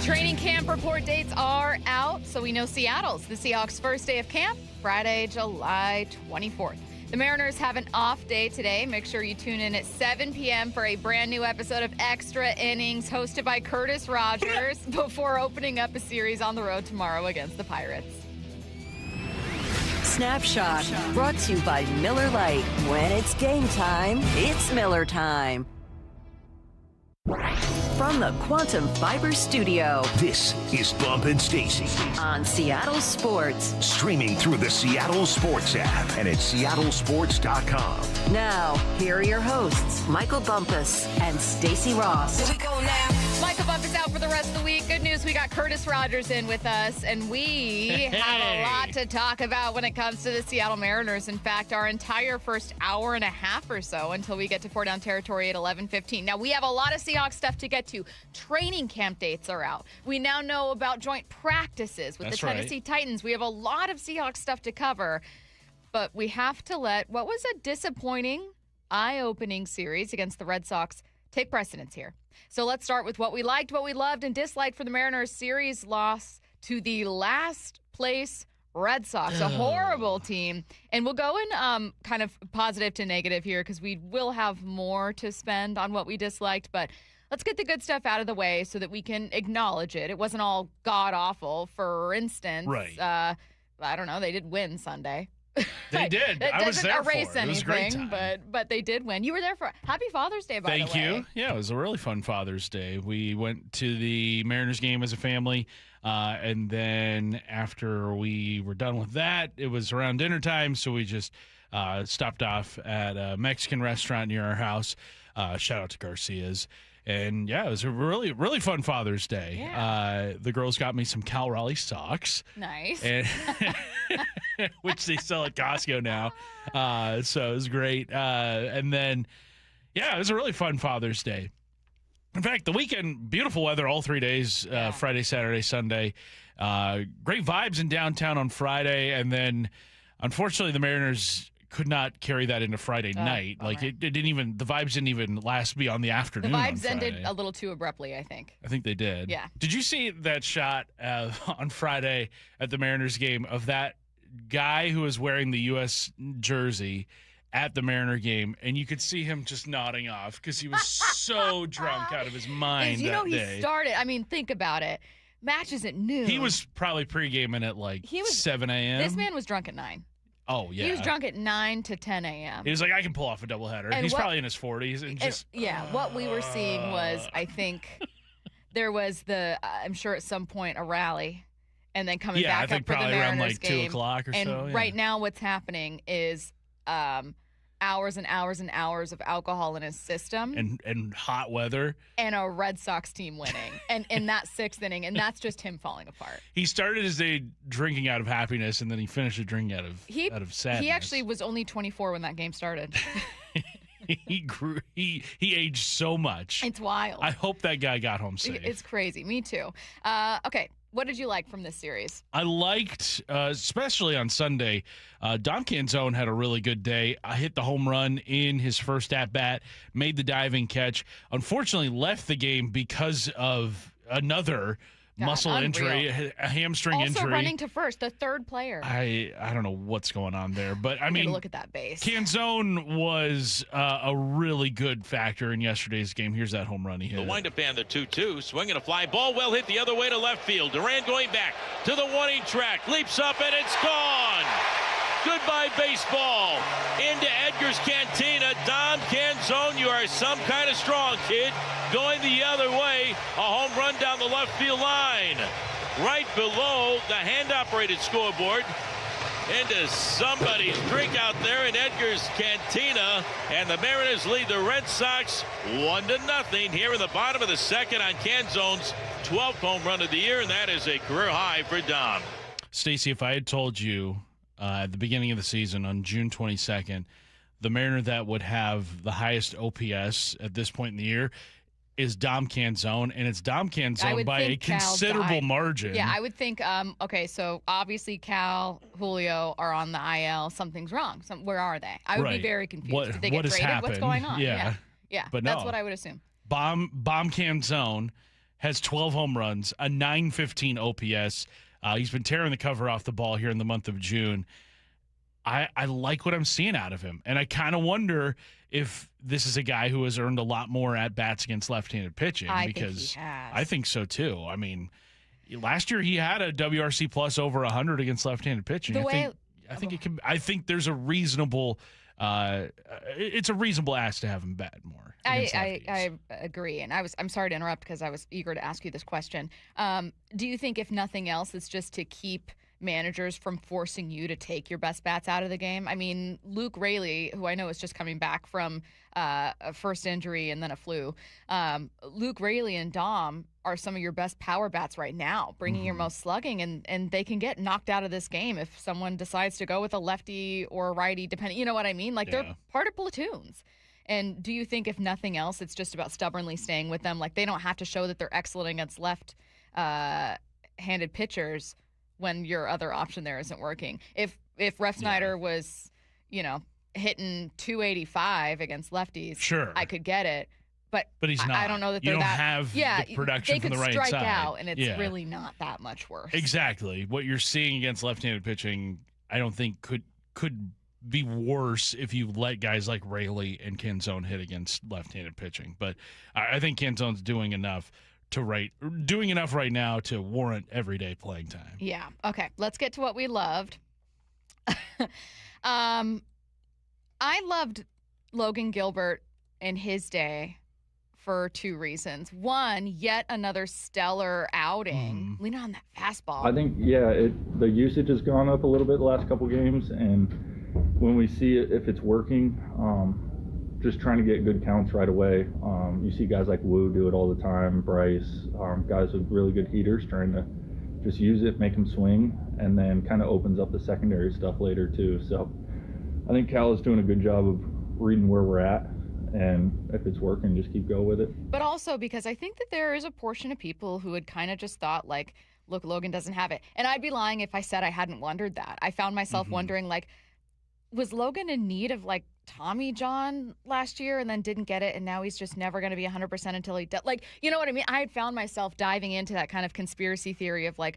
Training camp report dates are out, so we know Seattle's the Seahawks' first day of camp, Friday, July 24th. The Mariners have an off day today. Make sure you tune in at 7 p.m. for a brand new episode of Extra Innings hosted by Curtis Rogers before opening up a series on the road tomorrow against the Pirates. Snapshot brought to you by Miller Lite. When it's game time, it's Miller time. From the Quantum Fiber Studio. This is Bump and Stacy On Seattle Sports. Streaming through the Seattle Sports app and at seattlesports.com. Now, here are your hosts, Michael Bumpus and Stacy Ross. Here we go now. Michael Bumpus out for the rest of the week. Good news, we got Curtis Rogers in with us, and we have a lot to talk about when it comes to the Seattle Mariners. In fact, our entire first hour and a half or so until we get to Four Down Territory at 11:15. Now, we have a lot of Seahawks stuff to get to. Training camp dates are out. We now know about joint practices with the Tennessee Titans. We have a lot of Seahawks stuff to cover, but we have to let what was a disappointing, eye-opening series against the Red Sox take precedence here. So let's start with what we liked, what we loved, and disliked for the Mariners series loss to the last place Red Sox, a horrible team. And we'll go in kind of positive to negative here because we will have more to spend on what we disliked. But let's get the good stuff out of the way so that we can acknowledge it. It wasn't all god-awful. For instance, I don't know, they did win Sunday. They did. I was there for it. It was a great time. But they did win. You were there for Happy Father's Day, by the way. Thank you. Yeah, it was a really fun Father's Day. We went to the Mariners game as a family, and then after we were done with that, it was around dinner time, so we just stopped off at a Mexican restaurant near our house. Shout out to Garcia's. And, yeah, it was a really, really fun Father's Day. Yeah. The girls got me some Cal Raleigh socks. Nice. And which they sell at Costco now. So it was great. And then, yeah, it was a really fun Father's Day. In fact, the weekend, beautiful weather all 3 days, Friday, Saturday, Sunday. Great vibes in downtown on Friday. And then, unfortunately, the Mariners could not carry that into Friday night. Like it didn't even, the vibes didn't even last beyond the afternoon. The vibes ended a little too abruptly, I think. I think they did. Yeah. Did you see that shot on Friday at the Mariners game of that guy who was wearing the U.S. jersey at the Mariner game, and you could see him just nodding off because he was so drunk out of his mind you that know, he day. started, I mean, think about it. Matches at noon. He was probably pre-gaming at 7 a.m. This man was drunk at 9. Oh, yeah. He was drunk at 9 to 10 a.m. He was like, I can pull off a doubleheader. He's probably in his 40s. And just what we were seeing was, I think, there was I'm sure at some point, a rally, and then coming back up for the Mariners around like game. 2 o'clock or and so. And right now what's happening is hours and hours and hours of alcohol in his system. And hot weather. And a Red Sox team winning. And in that 6th inning, and that's just him falling apart. He started his day drinking out of happiness, and then he finished it drinking out of sadness. He actually was only 24 when that game started. He grew. He aged so much. It's wild. I hope that guy got home safe. It's crazy. Me too. Okay. What did you like from this series? I liked, especially on Sunday, Dom Canzone had a really good day. I hit the home run in his first at-bat, made the diving catch. Unfortunately, left the game because of another muscle injury, a hamstring injury. Also running to first, the third player. I don't know what's going on there, but I mean, look at that base. Canzone was a really good factor in yesterday's game. Here's that home run he hit. The windup and the 2-2, swinging a fly ball, well hit the other way to left field. Duran going back to the warning track, leaps up and it's gone. Goodbye baseball. Into Edgar's Cantina. Dom Canzone, you are some kind of strong kid. Going the other way, a home run down the left field line. Right below the hand-operated scoreboard. Into somebody's drink out there in Edgar's Cantina. And the Mariners lead the Red Sox 1-0 here in the bottom of the second on Canzone's 12th home run of the year. And that is a career high for Dom. Stacey, if I had told you at the beginning of the season on June 22nd, the Mariner that would have the highest OPS at this point in the year is Dom Canzone, and it's Dom Canzone by a considerable margin. Yeah, I would think, okay, so obviously Cal, Julio are on the IL. Something's wrong. Where are they? I would be very confused. Did they get traded? Happened? What's going on? Yeah. Yeah, but that's no. what I would assume. Bomb Canzone has 12 home runs, a 915 OPS. He's been tearing the cover off the ball here in the month of June. I like what I'm seeing out of him, and I kind of wonder if this is a guy who has earned a lot more at-bats against left-handed pitching. I think he has. I think so, too. I mean, last year he had a WRC plus over 100 against left-handed pitching. I think there's a reasonable it's a reasonable ask to have him bat more. I agree, and I'm sorry to interrupt because I was eager to ask you this question. Do you think, if nothing else, it's just to keep managers from forcing you to take your best bats out of the game? I mean, Luke Raley, who I know is just coming back from a first injury and then a flu, Luke Raley and Dom are some of your best power bats right now, bringing your most slugging, and they can get knocked out of this game if someone decides to go with a lefty or a righty, depending, you know what I mean? Like, they're part of platoons. And do you think, if nothing else, it's just about stubbornly staying with them? Like, they don't have to show that they're excellent against left-handed pitchers when your other option there isn't working. If Ref Snyder was, hitting 285 against lefties, sure, I could get it. But he's not. I don't know that you don't have the production from the right side. They could strike out, and it's really not that much worse. Exactly. What you're seeing against left-handed pitching, I don't think could be worse if you let guys like Raley and Canzone hit against left-handed pitching. But I think Canzone's doing enough right now to warrant everyday playing time. Yeah. Okay. Let's get to what we loved. I loved Logan Gilbert in his day for two reasons. One, yet another stellar outing. Leaning on that fastball. I think, the usage has gone up a little bit the last couple games, and when we see it, if it's working, just trying to get good counts right away. You see guys like Wu do it all the time, Bryce, guys with really good heaters trying to just use it, make them swing, and then kind of opens up the secondary stuff later too. So I think Cal is doing a good job of reading where we're at, and if it's working, just keep going with it. But also because I think that there is a portion of people who had kind of just thought, like, look, Logan doesn't have it. And I'd be lying if I said I hadn't wondered that. I found myself wondering, like, was Logan in need of, like, Tommy John last year and then didn't get it, and now he's just never going to be 100% until he does? Like, you know what I mean? I had found myself diving into that kind of conspiracy theory of, like,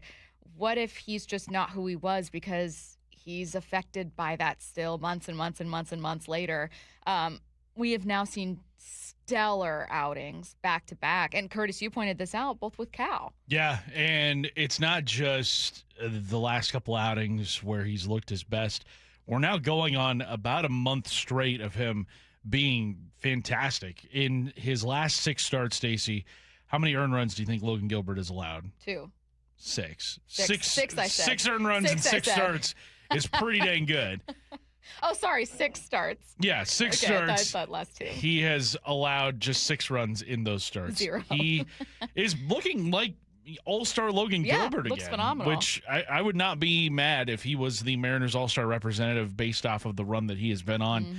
what if he's just not who he was because he's affected by that still months and months and months and months later. We have now seen stellar outings back to back. And Curtis, you pointed this out, both with Cal. Yeah, and it's not just the last couple outings where he's looked his best. We're now going on about a month straight of him being fantastic. In his last 6 starts, Stacy, how many earned runs do you think Logan Gilbert has allowed? 2. 6. Six, I said. 6 earned runs in 6 starts is pretty dang good. Oh, sorry, 6 starts. Yeah, 6 starts. I thought last 2. He has allowed just 6 runs in those starts. 0. He is looking like all-star Logan Gilbert looks again, phenomenal. which I would not be mad if he was the Mariners all-star representative based off of the run that he has been on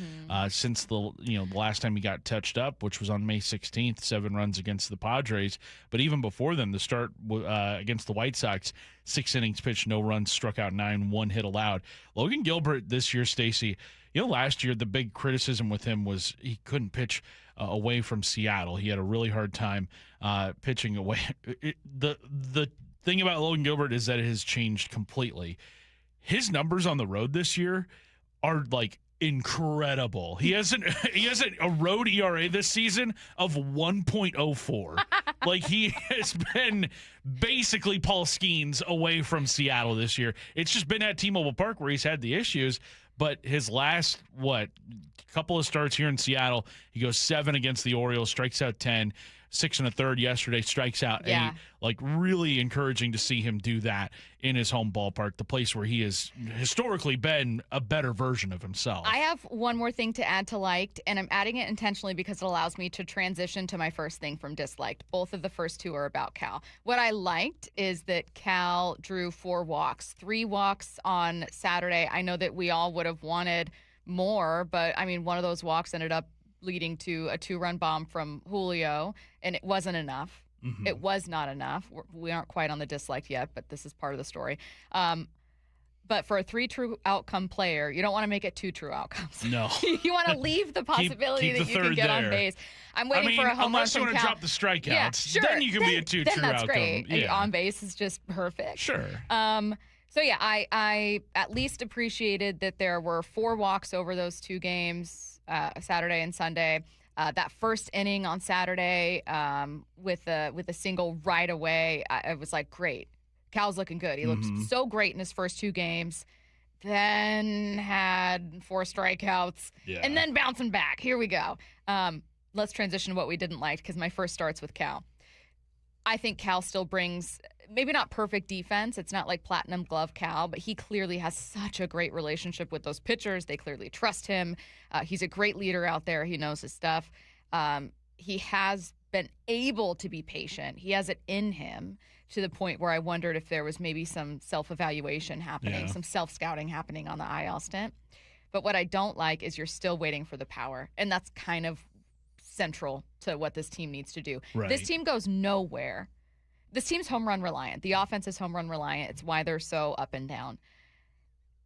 since the last time he got touched up, which was on May 16th, 7 runs against the Padres. But even before then, the start against the White Sox, 6 innings pitched, no runs, struck out 9, 1 hit allowed. Logan Gilbert this year, Stacy, last year the big criticism with him was he couldn't pitch away from Seattle. He had a really hard time pitching away. The thing about Logan Gilbert is that it has changed completely. His numbers on the road this year are like incredible. He has a road ERA this season of 1.04. Like, he has been basically Paul Skeens away from Seattle this year. It's just been at T-Mobile Park where he's had the issues. But his last, couple of starts here in Seattle, he goes 7 against the Orioles, strikes out 10, 6 1/3 yesterday, strikes out 8. Like, really encouraging to see him do that in his home ballpark, the place where he has historically been a better version of himself. I have one more thing to add to liked, and I'm adding it intentionally because it allows me to transition to my first thing from disliked. Both of the first 2 are about Cal. What I liked is that Cal drew 4 walks, 3 walks on Saturday. I know that we all would have wanted more, but I mean, one of those walks ended up leading to a 2-run bomb from Julio, and it wasn't enough. It was not enough. We aren't quite on the disliked yet, but this is part of the story. But for a 3 true outcome player, you don't want to make it 2 true outcomes. No. You want to leave the possibility keep that you can get on base. I'm waiting for a home run unless from you want to Cal. drop the strikeouts, Yeah, sure. then you can be a 2 then true that's outcome. great. And Yeah. on base is just perfect. Sure. So yeah, I at least appreciated that there were 4 walks over those 2 games, Saturday and Sunday. That first inning on Saturday with a single right away, I was like, great. Cal's looking good. He looked so great in his first 2 games. Then had 4 strikeouts, and then bouncing back. Here we go. Let's transition to what we didn't like, because my first starts with Cal. I think Cal still brings maybe not perfect defense. It's not like platinum glove Cal, but he clearly has such a great relationship with those pitchers. They clearly trust him. He's a great leader out there. He knows his stuff. He has been able to be patient. He has it in him, to the point where I wondered if there was maybe some self-evaluation happening, some self-scouting happening on the IL stint. But what I don't like is you're still waiting for the power, and that's kind of central to what this team needs to do. Right. This team goes nowhere. This team's home run reliant. The offense is home run reliant. It's why they're so up and down.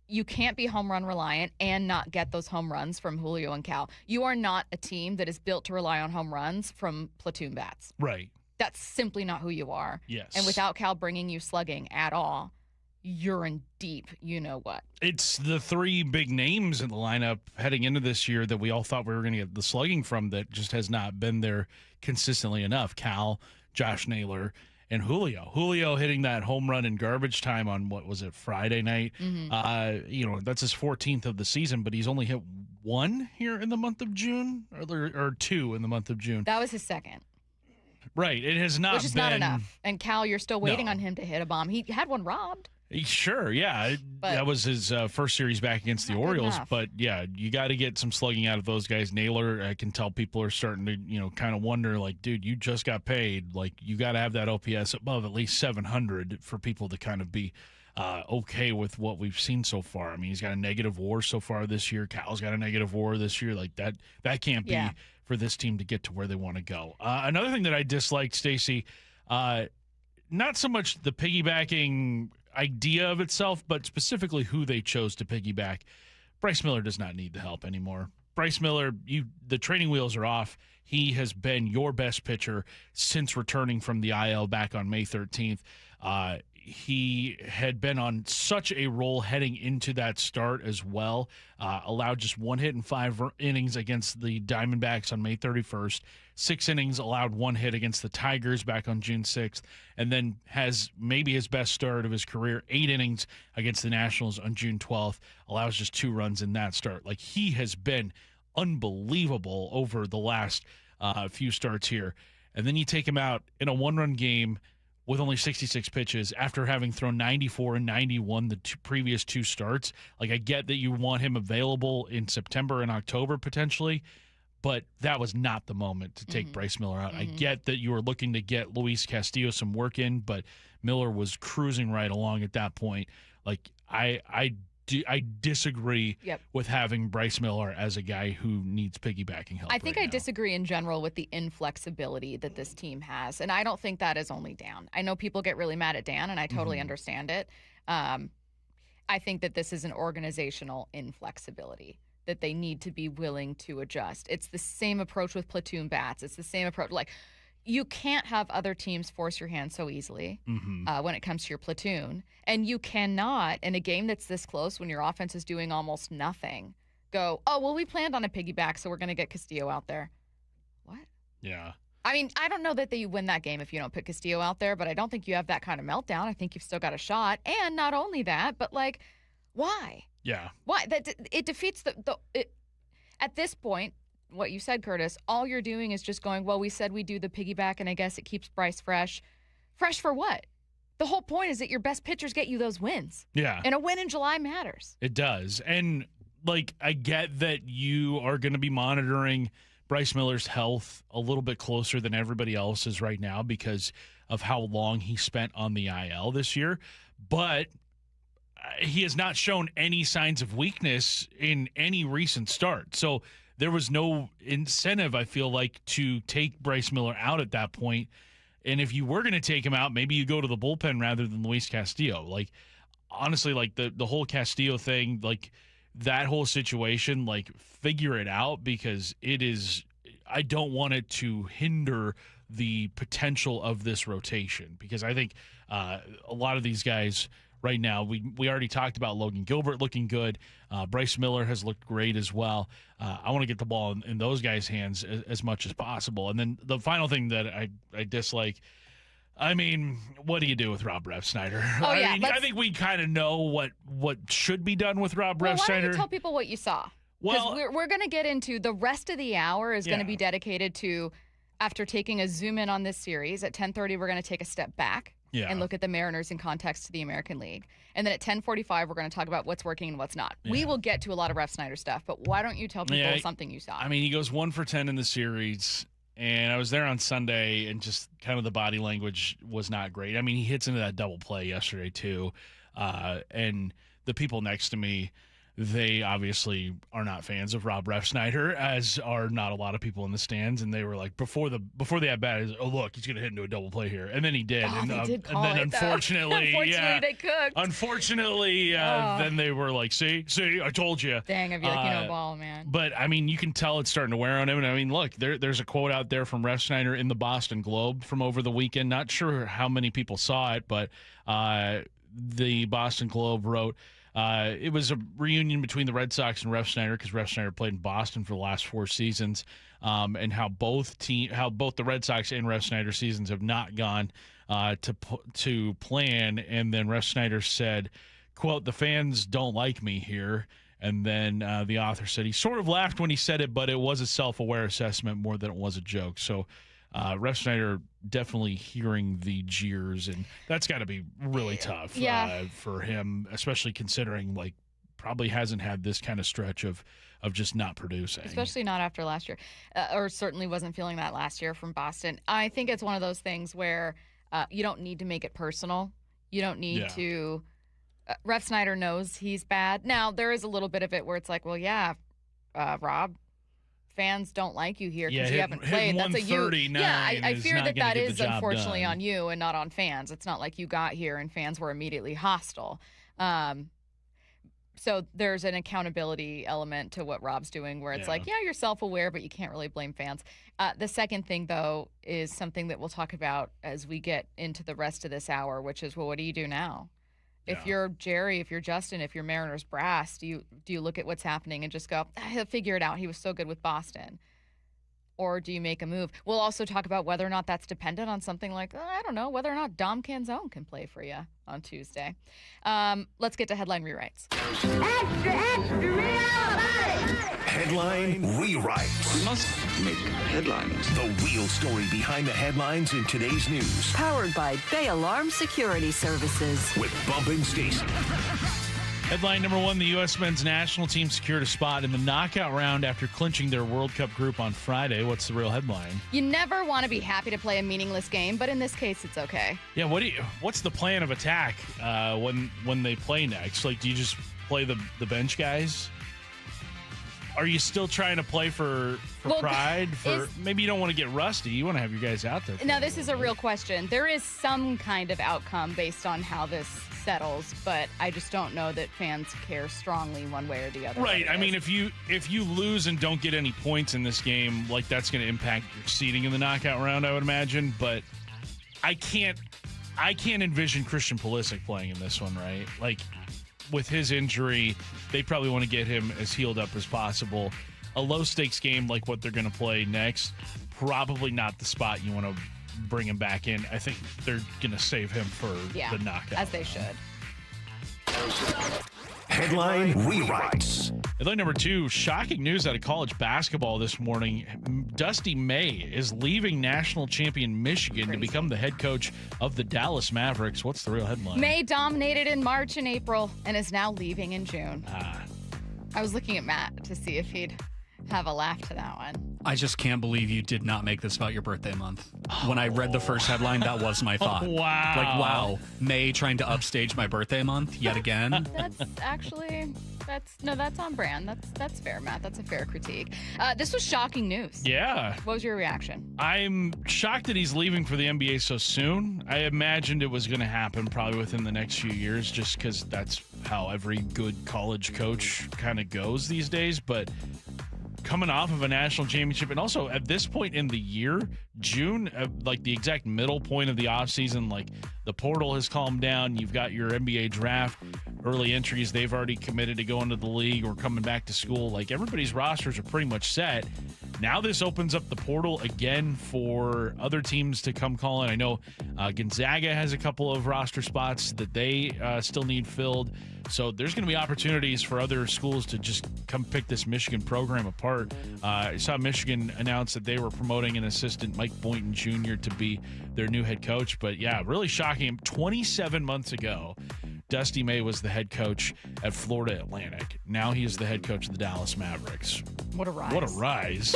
You can't be home run reliant and not get those home runs from Julio and Cal. You are not a team that is built to rely on home runs from platoon bats. Right. That's simply not who you are. Yes. And without Cal bringing you slugging at all, you're in deep, you know what. It's the 3 big names in the lineup heading into this year that we all thought we were going to get the slugging from that just has not been there consistently enough. Cal, Josh Naylor, and Julio. Julio hitting that home run in garbage time on, what was it, Friday night? That's his 14th of the season, but he's only hit 1 here in the month of June, or 2 in the month of June. That was his second. Right. It has not been. Which is not enough. And Cal, you're still waiting on him to hit a bomb. He had one robbed. Sure, yeah. That was his first series back against the Orioles. But, yeah, you got to get some slugging out of those guys. Naylor, I can tell people are starting to, kind of wonder, like, dude, you just got paid. Like, you got to have that OPS above at least 700 for people to kind of be okay with what we've seen so far. I mean, he's got a negative WAR so far this year. Cal's got a negative WAR this year. Like, that can't be for this team to get to where they want to go. Another thing that I disliked, Stacy, not so much the piggybacking idea of itself, but specifically who they chose to piggyback. Bryce Miller does not need the help anymore. Bryce Miller, the training wheels are off. He has been your best pitcher since returning from the IL back on May 13th. He had been on such a roll heading into that start as well. Allowed just 1 hit in 5 innings against the Diamondbacks on May 31st. 6 innings, allowed 1 hit against the Tigers back on June 6th. And then has maybe his best start of his career, 8 innings against the Nationals on June 12th. Allows just 2 runs in that start. Like, he has been unbelievable over the last few starts here. And then you take him out in a 1-run game with only 66 pitches after having thrown 94 and 91 the previous 2 starts. Like, I get that you want him available in September and October potentially, but that was not the moment to take Bryce Miller out. I get that you were looking to get Luis Castillo some work in, but Miller was cruising right along at that point. Like, I disagree with having Bryce Miller as a guy who needs piggybacking help. I think I disagree in general with the inflexibility that this team has, and I don't think that is only Dan. I know people get really mad at Dan, and I totally understand it. I think that this is an organizational inflexibility that they need to be willing to adjust. It's the same approach with platoon bats. It's the same approach. Like, you can't have other teams force your hand so easily when it comes to your platoon. And you cannot, in a game that's this close when your offense is doing almost nothing, go, oh, well, we planned on a piggyback, so we're going to get Castillo out there. What? Yeah. I mean, I don't know that you win that game if you don't put Castillo out there, but I don't think you have that kind of meltdown. I think you've still got a shot. And not only that, but, like, why? Yeah. Why? It defeats at this point, what you said, Curtis, all you're doing is just going, well, we said we do the piggyback, and I guess it keeps Bryce fresh. Fresh for what? The whole point is that your best pitchers get you those wins. Yeah. And a win in July matters. It does. And, like, I get that you are going to be monitoring Bryce Miller's health a little bit closer than everybody else's right now because of how long he spent on the IL this year. But he has not shown any signs of weakness in any recent start. So there was no incentive, I feel like, to take Bryce Miller out at that point. And if you were going to take him out, maybe you go to the bullpen rather than Luis Castillo. Like, honestly, like the whole Castillo thing, like that whole situation, like figure it out, because I don't want it to hinder the potential of this rotation, because I think a lot of these guys right now, we already talked about Logan Gilbert looking good. Bryce Miller has looked great as well. I want to get the ball in those guys' hands as much as possible. And then the final thing that I dislike, I mean, what do you do with Rob Refsnyder? Oh, yeah, I think we kind of know what should be done with Rob Refsnyder. Why don't you tell people what you saw? Well, we're going to get into the rest of the hour is going to Yeah. be dedicated to, after taking a zoom in on this series, at 10:30 we're going to take a step back and look at the Mariners in context to the American League. And then at 10:45 we're going to talk about what's working and what's not. Yeah. We will get to a lot of Refsnyder stuff, but why don't you tell people something you saw? I mean, he goes 1 for 10 in the series, and I was there on Sunday, and just kind of the body language was not great. I mean, he hits into that double play yesterday too, and the people next to me, they obviously are not fans of Rob Refsnyder, as are not a lot of people in the stands. And they were like, before the at bat, oh look, he's going to hit into a double play here, and then he did. Oh, And they did call then it, though. unfortunately, They cooked. Unfortunately, then they were like, see, I told you. Dang, I'd be like, you know, ball, man. But I mean, you can tell it's starting to wear on him. And I mean, look, there's a quote out there from Refsnyder in the Boston Globe from over the weekend. Not sure how many people saw it, but the Boston Globe wrote, it was a reunion between the Red Sox and Refsnyder, because Refsnyder played in Boston for the last 4 seasons, and how both the Red Sox and Refsnyder seasons have not gone to plan. And then Refsnyder said, quote, "The fans don't like me here." And then the author said he sort of laughed when he said it, but it was a self-aware assessment more than it was a joke. So Refsnyder definitely hearing the jeers, and that's got to be really tough for him, especially considering like probably hasn't had this kind of stretch of just not producing. Especially not after last year, or certainly wasn't feeling that last year from Boston. I think it's one of those things where you don't need to make it personal. You don't need to. Refsnyder knows he's bad. Now, there is a little bit of it where it's like, well, yeah, Rob, fans don't like you here because you haven't played. That's a you. Yeah, I fear that is unfortunately on you and not on fans. It's not like you got here and fans were immediately hostile. So there's an accountability element to what Rob's doing where it's like, yeah, you're self-aware, but you can't really blame fans. The second thing, though, is something that we'll talk about as we get into the rest of this hour, which is, well, what do you do now? If you're Jerry, if you're Justin, if you're Mariners brass, do you look at what's happening and just go, he'll figure it out. He was so good with Boston. Or do you make a move? We'll also talk about whether or not that's dependent on something like, I don't know, whether or not Dom Canzone can play for you on Tuesday. Let's get to headline rewrites. Extra, extra, real Headline rewrites. We must make headlines. The real story behind the headlines in today's news. Powered by Bay Alarm Security Services. With Bump and Stacy. Headline number 1, the U.S. men's national team secured a spot in the knockout round after clinching their World Cup group on Friday. What's the real headline? You never want to be happy to play a meaningless game, but in this case, it's okay. Yeah, what's the plan of attack when they play next? Like, do you just play the bench guys? Are you still trying to play for pride? Maybe you don't want to get rusty. You want to have your guys out there. Now, this is a real question. There is some kind of outcome based on how this settles, but I just don't know that fans care strongly one way or the other. Right. I mean, if you lose and don't get any points in this game, like that's going to impact your seeding in the knockout round, I would imagine. But I can't envision Christian Pulisic playing in this one, right? Like, with his injury, they probably want to get him as healed up as possible. A low-stakes game like what they're going to play next, probably not the spot you want to bring him back in. I think they're going to save him for the knockout. As they should. Headline rewrites. Headline number 2, shocking news out of college basketball this morning. Dusty May is leaving national champion Michigan to become the head coach of the Dallas Mavericks. What's the real headline? May dominated in March and April and is now leaving in June. I was looking at Matt to see if he'd have a laugh to that one. I just can't believe you did not make this about your birthday month. When I read the first headline, that was my thought. Wow. Like, wow, May trying to upstage my birthday month yet again. That's actually, that's on brand. That's fair, Matt. That's a fair critique. This was shocking news. Yeah. What was your reaction? I'm shocked that he's leaving for the NBA so soon. I imagined it was going to happen probably within the next few years just because that's how every good college coach kind of goes these days. But coming off of a national championship, and also at this point in the year, June, like the exact middle point of the offseason, like the portal has calmed down. You've got your NBA draft early entries. They've already committed to going to the league or coming back to school. Like everybody's rosters are pretty much set. Now this opens up the portal again for other teams to come calling. I know Gonzaga has a couple of roster spots that they still need filled. So there's going to be opportunities for other schools to just come pick this Michigan program apart. I saw Michigan announce that they were promoting an assistant, Mike Boynton Jr., to be their new head coach. But yeah, really shocking. 27 months ago, Dusty May was the head coach at Florida Atlantic. Now he is the head coach of the Dallas Mavericks. What a rise. What a rise.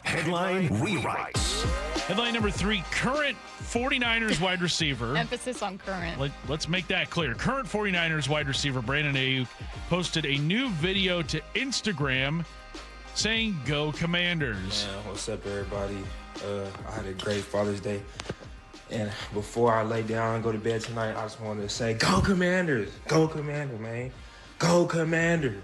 Headline rewrites. Headline number 3, current 49ers wide receiver. Emphasis on current. Let's make that clear. Current 49ers wide receiver Brandon Ayuk posted a new video to Instagram saying, "Go Commanders." Man, what's up, everybody? I had a great Father's Day. And before I lay down and go to bed tonight, I just wanted to say, go Commanders! Go Commanders, man. Go Commanders!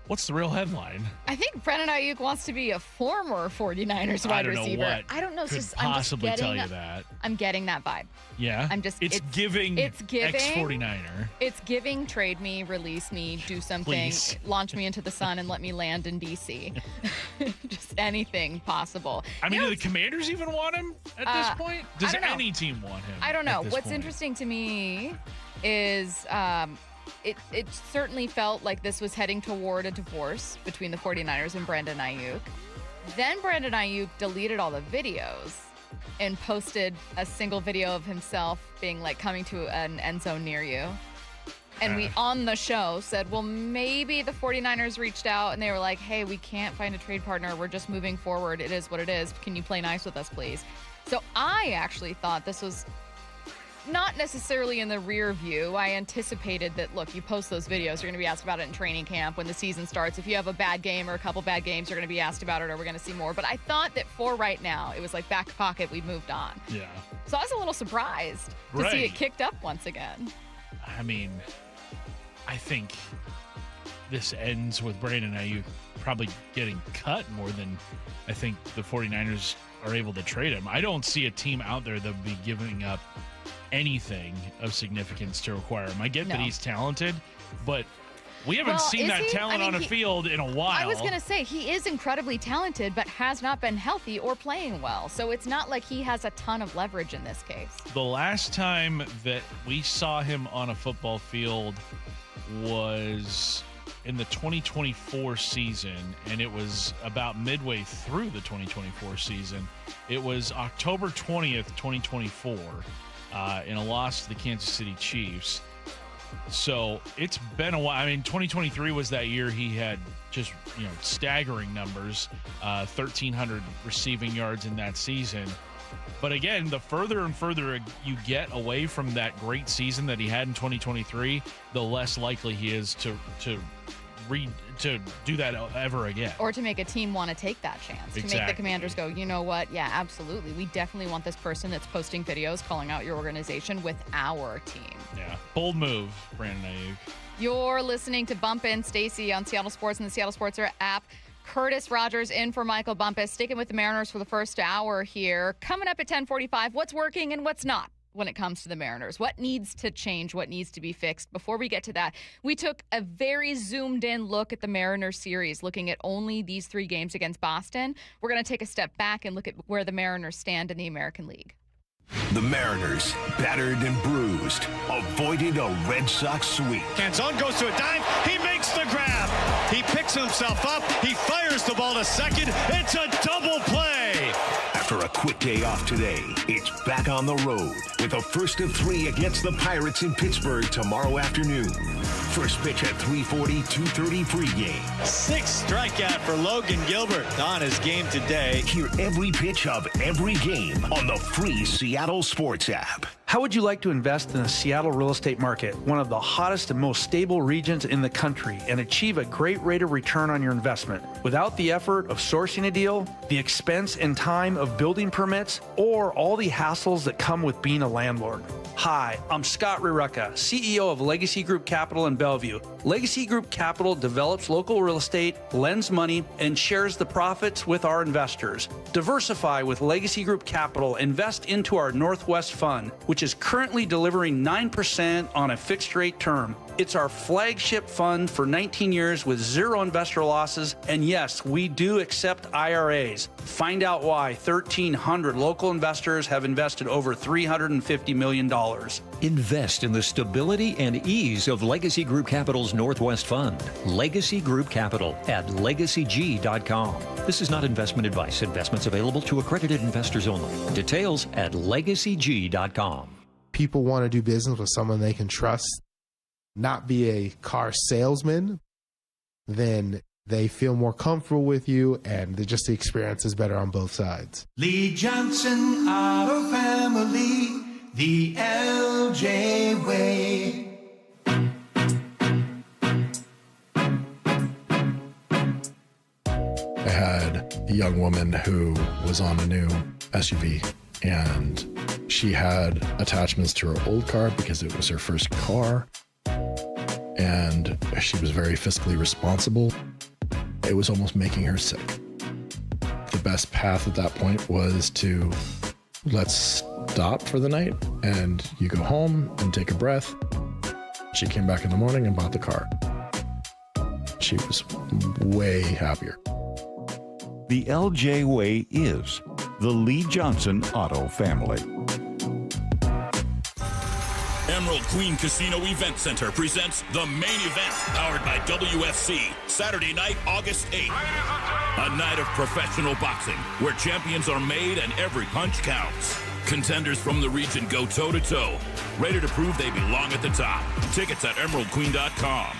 What's the real headline? I think Brandon Ayuk wants to be a former 49ers wide receiver. I don't know what It's just, possibly I'm just tell you that. I'm getting that vibe. Yeah? It's giving ex-49er. It's giving trade me, release me, do something, Please. launch me into the sun and let me land in D.C. Just anything possible. I mean, do the Commanders even want him at this point? Does I don't know. any team want him? I don't know. at this What's point? interesting to me is it certainly felt like this was heading toward a divorce between the 49ers and Brandon Ayuk. Then Brandon Ayuk deleted all the videos and posted a single video of himself being like coming to an end zone near you. And we on the show said, well, maybe the 49ers reached out and they were like, hey, we can't find a trade partner. We're just moving forward. It is what it is. Can you play nice with us, please? So I actually thought this was not necessarily in the rear view. I anticipated that, look, you post those videos, you're going to be asked about it in training camp when the season starts. If you have a bad game or a couple bad games, you're going to be asked about it, or we're going to see more. But I thought that for right now, it was like back pocket, we moved on. Yeah. So I was a little surprised to see it kicked up once again. I mean, I think this ends with Brandon Ayuk probably getting cut more than I think the 49ers are able to trade him. I don't see a team out there that would be giving up anything of significance to acquire him. I get that he's talented, but we haven't seen that talent on a field in a while. I was going to say, he is incredibly talented, but has not been healthy or playing well. So it's not like he has a ton of leverage in this case. The last time that we saw him on a football field was in the 2024 season, and it was about midway through the 2024 season. It was October 20th, 2024. In a loss to the Kansas City Chiefs. So it's been a while. I mean, 2023 was that year he had just, staggering numbers, 1,300 receiving yards in that season. But again, the further and further you get away from that great season that he had in 2023, the less likely he is to do that ever again. Or to make a team want to take that chance. Exactly. To make the Commanders go, you know what? Yeah, absolutely. We definitely want this person that's posting videos calling out your organization with our team. Yeah. Bold move, Brandon Ayuk. You're listening to Bump Stacy on Seattle Sports and the Seattle Sports app. Curtis Rogers in for Michael Bumpus, sticking with the Mariners for the first hour here. Coming up at 10:45, what's working and what's not when it comes to the Mariners? What needs to change? What needs to be fixed? Before we get to that, we took a very zoomed in look at the Mariners series, looking at only these 3 games against Boston. We're going to take a step back and look at where the Mariners stand in the American League. The Mariners, battered and bruised, avoided a Red Sox sweep. Canzone goes to a dive. He makes the grab. He picks himself up. He fires the ball to second. It's a double play. After a quick day off today, it's back on the road with a first of 3 against the Pirates in Pittsburgh tomorrow afternoon. First pitch at 3:40, 2:30 pregame. 6 strikeout for Logan Gilbert on his game today. Hear every pitch of every game on the free Seattle Sports app. How would you like to invest in the Seattle real estate market, one of the hottest and most stable regions in the country, and achieve a great rate of return on your investment without the effort of sourcing a deal, the expense and time of building permits, or all the hassles that come with being a landlord? Hi, I'm Scott Rireka, CEO of Legacy Group Capital in Bellevue. Legacy Group Capital develops local real estate, lends money, and shares the profits with our investors. Diversify with Legacy Group Capital. Invest into our Northwest Fund, which is currently delivering 9% on a fixed rate term. It's our flagship fund for 19 years with zero investor losses. And yes, we do accept IRAs. Find out why 1,300 local investors have invested over $350 million. Invest in the stability and ease of Legacy Group Capital's Northwest Fund. Legacy Group Capital at legacyg.com. This is not investment advice. Investments available to accredited investors only. Details at legacyg.com. People want to do business with someone they can trust, not be a car salesman. Then they feel more comfortable with you, and just the experience is better on both sides. Lee Johnson Auto Family, the LJ way. I had a young woman who was on a new SUV, and she had attachments to her old car because it was her first car, and she was very fiscally responsible. It was almost making her sick. The best path at that point was to let's stop for the night and you go home and take a breath. She came back in the morning and bought the car. She was way happier. The LJ way is the Lee Johnson Auto Family. Emerald Queen Casino Event Center presents the main event, powered by WFC, Saturday night, August 8th. A night of professional boxing, where champions are made and every punch counts. Contenders from the region go toe-to-toe, ready to prove they belong at the top. Tickets at emeraldqueen.com.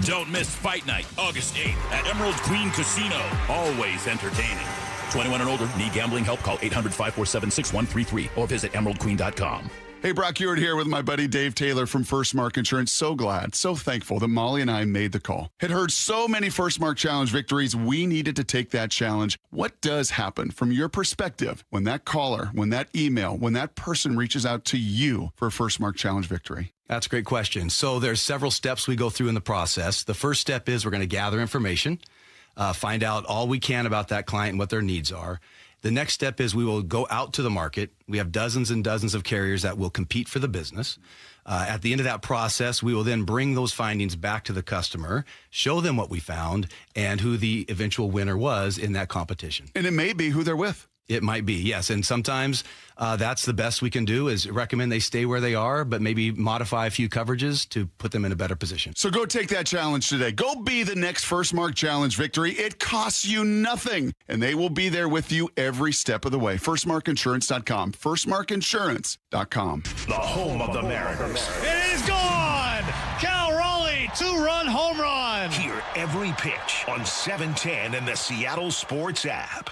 Don't miss Fight Night, August 8th at Emerald Queen Casino. Always entertaining. 21 and older. Need gambling help? Call 800-547-6133 or visit emeraldqueen.com. Hey, Brock Hewitt here with my buddy Dave Taylor from First Mark Insurance. So glad, so thankful that Molly and I made the call. Had heard so many First Mark Challenge victories, we needed to take that challenge. What does happen from your perspective when that caller, when that email, when that person reaches out to you for a First Mark Challenge victory? That's a great question. So there's several steps we go through in the process. The first step is we're going to gather information, find out all we can about that client and what their needs are. The next step is we will go out to the market. We have dozens and dozens of carriers that will compete for the business. At the end of that process, we will then bring those findings back to the customer, show them what we found, and who the eventual winner was in that competition. And it may be who they're with. It might be, yes. And sometimes that's the best we can do is recommend they stay where they are, but maybe modify a few coverages to put them in a better position. So go take that challenge today. Go be the next First Mark Challenge victory. It costs you nothing, and they will be there with you every step of the way. FirstMarkInsurance.com. FirstMarkInsurance.com. The home of the Mariners. It is gone! Cal Raleigh, 2-run home run. Hear every pitch on 710 and the Seattle Sports app.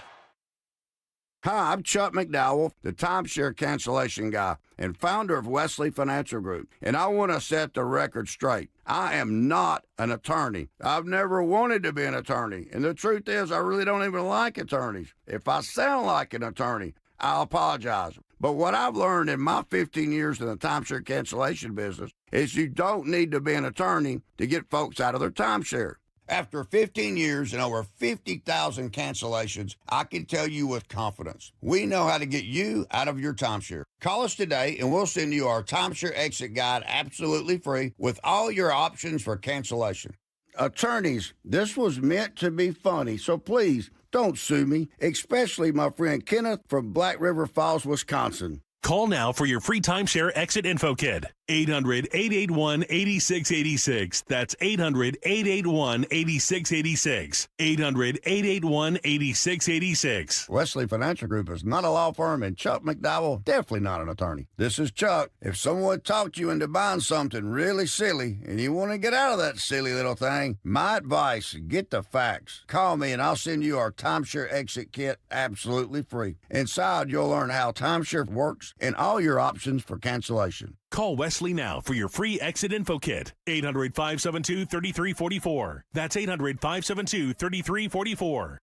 Hi, I'm Chuck McDowell, the timeshare cancellation guy and founder of Wesley Financial Group, and I want to set the record straight. I am not an attorney. I've never wanted to be an attorney, and the truth is I really don't even like attorneys. If I sound like an attorney, I'll apologize. But what I've learned in my 15 years in the timeshare cancellation business is you don't need to be an attorney to get folks out of their timeshare. After 15 years and over 50,000 cancellations, I can tell you with confidence, we know how to get you out of your timeshare. Call us today and we'll send you our timeshare exit guide absolutely free with all your options for cancellation. Attorneys, this was meant to be funny, so please don't sue me, especially my friend Kenneth from Black River Falls, Wisconsin. Call now for your free timeshare exit info kit. 800-881-8686. That's 800-881-8686. 800-881-8686. Wesley Financial Group is not a law firm, and Chuck McDowell, definitely not an attorney. This is Chuck. If someone talked you into buying something really silly and you want to get out of that silly little thing, my advice, get the facts. Call me and I'll send you our timeshare exit kit absolutely free. Inside, you'll learn how timeshare works and all your options for cancellation. Call Wesley now for your free exit info kit. 800-572-3344. That's 800-572-3344.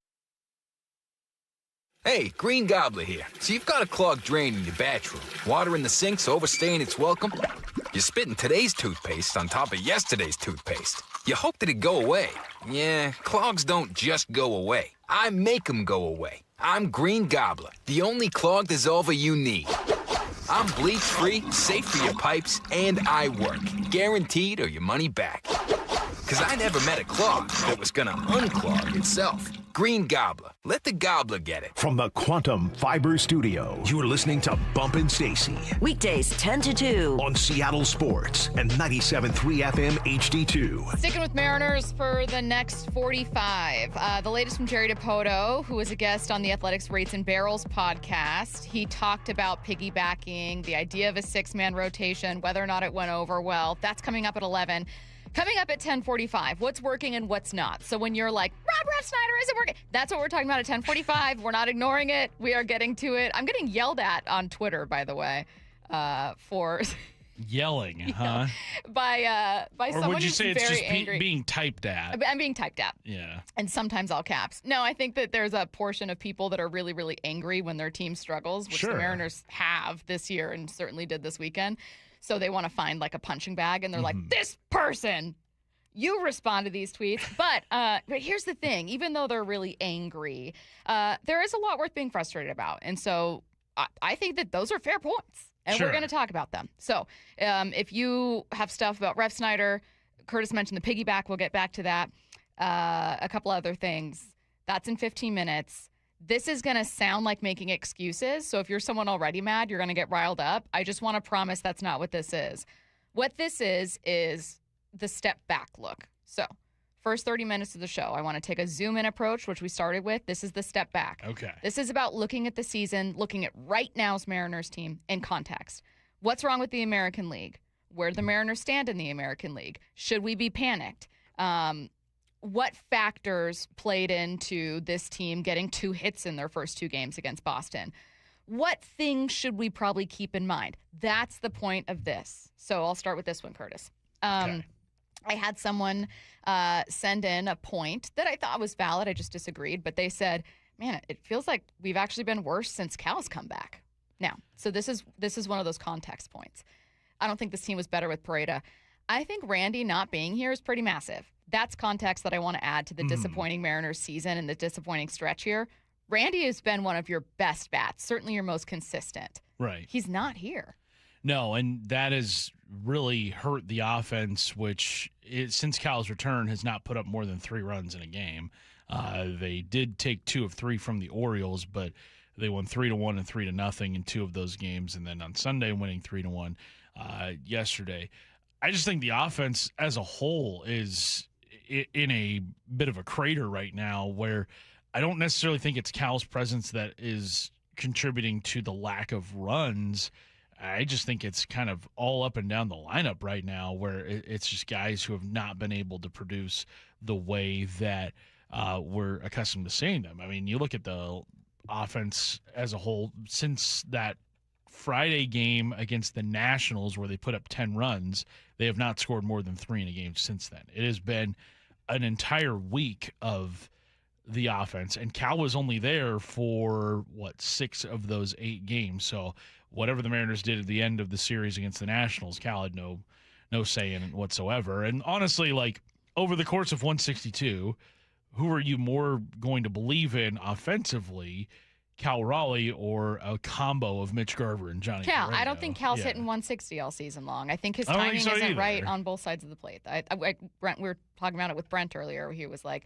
Hey, Green Gobbler here. So you've got a clogged drain in your bathroom. Water in the sink's overstaying its welcome. You're spitting today's toothpaste on top of yesterday's toothpaste. You hope that it'd go away. Yeah, clogs don't just go away. I make them go away. I'm Green Gobbler, the only clog dissolver you need. I'm bleach-free, safe for your pipes, and I work. Guaranteed or your money back. Because I never met a clog that was gonna unclog itself. Green Gobbler. Let the gobbler get it. From the Quantum Fiber Studio, you're listening to Bump Stacy. Weekdays 10 to 2. On Seattle Sports and 97.3 FM HD2. Sticking with Mariners for the next 45. The latest from Jerry Dipoto, who was a guest on the Athletics Rates and Barrels podcast. He talked about piggybacking, the idea of a six-man rotation, whether or not it went over well. That's coming up at 11. Coming up at 10:45, what's working and what's not. So when you're like, Rob Snyder isn't working, that's what we're talking about at 10:45. We're not ignoring it. We are getting to it. I'm getting yelled at on Twitter, by the way, for yelling, huh? By or someone would you who's say it's very just angry. being typed at? I'm being typed at. Yeah. And sometimes all caps. No, I think that there's a portion of people that are really, really angry when their team struggles, which the Mariners have this year and certainly did this weekend. So they want to find like a punching bag, and they're like, this person, you respond to these tweets. But here's the thing. Even though they're really angry, there is a lot worth being frustrated about. And so I think that those are fair points, and we're going to talk about them. So if you have stuff about Ref Snyder, Curtis mentioned the piggyback. We'll get back to that. A couple other things. That's in 15 minutes. This is going to sound like making excuses. So if you're someone already mad, you're going to get riled up. I just want to promise that's not what this is. What this is the step back look. So first 30 minutes of the show, I want to take a zoom in approach, which we started with. This is the step back. Okay. This is about looking at the season, looking at right now's Mariners team in context. What's wrong with the American League? Where do the Mariners stand in the American League? Should we be panicked? What factors played into this team getting 2 hits in their first 2 games against Boston? What things should we probably keep in mind? That's the point of this. So I'll start with this one, Curtis. Okay. I had someone send in a point that I thought was valid. I just disagreed. But they said, man, it feels like we've actually been worse since Cal's come back. Now, so this is one of those context points. I don't think this team was better with Pareda. I think Randy not being here is pretty massive. That's context that I want to add to the disappointing Mariners season and the disappointing stretch here. Randy has been one of your best bats, certainly your most consistent. Right. He's not here. No, and that has really hurt the offense, which since Cal's return has not put up more than 3 runs in a game. They did take 2 of 3 from the Orioles, but they won 3-1 and 3-0 in 2 of those games, and then on Sunday winning 3-1 yesterday. I just think the offense as a whole is in a bit of a crater right now, where I don't necessarily think it's Cal's presence that is contributing to the lack of runs. I just think it's kind of all up and down the lineup right now, where it's just guys who have not been able to produce the way that we're accustomed to seeing them. I mean, you look at the offense as a whole since that Friday game against the Nationals where they put up 10 runs, they have not scored more than 3 in a game since then. It has been an entire week of the offense, and Cal was only there for, 6 of those 8 games. So whatever the Mariners did at the end of the series against the Nationals, Cal had no say in it whatsoever. And honestly, like, over the course of 162, who are you more going to believe in offensively, Cal Raleigh or a combo of Mitch Garver and Johnny Cal, Pareda? I don't think Cal's hitting 160 all season long. I think his timing isn't right on both sides of the plate. Brent, we were talking about it with Brent earlier. He was like,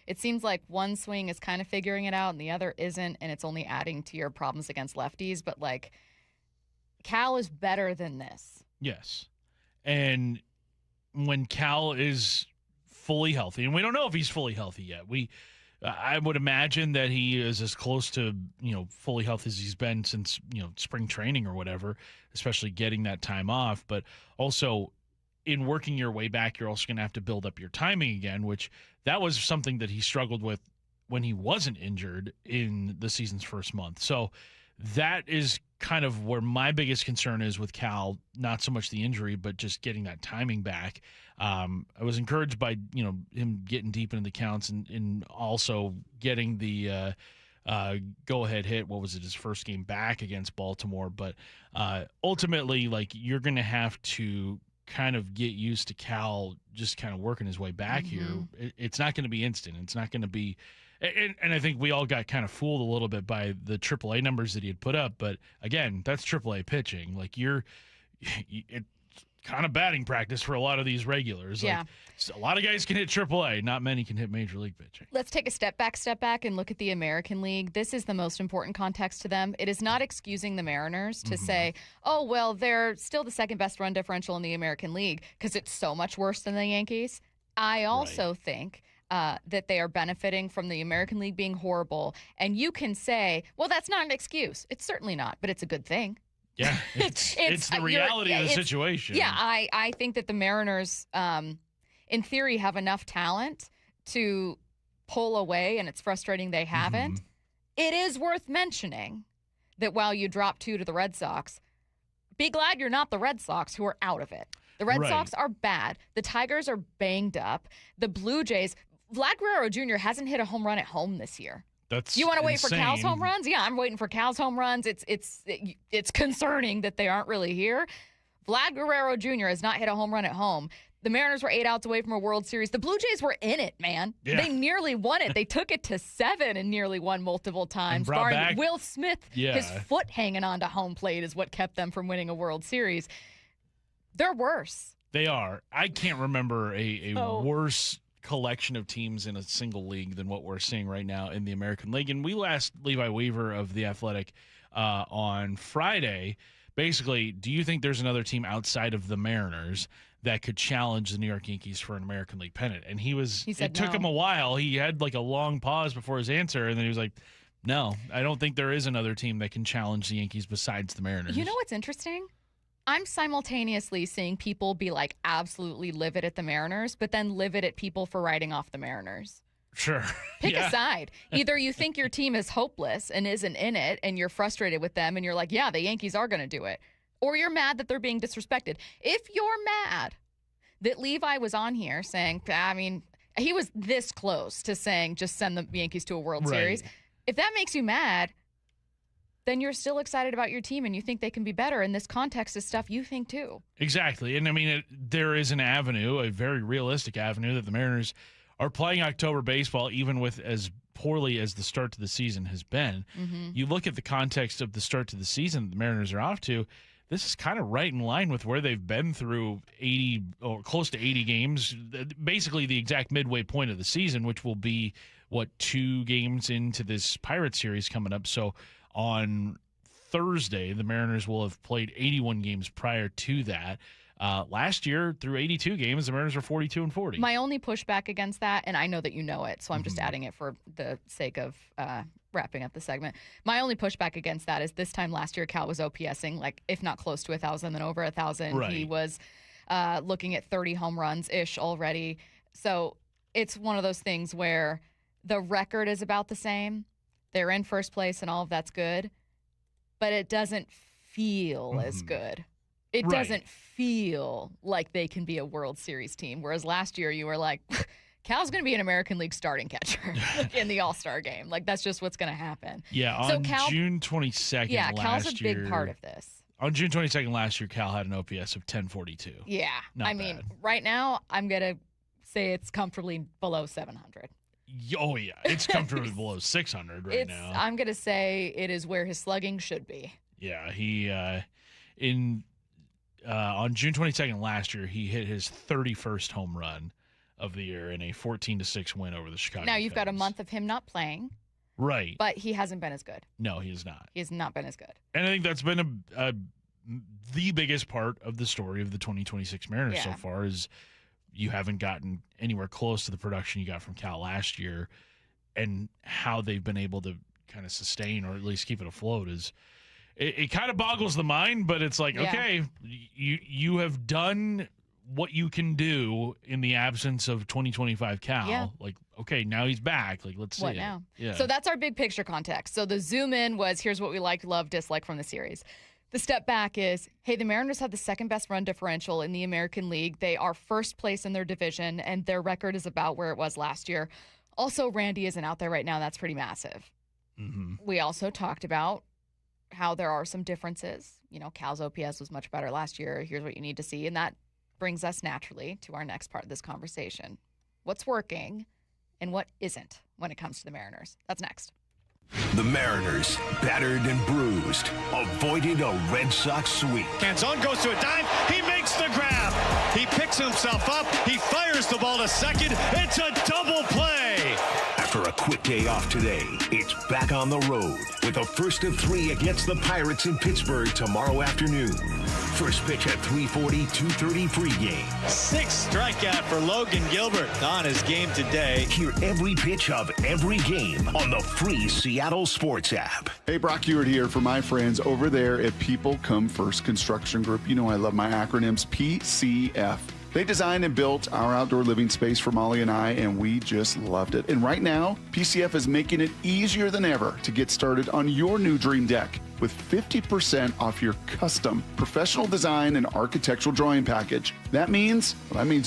it seems like one swing is kind of figuring it out and the other isn't, and it's only adding to your problems against lefties. But, like, Cal is better than this. Yes. And when Cal is fully healthy, and we don't know if he's fully healthy yet. I would imagine that he is as close to, fully healthy as he's been since, spring training or whatever, especially getting that time off. But also in working your way back, you're also going to have to build up your timing again, which that was something that he struggled with when he wasn't injured in the season's first month. So that is kind of where my biggest concern is with Cal, not so much the injury, but just getting that timing back. I was encouraged by, him getting deep into the counts and also getting the go-ahead hit. What was it, his first game back against Baltimore? But ultimately, you're going to have to kind of get used to Cal just kind of working his way back here. It's not going to be instant. It's not going to be and I think we all got kind of fooled a little bit by the AAA numbers that he had put up. But again, that's AAA pitching. It's kind of batting practice for a lot of these regulars. Yeah. A lot of guys can hit AAA. Not many can hit Major League pitching. Let's take a step back and look at the American League. This is the most important context to them. It is not excusing the Mariners to say, oh, well, they're still the second best run differential in the American League because it's so much worse than the Yankees. I also think that they are benefiting from the American League being horrible. And you can say, well, that's not an excuse. It's certainly not, but it's a good thing. Yeah, it's the reality of the situation. Yeah, I think that the Mariners, in theory, have enough talent to pull away, and it's frustrating they haven't. It is worth mentioning that while you drop 2 to the Red Sox, be glad you're not the Red Sox who are out of it. The Red Sox are bad. The Tigers are banged up. The Blue Jays, Vlad Guerrero Jr. hasn't hit a home run at home this year. You want to wait for Cal's home runs? Yeah, I'm waiting for Cal's home runs. It's concerning that they aren't really here. Vlad Guerrero Jr. has not hit a home run at home. The Mariners were 8 outs away from a World Series. The Blue Jays were in it, man. Yeah. They nearly won it. They took it to 7 and nearly won multiple times. Barring Will Smith, his foot hanging onto home plate is what kept them from winning a World Series. They're worse. They are. I can't remember a worse collection of teams in a single league than what we're seeing right now in the American League. And we asked Levi Weaver of The Athletic on Friday, basically, do you think there's another team outside of the Mariners that could challenge the New York Yankees for an American League pennant? And he said it took him a while. He had a long pause before his answer, and then he was like, no, I don't think there is another team that can challenge the Yankees besides the Mariners. You know what's interesting? I'm simultaneously seeing people be absolutely livid at the Mariners, but then livid at people for writing off the Mariners. Sure. Pick a side. Either you think your team is hopeless and isn't in it, and you're frustrated with them, and you're like, yeah, the Yankees are going to do it. Or you're mad that they're being disrespected. If you're mad that Levi was on here saying, he was this close to saying just send the Yankees to a World Series. If that makes you mad, then you're still excited about your team and you think they can be better. And this context is stuff you think too. Exactly. And there is an avenue, a very realistic avenue, that the Mariners are playing October baseball, even with as poorly as the start to the season has been. You look at the context of the start to the season that the Mariners are off to, this is kind of right in line with where they've been through 80 or close to 80 games, basically the exact midway point of the season, which will be, 2 games into this Pirates series coming up. So on Thursday, the Mariners will have played 81 games prior to that. Last year, through 82 games, the Mariners were 42-40. My only pushback against that, and I know that you know it, so I'm just adding it for the sake of wrapping up the segment. My only pushback against that is this time last year, Cal was OPSing, if not close to 1,000, then over 1,000. Right. He was looking at 30 home runs-ish already. So it's one of those things where the record is about the same. They're in first place and all of that's good, but it doesn't feel as good. It doesn't feel like they can be a World Series team, whereas last year you were like, Cal's going to be an American League starting catcher in the All-Star game. That's just what's going to happen. Yeah, on June 22nd last year. Cal's a big part of this. On June 22nd last year, Cal had an OPS of 1042. Yeah. Not bad. Right now, I'm going to say it's comfortably below 700. Oh, yeah. It's comfortably below 600 now. I'm going to say it is where his slugging should be. Yeah. He, on June 22nd last year, he hit his 31st home run of the year in a 14-6 win over the Chicago Now, you've Cubs. got a month of him not playing. Right. But he hasn't been as good. No, he has not. He has not been as good. And I think that's been a the biggest part of the story of the 2026 Mariners so far is you haven't gotten anywhere close to the production you got from Cal last year, and how they've been able to kind of sustain or at least keep it afloat is it kind of boggles the mind, but it's like, okay, you have done what you can do in the absence of 2025 Cal. Yeah. Like, okay, now he's back. Like, let's see What it. now? Yeah. So that's our big picture context. So the zoom in was here's what we liked, love, dislike from the series. The step back is, hey, the Mariners have the second best run differential in the American League. They are first place in their division, and their record is about where it was last year. Also, Randy isn't out there right now. That's pretty massive. Mm-hmm. We also talked about how there are some differences. You know, Cal's OPS was much better last year. Here's what you need to see. And that brings us naturally to our next part of this conversation. What's working and what isn't when it comes to the Mariners? That's next. The Mariners, battered and bruised, avoided a Red Sox sweep. Canzone goes to a dive. He makes the grab. He picks himself up. He fires the ball to second. It's a double play. After a quick day off today, it's back on the road with a first of 3 against the Pirates in Pittsburgh tomorrow afternoon. First pitch at 3:40, 2:30 pregame. 6th strikeout for Logan Gilbert on his game today. Hear every pitch of every game on the free Seattle Sports app. Hey, Brock Ewart here for my friends over there at People Come First Construction Group. You know I love my acronyms, PCF. They designed and built our outdoor living space for Molly and I, and we just loved it. And right now, PCF is making it easier than ever to get started on your new dream deck with 50% off your custom professional design and architectural drawing package. That means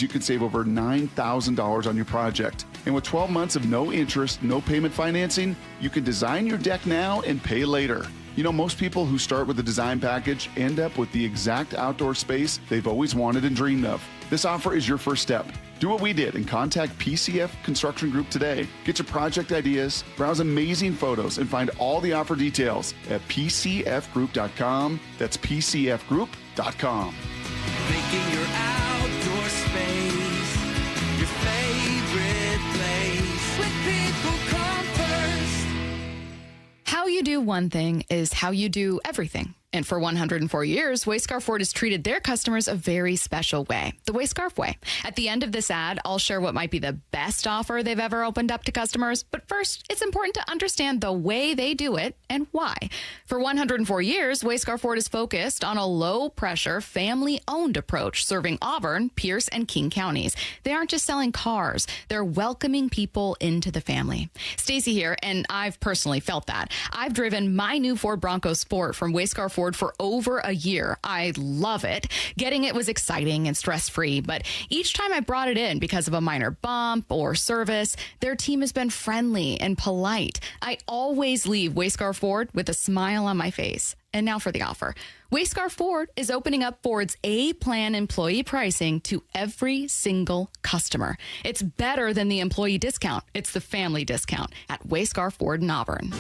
you can save over $9,000 on your project. And with 12 months of no interest, no payment financing, you can design your deck now and pay later. You know, most people who start with a design package end up with the exact outdoor space they've always wanted and dreamed of. This offer is your first step. Do what we did and contact PCF Construction Group today. Get your project ideas, browse amazing photos, and find all the offer details at PCFgroup.com. That's PCFgroup.com. Making your outdoor space your favorite place. With People Come First. How you do one thing is how you do everything. And for 104 years, Wayscarf Ford has treated their customers a very special way, the Wayscarf way. At the end of this ad, I'll share what might be the best offer they've ever opened up to customers. But first, it's important to understand the way they do it and why. For 104 years, Wayscarf Ford is focused on a low-pressure, family-owned approach, serving Auburn, Pierce, and King counties. They aren't just selling cars. They're welcoming people into the family. Stacy here, and I've personally felt that. I've driven my new Ford Bronco Sport from Wayscarf Ford for over a year. I love it. Getting it was exciting and stress-free, but each time I brought it in because of a minor bump or service, their team has been friendly and polite. I always leave Wayscarf Ford with a smile on my face. And now for the offer. Wayscarf Ford is opening up Ford's A-Plan employee pricing to every single customer. It's better than the employee discount. It's the family discount at Wayscarf Ford in Auburn.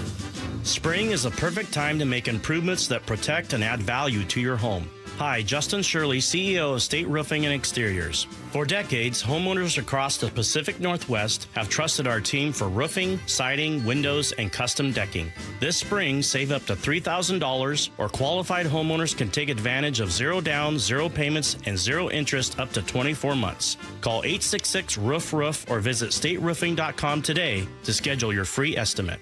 Spring is the perfect time to make improvements that protect and add value to your home. Hi, Justin Shirley, CEO of State Roofing and Exteriors. For decades, homeowners across the Pacific Northwest have trusted our team for roofing, siding, windows, and custom decking. This spring, save up to $3,000, or qualified homeowners can take advantage of 0 down, 0 payments, and 0 interest up to 24 months. Call 866-ROOF-ROOF or visit stateroofing.com today to schedule your free estimate.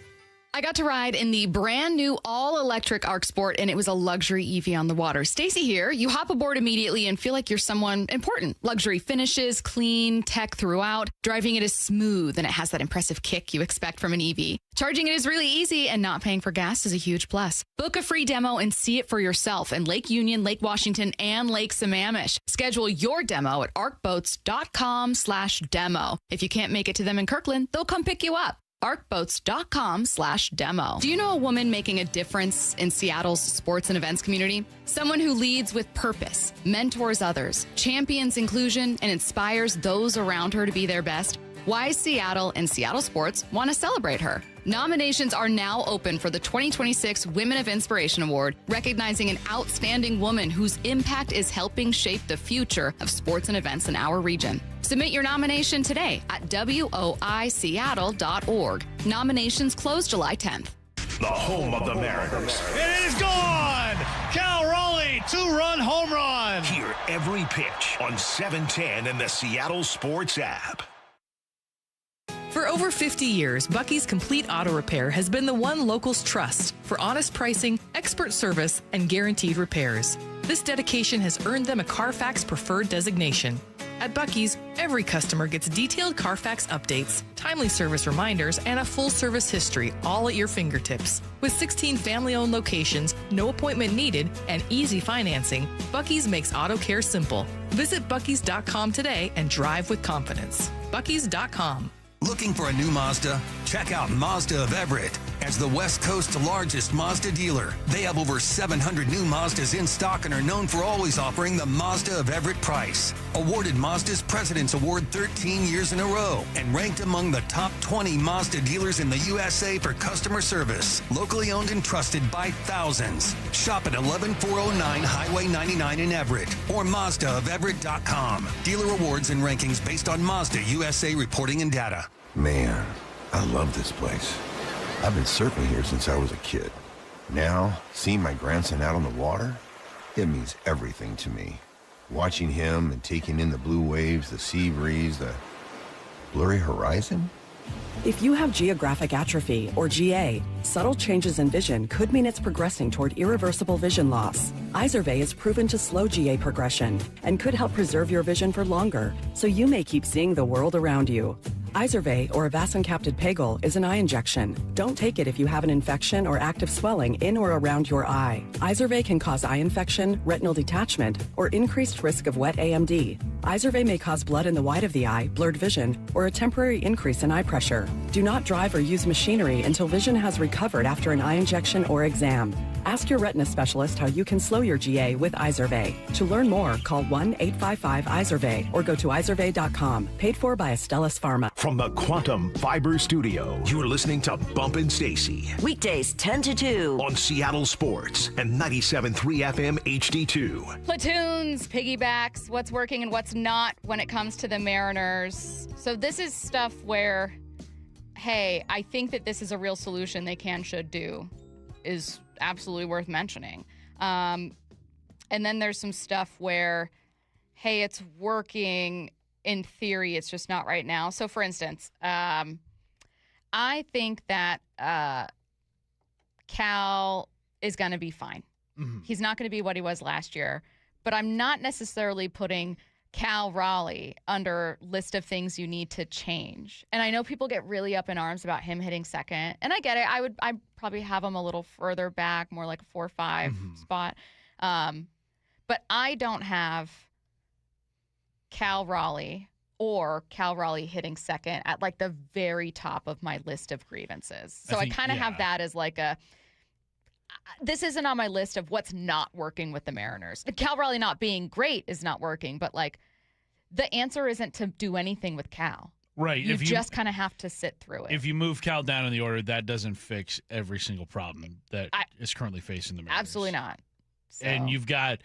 I got to ride in the brand new all-electric Arc Sport, and it was a luxury EV on the water. Stacy here. You hop aboard immediately and feel like you're someone important. Luxury finishes, clean, tech throughout. Driving it is smooth, and it has that impressive kick you expect from an EV. Charging it is really easy, and not paying for gas is a huge plus. Book a free demo and see it for yourself in Lake Union, Lake Washington, and Lake Sammamish. Schedule your demo at arcboats.com/demo. If you can't make it to them in Kirkland, they'll come pick you up. arcboats.com/demo. Do you know a woman making a difference in Seattle's sports and events community? Someone who leads with purpose, mentors others, champions inclusion, and inspires those around her to be their best? Wise Seattle and Seattle Sports want to celebrate her. Nominations are now open for the 2026 Women of Inspiration Award, recognizing an outstanding woman whose impact is helping shape the future of sports and events in our region. Submit your nomination today at woiseattle.org. Nominations close July 10th. The home of the Mariners. It is gone! Cal Raleigh a two-run home run. Hear every pitch on 710 and the Seattle Sports app. For over 50 years, Bucky's Complete Auto Repair has been the one locals trust for honest pricing, expert service, and guaranteed repairs. This dedication has earned them a Carfax Preferred designation. At Bucky's, every customer gets detailed Carfax updates, timely service reminders, and a full service history, all at your fingertips. With 16 family-owned locations, no appointment needed, and easy financing, Bucky's makes auto care simple. Visit Bucky's.com today and drive with confidence. Bucky's.com. Looking for a new Mazda? Check out Mazda of Everett. As the West Coast's largest Mazda dealer, they have over 700 new Mazdas in stock and are known for always offering the Mazda of Everett price. Awarded Mazda's President's Award 13 years in a row and ranked among the top 20 Mazda dealers in the USA for customer service. Locally owned and trusted by thousands. Shop at 11409 Highway 99 in Everett or MazdaofEverett.com. Dealer awards and rankings based on Mazda USA reporting and data. Man, I love this place. I've been surfing here since I was a kid. Now, seeing my grandson out on the water, it means everything to me. Watching him and taking in the blue waves, the sea breeze, the blurry horizon. If you have geographic atrophy, or GA, subtle changes in vision could mean it's progressing toward irreversible vision loss. Izervay is proven to slow GA progression and could help preserve your vision for longer, so you may keep seeing the world around you. Izervay, or avacincaptad pegol, is an eye injection. Don't take it if you have an infection or active swelling in or around your eye. Izervay can cause eye infection, retinal detachment, or increased risk of wet AMD. Izervay may cause blood in the white of the eye, blurred vision, or a temporary increase in eye pressure. Do not drive or use machinery until vision has recovered after an eye injection or exam. Ask your retina specialist how you can slow your GA with Izervay. To learn more, call 1-855-IZERVAY or go to izervay.com. Paid for by Astellas Pharma. From the Quantum Fiber Studio, you're listening to Bump and Stacy. Weekdays 10 to 2. On Seattle Sports and 97.3 FM HD2. Platoons, piggybacks, what's working and what's not when it comes to the Mariners. So this is stuff where, hey, I think that this is a real solution they should do, is absolutely worth mentioning. And then there's some stuff where, hey, it's working in theory, it's just not right now. So for instance, I think that Cal is going to be fine. Mm-hmm. He's not going to be what he was last year, but I'm not necessarily putting Cal Raleigh under list of things you need to change. And I know people get really up in arms about him hitting second, and I get it. I'd probably have him a little further back, more like a 4 or 5 spot. But I don't have Cal Raleigh or Cal Raleigh hitting second at like the very top of my list of grievances. So I kind of have that as like this isn't on my list of what's not working with the Mariners. Cal Raleigh not being great is not working, but like the answer isn't to do anything with Cal. Right. You just kind of have to sit through it. If you move Cal down in the order, that doesn't fix every single problem that is currently facing the Mariners. Absolutely not. So. And you've got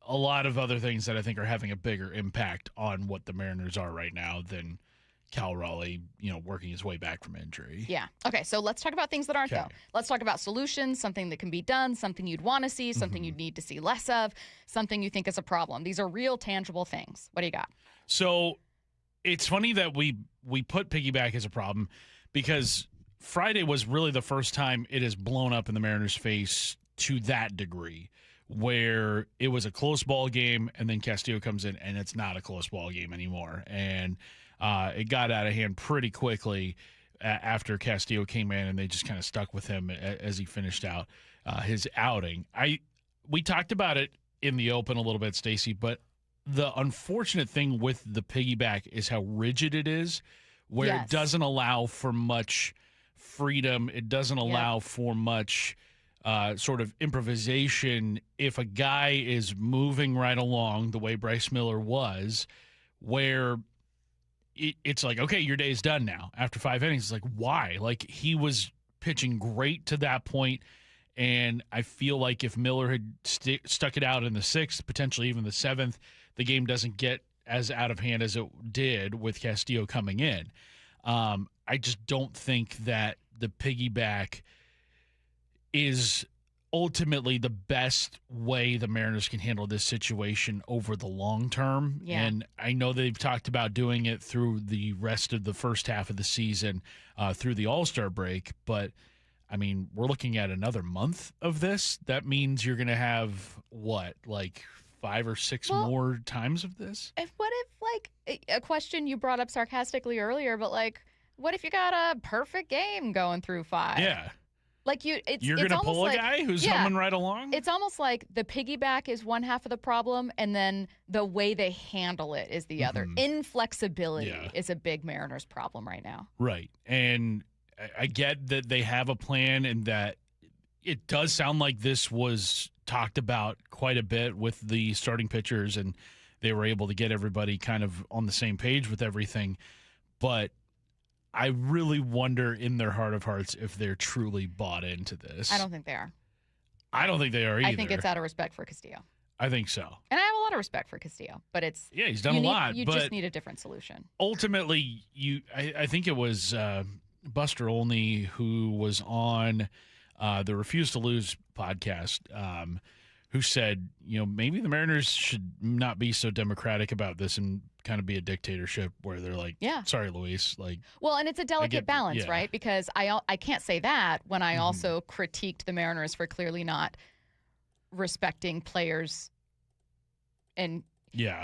a lot of other things that I think are having a bigger impact on what the Mariners are right now than Cal Raleigh, working his way back from injury. Yeah. Okay, so let's talk about things that aren't, though. Let's talk about solutions, something that can be done, something you'd want to see, something you'd need to see less of, something you think is a problem. These are real, tangible things. What do you got? So it's funny that we put piggyback as a problem because Friday was really the first time it has blown up in the Mariners' face to that degree, where it was a close ball game and then Castillo comes in and it's not a close ball game anymore. And it got out of hand pretty quickly after Castillo came in, and they just kind of stuck with him as he finished out his outing. We talked about it in the open a little bit, Stacy, but the unfortunate thing with the piggyback is how rigid it is, where it doesn't allow for much freedom. It doesn't allow for much sort of improvisation. If a guy is moving right along the way Bryce Miller was, where it's like, okay, your day's done now. After 5 innings, it's like, why? Like, he was pitching great to that point, and I feel like if Miller had stuck it out in the 6th, potentially even the 7th, the game doesn't get as out of hand as it did with Castillo coming in. I just don't think that the piggyback is ultimately the best way the Mariners can handle this situation over the long term. Yeah. And I know they've talked about doing it through the rest of the first half of the season, through the All-Star break. But, I mean, we're looking at another month of this. That means you're going to have, what, like 5 or 6 more times of this? What if, like, a question you brought up sarcastically earlier, but, like, what if you got a perfect game going through 5? Yeah. Like you're going to pull a guy who's humming right along? It's almost like the piggyback is one half of the problem, and then the way they handle it is the other. Inflexibility is a big Mariners problem right now. Right. And I get that they have a plan and that it does sound like this was talked about quite a bit with the starting pitchers, and they were able to get everybody kind of on the same page with everything. But I really wonder in their heart of hearts if they're truly bought into this. I don't think they are. I don't think they are either. I think it's out of respect for Castillo. I think so. And I have a lot of respect for Castillo, but it's... Yeah, he's done a lot. You but just need a different solution. Ultimately, I think it was Buster Olney who was on the Refuse to Lose podcast, who said, maybe the Mariners should not be so democratic about this and kind of be a dictatorship where they're like, sorry, Luis. Like, well, and it's a delicate balance, right? Because I can't say that when I also critiqued the Mariners for clearly not respecting players. And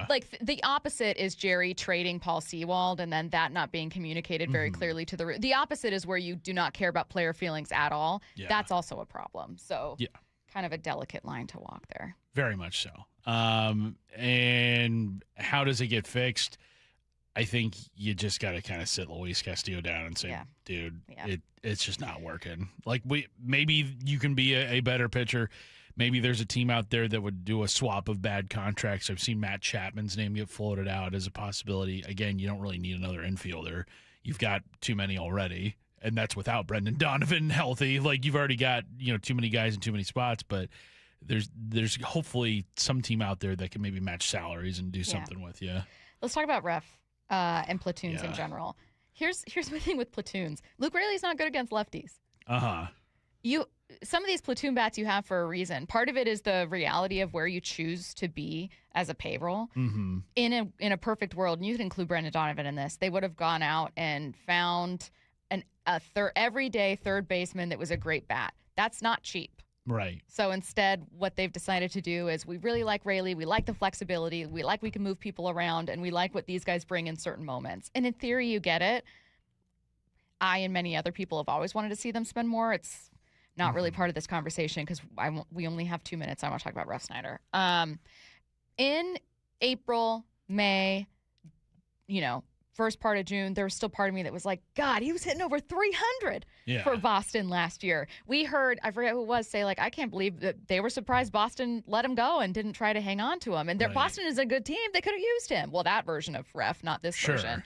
like the opposite is Jerry trading Paul Sewald and then that not being communicated very clearly to the opposite is where you do not care about player feelings at all. That's also a problem. So kind of a delicate line to walk there. Very much so. And how does it get fixed? I think you just got to kind of sit Luis Castillo down and say, dude, it's just not working. Like maybe you can be a better pitcher. Maybe there's a team out there that would do a swap of bad contracts. I've seen Matt Chapman's name get floated out as a possibility. Again, you don't really need another infielder. You've got too many already, and that's without Brendan Donovan healthy. Like you've already got, too many guys in too many spots, but there's hopefully some team out there that can maybe match salaries and do something with you. Let's talk about ref and platoons in general. Here's my thing with platoons. Luke Raley's not good against lefties. Some of these platoon bats you have for a reason. Part of it is the reality of where you choose to be as a payroll. In a perfect world, and you can include Brendan Donovan in this, they would have gone out and found a everyday third baseman that was a great bat. That's not cheap. Right. So instead, what they've decided to do is we really like Raley, we like the flexibility, we can move people around, and we like what these guys bring in certain moments. And in theory, you get it. I and many other people have always wanted to see them spend more. It's not really part of this conversation because we only have 2 minutes. I want to talk about Ref Snyder. In April, May, first part of June, there was still part of me that was like, God, he was hitting over 300 for Boston last year. We heard, I forget who it was, say, like, I can't believe that they were surprised Boston let him go and didn't try to hang on to him. And Boston is a good team. They could have used him. Well, that version of Ref, not this version.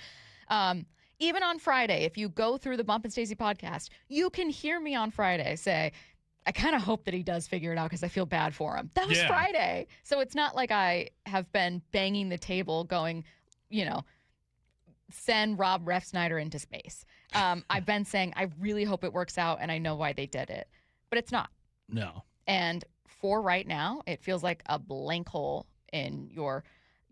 Even on Friday, if you go through the Bump and Stacy podcast, you can hear me on Friday say, I kind of hope that he does figure it out because I feel bad for him. That was Friday. So it's not like I have been banging the table going, send Rob Ref Snyder into space. I've been saying, I really hope it works out, and I know why they did it. But it's not. No. And for right now, it feels like a blank hole in your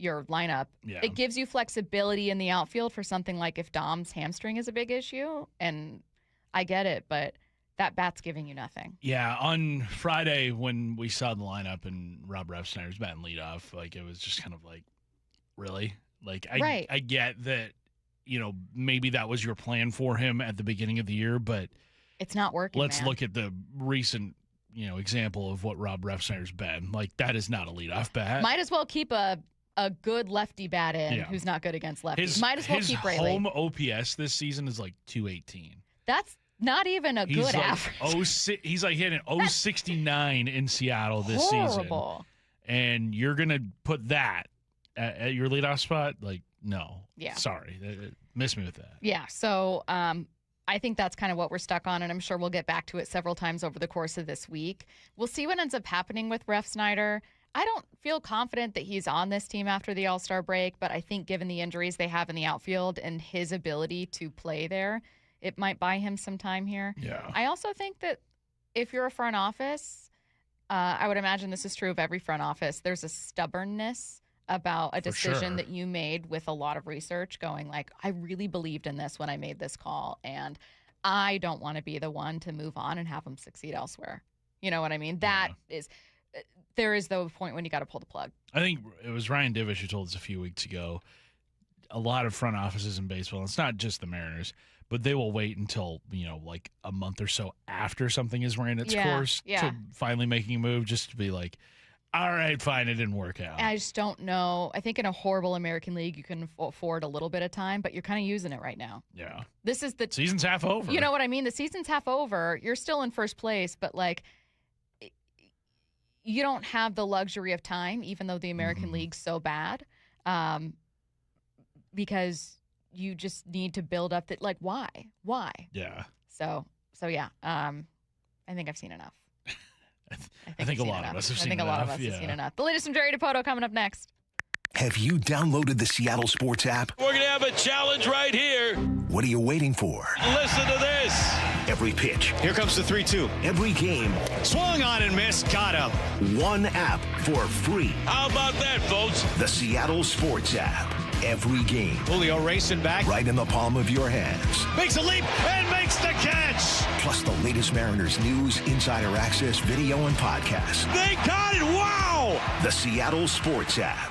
lineup. It gives you flexibility in the outfield for something like if Dom's hamstring is a big issue, and I get it, but that bat's giving you nothing. Yeah, on Friday when we saw the lineup and Rob Ref Snyder's batting leadoff, like it was just kind of like, really? Like I get that, maybe that was your plan for him at the beginning of the year, but it's not working. Let's look at the recent, example of what Rob Ref Snyder's been. Like that is not a leadoff bat. Might as well keep a good lefty bat in who's not good against lefties. Might as well keep Raley. His home OPS this season is like 218. That's not even a good average. He's like hitting 069 in Seattle this season. And you're going to put that at your leadoff spot? Like, no. Yeah. Sorry. Miss me with that. Yeah. So I think that's kind of what we're stuck on, and I'm sure we'll get back to it several times over the course of this week. We'll see what ends up happening with Ref Snyder. I don't feel confident that he's on this team after the All-Star break, but I think given the injuries they have in the outfield and his ability to play there, it might buy him some time here. Yeah. I also think that if you're a front office, I would imagine this is true of every front office. There's a stubbornness about a decision that you made with a lot of research going like, I really believed in this when I made this call, and I don't want to be the one to move on and have them succeed elsewhere. You know what I mean? That is, there is the point when you got to pull the plug. I think it was Ryan Divish who told us a few weeks ago, a lot of front offices in baseball, it's not just the Mariners, but they will wait until, like a month or so after something has ran its course to finally making a move, just to be like, all right, fine, it didn't work out. I just don't know. I think in a horrible American League, you can afford a little bit of time, but you're kind of using it right now. Yeah. This is the season's half over. You know what I mean? The season's half over. You're still in first place, but like, you don't have the luxury of time, even though the American League's so bad, because you just need to build up that. Like, why? Yeah. So yeah. I think I've seen enough. I think a lot of us have seen enough. I think a lot of us have seen enough. The latest from Jerry Dipoto coming up next. Have you downloaded the Seattle Sports app? We're going to have a challenge right here. What are you waiting for? Listen to this. Every pitch. Here comes the 3-2. Every game. Swung on and missed. Got him. One app for free. How about that, folks? The Seattle Sports app. Every game. Julio racing back. Right in the palm of your hands. Makes a leap and makes the catch. Plus the latest Mariners news, insider access, video, and podcasts. They got it. Wow. The Seattle Sports app.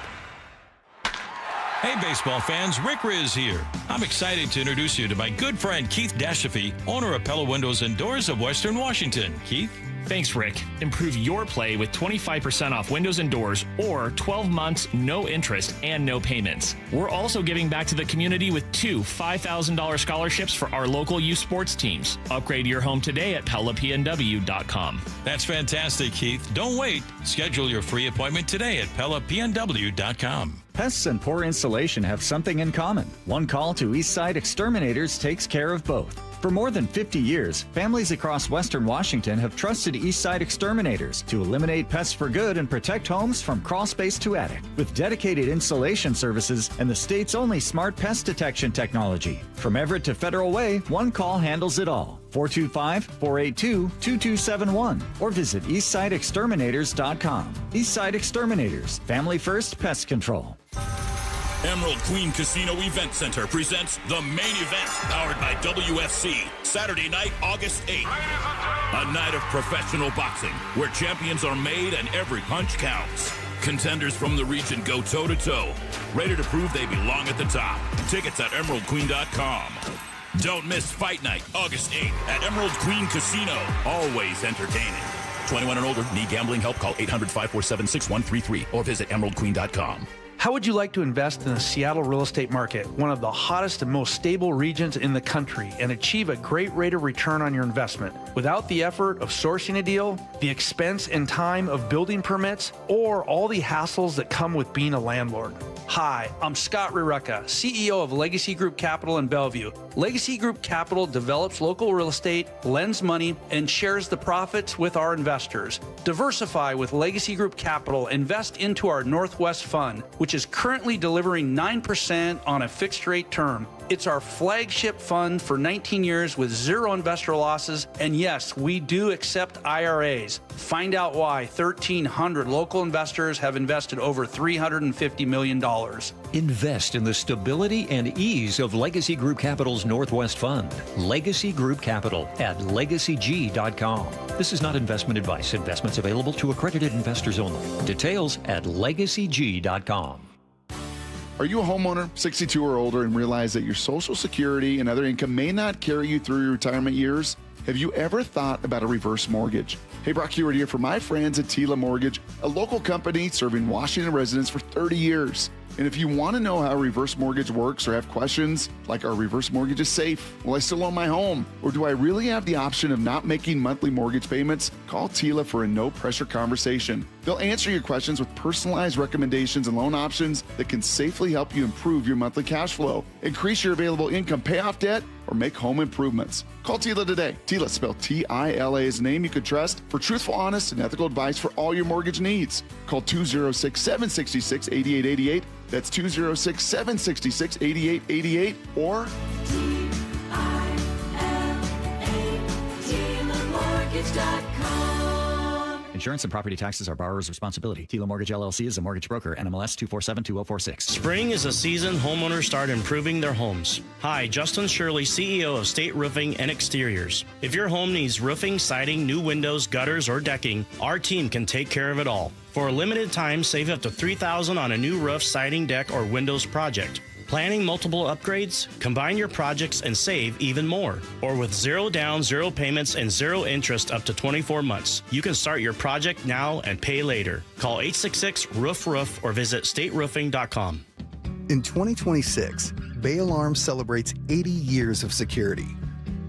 Hey, baseball fans, Rick Riz here. I'm excited to introduce you to my good friend Keith Dashafy, owner of Pella Windows and Doors of Western Washington. Keith? Thanks, Rick. Improve your play with 25% off windows and doors or 12 months, no interest, and no payments. We're also giving back to the community with 2 $5,000 scholarships for our local youth sports teams. Upgrade your home today at PellaPNW.com. That's fantastic, Keith. Don't wait. Schedule your free appointment today at PellaPNW.com. Pests and poor insulation have something in common. One call to Eastside Exterminators takes care of both. For more than 50 years, families across Western Washington have trusted Eastside Exterminators to eliminate pests for good and protect homes from crawl space to attic. With dedicated installation services and the state's only smart pest detection technology. From Everett to Federal Way, one call handles it all. 425-482-2271 or visit EastsideExterminators.com. Eastside Exterminators, family first pest control. Emerald Queen Casino Event Center presents the main event, powered by WFC, Saturday night, August 8th. A night of professional boxing, where champions are made and every punch counts. Contenders from the region go toe-to-toe, ready to prove they belong at the top. Tickets at emeraldqueen.com. Don't miss Fight Night, August 8th at Emerald Queen Casino. Always entertaining. 21 and older, need gambling help? Call 800-547-6133 or visit emeraldqueen.com. How would you like to invest in the Seattle real estate market, one of the hottest and most stable regions in the country, and achieve a great rate of return on your investment without the effort of sourcing a deal, the expense and time of building permits, or all the hassles that come with being a landlord? Hi, I'm Scott Rirucka, CEO of Legacy Group Capital in Bellevue. Legacy Group Capital develops local real estate, lends money, and shares the profits with our investors. Diversify with Legacy Group Capital. Invest into our Northwest Fund, which is currently delivering 9% on a fixed rate term. It's our flagship fund for 19 years with 0 investor losses. And yes, we do accept IRAs. Find out why 1,300 local investors have invested over $350 million. Invest in the stability and ease of Legacy Group Capital's Northwest Fund. Legacy Group Capital at LegacyG.com. This is not investment advice. Investments available to accredited investors only. Details at LegacyG.com. Are you a homeowner, 62 or older, and realize that your Social Security and other income may not carry you through your retirement years? Have you ever thought about a reverse mortgage? Hey, Brock Hewitt here for my friends at Tila Mortgage, a local company serving Washington residents for 30 years. And if you want to know how a reverse mortgage works or have questions like, are reverse mortgages safe? Will I still own my home? Or do I really have the option of not making monthly mortgage payments? Call Tila for a no-pressure conversation. They'll answer your questions with personalized recommendations and loan options that can safely help you improve your monthly cash flow, increase your available income, pay off debt, or make home improvements. Call Tila today. Tila, spelled T-I-L-A, is a name you can trust for truthful, honest, and ethical advice for all your mortgage needs. Call 206-766-8888. That's 206-766-8888 or TILA, TILAMortgage.com. Insurance and property taxes are borrower's responsibility. Tilo Mortgage LLC is a mortgage broker. NMLS 2472046. Spring is a season homeowners start improving their homes. Hi, Justin Shirley, CEO of State Roofing and Exteriors. If your home needs roofing, siding, new windows, gutters, or decking, our team can take care of it all. For a limited time, save up to $3,000 on a new roof, siding, deck, or windows project. Planning multiple upgrades? Combine your projects and save even more. Or with 0 down, 0 payments, and 0 interest up to 24 months. You can start your project now and pay later. Call 866-ROOF-ROOF or visit stateroofing.com. In 2026, Bay Alarm celebrates 80 years of security.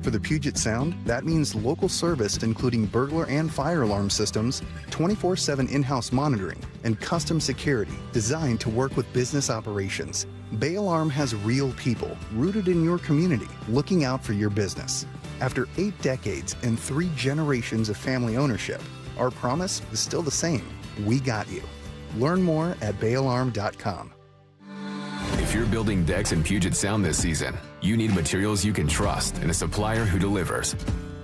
For the Puget Sound, that means local service including burglar and fire alarm systems, 24/7 in-house monitoring, and custom security designed to work with business operations. Bay Alarm has real people rooted in your community looking out for your business. After 8 decades and 3 generations of family ownership, our promise is still the same. We got you. Learn more at bayalarm.com. If you're building decks in Puget Sound this season, you need materials you can trust and a supplier who delivers.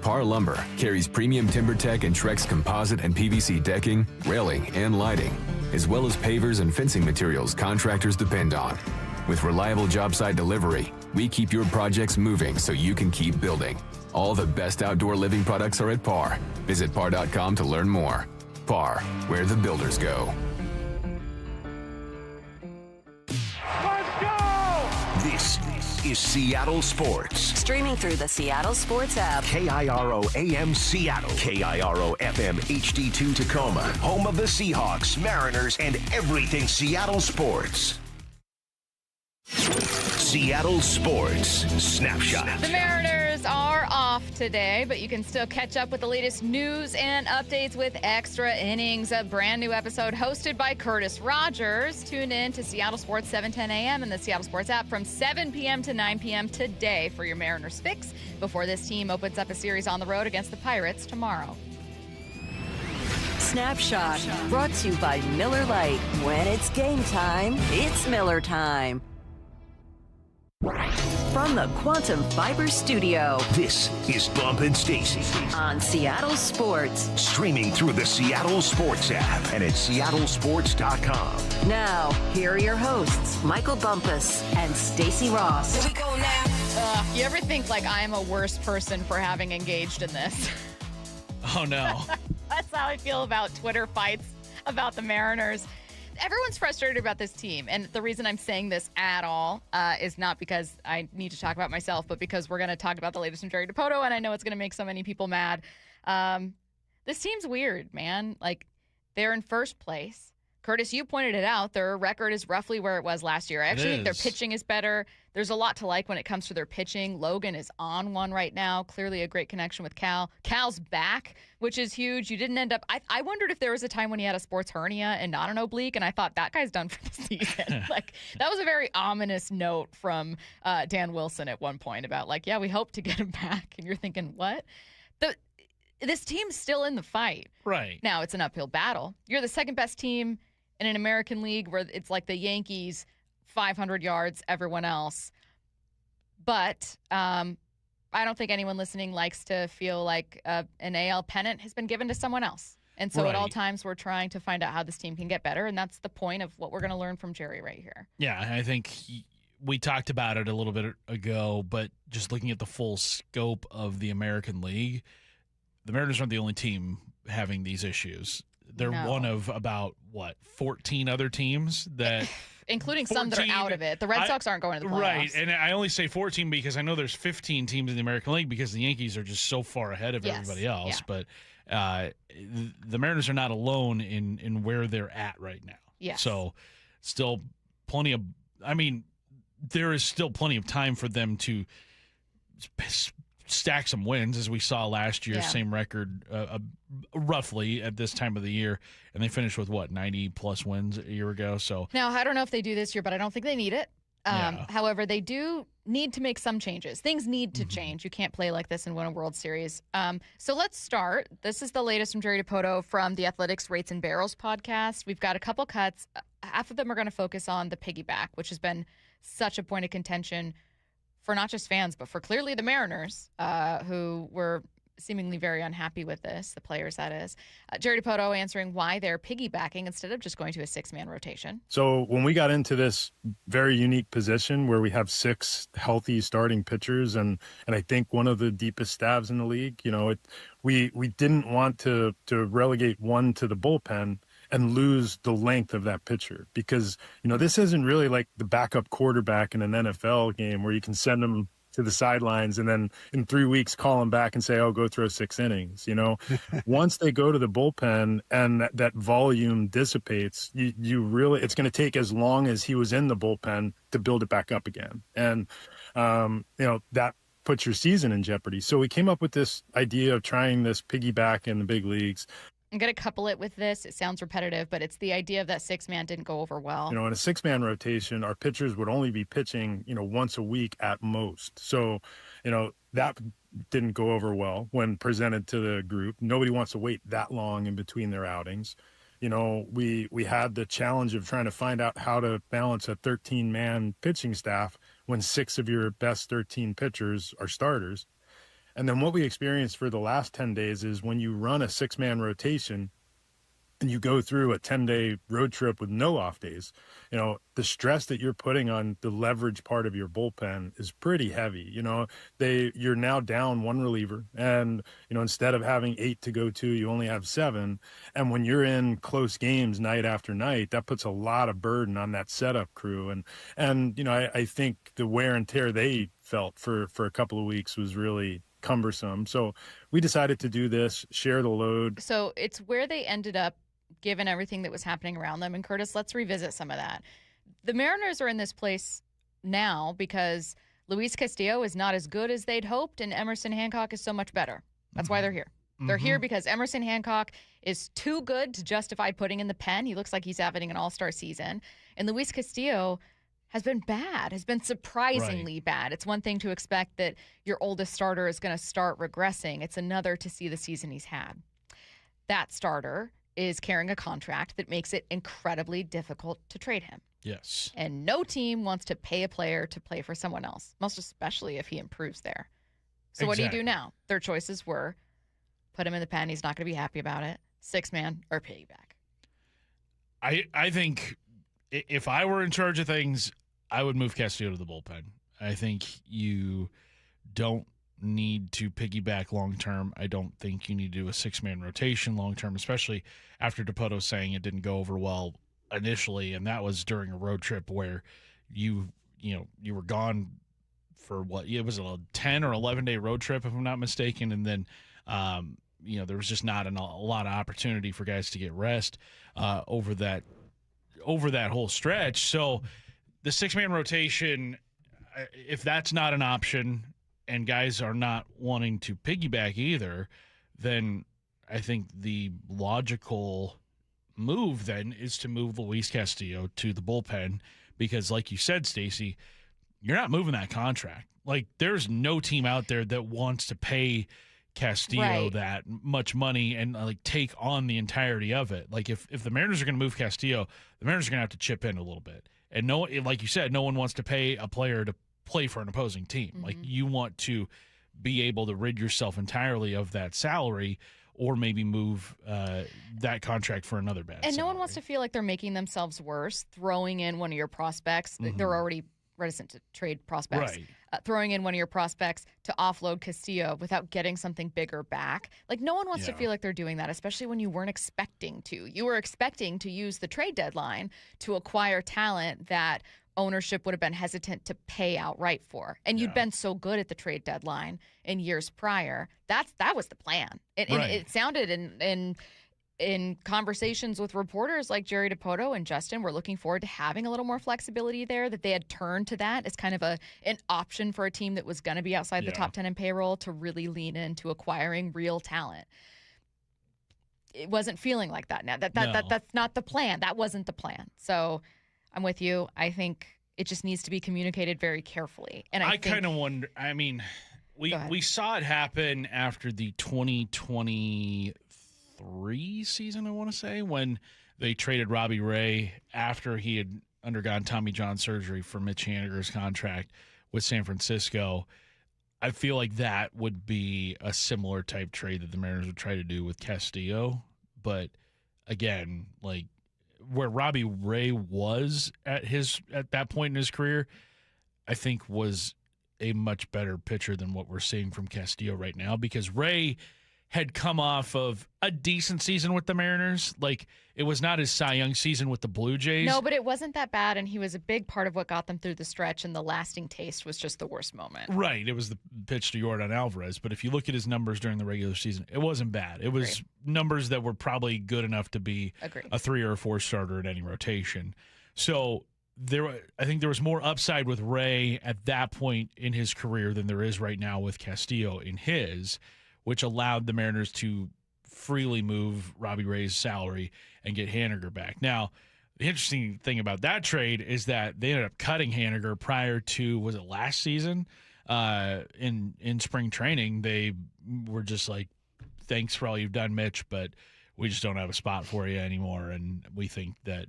Par Lumber carries premium TimberTech and Trex composite and PVC decking, railing, and lighting, as well as pavers and fencing materials contractors depend on. With reliable job site delivery, we keep your projects moving so you can keep building. All the best outdoor living products are at Par. Visit par.com to learn more. Par, where the builders go. This is Seattle Sports. Streaming through the Seattle Sports app. KIRO AM Seattle. KIRO FM HD2 Tacoma. Home of the Seahawks, Mariners, and everything Seattle sports. Seattle Sports Snapshot. The Mariners are off today, but you can still catch up with the latest news and updates with Extra Innings, a brand new episode hosted by Curtis Rogers. Tune in to Seattle Sports 7:10 a.m. and the Seattle Sports app from 7 p.m. to 9 p.m. today for your Mariners fix before this team opens up a series on the road against the Pirates tomorrow. Snapshot brought to you by Miller Lite. When it's game time, it's Miller time. From the Quantum Fiber Studio, this is Bump and Stacy on Seattle Sports. Streaming through the Seattle Sports app and at seattlesports.com. Now, here are your hosts, Michael Bumpus and Stacy Ross. Here we go now. You ever think like I am a worse person for having engaged in this? Oh, no. That's how I feel about Twitter fights about the Mariners. Everyone's frustrated about this team, and the reason I'm saying this at all is not because I need to talk about myself, but because we're going to talk about the latest from Jerry Dipoto, and I know it's going to make so many people mad. This team's weird, man. Like, they're in first place. Curtis, you pointed it out. Their record is roughly where it was last year. I actually think their pitching is better. There's a lot to like when it comes to their pitching. Logan is on one right now. Clearly a great connection with Cal. Cal's back, which is huge. You didn't end up – I wondered if there was a time when he had a sports hernia and not an oblique, and I thought that guy's done for the season. Like, that was a very ominous note from Dan Wilson at one point about, like, yeah, we hope to get him back. And you're thinking, what? This team's still in the fight. Right. Now, it's an uphill battle. You're the second best team in an American League where it's like the Yankees, 500 yards, everyone else. But I don't think anyone listening likes to feel like an AL pennant has been given to someone else. And so at all times we're trying to find out how this team can get better, and that's the point of what we're going to learn from Jerry right here. Yeah, I think we talked about it a little bit ago, but just looking at the full scope of the American League, the Mariners aren't the only team having these issues. They're one of about, 14 other teams that – including some that are out of it. The Red Sox aren't going to the playoffs. Right, and I only say 14 because I know there's 15 teams in the American League because the Yankees are just so far ahead of everybody else. Yeah. But the Mariners are not alone in where they're at right now. Yes. So still plenty of – I mean, there is still plenty of time for them to stack some wins, as we saw last year, same record roughly at this time of the year, and they finished with 90-plus wins a year ago. So now I don't know if they do this year, but I don't think they need it. However, they do need to make some changes. Things need to change. You can't play like this and win a World Series. So let's start. This is the latest from Jerry Dipoto from the Athletics Rates and Barrels podcast. We've got a couple cuts. Half of them are going to focus on the piggyback, which has been such a point of contention for not just fans, but for clearly the Mariners, who were seemingly very unhappy with this, the players that is. Jerry Dipoto answering why they're piggybacking instead of just going to a 6-man rotation. So when we got into this very unique position where we have 6 healthy starting pitchers and I think one of the deepest staffs in the league, we didn't want to relegate one to the bullpen and lose the length of that pitcher because, this isn't really like the backup quarterback in an NFL game where you can send them to the sidelines and then in 3 weeks call them back and say, oh, go throw 6 innings. Once they go to the bullpen and that volume dissipates, you really, it's going to take as long as he was in the bullpen to build it back up again. And, that puts your season in jeopardy. So we came up with this idea of trying this piggyback in the big leagues. I'm going to couple it with this. It sounds repetitive, but it's the idea of that 6-man didn't go over well. In a 6-man rotation, our pitchers would only be pitching, once a week at most. So, that didn't go over well when presented to the group. Nobody wants to wait that long in between their outings. We had the challenge of trying to find out how to balance a 13-man pitching staff when 6 of your best 13 pitchers are starters. And then what we experienced for the last 10 days is when you run a 6-man rotation and you go through a 10-day road trip with no off days, the stress that you're putting on the leverage part of your bullpen is pretty heavy. You're now down 1 reliever and, instead of having 8 to go to, you only have 7. And when you're in close games night after night, that puts a lot of burden on that setup crew. And I think the wear and tear they felt for a couple of weeks was really cumbersome. So we decided to do this, share the load. So it's where they ended up given everything that was happening around them. And Curtis, let's revisit some of that. The Mariners are in this place now because Luis Castillo is not as good as they'd hoped and Emerson Hancock is so much better. That's why they're here. They're here because Emerson Hancock is too good to justify putting in the pen. He looks like he's having an all-star season. And Luis Castillo has been bad, has been surprisingly bad. It's one thing to expect that your oldest starter is going to start regressing. It's another to see the season he's had. That starter is carrying a contract that makes it incredibly difficult to trade him. Yes. And no team wants to pay a player to play for someone else, most especially if he improves there. So what do you do now? Their choices were put him in the pen. He's not going to be happy about it. 6-man or piggyback. I think if I were in charge of things, I would move Castillo to the bullpen. I think you don't need to piggyback long-term. I don't think you need to do a 6-man rotation long-term, especially after Dipoto saying it didn't go over well initially, and that was during a road trip where you were gone for it was a 10 or 11-day road trip, if I'm not mistaken, and then there was just not a lot of opportunity for guys to get rest over that whole stretch. So the 6-man rotation, if that's not an option and guys are not wanting to piggyback either, then I think the logical move then is to move Luis Castillo to the bullpen because, like you said, Stacy, you're not moving that contract. Like, there's no team out there that wants to pay Castillo that much money and take on the entirety of it. Like, if the Mariners are going to move Castillo, the Mariners are going to have to chip in a little bit. And like you said, no one wants to pay a player to play for an opposing team. Mm-hmm. Like, you want to be able to rid yourself entirely of that salary or maybe move that contract for another bad salary. No one wants to feel like they're making themselves worse throwing in one of your prospects. Mm-hmm. They're already reticent to trade prospects. Right. Throwing in one of your prospects to offload Castillo without getting something bigger back. Like, no one wants to feel like they're doing that, especially when you weren't expecting to. You were expecting to use the trade deadline to acquire talent that ownership would have been hesitant to pay outright for. And you'd been so good at the trade deadline in years prior. That was the plan. And it sounded in conversations with reporters like Jerry Dipoto and Justin, we're looking forward to having a little more flexibility there, that they had turned to that as kind of an option for a team that was going to be outside the top 10 in payroll to really lean into acquiring real talent. It wasn't feeling like that now. That's not the plan. That wasn't the plan. So I'm with you. I think it just needs to be communicated very carefully. And I kind of wonder, I mean, we saw it happen after the 2023 season, I want to say, when they traded Robbie Ray after he had undergone Tommy John surgery for Mitch Haniger's contract with San Francisco. I feel like that would be a similar type trade that the Mariners would try to do with Castillo. But again, like where Robbie Ray was at that point in his career, I think was a much better pitcher than what we're seeing from Castillo right now, because Ray had come off of a decent season with the Mariners. Like, it was not his Cy Young season with the Blue Jays. No, but it wasn't that bad, and he was a big part of what got them through the stretch, and the lasting taste was just the worst moment. Right. It was the pitch to Yordan Alvarez. But if you look at his numbers during the regular season, it wasn't bad. It was numbers that were probably good enough to be a 3 or a 4 starter in any rotation. So I think there was more upside with Ray at that point in his career than there is right now with Castillo in his, which allowed the Mariners to freely move Robbie Ray's salary and get Haniger back. Now, the interesting thing about that trade is that they ended up cutting Haniger prior to, was it last season? In spring training, they were just like, thanks for all you've done, Mitch, but we just don't have a spot for you anymore, and we think that,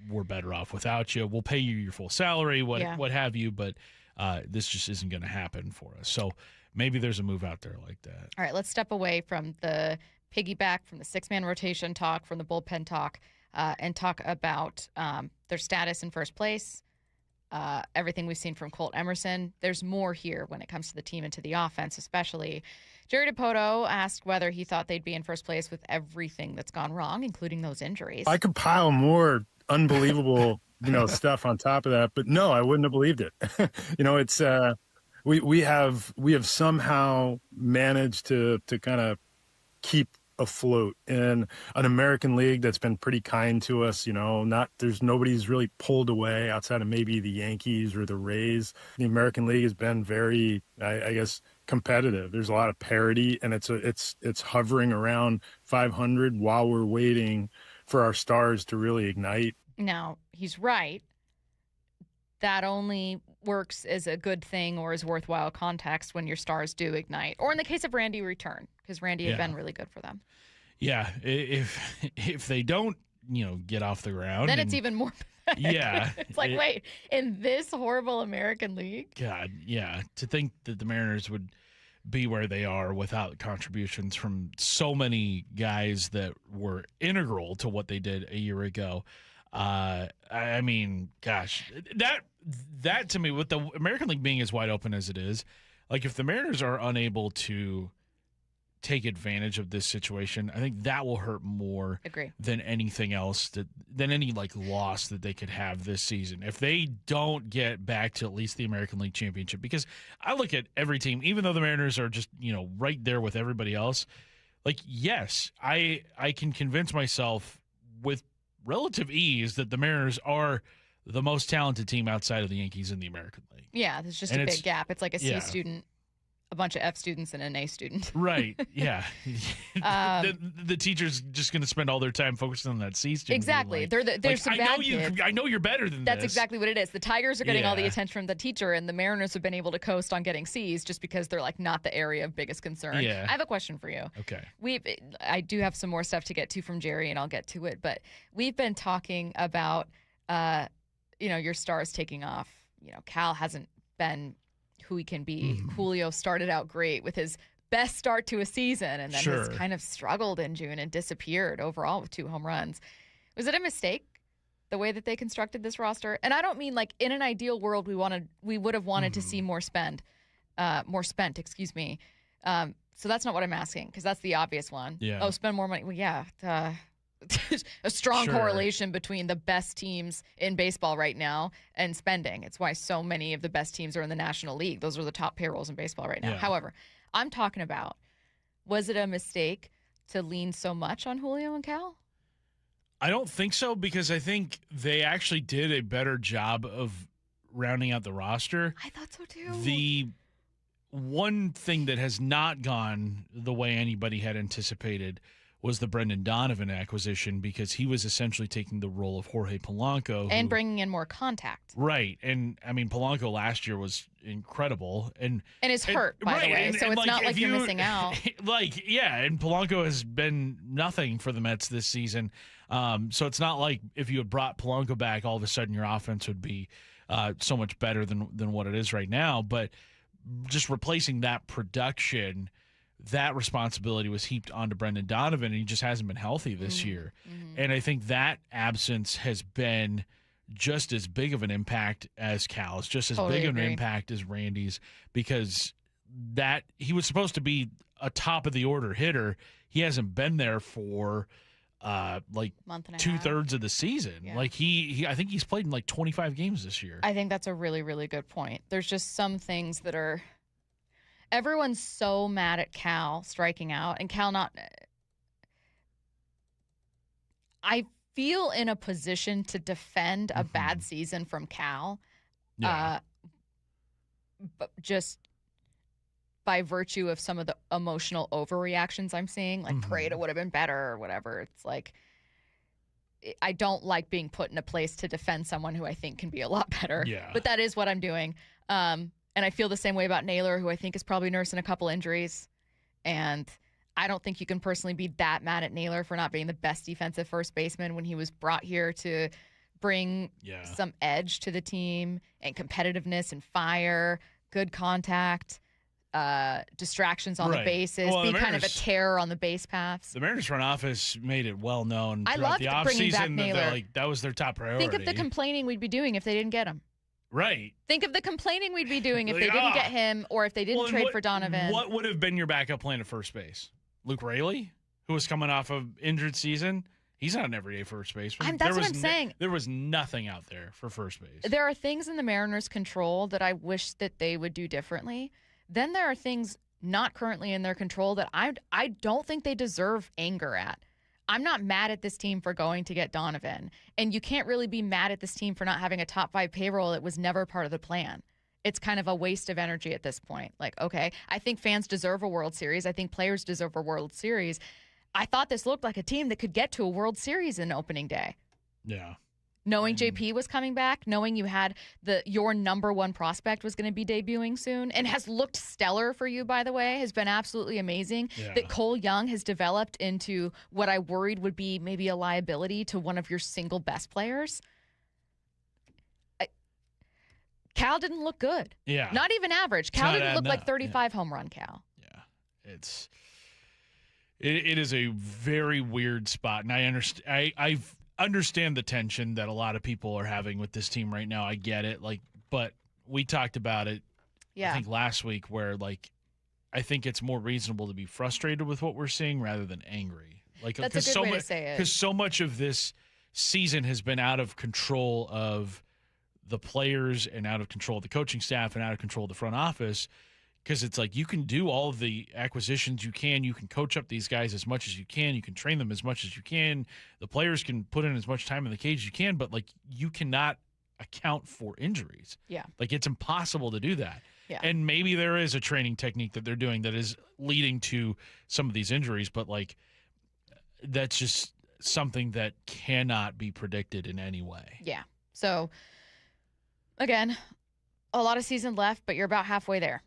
we're better off without you. We'll pay you your full salary, what have you, but this just isn't going to happen for us. So maybe there's a move out there like that. All right, let's step away from the piggyback, from the 6-man rotation talk, from the bullpen talk, and talk about their status in first place, everything we've seen from Colt Emerson. There's more here when it comes to the team and to the offense, especially. Jerry Dipoto asked whether he thought they'd be in first place with everything that's gone wrong, including those injuries. I could pile more unbelievable, stuff on top of that, but no, I wouldn't have believed it. It's we have somehow managed to kind of keep afloat in an American League that's been pretty kind to us. Nobody's really pulled away outside of maybe the Yankees or the Rays. The American League has been very, I guess, competitive. There's a lot of parity, and it's hovering around 500 while we're waiting for our stars to really ignite. Now, he's right. That only works as a good thing or as worthwhile context when your stars do ignite. Or in the case of Randy, return, because Randy had been really good for them. Yeah, if they don't, get off the ground. Then it's even more pathetic. Yeah. It's like, wait, in this horrible American League? God, yeah. To think that the Mariners would be where they are without contributions from so many guys that were integral to what they did a year ago. I mean, gosh, that to me, with the American League being as wide open as it is, like if the Mariners are unable to take advantage of this situation, I think that will hurt more than anything else, than any loss that they could have this season. If they don't get back to at least the American League Championship, because I look at every team, even though the Mariners are just, right there with everybody else, yes, I can convince myself with relative ease that the Mariners are the most talented team outside of the Yankees in the American League. Yeah, there's just a big gap. It's like a C student, a bunch of F students, and an A student. Right, yeah. The teacher's just going to spend all their time focusing on that C student. Exactly. They're some bad kids. I know you're better than That's this. exactly what it is. The Tigers are getting all the attention from the teacher, and the Mariners have been able to coast on getting C's just because they're not the area of biggest concern. Yeah. I have a question for you. Okay. I do have some more stuff to get to from Jerry, and I'll get to it, but we've been talking about your stars taking off. Cal hasn't been who he can be. Julio started out great with his best start to a season, and then has kind of struggled in June and disappeared overall with 2 home runs. Was it a mistake, the way that they constructed this roster? And I don't mean in an ideal world we would have wanted to see more spent. So that's not what I'm asking, because that's the obvious one. Yeah. Oh, spend more money. Well, yeah. A strong correlation between the best teams in baseball right now and spending. It's why so many of the best teams are in the National League. Those are the top payrolls in baseball right now. Yeah. However, I'm talking about, was it a mistake to lean so much on Julio and Cal? I don't think so, because I think they actually did a better job of rounding out the roster. I thought so too. The one thing that has not gone the way anybody had anticipated was the Brendan Donovan acquisition, because he was essentially taking the role of Jorge Polanco. And bringing in more contact. Right. And, I mean, Polanco last year was incredible. And is hurt, by the way, so it's not like you're missing out. And Polanco has been nothing for the Mets this season. So it's not like if you had brought Polanco back, all of a sudden your offense would be so much better than what it is right now. But just replacing that production, that responsibility was heaped onto Brendan Donovan, and he just hasn't been healthy this year. And I think that absence has been just as big of an impact as Cal's, just as big of an impact as Randy's, because that he was supposed to be a top of the order hitter. He hasn't been there for like 2/3 of the season. Yeah. Like he I think he's played in like 25 games this year. I think that's a really, really good point. There's just some things that are – everyone's so mad at Cal striking out, and Cal not – I feel in a position to defend a bad season from Cal, but just by virtue of some of the emotional overreactions I'm seeing, like Pareto would have been better or whatever. It's like I don't like being put in a place to defend someone who I think can be a lot better. Yeah. But that is what I'm doing. And I feel the same way about Naylor, who I think is probably nursing a couple injuries. And I don't think you can personally be that mad at Naylor for not being the best defensive first baseman when he was brought here to bring some edge to the team and competitiveness and fire, good contact, distractions on the bases, being kind of a terror on the base paths. The Mariners front office made it well known I throughout loved the bringing back offseason Naylor. that was their top priority. Think of the complaining we'd be doing if they didn't get him. Right. Think of the complaining we'd be doing if they didn't get him or if they didn't trade for Donovan. What would have been your backup plan at first base? Luke Raley, who was coming off of injured season? He's not an everyday first baseman. That's what I'm saying. There was nothing out there for first base. There are things in the Mariners' control that I wish that they would do differently. Then there are things not currently in their control that I don't think they deserve anger at. I'm not mad at this team for going to get Donovan. And you can't really be mad at this team for not having a top 5 payroll that was never part of the plan. It's kind of a waste of energy at this point. Like, okay, I think fans deserve a World Series. I think players deserve a World Series. I thought this looked like a team that could get to a World Series in opening day. Yeah. Knowing JP was coming back, knowing you had your number one prospect was going to be debuting soon, and has looked stellar for you, by the way, has been absolutely amazing. Yeah. That Cole Young has developed into what I worried would be maybe a liability to one of your single best players. Cal didn't look good. Yeah. Not even average. Cal didn't look like 35 home run Cal. Yeah. It is a very weird spot, and I understand the tension that a lot of people are having with this team right now. I get it. But we talked about it I think last week where I think it's more reasonable to be frustrated with what we're seeing rather than angry. That's a good way to say it. Because so much of this season has been out of control of the players and out of control of the coaching staff and out of control of the front office, because it's like you can do all of the acquisitions you can coach up these guys as much as you can train them as much as you can, the players can put in as much time in the cage as you can, but you cannot account for injuries. Yeah. It's impossible to do that. Yeah. And maybe there is a training technique that they're doing that is leading to some of these injuries, but that's just something that cannot be predicted in any way. Yeah. So again, a lot of season left, but you're about halfway there.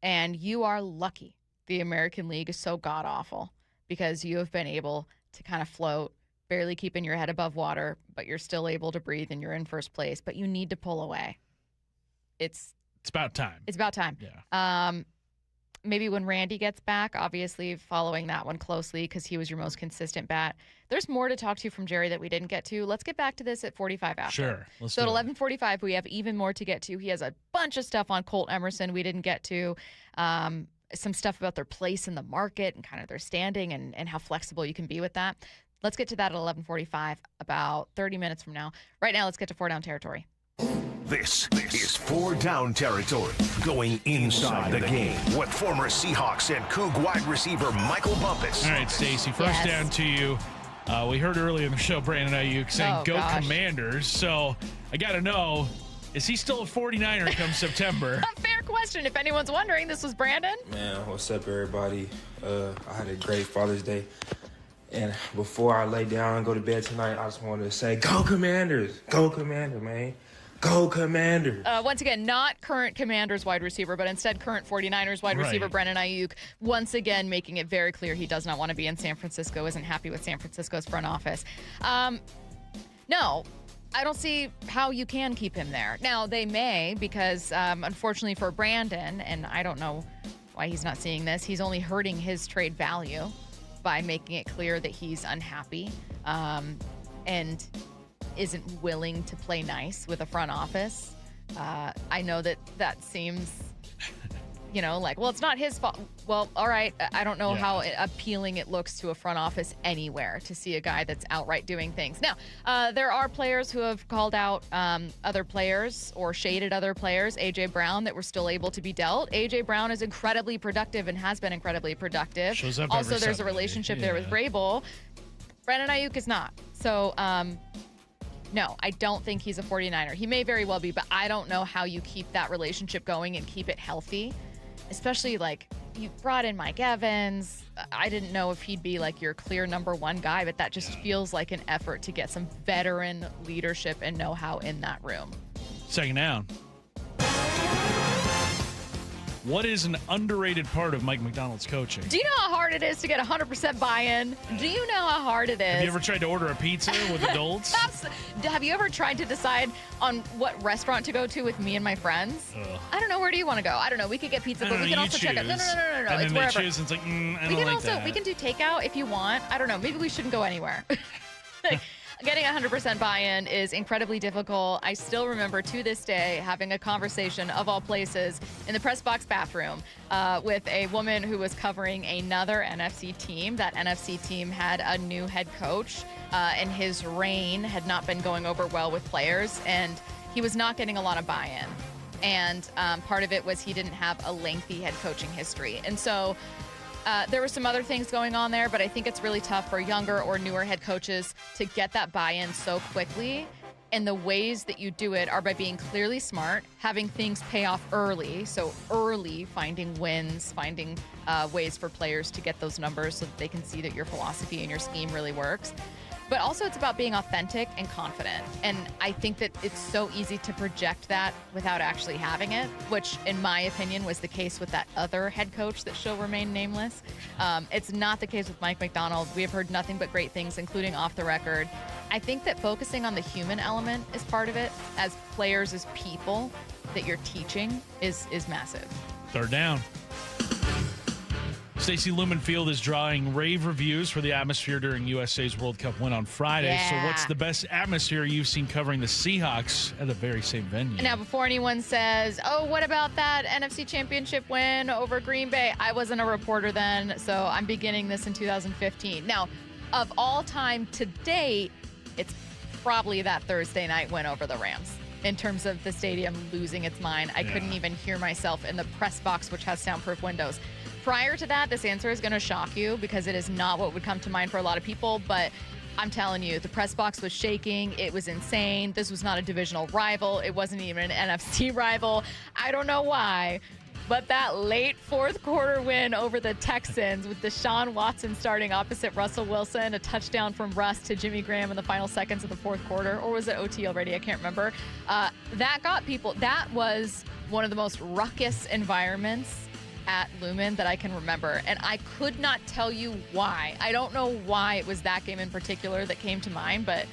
And you are lucky the American League is so god-awful because you have been able to kind of float, barely keeping your head above water, but you're still able to breathe and you're in first place. But you need to pull away. It's about time. It's about time. Yeah. Maybe when Randy gets back, obviously following that one closely because he was your most consistent bat. There's more to talk to from Jerry that we didn't get to. Let's get back to this at 45 after. Sure. So at 11:45, we have even more to get to. He has a bunch of stuff on Colt Emerson we didn't get to. Some stuff about their place in the market and kind of their standing and how flexible you can be with that. Let's get to that at 11:45, about 30 minutes from now. Right now, let's get to 4 Down territory. This is 4 Down territory, going inside the game with former Seahawks and Coug wide receiver Michael Bumpus. All right, Stacy, first down to you. We heard earlier in the show Brandon Ayuk saying, "Go Commanders." So I got to know, is he still a 49er come September? A fair question. If anyone's wondering, this was Brandon. Man, what's up, everybody? I had a great Father's Day. And before I lay down and go to bed tonight, I just wanted to say, go Commanders. Go Commanders, man. Go Commanders. Once again, not current Commanders wide receiver, but instead current 49ers wide receiver Brandon Ayuk, once again making it very clear he does not want to be in San Francisco, isn't happy with San Francisco's front office. No, I don't see how you can keep him there. Now, they may, because unfortunately for Brandon, and I don't know why he's not seeing this, he's only hurting his trade value by making it clear that he's unhappy and isn't willing to play nice with a front office. I know that seems, like, well, it's not his fault. Well, all right. I don't know how appealing it looks to a front office anywhere to see a guy that's outright doing things. Now, there are players who have called out other players or shaded other players, A.J. Brown, that were still able to be dealt. A.J. Brown is incredibly productive and has been incredibly productive. Shows up also, every there's a Sunday. relationship there with Vrabel. Brandon Ayuk is not. So, no, I don't think he's a 49er. He may very well be, but I don't know how you keep that relationship going and keep it healthy. Especially, like, you brought in Mike Evans. I didn't know if he'd be, like, your clear number one guy, but that just feels like an effort to get some veteran leadership and know-how in that room. Second down. What is an underrated part of Mike McDonald's coaching? Do you know how hard it is to get 100% buy-in? Do you know how hard it is? Have you ever tried to order a pizza with adults? Have you ever tried to decide on what restaurant to go to with me and my friends? Ugh. I don't know. Where do you want to go? I don't know. We could get pizza, but we can also check out. No. And It's then they wherever. choose, and it's like, I don't We can like also that. we can do takeout if you want. I don't know. Maybe we shouldn't go anywhere. Getting 100% buy-in is incredibly difficult. I still remember to this day having a conversation, of all places, in the press box bathroom with a woman who was covering another NFC team. That NFC team had a new head coach, and his reign had not been going over well with players, and he was not getting a lot of buy-in. And part of it was he didn't have a lengthy head coaching history. And so there were some other things going on there, but I think it's really tough for younger or newer head coaches to get that buy-in so quickly. And the ways that you do it are by being clearly smart, having things pay off early. So early, finding wins, finding ways for players to get those numbers so that they can see that your philosophy and your scheme really works. But also it's about being authentic and confident. And I think that it's so easy to project that without actually having it, which in my opinion was the case with that other head coach that shall remain nameless. It's not the case with Mike McDonald. We have heard nothing but great things, including off the record. I think that focusing on the human element is part of it. As players, as people that you're teaching is massive. Third down. Stacey Lumen Field is drawing rave reviews for the atmosphere during USA's World Cup win on Friday. Yeah. So what's the best atmosphere you've seen covering the Seahawks at the very same venue? Now, before anyone says, oh, what about that NFC Championship win over Green Bay? I wasn't a reporter then, so I'm beginning this in 2015. Now, of all time to date, it's probably that Thursday night win over the Rams. In terms of the stadium losing its mind, I couldn't even hear myself in the press box, which has soundproof windows. Prior to that, this answer is going to shock you because it is not what would come to mind for a lot of people, but I'm telling you, the press box was shaking. It was insane. This was not a divisional rival. It wasn't even an NFC rival. I don't know why, but that late fourth quarter win over the Texans with Deshaun Watson starting opposite Russell Wilson, a touchdown from Russ to Jimmy Graham in the final seconds of the fourth quarter, or was it OT already? I can't remember. That got people. That was one of the most ruckus environments at Lumen that I can remember, and I could not tell you why. I don't know why it was that game in particular that came to mind, but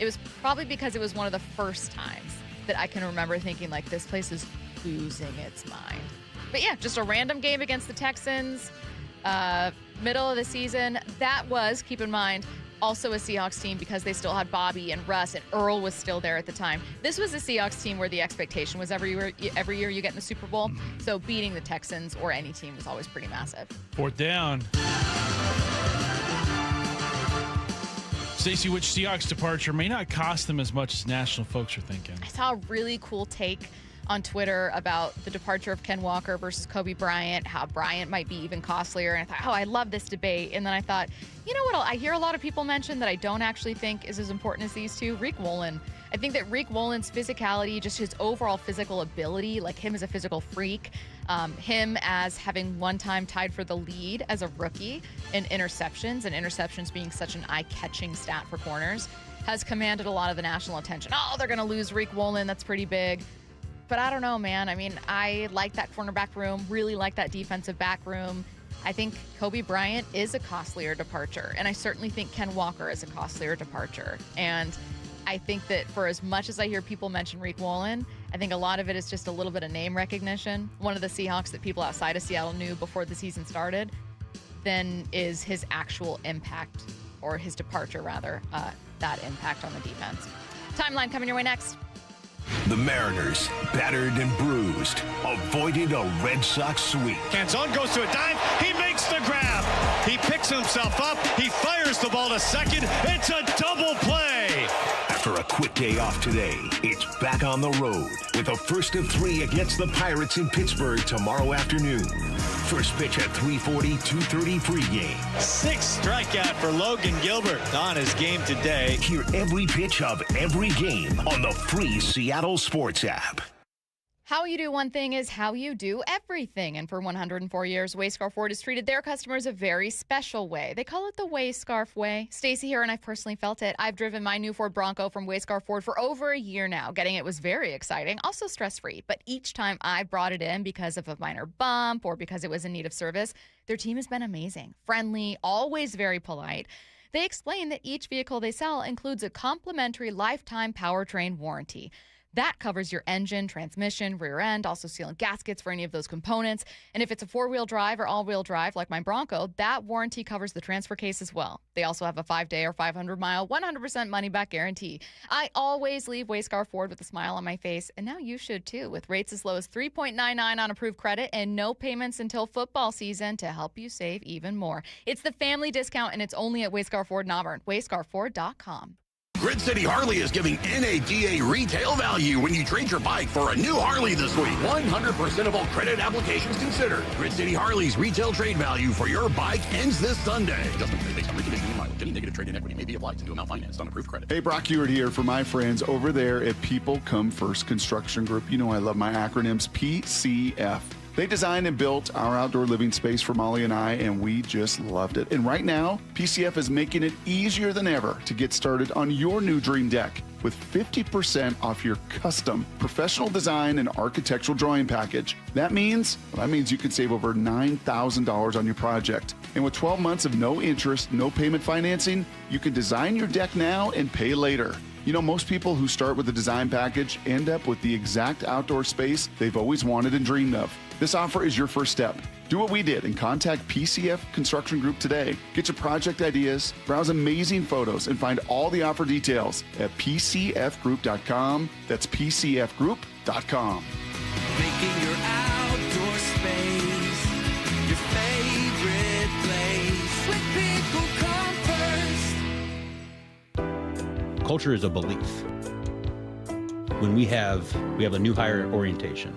it was probably because it was one of the first times that I can remember thinking, like, this place is losing its mind. But yeah, just a random game against the Texans, middle of the season. That was, keep in mind, also a Seahawks team because they still had Bobby and Russ, and Earl was still there at the time. This was a Seahawks team where the expectation was every year you get in the Super Bowl. So beating the Texans or any team was always pretty massive. Fourth down. Stacey, which Seahawks departure may not cost them as much as national folks are thinking? I saw a really cool take on Twitter about the departure of Ken Walker versus Kobe Bryant, how Bryant might be even costlier. And I thought, oh, I love this debate. And then I thought, you know what? I hear a lot of people mention that I don't actually think is as important as these two. Rick Woolen. I think that Rick Woolen's physicality, just his overall physical ability, like him as a physical freak, him as having one time tied for the lead as a rookie in interceptions, and interceptions being such an eye-catching stat for corners, has commanded a lot of the national attention. Oh, they're going to lose Rick Woolen. That's pretty big. But I don't know, man. I mean, I like that cornerback room, really like that defensive back room. I think Kobe Bryant is a costlier departure, and I certainly think Ken Walker is a costlier departure. And I think that for as much as I hear people mention Rick Woolen, I think a lot of it is just a little bit of name recognition. One of the Seahawks that people outside of Seattle knew before the season started, then is his actual impact, or his departure rather, that impact on the defense. Timeline coming your way next. The Mariners, battered and bruised, avoided a Red Sox sweep. Canzone goes to a dive. He makes the grab. He picks himself up. He fires the ball to second. It's a double play. After a quick day off today, it's back on the road with a first of 3 against the Pirates in Pittsburgh tomorrow afternoon. First pitch at 3:40, 2:30 pregame. 6th strikeout for Logan Gilbert on his game today. Hear every pitch of every game on the free Seattle Sports app. How you do one thing is how you do everything. And for 104 years, Wayscarf Ford has treated their customers a very special way. They call it the Wayscarf way. Stacy here, and I've personally felt it. I've driven my new Ford Bronco from Wayscarf Ford for over a year now. Getting it was very exciting, also stress-free. But each time I brought it in because of a minor bump or because it was in need of service, their team has been amazing, friendly, always very polite. They explain that each vehicle they sell includes a complimentary lifetime powertrain warranty. That covers your engine, transmission, rear end, also sealing gaskets for any of those components. And if it's a 4-wheel drive or all-wheel drive like my Bronco, that warranty covers the transfer case as well. They also have a 5-day or 500-mile, 100% money-back guarantee. I always leave Wayscarf Ford with a smile on my face, and now you should too, with rates as low as 3.99 on approved credit and no payments until football season to help you save even more. It's the family discount, and it's only at Wayscarf Ford in Auburn. WayscarFord.com. Grid City Harley is giving NADA retail value when you trade your bike for a new Harley this week. 100% of all credit applications considered. Grid City Harley's retail trade value for your bike ends this Sunday. Adjustment based on reconditioning and mileage. Any negative trade-in equity may be applied to new amount financed on approved credit. Hey, Brock Ewart here for my friends over there at People Come First Construction Group. You know I love my acronyms, PCF. They designed and built our outdoor living space for Molly and I, and we just loved it. And right now, PCF is making it easier than ever to get started on your new dream deck with 50% off your custom professional design and architectural drawing package. That means you can save over $9,000 on your project. And with 12 months of no interest, no payment financing, you can design your deck now and pay later. You know, most people who start with a design package end up with the exact outdoor space they've always wanted and dreamed of. This offer is your first step. Do what we did and contact PCF Construction Group today. Get your project ideas, browse amazing photos, and find all the offer details at PCFgroup.com. That's PCFgroup.com. Making your outdoor space your favorite place. When people come first. Culture is a belief. When we have a new hire orientation,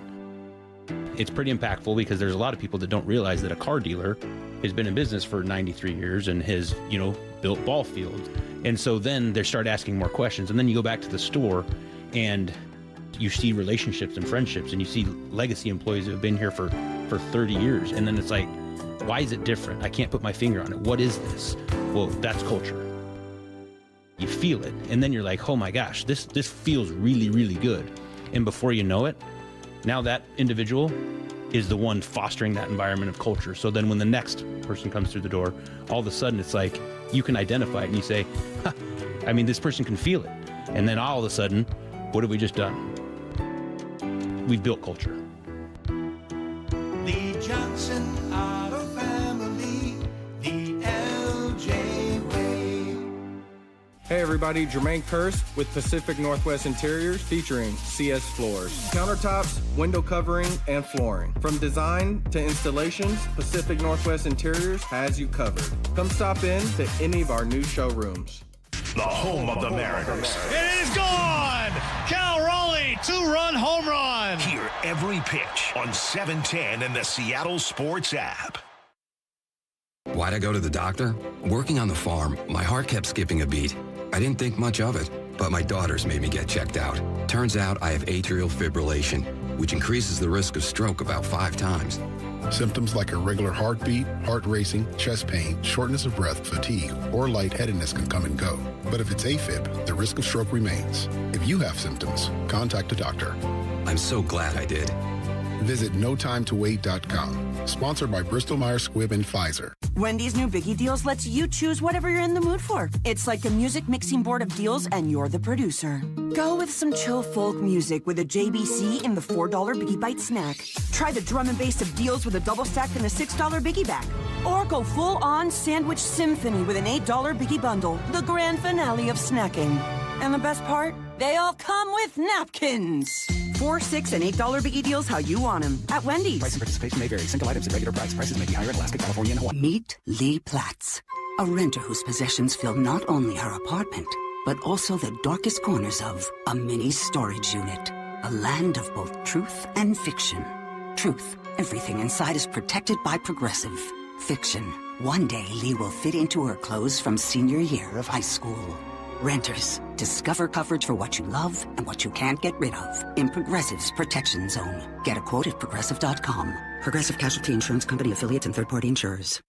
it's pretty impactful because there's a lot of people that don't realize that a car dealer has been in business for 93 years and has, built ball fields. And so then they start asking more questions. And then you go back to the store and you see relationships and friendships and you see legacy employees who have been here for 30 years. And then it's like, why is it different? I can't put my finger on it. What is this? Well, that's culture. You feel it. And then you're like, oh my gosh, this feels really, really good. And before you know it, now that individual is the one fostering that environment of culture. So then when the next person comes through the door, all of a sudden it's like you can identify it and you say, this person can feel it. And then all of a sudden, what have we just done? We've built culture. Lee Johnson Auto Family, the LJ way. Hey everybody, Jermaine Curse with Pacific Northwest Interiors featuring CS Floors. Countertops, window covering, and flooring. From design to installations, Pacific Northwest Interiors has you covered. Come stop in to any of our new showrooms. The home of the Mariners. It is gone! Cal Raleigh, 2-run home run! Hear every pitch on 710 and the Seattle Sports app. Why'd I go to the doctor? Working on the farm, my heart kept skipping a beat. I didn't think much of it, but my daughters made me get checked out. Turns out I have atrial fibrillation, which increases the risk of stroke about 5 times. Symptoms like irregular heartbeat, heart racing, chest pain, shortness of breath, fatigue, or lightheadedness can come and go. But if it's AFib, the risk of stroke remains. If you have symptoms, contact a doctor. I'm so glad I did. Visit notimetowait.com. Sponsored by Bristol-Myers Squibb and Pfizer. Wendy's new Biggie Deals lets you choose whatever you're in the mood for. It's like a music mixing board of deals, and you're the producer. Go with some chill folk music with a JBC in the $4 Biggie Bite snack. Try the drum and bass of deals with a double stack and the $6 Biggie Back. Or go full-on sandwich symphony with an $8 Biggie Bundle, the grand finale of snacking. And the best part? They all come with napkins. $4, $6, and $8 Biggie Deals how you want them at Wendy's. Price and participation may vary. Single items at regular price. Prices may be higher in Alaska, California, and Hawaii. Meet Lee Platts, a renter whose possessions fill not only her apartment, but also the darkest corners of a mini storage unit. A land of both truth and fiction. Truth, everything inside is protected by Progressive. Fiction, one day Lee will fit into her clothes from senior year of high school. Renters, discover coverage for what you love and what you can't get rid of in Progressive's Protection Zone. Get a quote at Progressive.com. Progressive Casualty Insurance Company, affiliates, and third-party insurers.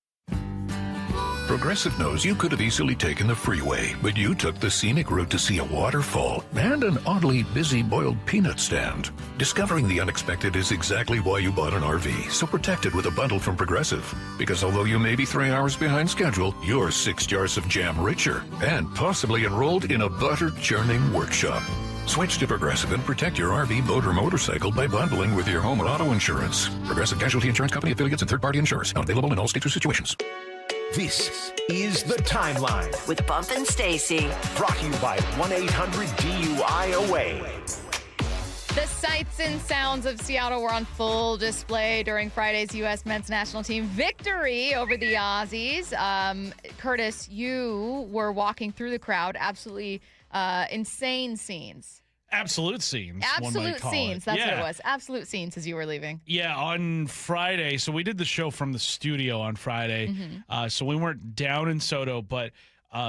Progressive knows you could have easily taken the freeway, but you took the scenic route to see a waterfall and an oddly busy boiled peanut stand. Discovering the unexpected is exactly why you bought an RV, so protect it with a bundle from Progressive. Because although you may be 3 hours behind schedule, you're 6 jars of jam richer and possibly enrolled in a butter churning workshop. Switch to Progressive and protect your RV, boat, or motorcycle by bundling with your home and auto insurance. Progressive Casualty Insurance Company, affiliates, and third-party insurers. Not available in all states or situations. This is The Timeline with Bump and Stacy. Brought to you by 1-800-DUI-AWAY. The sights and sounds of Seattle were on full display during Friday's U.S. men's national team victory over the Aussies. Curtis, you were walking through the crowd. Absolutely insane scenes. Absolute scenes. Absolute scenes. That's what it was. Absolute scenes as you were leaving. Yeah, on Friday. So we did the show from the studio on Friday. So we weren't down in Soto, but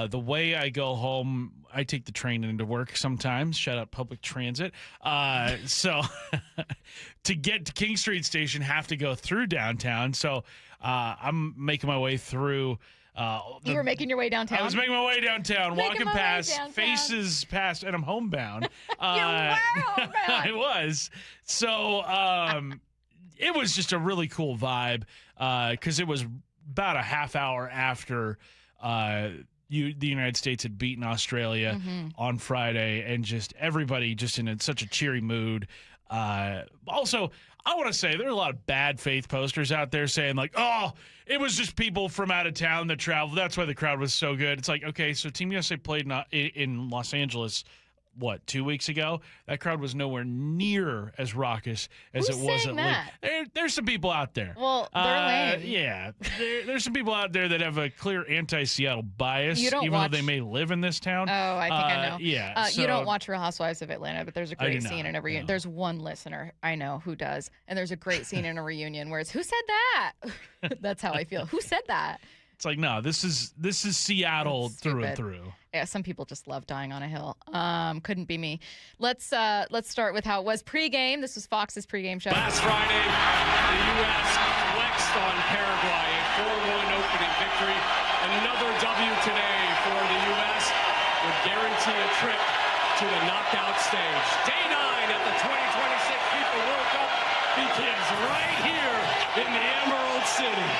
the way I go home, I take the train into work sometimes. Shout out public transit. So to get to King Street Station, have to go through downtown. So I'm making my way through. You were making your way downtown? I was making my way downtown, walking past, faces past, and I'm homebound. You were homebound. I was. So it was just a really cool vibe because it was about a half hour after the United States had beaten Australia on Friday, and just everybody just in such a cheery mood. Also, I want to say there are a lot of bad faith posters out there saying like, oh, it was just people from out of town that traveled. That's why the crowd was so good. It's like, okay, so Team USA played in Los Angeles, 2 weeks ago? That crowd was nowhere near as raucous as it was at Lee. There's some people out there. Well, they're lame. Yeah. There's some people out there that have a clear anti-Seattle bias, even though they may live in this town. Oh, I think I know. Yeah. You don't watch Real Housewives of Atlanta, but there's a great scene in every. There's one listener I know who does, and there's a great scene in a reunion where it's, who said that? That's how I feel. Who said that? It's like, no, this is Seattle through and through. Yeah, some people just love dying on a hill. Couldn't be me. Let's start with how it was pregame. This was Fox's pregame show. Last Friday, the U.S. flexed on Paraguay, a 4-1 opening victory. Another W today for the U.S. would guarantee a trip to the knockout stage. Day 9 at the 2026 FIFA World Cup begins right here in the Emerald City.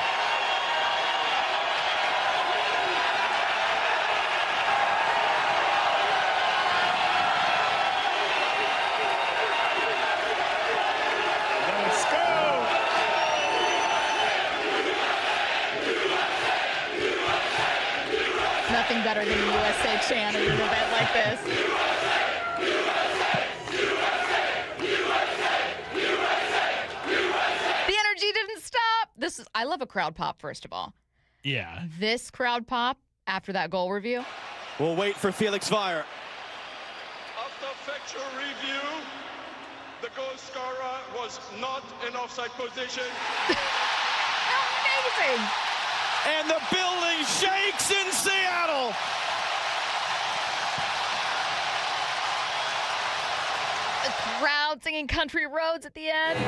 Nothing better than the USA chant at an event like this. The energy didn't stop. I love a crowd pop, first of all. Yeah. This crowd pop after that goal review. We'll wait for Felix Fire. After factual review, the goal scorer was not in offside position. Amazing. And the building shakes in Seattle. The crowd singing Country Roads at the end.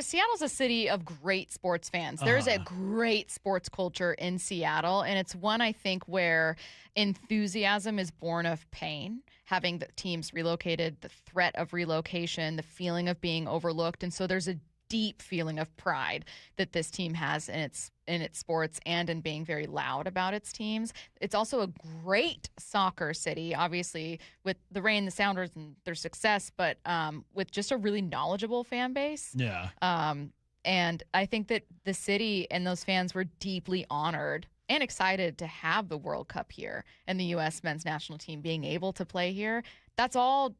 Curtis, Seattle's a city of great sports fans. There's a great sports culture in Seattle, and it's one, I think, where enthusiasm is born of pain, having the teams relocated, the threat of relocation, the feeling of being overlooked. And so there's a deep feeling of pride that this team has in its sports and in being very loud about its teams. It's also a great soccer city, obviously, with the Reign, the Sounders, and their success, but with just a really knowledgeable fan base. Yeah. And I think that the city and those fans were deeply honored and excited to have the World Cup here and the U.S. men's national team being able to play here. That's all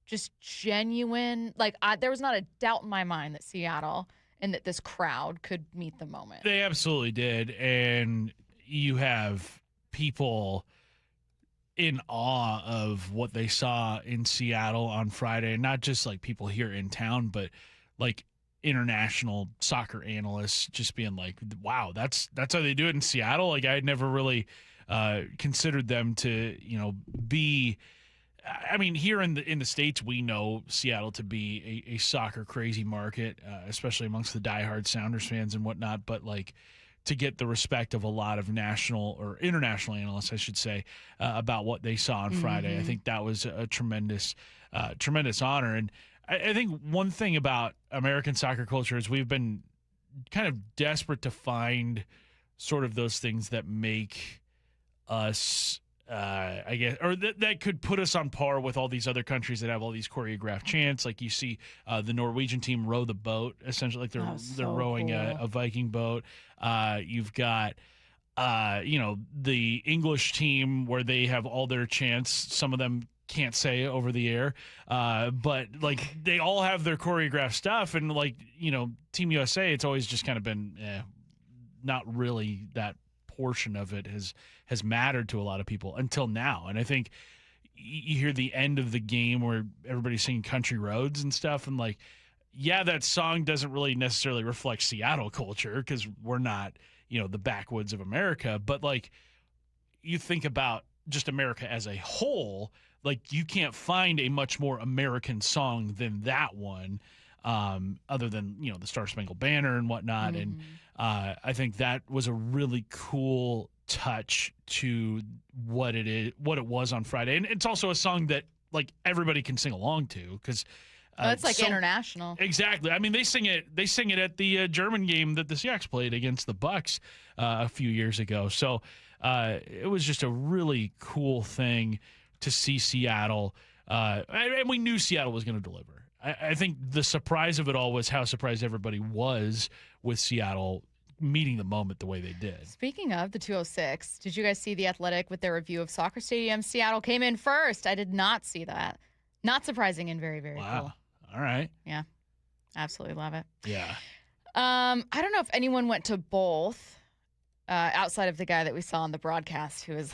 just genuine. Like, there was not a doubt in my mind that Seattle and that this crowd could meet the moment. They absolutely did. And you have people in awe of what they saw in Seattle on Friday. And not just like people here in town, but like international soccer analysts just being like, wow, that's how they do it in Seattle. Like, I had never really considered them to, be. I mean, here in the States, we know Seattle to be a soccer crazy market, especially amongst the diehard Sounders fans and whatnot. But like, to get the respect of a lot of national or international analysts, I should say, about what they saw on Friday, I think that was a tremendous honor. And I think one thing about American soccer culture is we've been kind of desperate to find sort of those things that make us. I guess, or that could put us on par with all these other countries that have all these choreographed chants. Like you see the Norwegian team row the boat, essentially, like they're rowing a Viking boat. You've got, the English team where they have all their chants. Some of them can't say over the air, but like they all have their choreographed stuff. And like, Team USA, it's always just kind of been not really that portion of it has mattered to a lot of people until now. And I think you hear the end of the game where everybody's singing Country Roads and stuff, and like, yeah, that song doesn't really necessarily reflect Seattle culture because we're not, the backwoods of America. But like, you think about just America as a whole, like you can't find a much more American song than that one, other than, the Star Spangled Banner and whatnot. Mm-hmm. And I think that was a really cool touch to what it was on Friday. And it's also a song that like everybody can sing along to because it's like international. Exactly. I mean, they sing it at the German game that the Seahawks played against the Bucks a few years ago. So it was just a really cool thing to see Seattle. And we knew Seattle was going to deliver. I think the surprise of it all was how surprised everybody was with Seattle meeting the moment the way they did. Speaking of the 206, did you guys see The Athletic with their review of soccer stadiums? Seattle came in first. I did not see that. Not surprising and very, very cool. All right. Yeah. Absolutely love it. Yeah. I don't know if anyone went to both outside of the guy that we saw on the broadcast who was...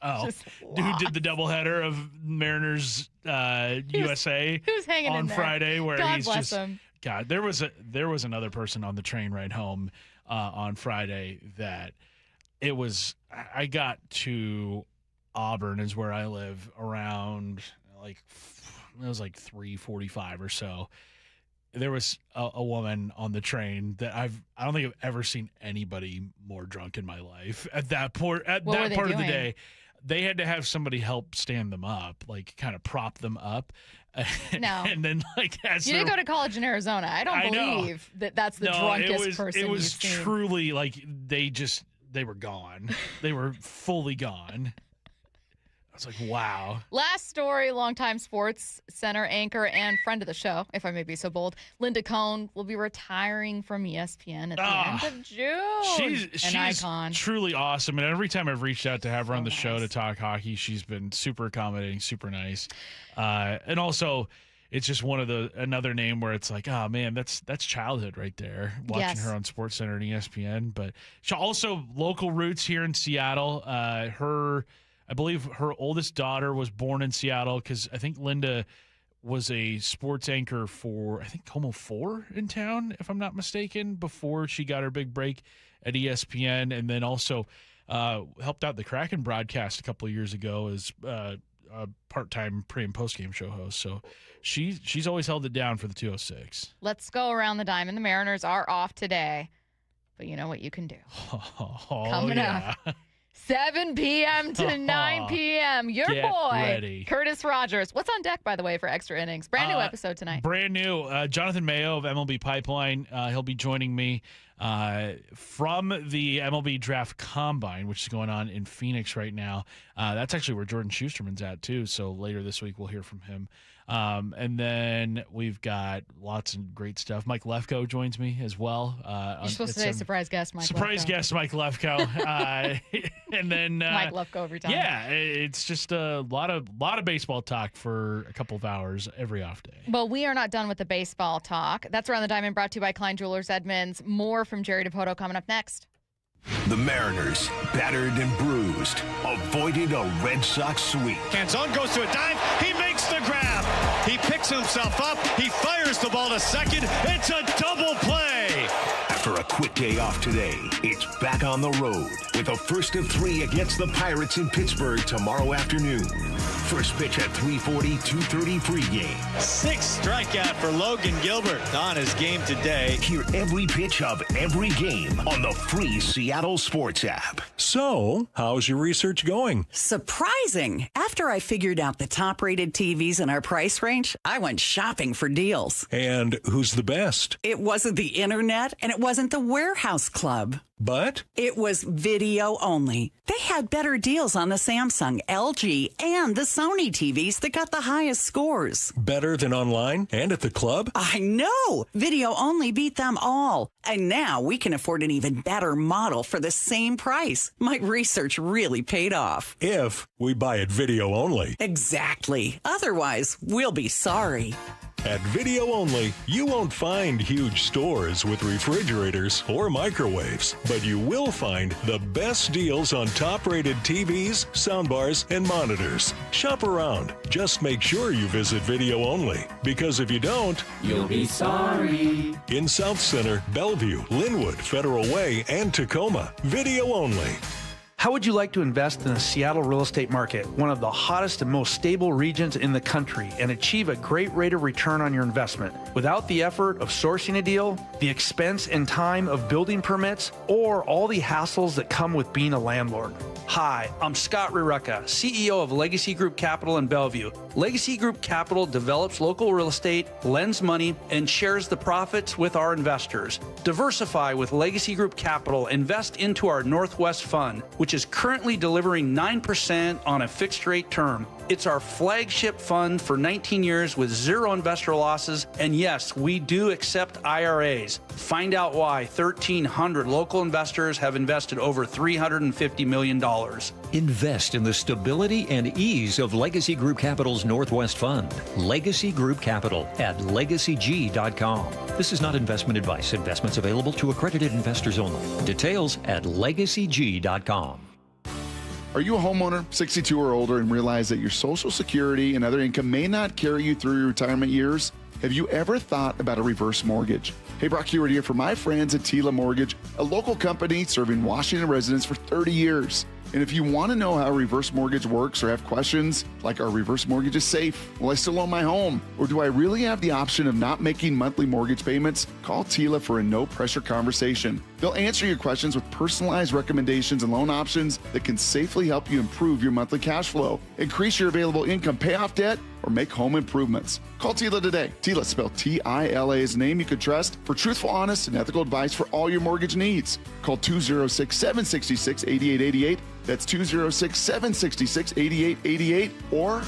who did the doubleheader of Mariners USA who's hanging on in there. Friday, where God he's bless just him. God. There was another person on the train ride home on Friday that it was. I got to Auburn, is where I live, around it was like 3:45 or so. There was a woman on the train that I don't think I've ever seen anybody more drunk in my life at that part of the day. They had to have somebody help stand them up, like kind of prop them up. No. And then as you didn't go to college in Arizona. I don't believe that's the drunkest person it was you've seen. Truly like they were gone. They were fully gone. I was like, wow. Last story, longtime Sports Center anchor and friend of the show, if I may be so bold, Linda Cohn will be retiring from ESPN at the end of June. She's an icon. Truly awesome. And every time I've reached out to have her on the show to talk hockey, she's been super accommodating, super nice. And also, it's just another name where it's like, oh man, that's childhood right there. Watching her on Sports Center and ESPN. But she also local roots here in Seattle. I believe her oldest daughter was born in Seattle because I think Linda was a sports anchor for, I think, Como 4 in town, if I'm not mistaken, before she got her big break at ESPN, and then also helped out the Kraken broadcast a couple of years ago as a part-time pre- and post-game show host. So she's always held it down for the 206. Let's go around the diamond. The Mariners are off today, but you know what you can do. Coming up. 7 p.m. to 9 p.m. Your Get boy, ready. Curtis Rogers. What's on deck, by the way, for Extra Innings? Brand new episode tonight. Brand new. Jonathan Mayo of MLB Pipeline. He'll be joining me from the MLB Draft Combine, which is going on in Phoenix right now. That's actually where Jordan Schusterman's at, too. So later this week, we'll hear from him. And then we've got lots of great stuff. Mike Lefko joins me as well. You're supposed to say surprise guest, Mike Surprise Lefko. guest, Mike Lefko. And then Mike Lefko every time. Yeah, it's just a lot of baseball talk for a couple of hours every off day. Well, we are not done with the baseball talk. That's Around the Diamond, brought to you by Klein Jewelers Edmonds. More from Jerry Dipoto coming up next. The Mariners, battered and bruised, avoided a Red Sox sweep. Canzone goes to a dive. He makes the grab. He picks himself up. He fires the ball to second. It's a double play. After a quick day off today, it's back on the road with a first of 3 against the Pirates in Pittsburgh tomorrow afternoon. First pitch at 3:40, 2:30 pregame. 6th strikeout for Logan Gilbert on his game today. Hear every pitch of every game on the free Seattle Sports app. So, how's your research going? Surprising. After I figured out the top-rated TVs in our price range, I went shopping for deals. And who's the best? It wasn't the internet, and it wasn't the warehouse club. But? It was video only. They had better deals on the Samsung, LG, and the Sony TVs that got the highest scores. Better than online and at the club? I know! Video only beat them all. And now we can afford an even better model for the same price. My research really paid off. If we buy it video only. Exactly. Otherwise, we'll be sorry. At Video Only, you won't find huge stores with refrigerators or microwaves, but you will find the best deals on top-rated TVs, soundbars, and monitors. Shop around. Just make sure you visit Video Only, because if you don't, You'll be sorry. In South Center, Bellevue, Linwood, Federal Way, and Tacoma, Video Only. How would you like to invest in the Seattle real estate market, one of the hottest and most stable regions in the country, and achieve a great rate of return on your investment without the effort of sourcing a deal, the expense and time of building permits, or all the hassles that come with being a landlord? Hi, I'm Scott Rireka, CEO of Legacy Group Capital in Bellevue. Legacy Group Capital develops local real estate, lends money, and shares the profits with our investors. Diversify with Legacy Group Capital. Invest into our Northwest Fund, which is currently delivering 9% on a fixed rate term. It's our flagship fund for 19 years with zero investor losses. And yes, we do accept IRAs. Find out why 1,300 local investors have invested over $350 million. Invest in the stability and ease of Legacy Group Capital's Northwest Fund. Legacy Group Capital at legacyg.com. This is not investment advice. Investments available to accredited investors only. Details at legacyg.com. Are you a homeowner, 62 or older, and realize that your Social Security and other income may not carry you through your retirement years? Have you ever thought about a reverse mortgage? Hey, Brock Hewitt here for my friends at Tila Mortgage, a local company serving Washington residents for 30 years. And if you want to know how a reverse mortgage works or have questions like, are reverse mortgages safe? Will I still own my home? Or do I really have the option of not making monthly mortgage payments? Call Tila for a no-pressure conversation. They'll answer your questions with personalized recommendations and loan options that can safely help you improve your monthly cash flow, increase your available income, pay off debt, or make home improvements. Call Tila today. Tila, spelled T-I-L-A, is a name you could trust for truthful, honest, and ethical advice for all your mortgage needs. Call 206-766-8888. That's 206-766-8888 or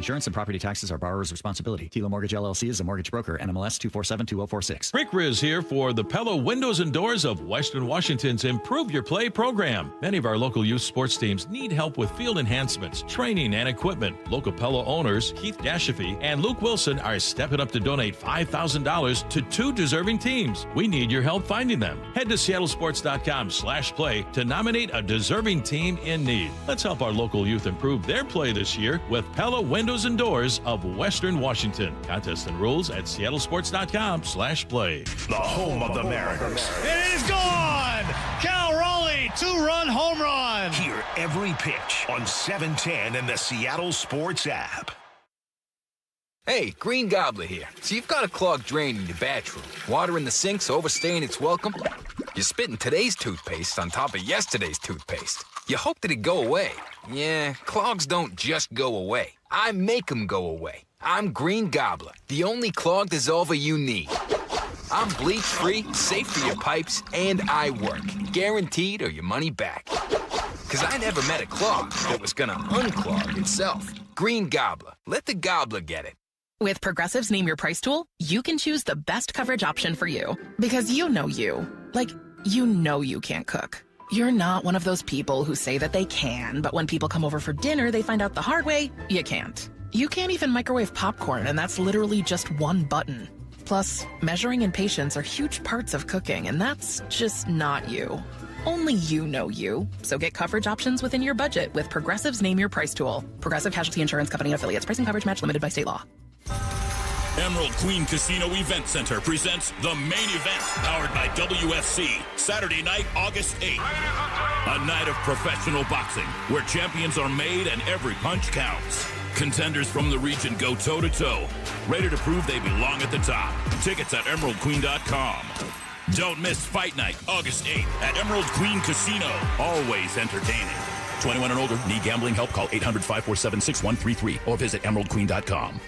Insurance and property taxes are borrower's responsibility. Tila Mortgage LLC is a mortgage broker. NMLS 2472046. Rick Riz here for the Pella Windows and Doors of Western Washington's Improve Your Play program. Many of our local youth sports teams need help with field enhancements, training, and equipment. Local Pella owners Keith Dashafy and Luke Wilson are stepping up to donate $5,000 to 2 deserving teams. We need your help finding them. Head to seattlesports.com/play to nominate a deserving team in need. Let's help our local youth improve their play this year with Pella Windows windows and doors of Western Washington. Contests and rules at seattlesports.com/play. The home of the Mariners. It is gone! Cal Raleigh, 2-run home run. Hear every pitch on 710 and the Seattle Sports app. Hey, Green Gobbler here. So you've got a clogged drain in your bathroom. Water in the sink's overstaying its welcome. You're spitting today's toothpaste on top of yesterday's toothpaste. You hope that it go away. Yeah, clogs don't just go away. I make them go away. I'm Green Gobbler, the only clog dissolver you need. I'm bleach-free, safe for your pipes, and I work. Guaranteed or your money back. Because I never met a clog that was gonna unclog itself. Green Gobbler. Let the gobbler get it. With Progressive's Name Your Price tool, you can choose the best coverage option for you. Because you know you. Like, you know you can't cook. You're not one of those people who say that they can, but when people come over for dinner, they find out the hard way, you can't. You can't even microwave popcorn, and that's literally just one button. Plus, measuring and patience are huge parts of cooking, and that's just not you. Only you know you. So get coverage options within your budget with Progressive's Name Your Price tool. Progressive Casualty Insurance Company and Affiliates. Price and coverage match limited by state law. Emerald Queen Casino Event Center presents the main event, powered by WFC, Saturday night, August 8th. A night of professional boxing, where champions are made and every punch counts. Contenders from the region go toe-to-toe, ready to prove they belong at the top. Tickets at emeraldqueen.com. Don't miss Fight Night, August 8th at Emerald Queen Casino. Always entertaining. 21 and older, need gambling help? Call 800-547-6133 or visit emeraldqueen.com.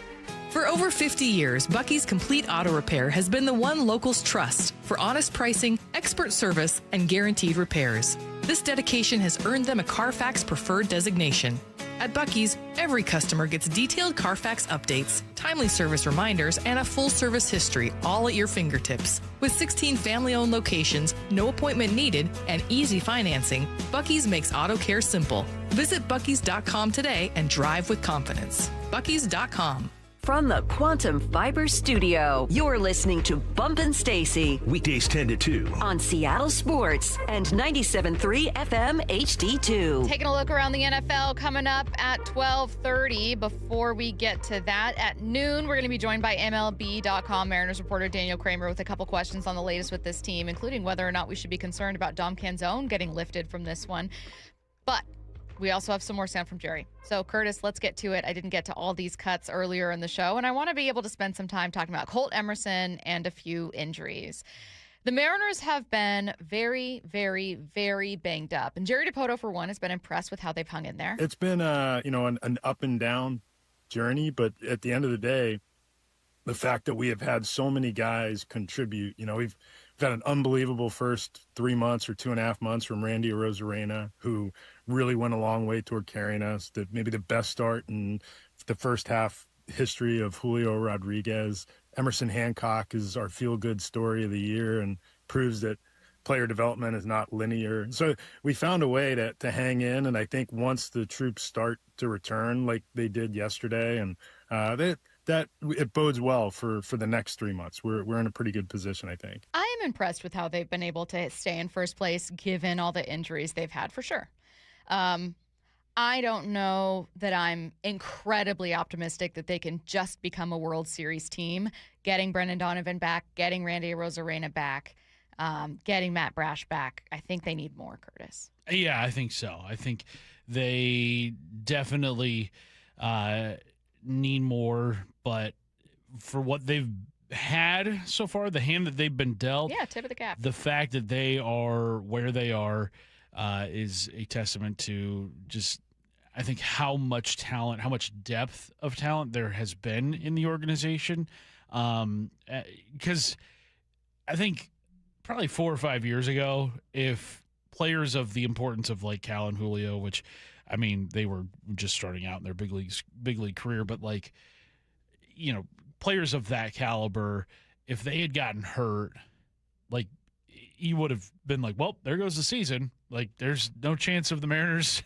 For over 50 years, Bucky's Complete Auto Repair has been the one locals trust for honest pricing, expert service, and guaranteed repairs. This dedication has earned them a Carfax Preferred designation. At Bucky's, every customer gets detailed Carfax updates, timely service reminders, and a full service history, all at your fingertips. With 16 family-owned locations, no appointment needed, and easy financing, Bucky's makes auto care simple. Visit Bucky's.com today and drive with confidence. Bucky's.com. From the Quantum Fiber Studio, you're listening to Bump Stacy. Weekdays 10 to 2. On Seattle Sports and 97.3 FM HD2. Taking a look around the NFL coming up at 12:30. Before we get to that, at noon, we're going to be joined by MLB.com Mariners reporter Daniel Kramer with a couple questions on the latest with this team, including whether or not we should be concerned about Dom Canzone getting lifted from this one. But we also have some more sound from Jerry. So, Curtis, let's get to it. I didn't get to all these cuts earlier in the show, and I want to be able to spend some time talking about Colt Emerson and a few injuries. The Mariners have been very, very, very banged up. And Jerry Dipoto, for one, has been impressed with how they've hung in there. It's been, an up and down journey, but at the end of the day, the fact that we have had so many guys contribute, we've had an unbelievable first 3 months or 2.5 months from Randy Arozarena, who really went a long way toward carrying us. Maybe the best start in the first half history of Julio Rodriguez. Emerson Hancock is our feel-good story of the year and proves that player development is not linear. So we found a way to hang in, and I think once the troops start to return like they did yesterday, and that it bodes well for the next 3 months. We're in a pretty good position, I think. I am impressed with how they've been able to stay in first place given all the injuries they've had, for sure. I don't know that I'm incredibly optimistic that they can just become a World Series team. Getting Brendan Donovan back, getting Randy Arozarena back, getting Matt Brash back. I think they need more, Curtis. Yeah, I think so. I think they definitely need more, but for what they've had so far, the hand that they've been dealt, tip of the cap. The fact that they are where they are is a testament to just, I think, how much talent, how much depth of talent there has been in the organization. Because I think probably 4 or 5 years ago, if players of the importance of like Cal and Julio, which, I mean, they were just starting out in their big league career, but players of that caliber, if they had gotten hurt, like, you would have been like, well, there goes the season. Like, there's no chance of the Mariners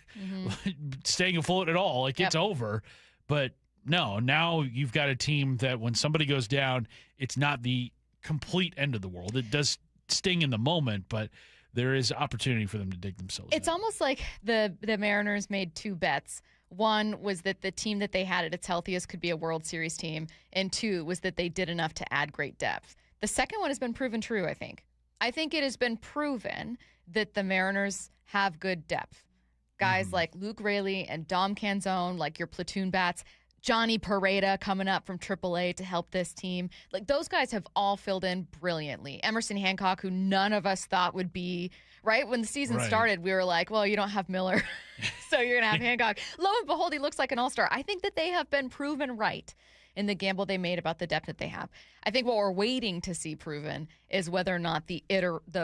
staying afloat at all. Like, it's over. But no, now you've got a team that when somebody goes down, it's not the complete end of the world. It does sting in the moment, but there is opportunity for them to dig themselves It's almost like the Mariners made 2 bets. One was that the team that they had at its healthiest could be a World Series team, and two was that they did enough to add great depth. The second one has been proven true, I think. I think it has been proven that the Mariners have good depth. Guys like Luke Raley and Dom Canzone, like your platoon bats, Johnny Pareda coming up from AAA to help this team. Like, those guys have all filled in brilliantly. Emerson Hancock, who none of us thought would be, right? When the season started, we were like, well, you don't have Miller, so you're going to have Hancock. Lo and behold, he looks like an all-star. I think that they have been proven right in the gamble they made about the depth that they have. I think what we're waiting to see proven is whether or not the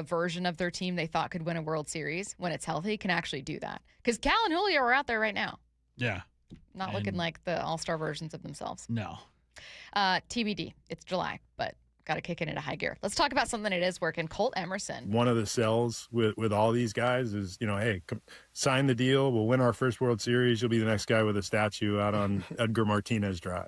version of their team they thought could win a World Series when it's healthy can actually do that. Because Cal and Julio are out there right now. Yeah. Not looking like the all-star versions of themselves. No. TBD. It's July, but got to kick it into high gear. Let's talk about something that is working. Colt Emerson. One of the sells with all these guys is, hey, sign the deal. We'll win our first World Series. You'll be the next guy with a statue out on Edgar Martinez Drive.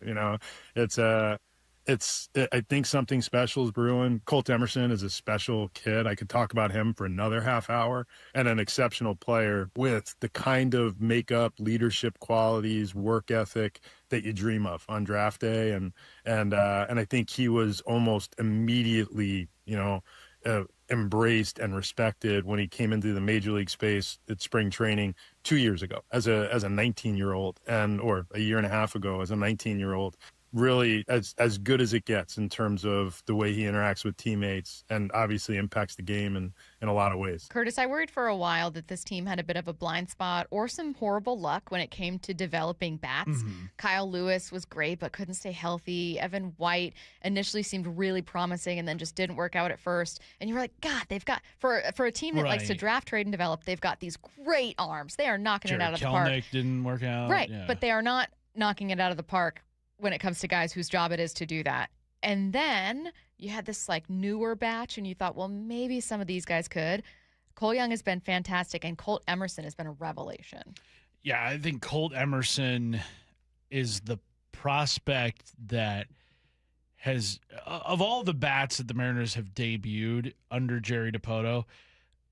I think something special is brewing. Colt Emerson is a special kid. I could talk about him for another half hour, and an exceptional player with the kind of makeup, leadership qualities, work ethic that you dream of on draft day. And I think he was almost immediately, embraced and respected when he came into the major league space at spring training 2 years ago as a 19-year-old, or a year and a half ago as a 19-year-old. Really as good as it gets in terms of the way he interacts with teammates, and obviously impacts the game in a lot of ways. Curtis, I worried for a while that this team had a bit of a blind spot or some horrible luck when it came to developing bats. Kyle Lewis was great but couldn't stay healthy. Evan White initially seemed really promising and then just didn't work out at first. And you were like, God, they've got, for a team that likes to draft, trade, and develop, they've got these great arms. They are knocking it out of the park. Kelnick didn't work out. Right, yeah. But they are not knocking it out of the park when it comes to guys whose job it is to do that. And then you had this newer batch and you thought, well, maybe some of these guys could. Cole Young has been fantastic, and Colt Emerson has been a revelation. Yeah, I think Colt Emerson is the prospect that has, of all the bats that the Mariners have debuted under Jerry Dipoto,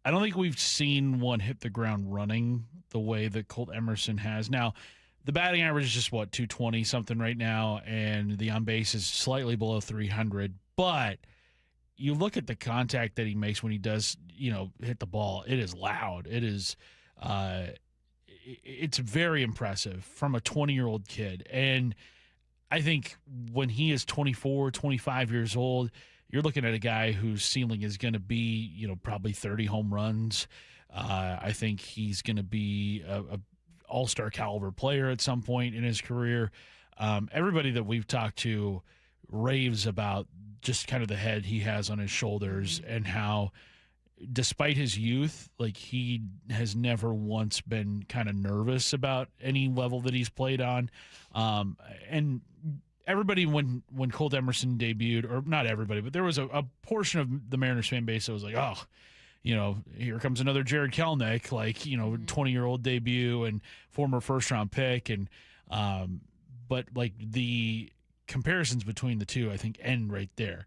I don't think we've seen one hit the ground running the way that Colt Emerson has. Now, the batting average is just, 220 something right now, and the on base is slightly below 300. But you look at the contact that he makes when he does, hit the ball. It is loud. It is, it's very impressive from a 20-year-old kid. And I think when he is 24, 25 years old, you're looking at a guy whose ceiling is going to be, probably 30 home runs. I think he's going to be a all-star caliber player at some point in his career. Everybody that we've talked to raves about just kind of the head he has on his shoulders, and how despite his youth, he has never once been kind of nervous about any level that he's played on. And everybody, when Colt Emerson debuted, or not everybody, but there was a portion of the Mariners fan base that was like, oh, here comes another Jared Kelnick, 20-year-old debut and former first-round pick. And but the comparisons between the two, I think, end right there.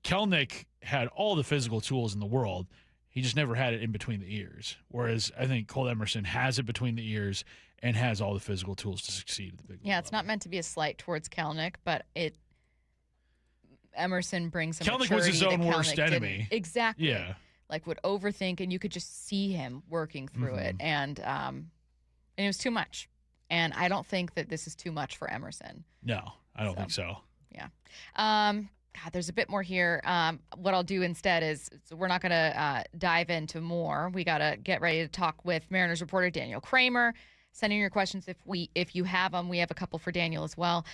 Kelnick had all the physical tools in the world. He just never had it in between the ears. Whereas I think Colt Emerson has it between the ears and has all the physical tools to succeed at the big league. Yeah, it's not meant to be a slight towards Kelnick, but Emerson brings some Kelnick was his own worst enemy. Exactly. Yeah. Would overthink, and you could just see him working through it. And it was too much. And I don't think that this is too much for Emerson. No, I don't think so. Yeah. God, there's a bit more here. What I'll do instead is we're not going to dive into more. We got to get ready to talk with Mariners reporter Daniel Kramer. Send in your questions if you have them. We have a couple for Daniel as well.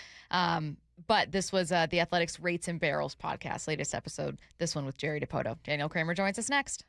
But this was the Athletics Rates and Barrels podcast, latest episode, this one with Jerry Dipoto. Daniel Kramer joins us next.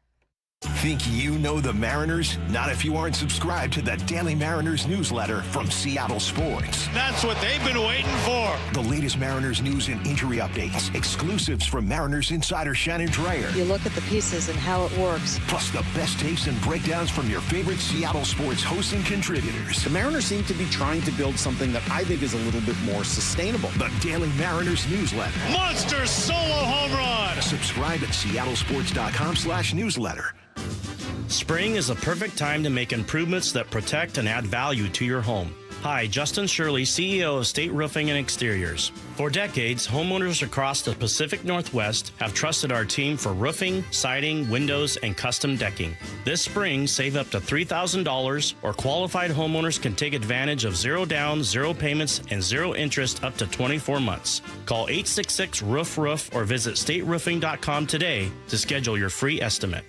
Think you know the Mariners? Not if you aren't subscribed to the Daily Mariners newsletter from Seattle Sports. That's what they've been waiting for. The latest Mariners news and injury updates, exclusives from Mariners insider Shannon Dreyer. You look at the pieces and how it works. Plus the best takes and breakdowns from your favorite Seattle sports hosts and contributors. The Mariners seem to be trying to build something that I think is a little bit more sustainable. The Daily Mariners newsletter. Monster solo home run. Subscribe at seattlesports.com/newsletter. Spring is the perfect time to make improvements that protect and add value to your home. Hi, Justin Shirley, CEO of State Roofing and Exteriors. For decades, homeowners across the Pacific Northwest have trusted our team for roofing, siding, windows, and custom decking. This spring, save up to $3,000, or qualified homeowners can take advantage of 0 down, 0 payments, and 0 interest up to 24 months. Call 866-ROOF-ROOF or visit stateroofing.com today to schedule your free estimate.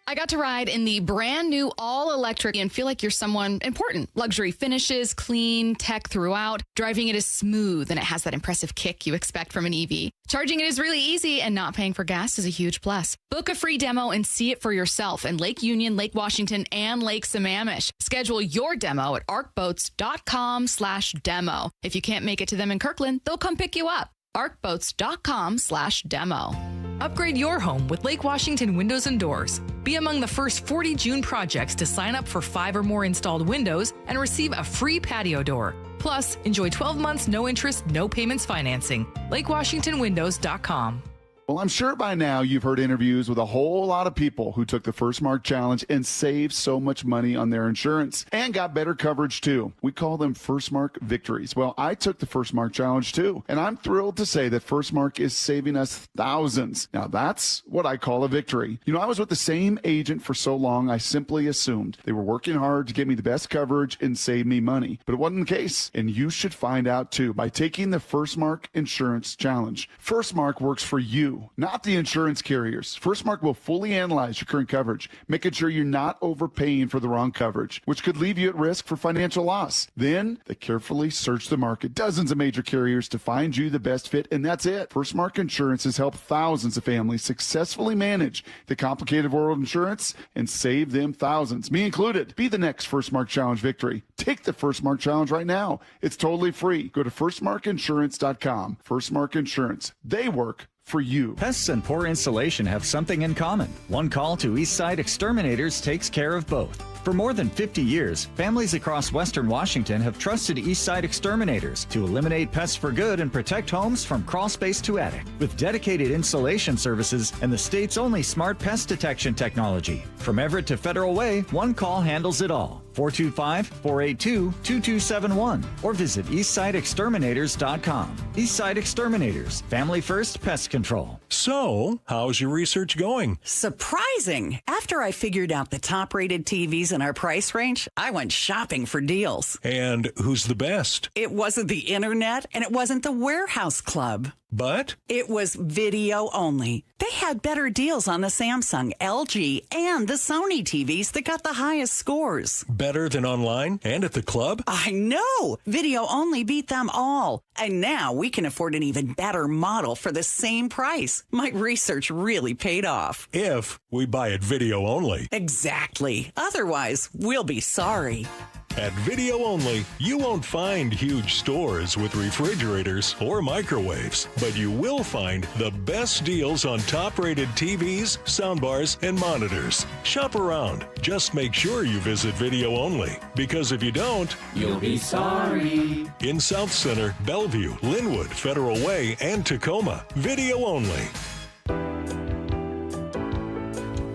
I got to ride in the brand new all-electric and feel like you're someone important. Luxury finishes, clean, tech throughout. Driving it is smooth, and it has that impressive kick you expect from an EV. Charging it is really easy, and not paying for gas is a huge plus. Book a free demo and see it for yourself in Lake Union, Lake Washington, and Lake Sammamish. Schedule your demo at arcboats.com/demo. If you can't make it to them in Kirkland, they'll come pick you up. arcboats.com/demo. Upgrade your home with Lake Washington Windows and Doors. Be among the first 40 June projects to sign up for 5 or more installed windows and receive a free patio door. Plus, enjoy 12 months, no interest, no payments financing. LakeWashingtonWindows.com. Well, I'm sure by now you've heard interviews with a whole lot of people who took the First Mark Challenge and saved so much money on their insurance and got better coverage too. We call them First Mark victories. Well, I took the First Mark Challenge too, and I'm thrilled to say that First Mark is saving us thousands. Now, that's what I call a victory. You know, I was with the same agent for so long, I simply assumed they were working hard to get me the best coverage and save me money. But it wasn't the case, and you should find out too by taking the First Mark Insurance Challenge. First Mark works for you, not the insurance carriers. First Mark will fully analyze your current coverage, making sure you're not overpaying for the wrong coverage, which could leave you at risk for financial loss. Then they carefully search the market, dozens of major carriers to find you the best fit, and that's it. First Mark Insurance has helped thousands of families successfully manage the complicated world of insurance and save them thousands, me included. Be the next First Mark Challenge victory. Take the First Mark Challenge right now. It's totally free. Go to firstmarkinsurance.com. First Mark Insurance. They work for you. Pests and poor insulation have something in common. One call to Eastside Exterminators takes care of both. For more than 50 years, families across Western Washington have trusted Eastside Exterminators to eliminate pests for good and protect homes from crawl space to attic. With dedicated insulation services and the state's only smart pest detection technology. From Everett to Federal Way, one call handles it all. 425-482-2271 or visit eastsideexterminators.com. Eastside Exterminators, family first pest control. So, how's your research going? Surprising! After I figured out the top-rated TVs in our price range, I went shopping for deals. And who's the best? It wasn't the internet, and it wasn't the warehouse club. But? It was video only. They had better deals on the Samsung, LG, and the Sony TVs that got the highest scores. Better than online and at the club? I know! Video only beat them all. And now we can afford an even better model for the same price. My research really paid off. If we buy it video only. Exactly. Otherwise, we'll be sorry. At Video Only, you won't find huge stores with refrigerators or microwaves, but you will find the best deals on top-rated TVs, soundbars, and monitors. Shop around. Just make sure you visit Video Only, because if you don't, you'll be sorry. In South Center, Bellevue, Linwood, Federal Way, and Tacoma, Video Only.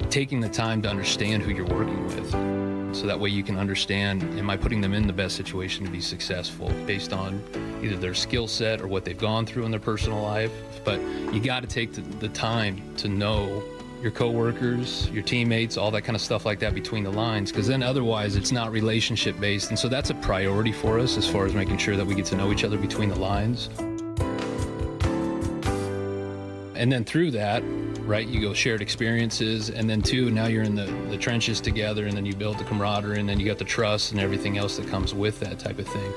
Taking the time to understand who you're working with. So that way you can understand, am I putting them in the best situation to be successful based on either their skill set or what they've gone through in their personal life. But you got to take the time to know your coworkers, your teammates, all that kind of stuff like that between the lines, because then otherwise it's not relationship based. And so that's a priority for us as far as making sure that we get to know each other between the lines. And then through that, right, you go shared experiences, and then two, now you're in the trenches together, and then you build the camaraderie, and then you got the trust and everything else that comes with that type of thing.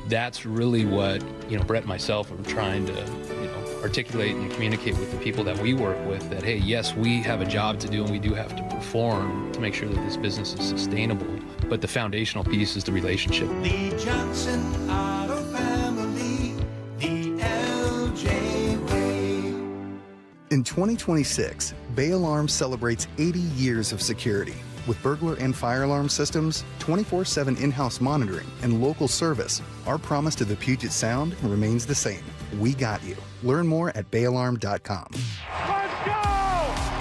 That's really what, Brett and myself are trying to, articulate and communicate with the people that we work with, that, hey, yes, we have a job to do and we do have to perform to make sure that this business is sustainable, but the foundational piece is the relationship. Lee Johnson Auto Family, the LJ way. In 2026, Bay Alarm celebrates 80 years of security. With burglar and fire alarm systems, 24/7 in-house monitoring, and local service, our promise to the Puget Sound remains the same. We got you. Learn more at bayalarm.com.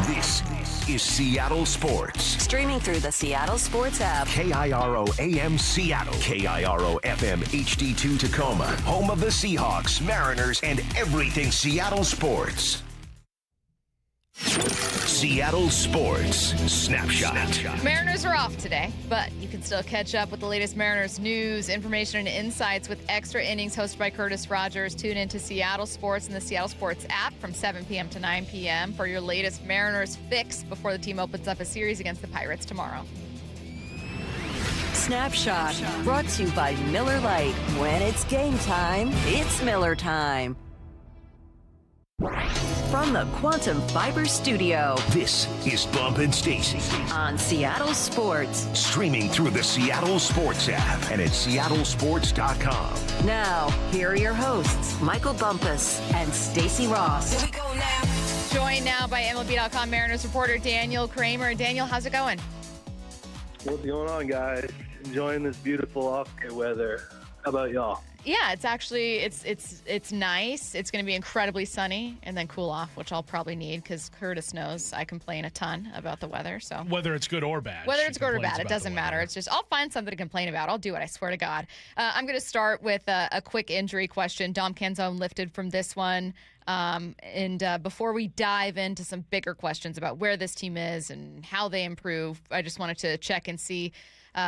This is Seattle Sports. Streaming through the Seattle Sports app. KIRO AM Seattle. KIRO FM HD2 Tacoma. Home of the Seahawks, Mariners, and everything Seattle sports. Seattle Sports Snapshot. Mariners are off today, but you can still catch up with the latest Mariners news, information, and insights with Extra Innings hosted by Curtis Rogers. Tune into Seattle Sports and the Seattle Sports app from 7 p.m. to 9 p.m. for your latest Mariners fix before the team opens up a series against the Pirates tomorrow. Snapshot, brought to you by Miller Lite. When it's game time, it's Miller time. From the Quantum Fiber Studio, this is Bump and Stacy on Seattle Sports. Streaming through the Seattle Sports app and at seattlesports.com. Now, here are your hosts, Michael Bumpus and Stacy Ross. Here we go now. Joined now by MLB.com Mariners reporter Daniel Kramer. Daniel, how's it going? What's going on, guys? Enjoying this beautiful off-day weather. How about y'all? Yeah, it's actually it's nice. It's going to be incredibly sunny and then cool off, which I'll probably need because Curtis knows I complain a ton about the weather. So whether it's good or bad, it doesn't matter. It's just I'll find something to complain about. I'll do it. I swear to God. I'm going to start with a quick injury question. Dom Canzone lifted from this one. And before we dive into some bigger questions about where this team is and how they improve, I just wanted to check and see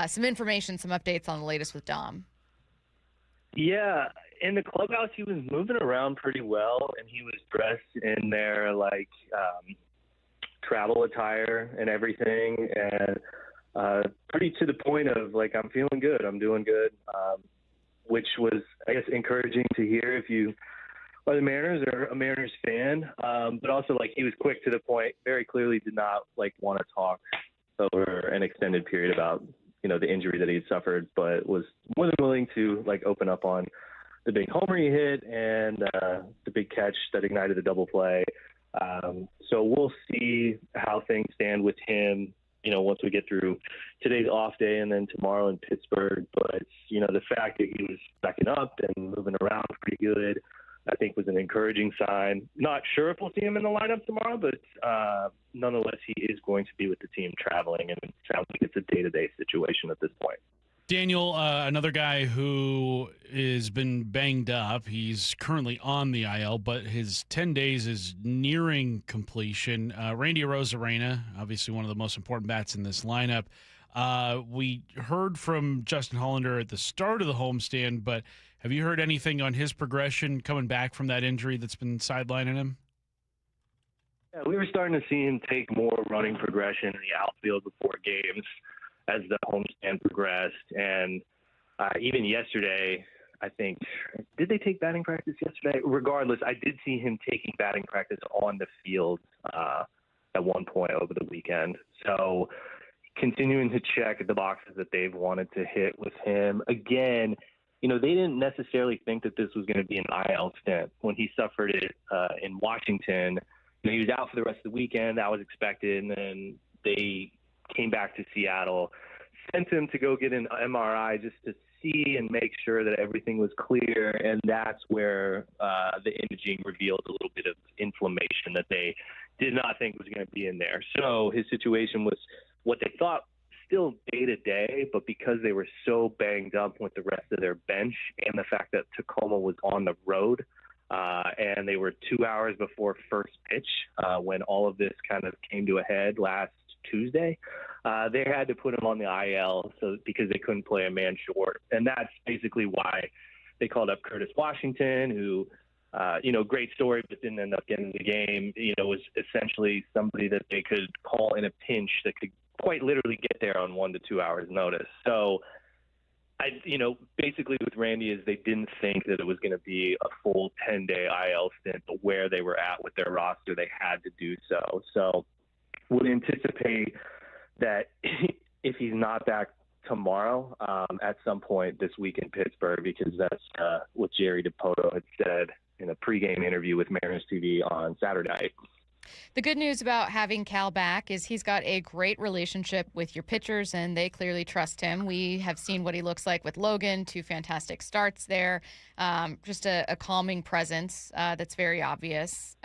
some information, some updates on the latest with Dom. Yeah, in the clubhouse, he was moving around pretty well, and he was dressed in their, travel attire and everything, and pretty to the point of, I'm feeling good, I'm doing good, which was, I guess, encouraging to hear if you are the Mariners or a Mariners fan, but also, he was quick to the point, very clearly did not, want to talk over an extended period about the injury that he had suffered, but was more than willing to open up on the big homer he hit and the big catch that ignited the double play. So we'll see how things stand with him, once we get through today's off day and then tomorrow in Pittsburgh. But, the fact that he was backing up and moving around pretty good, I think was an encouraging sign. Not sure if we'll see him in the lineup tomorrow, but nonetheless, he is going to be with the team traveling, and it sounds like it's a day-to-day situation at this point. Daniel, another guy who has been banged up. He's currently on the IL, but his 10 days is nearing completion. Randy Arozarena, obviously one of the most important bats in this lineup. We heard from Justin Hollander at the start of the homestand, but have you heard anything on his progression coming back from that injury that's been sidelining him? Yeah, we were starting to see him take more running progression in the outfield before games as the homestand progressed. And even yesterday, I think, did they take batting practice yesterday? Regardless, I did see him taking batting practice on the field at one point over the weekend. So continuing to check the boxes that they've wanted to hit with him. Again, they didn't necessarily think that this was going to be an IL stint. When he suffered it in Washington, he was out for the rest of the weekend. That was expected. And then they came back to Seattle, sent him to go get an MRI just to see and make sure that everything was clear. And that's where the imaging revealed a little bit of inflammation that they did not think was going to be in there. So his situation was what they thought still day-to-day, but because they were so banged up with the rest of their bench and the fact that Tacoma was on the road and they were 2 hours before first pitch when all of this kind of came to a head last Tuesday, they had to put him on the IL because they couldn't play a man short. And that's basically why they called up Curtis Washington, who, great story, but didn't end up getting the game, was essentially somebody that they could call in a pinch that could quite literally get there on 1 to 2 hours notice. So basically with Randy is they didn't think that it was going to be a full 10-day IL stint, but where they were at with their roster, they had to do so. So would anticipate that if he's not back tomorrow, at some point this week in Pittsburgh, because that's what Jerry Dipoto had said in a pregame interview with Mariners TV on Saturday night. The good news about having Cal back is he's got a great relationship with your pitchers, and they clearly trust him. We have seen what he looks like with Logan, 2 fantastic starts there, just a calming presence that's very obvious.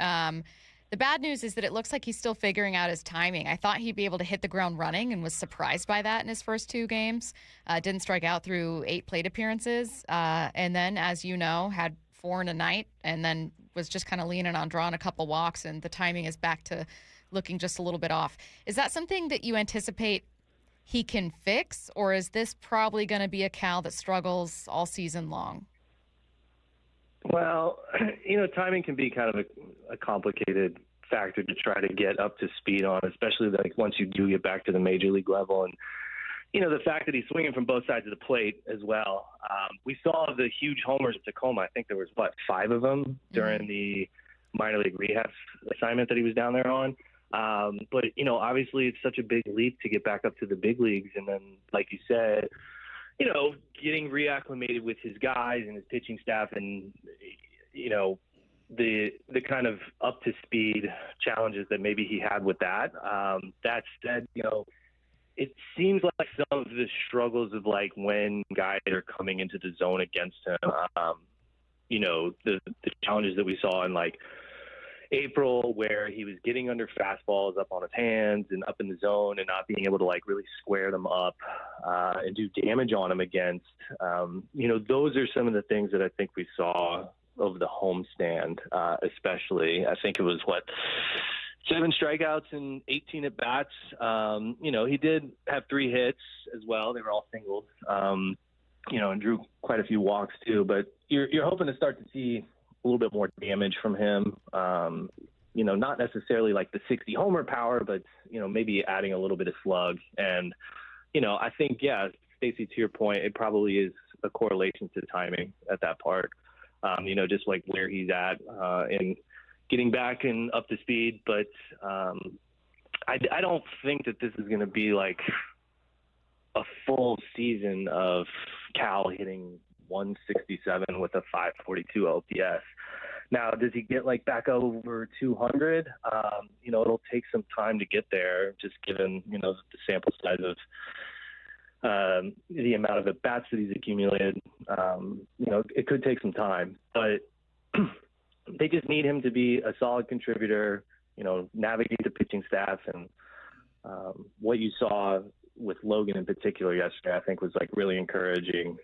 The bad news is that it looks like he's still figuring out his timing. I thought he'd be able to hit the ground running and was surprised by that in his first 2 games. Didn't strike out through 8 plate appearances. And then, as you know, had 4 in a night and then was just kind of leaning on drawing a couple walks, and the timing is back to looking just a little bit off. Is that something that you anticipate he can fix, or is this probably going to be a Cal that struggles all season long? Well, timing can be kind of a complicated factor to try to get up to speed on, especially like once you do get back to the major league level. And, the fact that he's swinging from both sides of the plate as well. We saw the huge homers at Tacoma. I think there was, 5 of them during the minor league rehab assignment that he was down there on. But, obviously it's such a big leap to get back up to the big leagues. And then, like you said, getting reacclimated with his guys and his pitching staff and, the kind of up to speed challenges that maybe he had with that. That said, it seems like some of the struggles of like when guys are coming into the zone against him, the challenges that we saw in like April where he was getting under fastballs up on his hands and up in the zone and not being able to like really square them up and do damage on them against, those are some of the things that I think we saw of the homestand, especially. I think it was 7 strikeouts and 18 at bats. He did have 3 hits as well. They were all singles, and drew quite a few walks too, but you're hoping to start to see a little bit more damage from him. Not necessarily like the 60 homer power, but, maybe adding a little bit of slug. And, I think, Stacy, to your point, it probably is a correlation to timing at that part. Just like where he's at in getting back and up to speed. But I don't think that this is going to be like a full season of Cal hitting 167 with a 542 OPS. Now, does he get like back over 200? It'll take some time to get there, just given, the sample size of the amount of at-bats that he's accumulated. It could take some time, but they just need him to be a solid contributor, navigate the pitching staff. And what you saw with Logan in particular yesterday, I think was like really encouraging.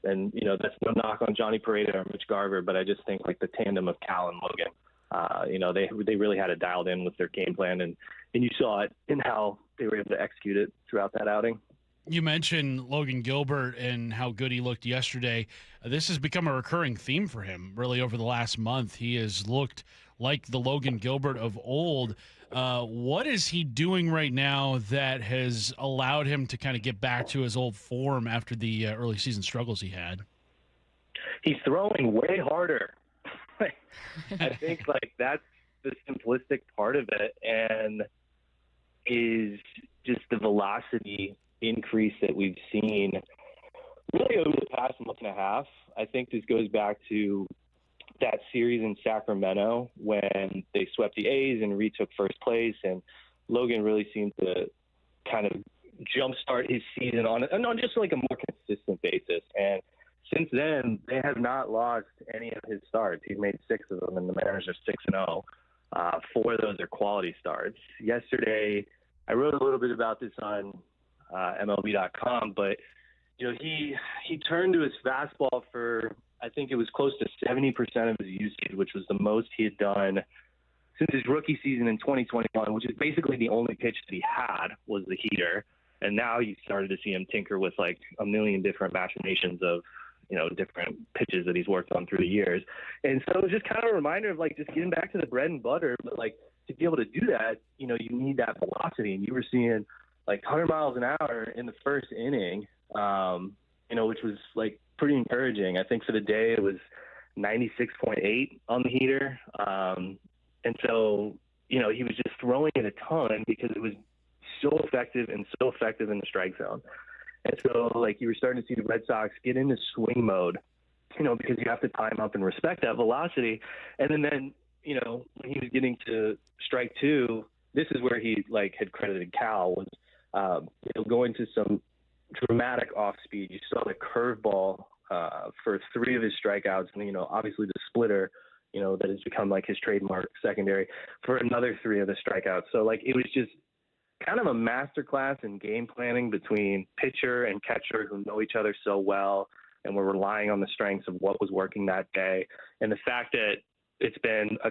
And, that's no knock on Johnny Pareda or Mitch Garver, but I just think like the tandem of Cal and Logan, they really had it dialed in with their game plan, and you saw it in how they were able to execute it throughout that outing. You mentioned Logan Gilbert and how good he looked yesterday. This has become a recurring theme for him really over the last month. He has looked like the Logan Gilbert of old. What is he doing right now that has allowed him to kind of get back to his old form after the early season struggles he had? He's throwing way harder. I think like that's the simplistic part of it, and is just the velocity increase that we've seen really over the past month and a half. I think this goes back to that series in Sacramento when they swept the A's and retook first place, and Logan really seemed to kind of jumpstart his season on just like a more consistent basis. And since then, they have not lost any of his starts. He's made 6 of them, and the Mariners are 6-0. 4 of those are quality starts. Yesterday, I wrote a little bit about this on MLB.com, but he turned to his fastball for, I think it was close to 70% of his usage, which was the most he had done since his rookie season in 2021, which is basically the only pitch that he had was the heater. And now you started to see him tinker with like a million different machinations of, different pitches that he's worked on through the years. And so it was just kind of a reminder of like just getting back to the bread and butter, but like to be able to do that, you need that velocity. And you were seeing like 100 miles an hour in the first inning, which was like pretty encouraging. I think for the day it was 96.8 on the heater. And so, he was just throwing it a ton because it was so effective and so effective in the strike zone. And so like you were starting to see the Red Sox get into swing mode, because you have to time up and respect that velocity. And then, when he was getting to strike 2, this is where he like had credited Cal was, going to some dramatic off speed. You saw the curveball for 3 of his strikeouts, and obviously the splitter that has become like his trademark secondary for another 3 of the strikeouts. So like, it was just kind of a masterclass in game planning between pitcher and catcher who know each other so well, and we're relying on the strengths of what was working that day. And the fact that it's been a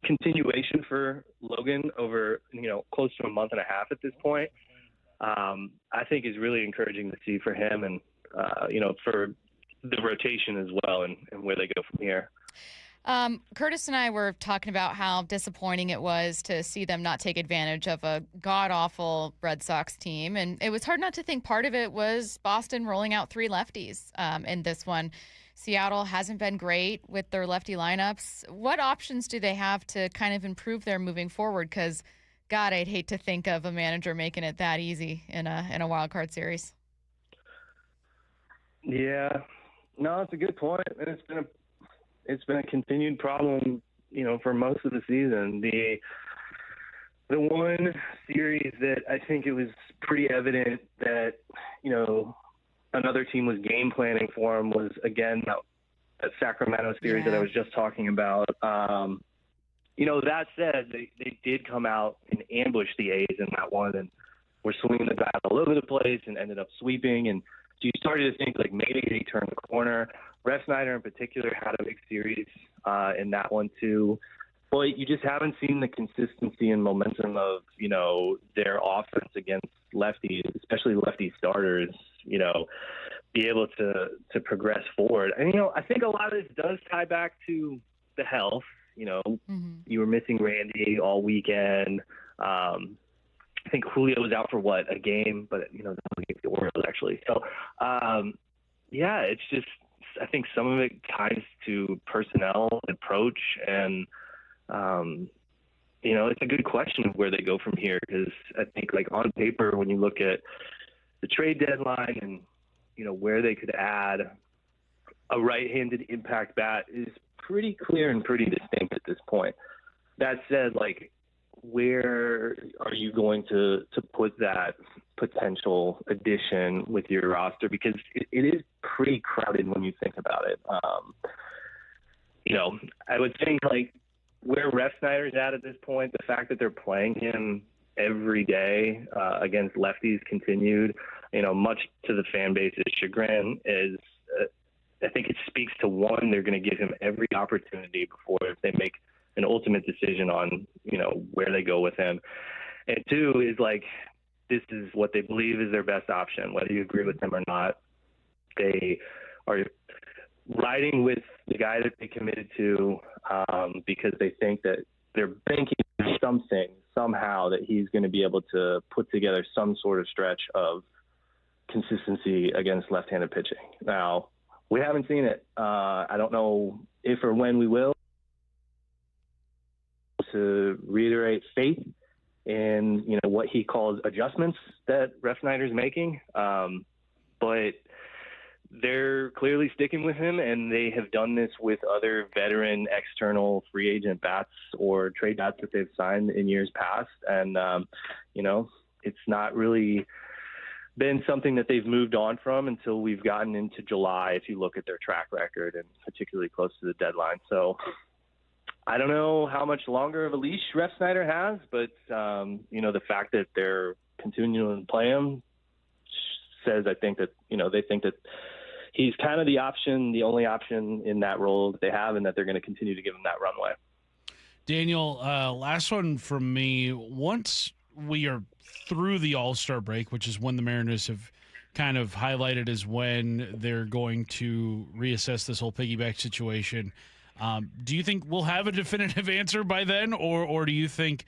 continuation for Logan over, close to a month and a half at this point, I think is really encouraging to see for him and, for the rotation as well and where they go from here. Curtis and I were talking about how disappointing it was to see them not take advantage of a god-awful Red Sox team. And it was hard not to think part of it was Boston rolling out 3 lefties in this one. Seattle hasn't been great with their lefty lineups. What options do they have to kind of improve their moving forward? Because, God, I'd hate to think of a manager making it that easy in a wild card series. Yeah, no, it's a good point, and it's been a continued problem, for most of the season. The one series that I think it was pretty evident that, another team was game planning for him was, again, that Sacramento series that I was just talking about. That said, they did come out and ambush the A's in that one, and were swinging the bat all over the place and ended up sweeping. And so you started to think, like, maybe they turned the corner. Refsnyder in particular had a big series in that one too. But you just haven't seen the consistency and momentum of, their offense against lefties, especially lefty starters, be able to progress forward. And, I think a lot of this does tie back to the health. You were missing Randy all weekend. I think Julio was out for a game, but that was against the Orioles actually. So, it's just, I think some of it ties to personnel approach, and it's a good question of where they go from here, because I think, like, on paper, when you look at the trade deadline and where they could add a right-handed impact bat is pretty clear and pretty distinct at this point. That said, like, where are you going to put that potential addition with your roster? Because it is pretty crowded when you think about it. I would think, like, where Refsnyder's at this point, the fact that they're playing him every day against lefties continued, much to the fan base's chagrin, is I think it speaks to, one, they're going to give him every opportunity before they make an ultimate decision on, where they go with him. And 2 is, like, this is what they believe is their best option, whether you agree with them or not. They are riding with the guy that they committed to because they think that they're banking something, somehow, that he's going to be able to put together some sort of stretch of consistency against left-handed pitching. Now, we haven't seen it. I don't know if or when we will. To reiterate faith in, what he calls adjustments that Refsnyder's making. But they're clearly sticking with him, and they have done this with other veteran external free agent bats or trade bats that they've signed in years past. And, it's not really been something that they've moved on from until we've gotten into July, if you look at their track record, and particularly close to the deadline. So I don't know how much longer of a leash Refsnyder has, but, the fact that they're continuing to play him says, I think that, they think that he's kind of the only option in that role that they have, and that they're going to continue to give him that runway. Daniel, last one from me. Once we are through the All-Star break, which is when the Mariners have kind of highlighted as when they're going to reassess this whole piggyback situation, do you think we'll have a definitive answer by then, or do you think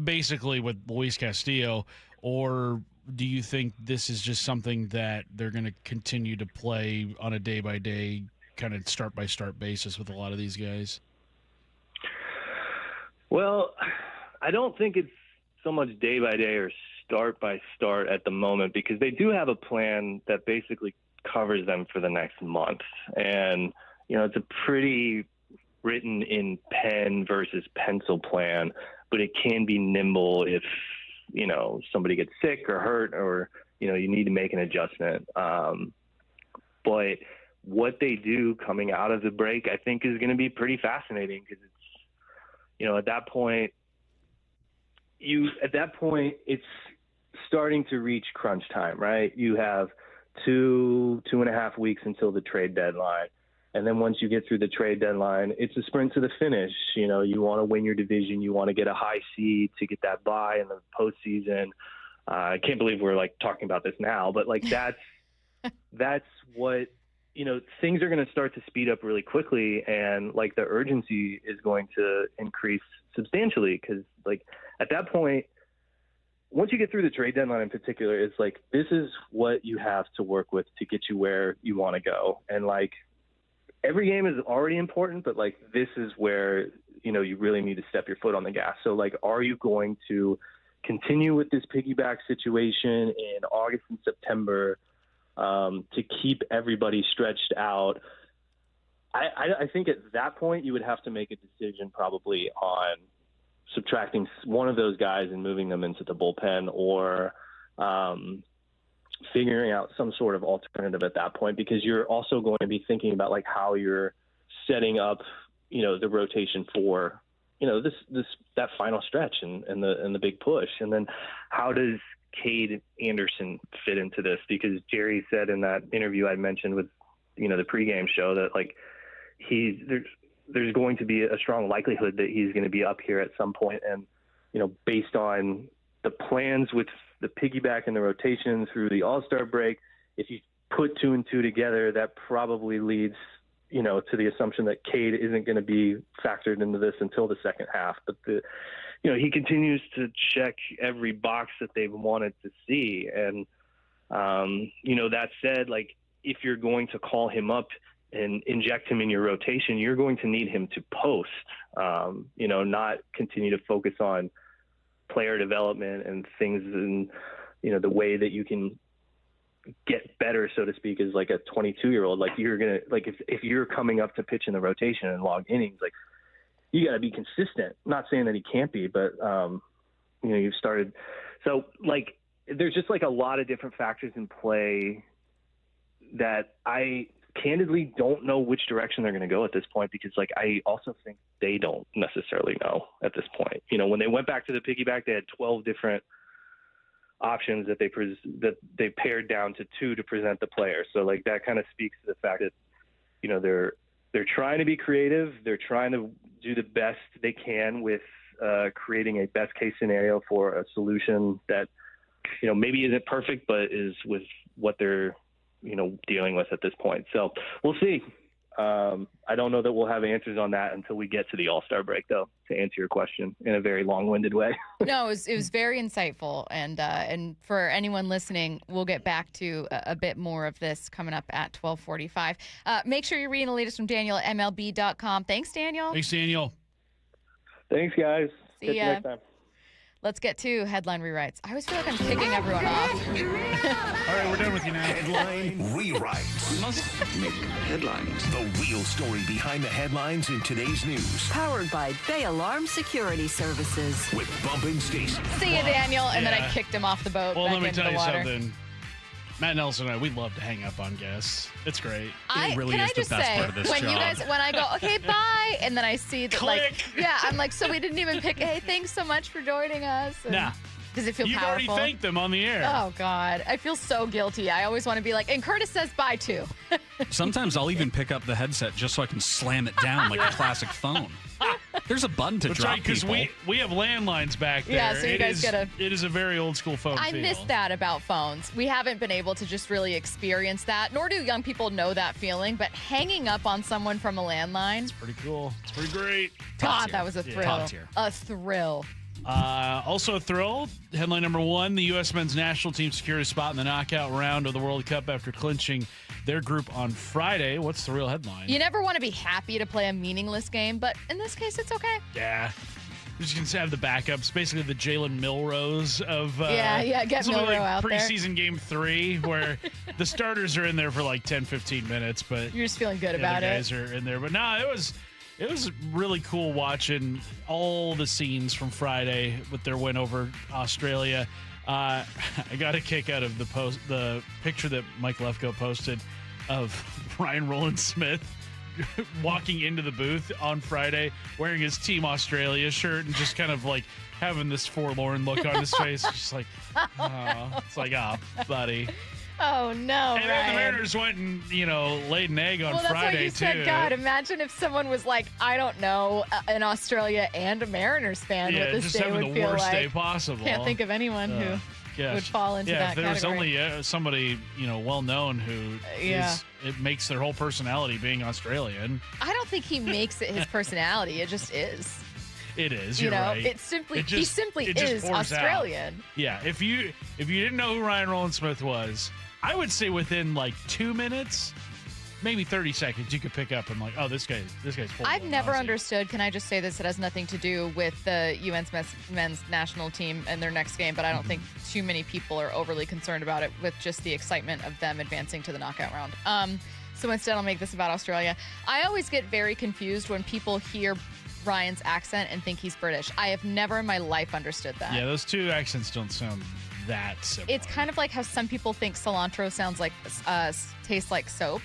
basically with Luis Castillo, or do you think this is just something that they're going to continue to play on a day-by-day, kind of start-by-start basis with a lot of these guys? Well, I don't think it's so much day-by-day or start-by-start at the moment, because they do have a plan that basically covers them for the next month. And, it's a pretty written in pen versus pencil plan, but it can be nimble if, somebody gets sick or hurt, or, you need to make an adjustment. But what they do coming out of the break, I think, is going to be pretty fascinating because it's, at that point, it's starting to reach crunch time, right? You have 2.5 weeks until the trade deadline. And then once you get through the trade deadline, it's a sprint to the finish. You want to win your division. You want to get a high seed to get that bye in the postseason. I can't believe we're talking about this now, but that's what, things are going to start to speed up really quickly. And the urgency is going to increase substantially because at that point, once you get through the trade deadline in particular, it's this is what you have to work with to get you where you want to go. And every game is already important, but this is where, you really need to step your foot on the gas. So are you going to continue with this piggyback situation in August and September to keep everybody stretched out? I think at that point you would have to make a decision probably on subtracting one of those guys and moving them into the bullpen or figuring out some sort of alternative at that point, because you're also going to be thinking about how you're setting up, the rotation for, that final stretch and the big push. And then how does Cade Anderson fit into this? Because Jerry said in that interview I mentioned with, the pregame show that there's going to be a strong likelihood that he's going to be up here at some point. And, based on the plans with the piggyback and the rotation through the All-Star break, if you put 2 and 2 together, that probably leads, to the assumption that Cade isn't going to be factored into this until the second half. But he continues to check every box that they've wanted to see. And, that said, if you're going to call him up and inject him in your rotation, you're going to need him to post, not continue to focus on player development and things and, the way that you can get better, so to speak, as a 22-year-old. You're going to, if you're coming up to pitch in the rotation and log innings, you got to be consistent. Not saying that he can't be, but, you've started. So there's just a lot of different factors in play that I candidly don't know which direction they're going to go at this point, because I also think they don't necessarily know at this point. When they went back to the piggyback, they had 12 different options that they pared down to 2 to present the player. So that kind of speaks to the fact that, they're trying to be creative. They're trying to do the best they can with creating a best case scenario for a solution that, maybe isn't perfect, but is with what they're, dealing with at this point. So we'll see. I don't know that we'll have answers on that until we get to the All-Star break, though, to answer your question in a very long-winded way. No, it was very insightful. And for anyone listening, we'll get back to a bit more of this coming up at 12:45. Make sure you're reading the latest from Daniel at MLB.com. Thanks, Daniel. Thanks, Daniel. Thanks, guys. See Catch ya. you next time. Let's get to headline rewrites. I always feel like I'm kicking everyone off. All right, we're done with you now. Headline rewrites. We must make headlines. The real story behind the headlines in today's news. Powered by Bay Alarm Security Services. With Bump and Stacy. See you, Daniel. And then I kicked him off the boat. Well, back let me into tell the you water. something. Matt Nelson and I, we love to hang up on guests. It's great. Can I just say, when I go, okay, bye, and then I see that, I'm so we didn't even pick, hey, thanks so much for joining us. And Nah. Does it feel You've powerful? already thanked them on the air. Oh, God. I feel so guilty. I always want to be and Curtis says bye, too. Sometimes I'll even pick up the headset just so I can slam it down like a classic phone. There's a button to That's drop right, because people. we have landlines back there. Yeah, so you guys It is a very old school phone I feel. miss that about phones. We haven't been able to just really experience that, nor do young people know that feeling, but hanging up on someone from a landline. It's pretty cool. It's pretty great. God, that was a thrill. Top tier. A thrill. Also a thrill. Headline number 1, the U.S. men's national team secured a spot in the knockout round of the World Cup after clinching their group on Friday. What's the real headline? You never want to be happy to play a meaningless game, but in this case, it's okay. Yeah. We're just going to have the backups, basically the Jalen Milrose of get Milroe out there. Preseason game 3, where the starters are in there for 10, 15 minutes, but you're just feeling good the about other it. guys are in there. But no, it was really cool watching all the scenes from Friday with their win over Australia. I got a kick out of the picture that Mike Lefko posted of Ryan Rowland-Smith walking into the booth on Friday wearing his Team Australia shirt and just kind of like having this forlorn look on his face. Just like, oh, it's like, oh, buddy. Oh, no, And then the Mariners went and, laid an egg on that's Friday, what you said. too. God, imagine if someone was like, I don't know, an Australia and a Mariners fan, what this just day having would the feel worst like. day possible. Can't think of anyone who would fall into that if there category. was only somebody, well-known who it makes their whole personality being Australian. I don't think he makes it his personality. It just is. It is. You're right. It's simply It he simply is Australian. Out. Yeah. If you didn't know who Ryan Rowland-Smith was, I would say within like 2 minutes, maybe 30 seconds, you could pick up and like, oh, this guy's full. I've never understood. Can I just say this? It has nothing to do with the UN's men's national team and their next game, but I don't think too many people are overly concerned about it with just the excitement of them advancing to the knockout round. So instead, I'll make this about Australia. I always get very confused when people hear Ryan's accent and think he's British. I have never in my life understood that. Yeah, those two accents don't sound that similar. It's kind of like how some people think cilantro sounds like tastes like soap.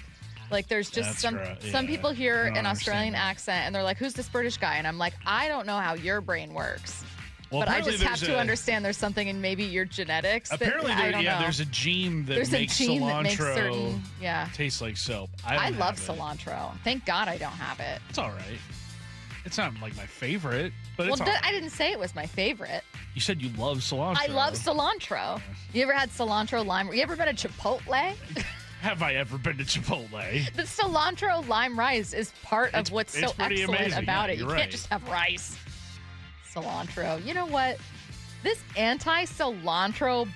Like there's just some people hear an Australian accent and they're like, who's this British guy? And I'm like, I don't know how your brain works. Well, but I just have to understand there's something in maybe your genetics. Apparently, there's a gene that makes cilantro taste like soap. I love cilantro. Thank God I don't have it. It's all right. It's not like my favorite, but it's I didn't say it was my favorite. You said you love cilantro. I love cilantro. You ever had cilantro lime? You ever been to Chipotle? Have I ever been to Chipotle? The cilantro lime rice is part of what's so excellent about it. You can't just have rice. Cilantro. You know what? This anti-cilantro,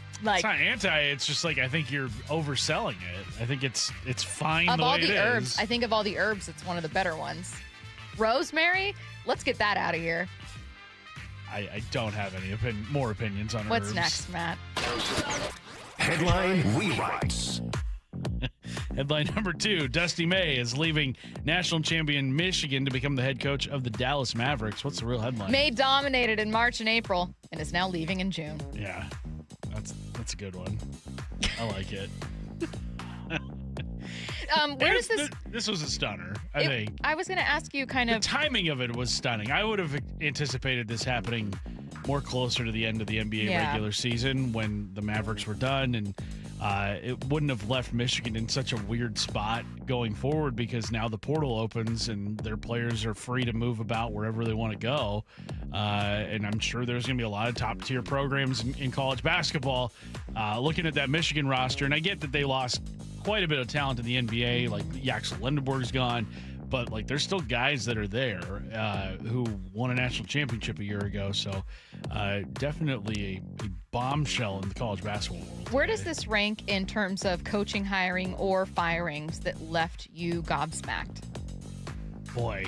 it's not anti. It's just like I think you're overselling it. I think it's fine of the all way the it herbs. is. I think of all the herbs, it's one of the better ones. Rosemary, let's get that out of here. I don't have any more opinions on What's herbs. next, Matt? Headline rewrites. Headline number 2, Dusty May is leaving national champion Michigan to become the head coach of the Dallas Mavericks. What's the real headline? May dominated in March and April and is now leaving in June. Yeah, that's a good one. I like it. Where does this... This was a stunner, I think. I was going to ask you The timing of it was stunning. I would have anticipated this happening more closer to the end of the NBA regular season when the Mavericks were done, and it wouldn't have left Michigan in such a weird spot going forward because now the portal opens and their players are free to move about wherever they want to go. And I'm sure there's going to be a lot of top-tier programs in college basketball looking at that Michigan roster. And I get that they lost quite a bit of talent in the NBA, like Yaxel Lindenberg's gone, but like there's still guys that are there who won a national championship a year ago. So definitely a bombshell in the college basketball world. Where does this rank in terms of coaching, hiring, or firings that left you gobsmacked? Boy,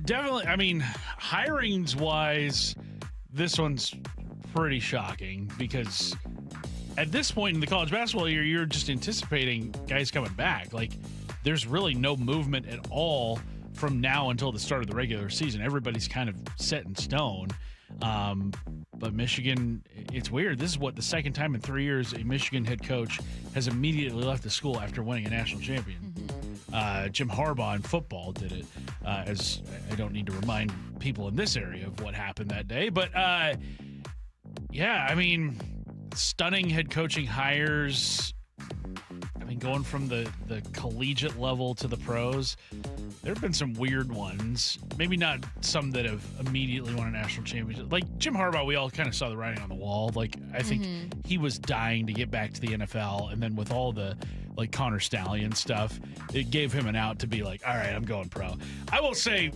definitely. I mean, hirings wise, this one's pretty shocking because at this point in the college basketball year, you're just anticipating guys coming back. Like, there's really no movement at all from now until the start of the regular season. Everybody's kind of set in stone. But Michigan, it's weird. This is the second time in 3 years a Michigan head coach has immediately left the school after winning a national champion. Jim Harbaugh in football did it, as I don't need to remind people in this area of what happened that day. But, yeah, I mean, stunning head coaching hires. I mean, going from the collegiate level to the pros, there have been some weird ones. Maybe not some that have immediately won a national championship. Like Jim Harbaugh, we all kind of saw the writing on the wall. Like, I think he was dying to get back to the NFL. And then with all the, like, Connor Stallion stuff, it gave him an out to be like, all right, I'm going pro. I will say,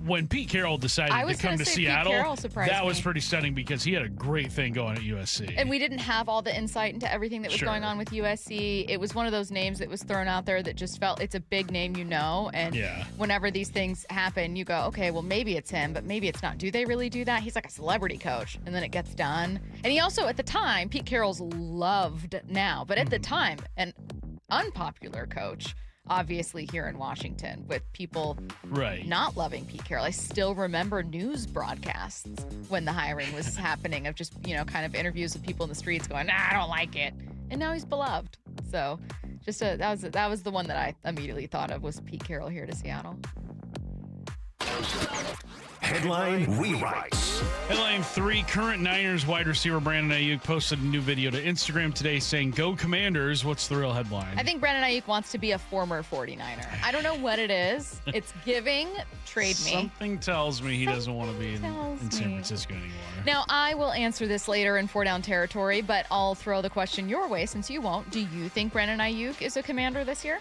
when Pete Carroll decided to come to Seattle, that was pretty stunning because he had a great thing going at USC. And we didn't have all the insight into everything that was going on with USC. It was one of those names that was thrown out there that just felt it's a big name, and whenever these things happen, you go, okay, well, maybe it's him, but maybe it's not. Do they really do that? He's like a celebrity coach, and then it gets done. And he also, at the time, Pete Carroll's loved now, but at the time, an unpopular coach. Obviously here in Washington with people not loving Pete Carroll. I still remember news broadcasts when the hiring was happening of just, kind of interviews with people in the streets going, nah, I don't like it. and now he's beloved. So that was the one that I immediately thought of was Pete Carroll here to Seattle. Headline rewrites. Headline 3, current Niners wide receiver Brandon Ayuk posted a new video to Instagram today saying, "Go Commanders." What's the real headline? I think Brandon Ayuk wants to be a former 49er. I don't know what it is. It's giving. Trade me. Something tells me he doesn't want to be in San Francisco anymore. Now, I will answer this later in 4 Down territory, but I'll throw the question your way since you won't. Do you think Brandon Ayuk is a Commander this year?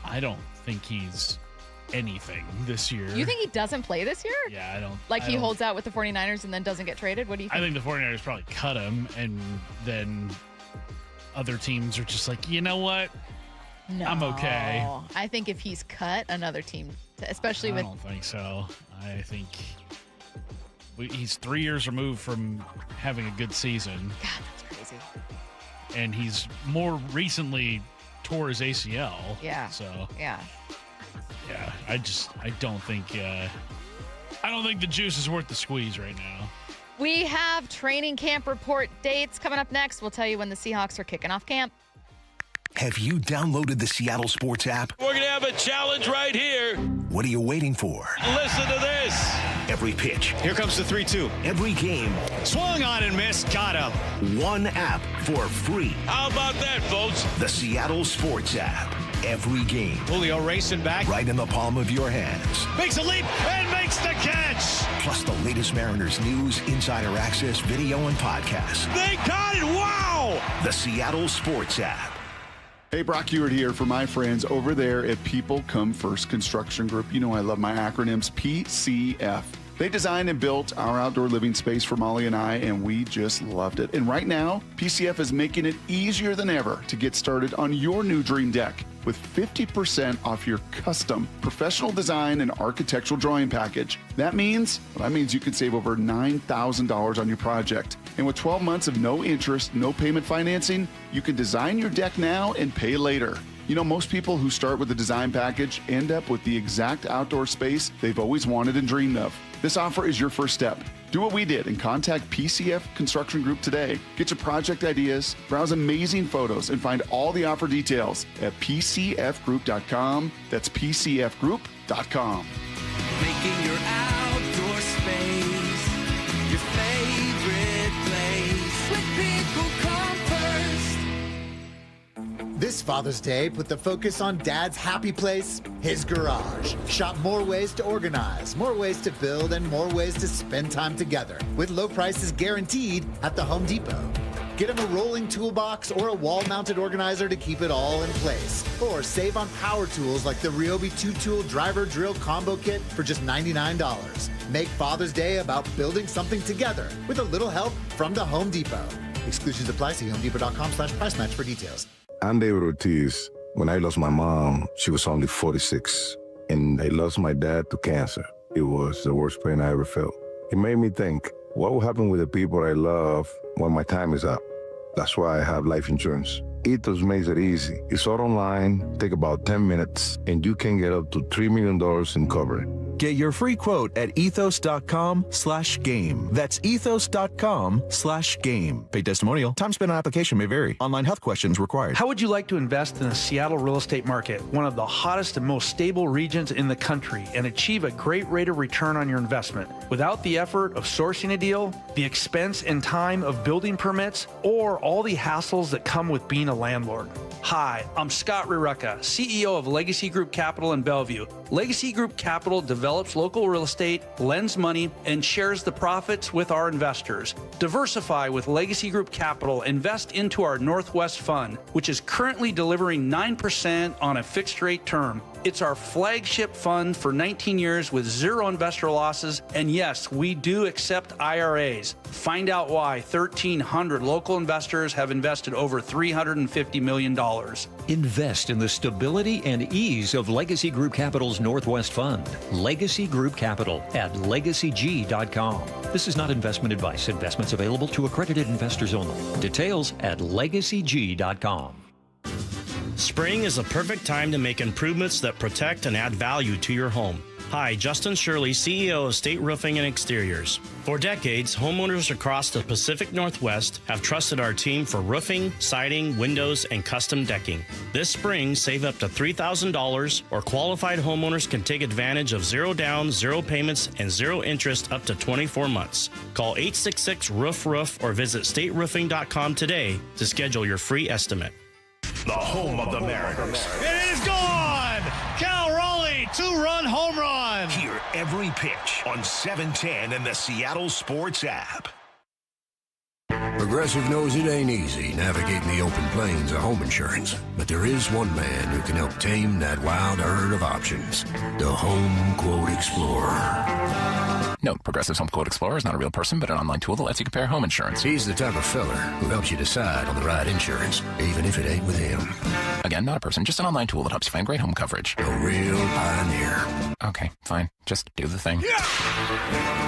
I don't think he's anything this year. You think he doesn't play this year? Yeah, I don't. Like he holds out with the 49ers and then doesn't get traded? What do you think? I think the 49ers probably cut him, and then other teams are just like, you know what? No. I'm okay. I think if he's cut, another team, especially with... I don't think so. I think he's 3 years removed from having a good season. God, that's crazy. And he's more recently tore his ACL. Yeah. So... Yeah. Yeah, I don't think the juice is worth the squeeze right now. We have training camp report dates coming up next. We'll tell you when the Seahawks are kicking off camp. Have you downloaded the Seattle Sports app? We're going to have a challenge right here. What are you waiting for? Listen to this. Every pitch. Here comes the 3-2. Every game. Swung on and missed. Got him. One app for free. How about that, folks? The Seattle Sports app. Every game. Julio racing back. Right in the palm of your hands. Makes a leap and makes the catch. Plus the latest Mariners news, insider access, video, and podcasts. They got it. Wow. The Seattle Sports app. Hey, Brock Ewart here for my friends over there at People Come First Construction Group. You know I love my acronyms, PCF. They designed and built our outdoor living space for Molly and I, and we just loved it. And right now, PCF is making it easier than ever to get started on your new dream deck with 50% off your custom professional design and architectural drawing package. That means you can save over $9,000 on your project. And with 12 months of no interest, no payment financing, you can design your deck now and pay later. You know, most people who start with a design package end up with the exact outdoor space they've always wanted and dreamed of. This offer is your first step. Do what we did and contact PCF Construction Group today. Get your project ideas, browse amazing photos, and find all the offer details at pcfgroup.com. That's pcfgroup.com. Making your outdoor space your favorite place. With People Come First. This Father's Day, put the focus on Dad's happy place, his garage. Shop more ways to organize, more ways to build, and more ways to spend time together. With low prices guaranteed at the Home Depot. Get him a rolling toolbox or a wall-mounted organizer to keep it all in place. Or save on power tools like the Ryobi 2-tool driver drill combo kit for just $99. Make Father's Day about building something together with a little help from the Home Depot. Exclusions apply. See homedepot.com/price match for details. I'm David Ortiz. When I lost my mom, she was only 46, and I lost my dad to cancer. It was the worst pain I ever felt. It made me think, what will happen with the people I love when my time is up? That's why I have life insurance. Ethos makes it easy. It's all online, take about 10 minutes, and you can get up to $3 million in coverage. Get your free quote at ethos.com/game. That's ethos.com/game. Paid testimonial. Time spent on application may vary. Online health questions required. How would you like to invest in the Seattle real estate market, one of the hottest and most stable regions in the country, and achieve a great rate of return on your investment without the effort of sourcing a deal, the expense and time of building permits, or all the hassles that come with being a landlord? Hi, I'm Scott Rirucka, CEO of Legacy Group Capital in Bellevue. Legacy Group Capital develops local real estate, lends money, and shares the profits with our investors. Diversify with Legacy Group Capital. Invest into our Northwest Fund, which is currently delivering 9% on a fixed rate term. It's our flagship fund for 19 years with zero investor losses. And yes, we do accept IRAs. Find out why 1,300 local investors have invested over $350 million. Invest in the stability and ease of Legacy Group Capital's Northwest Fund. Legacy Group Capital at legacyg.com. This is not investment advice. Investments available to accredited investors only. Details at legacyg.com. Spring is a perfect time to make improvements that protect and add value to your home. Hi, Justin Shirley, CEO of State Roofing and Exteriors. For decades, homeowners across the Pacific Northwest have trusted our team for roofing, siding, windows, and custom decking. This spring, save up to $3,000, or qualified homeowners can take advantage of 0 down, 0 payments, and 0 interest up to 24 months. Call 866-ROOF-ROOF or visit stateroofing.com today to schedule your free estimate. The home of the Mariners. It is gone! Cal Raleigh, 2-run home run! Hear every pitch on 710 and the Seattle Sports app. Progressive knows it ain't easy navigating the open plains of home insurance, but there is one man who can help tame that wild herd of options. The Home Quote Explorer. Note, Progressive's Home Quote Explorer is not a real person, but an online tool that lets you compare home insurance. He's the type of feller who helps you decide on the right insurance, even if it ain't with him. Again, not a person, just an online tool that helps you find great home coverage. A real pioneer. Okay, fine. Just do the thing. Yeah!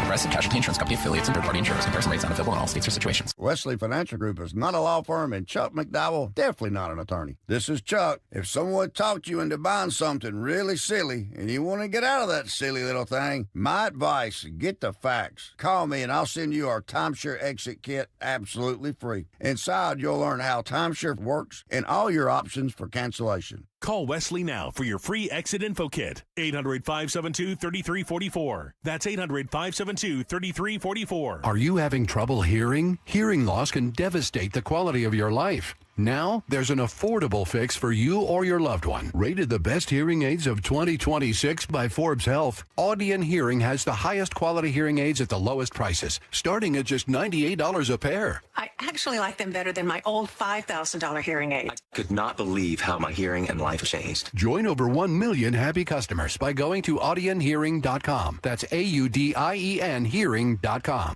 Progressive Casualty Insurance Company affiliates and third-party insurers. Comparison rates not available in all states or situations. Wesley Financial Group is not a law firm, and Chuck McDowell definitely not an attorney. This is Chuck. If someone talked you into buying something really silly and you want to get out of that silly little thing, my advice, get the facts. Call me and I'll send you our timeshare exit kit absolutely free. Inside, you'll learn how timeshare works and all your options for cancellation. Call Wesley now for your free exit info kit. 800-572-3344. That's 800-572-3344. Are you having trouble hearing? Hearing loss can devastate the quality of your life. Now, there's an affordable fix for you or your loved one. Rated the best hearing aids of 2026 by Forbes Health, Audion Hearing has the highest quality hearing aids at the lowest prices, starting at just $98 a pair. I actually like them better than my old $5,000 hearing aid. Could not believe how my hearing and life changed. Join over 1 million happy customers by going to audionhearing.com. That's AUDIEN hearing.com.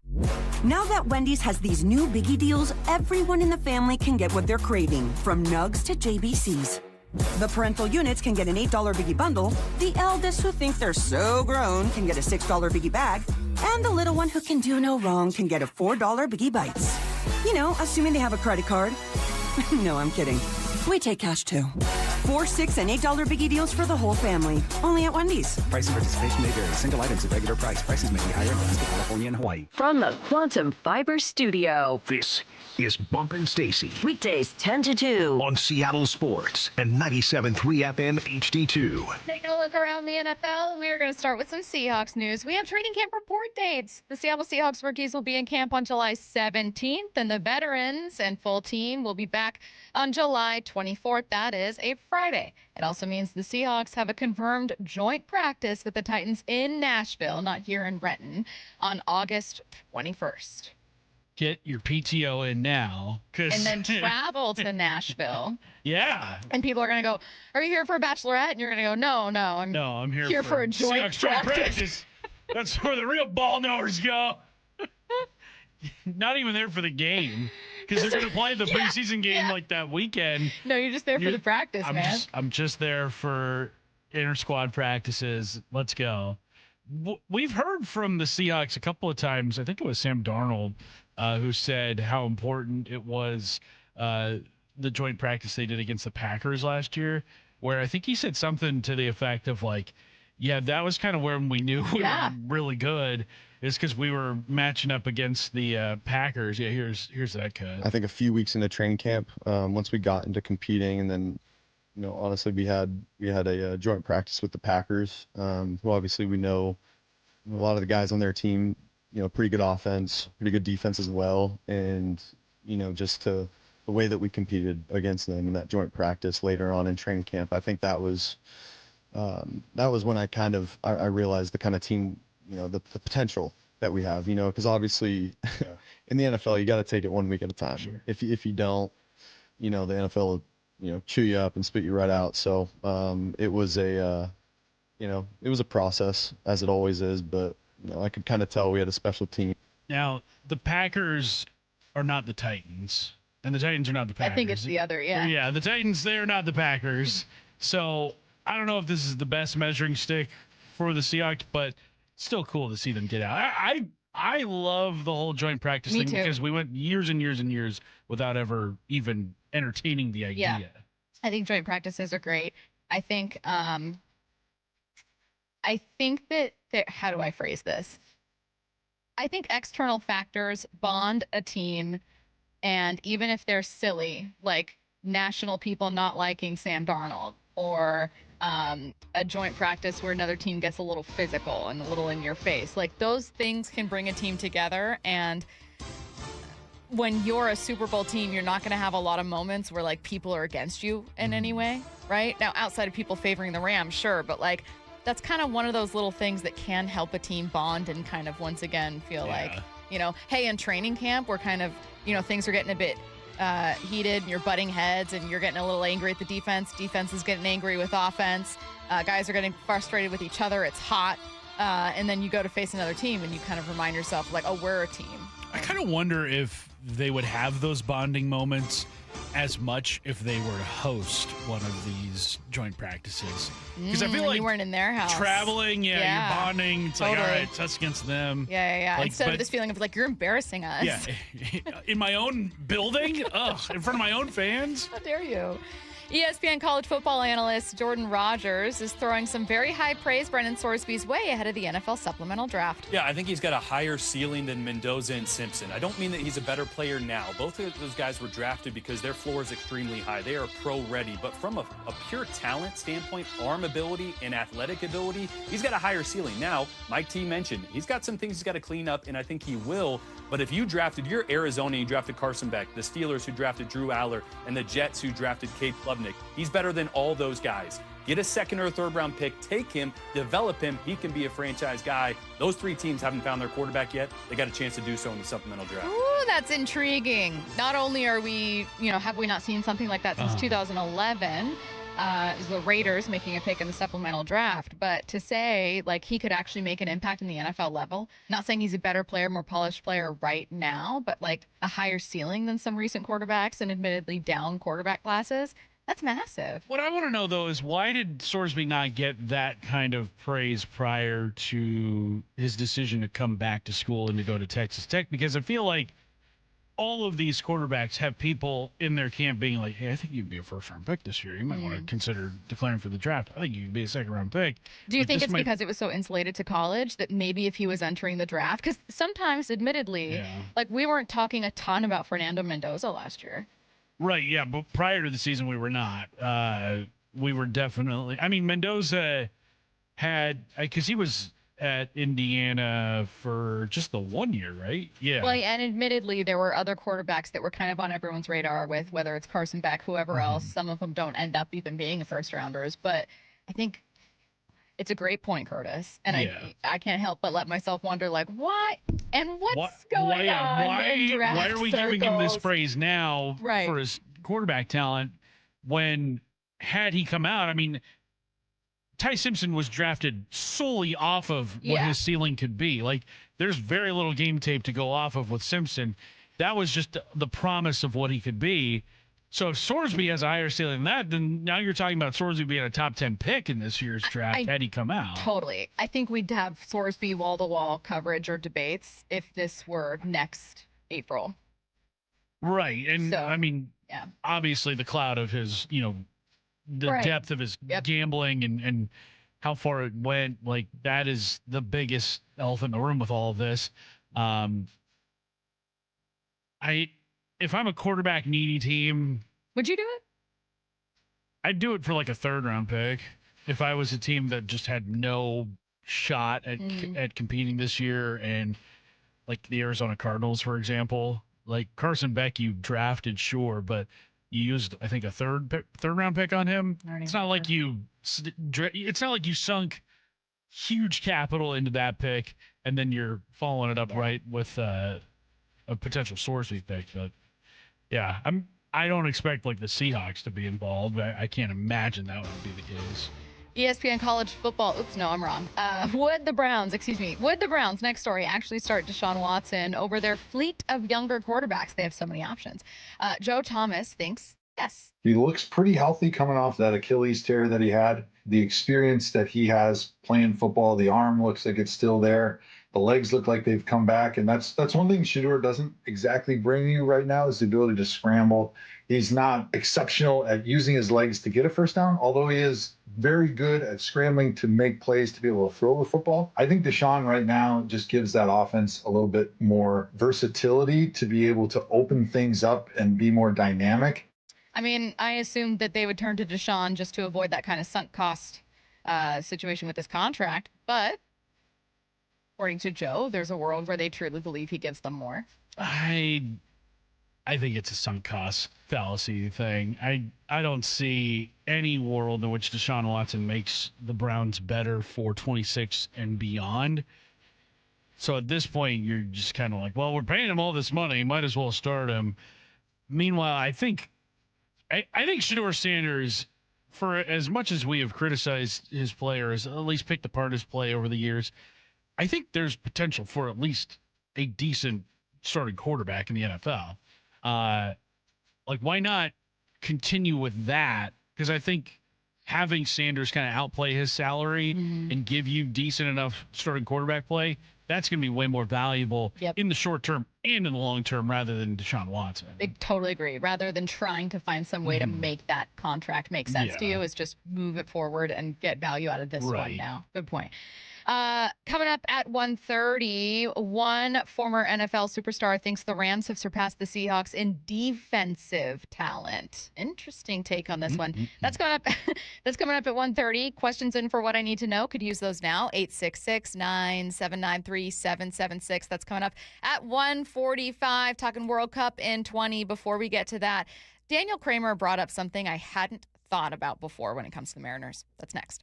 Now that Wendy's has these new biggie deals, everyone in the family can get what they're craving, from nugs to JBCs. The parental units can get an $8 biggie bundle, the eldest who think they're so grown can get a $6 biggie bag, and the little one who can do no wrong can get a $4 biggie bites. You know, assuming they have a credit card. No, I'm kidding. We take cash too. 4, 6, and $8 biggie deals for the whole family. Only at Wendy's. Price and participation may vary. Single items at regular price. Prices may be higher in Alaska, California, and Hawaii. From the Quantum Fiber Studio. This is Bump and Stacy. Weekdays 10 to 2. On Seattle Sports and 97.3 FM HD2. Taking a look around the NFL, we are going to start with some Seahawks news. We have training camp report dates. The Seattle Seahawks rookies will be in camp on July 17th, and the veterans and full team will be back on July 24th. That is a Friday. It also means the Seahawks have a confirmed joint practice with the Titans in Nashville, not here in Renton, on August 21st. Get your PTO in now. And then travel to Nashville. Yeah. And people are going to go, are you here for a bachelorette? And you're going to go, no, I'm here for a joint Seahawks practice. That's where the real ball knowers go. Not even there for the game. Because they're going to play the preseason game like that weekend. No, you're just there for the practice, man. I'm just there for inter-squad practices. Let's go. We've heard from the Seahawks a couple of times. I think it was Sam Darnold who said how important it was the joint practice they did against the Packers last year, where I think he said something to the effect of like, yeah, that was kind of where we knew we were really good, is because we were matching up against the Packers. Yeah, here's that cut. I think a few weeks into training camp, once we got into competing, and then, you know, honestly, we had a joint practice with the Packers. Who obviously we know a lot of the guys on their team, you know, pretty good offense, pretty good defense as well, and you know, just the way that we competed against them in that joint practice later on in training camp, I think that was when I realized the kind of team, you know, the potential that we have, you know, because obviously in the NFL you got to take it 1 week at a time. Sure. If you don't, you know, the NFL will, you know, chew you up and spit you right out. So it was a process, as it always is, but you know, I could kind of tell we had a special team. Now the Packers are not the Titans, and the Titans are not the Packers. I think it's the other, yeah. Yeah, the Titans, they're not the Packers. So I don't know if this is the best measuring stick for the Seahawks, but it's still cool to see them get out. I love the whole joint practice thing because we went years and years and years without ever even entertaining the idea. Yeah. I think joint practices are great. I think I think that how do I phrase this? I think external factors bond a team, and even if they're silly, like national people not liking Sam Darnold, or a joint practice where another team gets a little physical and a little in your face, like those things can bring a team together. And when you're a Super Bowl team, you're not going to have a lot of moments where like people are against you in any way, right? Now, outside of people favoring the Rams, sure, but like that's kind of one of those little things that can help a team bond and kind of once again feel like, hey, in training camp, we're kind of, things are getting a bit heated and you're butting heads and you're getting a little angry at the defense. Defense is getting angry with offense. Guys are getting frustrated with each other. It's hot. And then you go to face another team and you kind of remind yourself like, oh, we're a team. I kind of wonder if they would have those bonding moments as much if they were to host one of these joint practices. Because I feel like you weren't in their house. Traveling, you're bonding. It's totally. like, all right, it's us against them. Yeah. Like, Instead of this feeling of like, you're embarrassing us. Yeah. In my own building? Ugh, in front of my own fans? How dare you? ESPN college football analyst Jordan Rogers is throwing some very high praise Brennan Sorsby's way ahead of the NFL supplemental draft. Yeah, I think he's got a higher ceiling than Mendoza and Simpson. I don't mean that he's a better player now. Both of those guys were drafted because their floor is extremely high. They are pro-ready. But from a pure talent standpoint, arm ability and athletic ability, he's got a higher ceiling. Now, Mike T mentioned, he's got some things he's got to clean up, and I think he will. But if you're Arizona, you drafted Carson Beck, the Steelers who drafted Drew Aller, and the Jets who drafted Kate Klubnik, he's better than all those guys. Get a second or third round pick, take him, develop him. He can be a franchise guy. Those three teams haven't found their quarterback yet. They got a chance to do so in the supplemental draft. Ooh, that's intriguing. Not only are we, have we not seen something like that since 2011, the Raiders making a pick in the supplemental draft, but to say like he could actually make an impact in the NFL level, not saying he's a better player, more polished player right now, but like a higher ceiling than some recent quarterbacks and admittedly down quarterback classes. That's massive. What I want to know, though, is why did Sorsby not get that kind of praise prior to his decision to come back to school and to go to Texas Tech? Because I feel like all of these quarterbacks have people in their camp being like, hey, I think you'd be a first-round pick this year. You might want to consider declaring for the draft. I think you could be a second-round pick. Do you think it's because it was so insulated to college that maybe if he was entering the draft? Because sometimes, admittedly, like we weren't talking a ton about Fernando Mendoza last year. Right, yeah, but prior to the season, we were not. We were definitely. I mean, Mendoza had because he was at Indiana for just the 1 year, right? Yeah. Well, and admittedly, there were other quarterbacks that were kind of on everyone's radar with whether it's Carson Beck, whoever else. Some of them don't end up even being first rounders, but I think it's a great point, Curtis. And I can't help but let myself wonder, like, why and what's going on in draft why are we circles? giving him this praise now for his quarterback talent when had he come out? I mean, Ty Simpson was drafted solely off of what his ceiling could be. Like, there's very little game tape to go off of with Simpson. That was just the promise of what he could be. So if Sorsby has a higher ceiling than that, then now you're talking about Sorsby being a top 10 pick in this year's draft had he come out. Totally. I think we'd have Sorsby wall-to-wall coverage or debates if this were next April. Right. And, I mean, obviously the cloud of his, the depth of his gambling and how far it went, like, that is the biggest elephant in the room with all of this. If I'm a quarterback needy team, would you do it? I'd do it for like a third round pick. If I was a team that just had no shot at competing this year, and like the Arizona Cardinals, for example, like Carson Beck, you drafted, sure, but you used, I think, a third round pick on him. It's not like you sunk huge capital into that pick and then you're following it up right with a potential Sorsby pick. But yeah, I don't expect like the Seahawks to be involved. I can't imagine that would be the case. ESPN college football. Oops, no, I'm wrong. Would the Browns, next story, actually start Deshaun Watson over their fleet of younger quarterbacks? They have so many options. Joe Thomas thinks yes. He looks pretty healthy coming off that Achilles tear that he had. The experience that he has playing football, the arm looks like it's still there. The legs look like they've come back, and that's one thing Shedeur doesn't exactly bring you right now is the ability to scramble. He's not exceptional at using his legs to get a first down, although he is very good at scrambling to make plays to be able to throw the football. I think Deshaun right now just gives that offense a little bit more versatility to be able to open things up and be more dynamic. I mean, I assumed that they would turn to Deshaun just to avoid that kind of sunk cost situation with this contract, but according to Joe, there's a world where they truly believe he gives them more. I think it's a sunk cost fallacy thing. I don't see any world in which Deshaun Watson makes the Browns better for 26 and beyond. So at this point, you're just kind of like, well, we're paying him all this money. Might as well start him. Meanwhile, I think Shedeur Sanders, for as much as we have criticized his players, at least picked apart his play over the years, I think there's potential for at least a decent starting quarterback in the NFL. Why not continue with that? Because I think having Sanders kind of outplay his salary and give you decent enough starting quarterback play, that's going to be way more valuable in the short term and in the long term rather than Deshaun Watson. I totally agree. Rather than trying to find some way to make that contract make sense to you, is just move it forward and get value out of this one now. Good point. Coming up at 1:30, one former NFL superstar thinks the Rams have surpassed the Seahawks in defensive talent. Interesting take on this one. That's coming up. That's coming up at 1:30. Questions in for what I need to know. Could use those now. 866-979-3776. That's coming up at 1:45. Talking World Cup in 20. Before we get to that, Daniel Kramer brought up something I hadn't thought about before when it comes to the Mariners. That's next.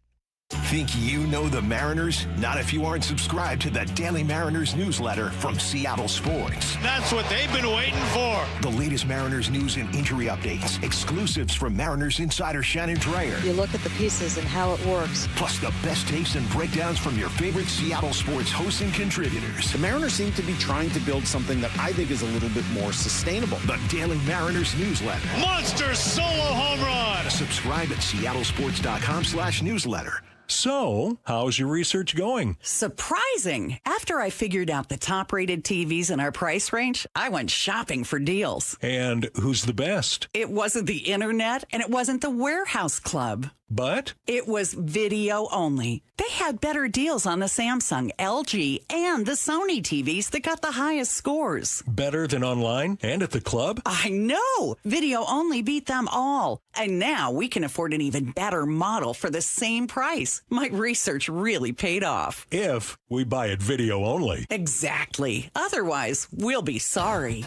Think you know the Mariners? Not if you aren't subscribed to the Daily Mariners newsletter from Seattle Sports. That's what they've been waiting for. The latest Mariners news and injury updates, exclusives from Mariners insider Shannon Dreyer. You look at the pieces and how it works. Plus the best takes and breakdowns from your favorite Seattle Sports hosts and contributors. The Mariners seem to be trying to build something that I think is a little bit more sustainable. The Daily Mariners newsletter. Monster solo home run. Subscribe at seattlesports.com/newsletter. So, how's your research going? Surprising. After I figured out the top-rated TVs in our price range, I went shopping for deals. And who's the best? It wasn't the internet, and it wasn't the warehouse club. But? It was video only. They had better deals on the Samsung, LG, and the Sony TVs that got the highest scores. Better than online and at the club? I know! Video only beat them all. And now we can afford an even better model for the same price. My research really paid off. If we buy it video only. Exactly. Otherwise, we'll be sorry.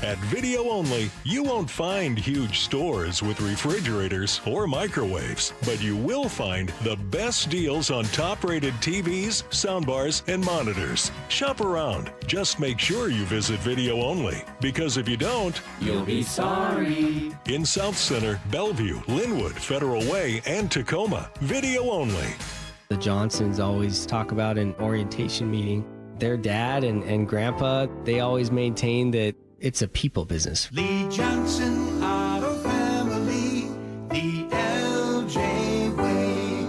At Video Only, you won't find huge stores with refrigerators or microwaves, but you will find the best deals on top-rated TVs, soundbars, and monitors. Shop around. Just make sure you visit Video Only, because if you don't, you'll be sorry. In South Center, Bellevue, Linwood, Federal Way, and Tacoma, Video Only. The Johnsons always talk about an orientation meeting. Their dad and grandpa, they always maintain that it's a people business. Lee Johnson Auto Family, the LJ way.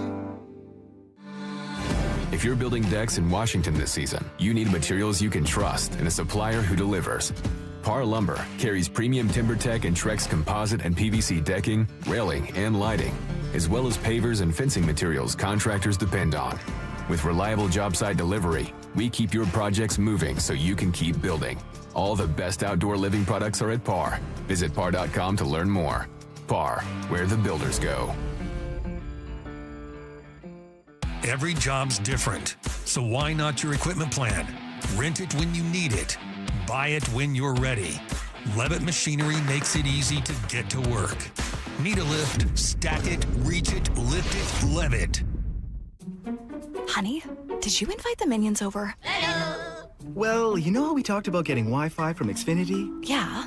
If you're building decks in Washington this season, you need materials you can trust and a supplier who delivers. Par Lumber carries premium TimberTech and Trex composite and PVC decking, railing, and lighting, as well as pavers and fencing materials contractors depend on. With reliable job site delivery, we keep your projects moving so you can keep building. All the best outdoor living products are at Par. Visit par.com to learn more. Par, where the builders go. Every job's different, so why not your equipment plan? Rent it when you need it. Buy it when you're ready. Levitt Machinery makes it easy to get to work. Need a lift? Stack it, reach it, lift it, Levitt. Honey, did you invite the minions over? Well, you know how we talked about getting Wi-Fi from Xfinity? Yeah.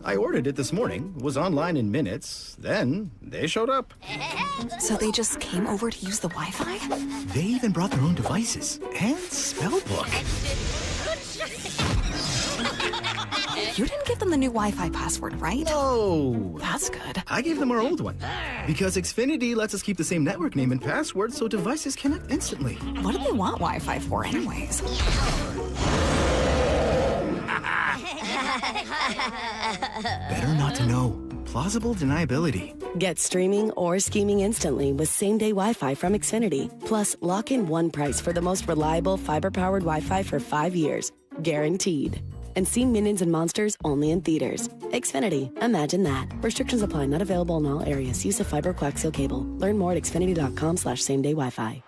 I ordered it this morning, was online in minutes, then they showed up. So they just came over to use the Wi-Fi? They even brought their own devices and spell book. You didn't give them the new Wi-Fi password, right? No. That's good. I gave them our old one. Because Xfinity lets us keep the same network name and password so devices connect instantly. What do they want Wi-Fi for anyways? Better not to know. Plausible deniability. Get streaming or scheming instantly with same-day Wi-Fi from Xfinity. Plus, lock in one price for the most reliable fiber-powered Wi-Fi for 5 years. Guaranteed. And see Minions and Monsters only in theaters. Xfinity. Imagine that. Restrictions apply. Not available in all areas. Use of fiber coaxial cable. Learn more at xfinity.com/same-day Wi-Fi.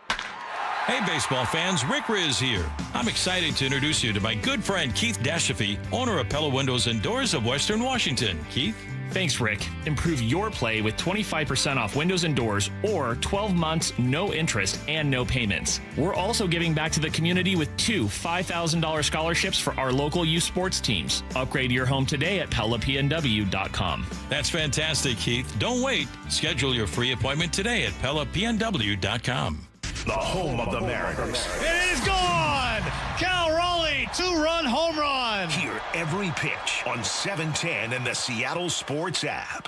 Hey, baseball fans, Rick Riz here. I'm excited to introduce you to my good friend Keith Dashafee, owner of Pella Windows and Doors of Western Washington. Keith? Thanks, Rick. Improve your play with 25% off windows and doors or 12 months, no interest and no payments. We're also giving back to the community with 2 $5,000 scholarships for our local youth sports teams. Upgrade your home today at PellaPNW.com. That's fantastic, Keith. Don't wait. Schedule your free appointment today at PellaPNW.com. The home of the Mariners. It is gone! Cal Raleigh, 2-run home run! Hear every pitch on 710 and the Seattle Sports app.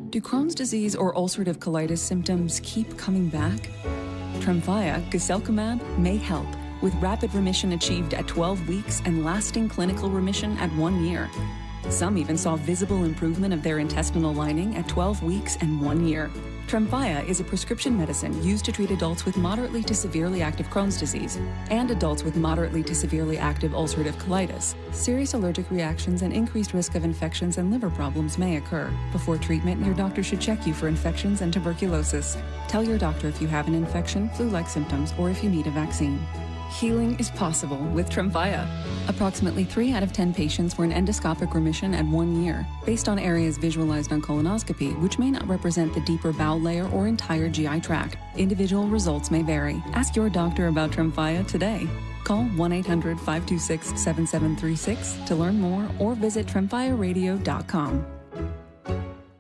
Do Crohn's disease or ulcerative colitis symptoms keep coming back? Tremfya, guselkumab, may help, with rapid remission achieved at 12 weeks and lasting clinical remission at 1 year. Some even saw visible improvement of their intestinal lining at 12 weeks and 1 year. Tremfya is a prescription medicine used to treat adults with moderately to severely active Crohn's disease and adults with moderately to severely active ulcerative colitis. Serious allergic reactions and increased risk of infections and liver problems may occur. Before treatment, your doctor should check you for infections and tuberculosis. Tell your doctor if you have an infection, flu-like symptoms, or if you need a vaccine. Healing is possible with Tremfya. Approximately 3 out of 10 patients were in endoscopic remission at 1 year, based on areas visualized on colonoscopy, which may not represent the deeper bowel layer or entire GI tract. Individual results may vary. Ask your doctor about Tremfya today. Call 1-800-526-7736 to learn more or visit tremfyaradio.com.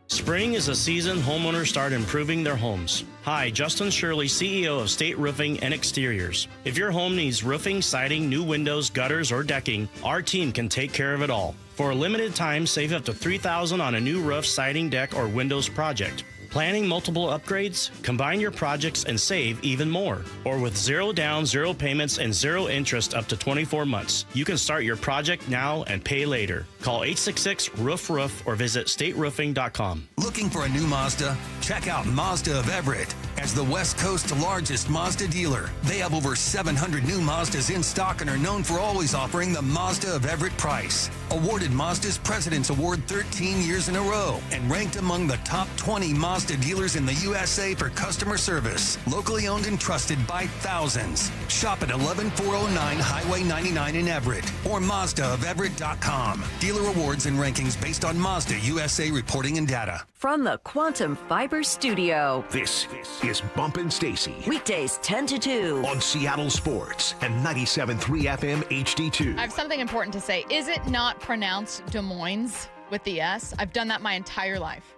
Spring is a season homeowners start improving their homes. Hi, Justin Shirley, CEO of State Roofing and Exteriors. If your home needs roofing, siding, new windows, gutters, or decking, our team can take care of it all. For a limited time, save up to $3,000 on a new roof, siding, deck, or windows project. Planning multiple upgrades? Combine your projects and save even more. Or with 0 down, 0 payments, and 0 interest up to 24 months. You can start your project now and pay later. Call 866-ROOF-ROOF or visit stateroofing.com. Looking for a new Mazda? Check out Mazda of Everett. As the West Coast's largest Mazda dealer, they have over 700 new Mazdas in stock and are known for always offering the Mazda of Everett price. Awarded Mazda's President's Award 13 years in a row and ranked among the top 20 Mazda dealers in the USA for customer service. Locally owned and trusted by thousands. Shop at 11409 Highway 99 in Everett or MazdaofEverett.com. Dealer awards and rankings based on Mazda USA reporting and data. From the Quantum Fiber Studio. This is Bump and Stacy. Weekdays 10 to 2. On Seattle Sports and 97.3 FM HD2. I have something important to say. Is it not pronounced Des Moines with the S? I've done that my entire life.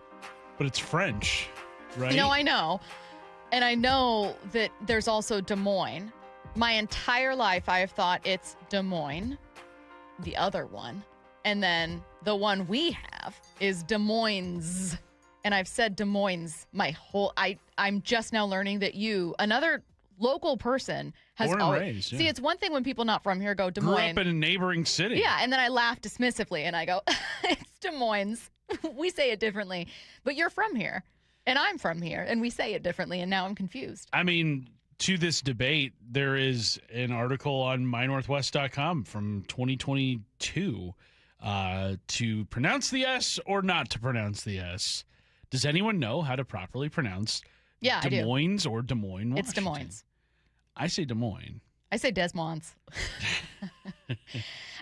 But it's French, right? No, I know. And I know that there's also Des Moines. My entire life, I have thought it's Des Moines, the other one. And then the one we have is Des Moines. And I've said Des Moines my whole... I'm just now learning that you, another local person, has Born and always... raised, yeah. See, it's one thing when people not from here go Des Grew Moines. up in a neighboring city. Yeah, and then I laugh dismissively and I go, it's Des Moines. We say it differently. But you're from here, and I'm from here, and we say it differently, and now I'm confused. I mean, to this debate, there is an article on mynorthwest.com from 2022 to pronounce the S or not to pronounce the S. Does anyone know how to properly pronounce Des Moines or Des Moines, Washington? It's Des Moines. I say Des Moines. I say Des Moines.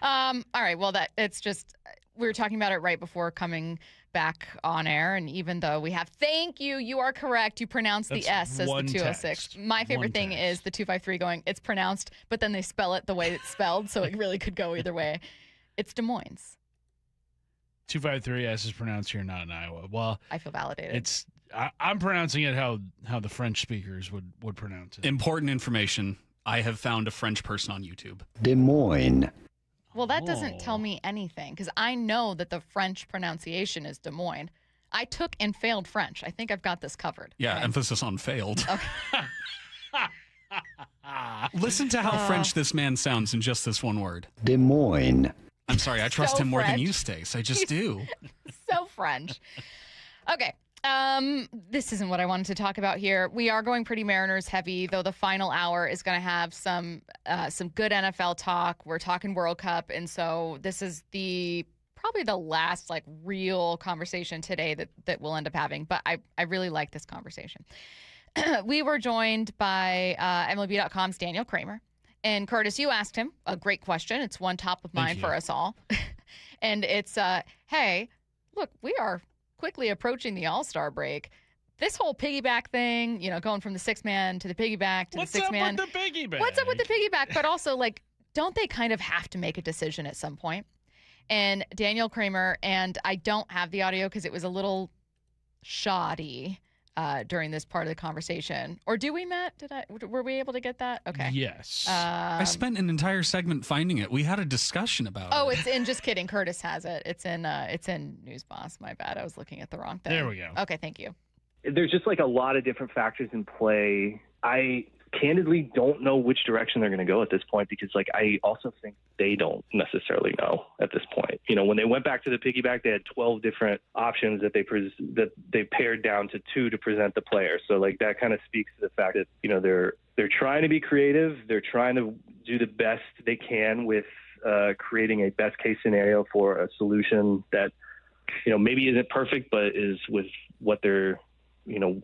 All right. Well, it's just, we were talking about it right before coming back on air. And even though we have, thank you, you are correct. You pronounce the S as the 206. Text. My favorite thing is the 253 going, it's pronounced, but then they spell it the way it's spelled. So it really could go either way. It's Des Moines. 253 S is pronounced here, not in Iowa. Well, I feel validated. I'm pronouncing it how the French speakers would pronounce it. Important information. I have found a French person on YouTube. Des Moines. Well, that doesn't tell me anything because I know that the French pronunciation is Des Moines. I took and failed French. I think I've got this covered. Yeah, Okay. emphasis on failed. Okay. Listen to how French this man sounds in just this one word. Des Moines. I'm sorry, I trust So him more than French. you, Stace. I just do. So French. Okay. This isn't what I wanted to talk about here. We are going pretty Mariners heavy, though the final hour is going to have some good NFL talk. We're talking World Cup, and so this is probably the last like real conversation today that we'll end up having. But I really like this conversation. We were joined by MLB.com's Daniel Kramer. And Curtis, you asked him a great question. It's one top of mind for us all. And it's, hey, look, we are quickly approaching the All-Star break. This whole piggyback thing, going from the 6-man to the piggyback to the 6-man. What's up with the piggyback? What's up with the piggyback? But also, like, don't they kind of have to make a decision at some point? And Daniel Kramer, and I don't have the audio because it was a little shoddy during this part of the conversation. Or do we, Matt? Were we able to get that? Okay. Yes. I spent an entire segment finding it. We had a discussion about it. Oh, it's in. Just kidding. Curtis has it. It's in News Boss. My bad. I was looking at the wrong thing. There we go. Okay. Thank you. There's just like a lot of different factors in play. I candidly don't know which direction they're going to go at this point because, like, I also think they don't necessarily know at this point. When they went back to the piggyback, they had 12 different options that they pared down to 2 to present the player. So, like, that kind of speaks to the fact that they're trying to be creative. They're trying to do the best they can with creating a best case scenario for a solution that maybe isn't perfect, but is with what they're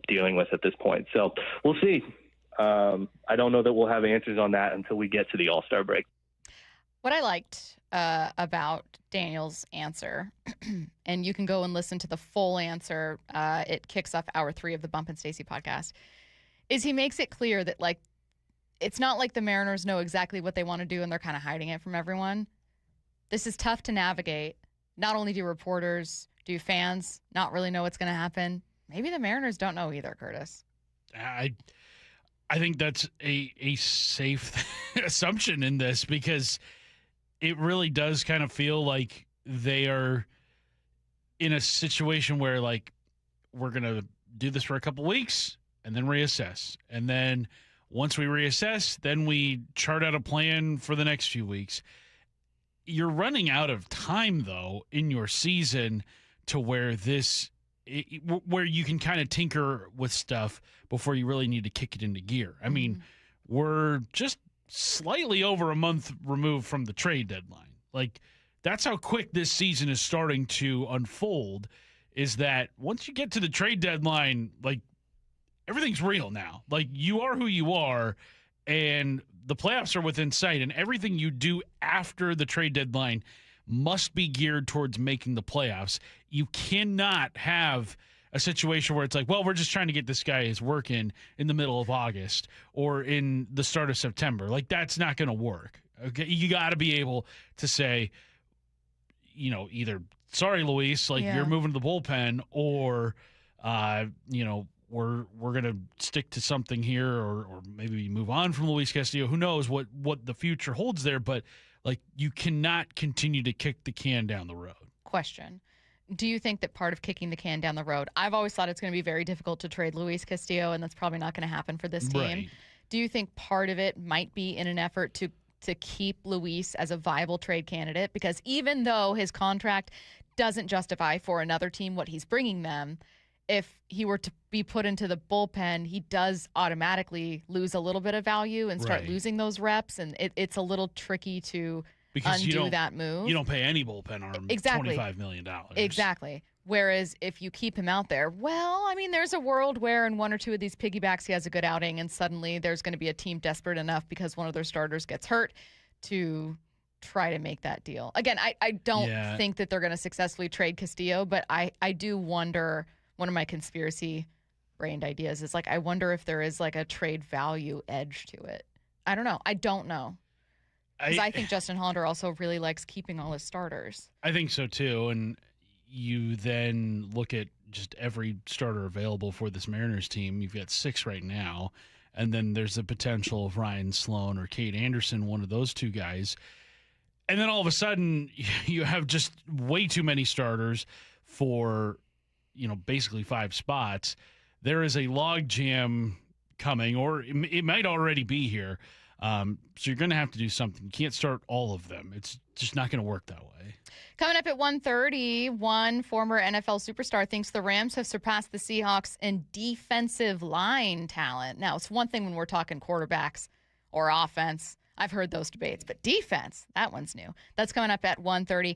dealing with at this point. So we'll see. I don't know that we'll have answers on that until we get to the All-Star break. What I liked about Daniel's answer, and you can go and listen to the full answer. It kicks off hour 3 of the Bump and Stacy podcast. Is he makes it clear that like it's not like the Mariners know exactly what they want to do and they're kind of hiding it from everyone. This is tough to navigate. Not only do reporters, do fans not really know what's going to happen. Maybe the Mariners don't know either, Curtis. I think that's a safe assumption in this because it really does kind of feel like they are in a situation where, like, we're going to do this for a couple weeks and then reassess. And then once we reassess, then we chart out a plan for the next few weeks. You're running out of time, though, in your season to where where you can kind of tinker with stuff before you really need to kick it into gear. I mean, we're just slightly over a month removed from the trade deadline. Like, that's how quick this season is starting to unfold, is that once you get to the trade deadline, like, everything's real now. Like, you are who you are, and the playoffs are within sight, and everything you do after the trade deadline must be geared towards making the playoffs. You cannot have a situation where it's like, well, we're just trying to get this guy his work in the middle of August or in the start of September. Like, that's not going to work. Okay, you got to be able to say, either sorry, Luis, like you're moving to the bullpen, or we're going to stick to something here, or maybe move on from Luis Castillo. Who knows what the future holds there, but like, you cannot continue to kick the can down the road. Question. Do you think that part of kicking the can down the road, I've always thought it's going to be very difficult to trade Luis Castillo, and that's probably not going to happen for this team. Right. Do you think part of it might be in an effort to keep Luis as a viable trade candidate? Because even though his contract doesn't justify for another team what he's bringing them, if he were to be put into the bullpen, he does automatically lose a little bit of value and start losing those reps, and it's a little tricky to undo that move. You don't pay any bullpen arm $25 million. Exactly. Whereas if you keep him out there, well, I mean, there's a world where in 1 or 2 of these piggybacks he has a good outing, and suddenly there's going to be a team desperate enough because one of their starters gets hurt to try to make that deal. Again, I don't think that they're going to successfully trade Castillo, but I do wonder. One of my conspiracy brained ideas is like, I wonder if there is like a trade value edge to it. I don't know. I don't know. Because I think Justin Hollander also really likes keeping all his starters. I think so too. And you then look at just every starter available for this Mariners team. You've got 6 right now. And then there's the potential of Ryan Sloan or Kate Anderson, one of those 2 guys. And then all of a sudden, you have just way too many starters for, basically 5 spots. There is a log jam coming, or it might already be here. So you're going to have to do something. You can't start all of them. It's just not going to work that way. Coming up at 1:30, one former NFL superstar thinks the Rams have surpassed the Seahawks in defensive line talent. Now, it's one thing when we're talking quarterbacks or offense. I've heard those debates, but defense, that one's new. That's coming up at 1:30.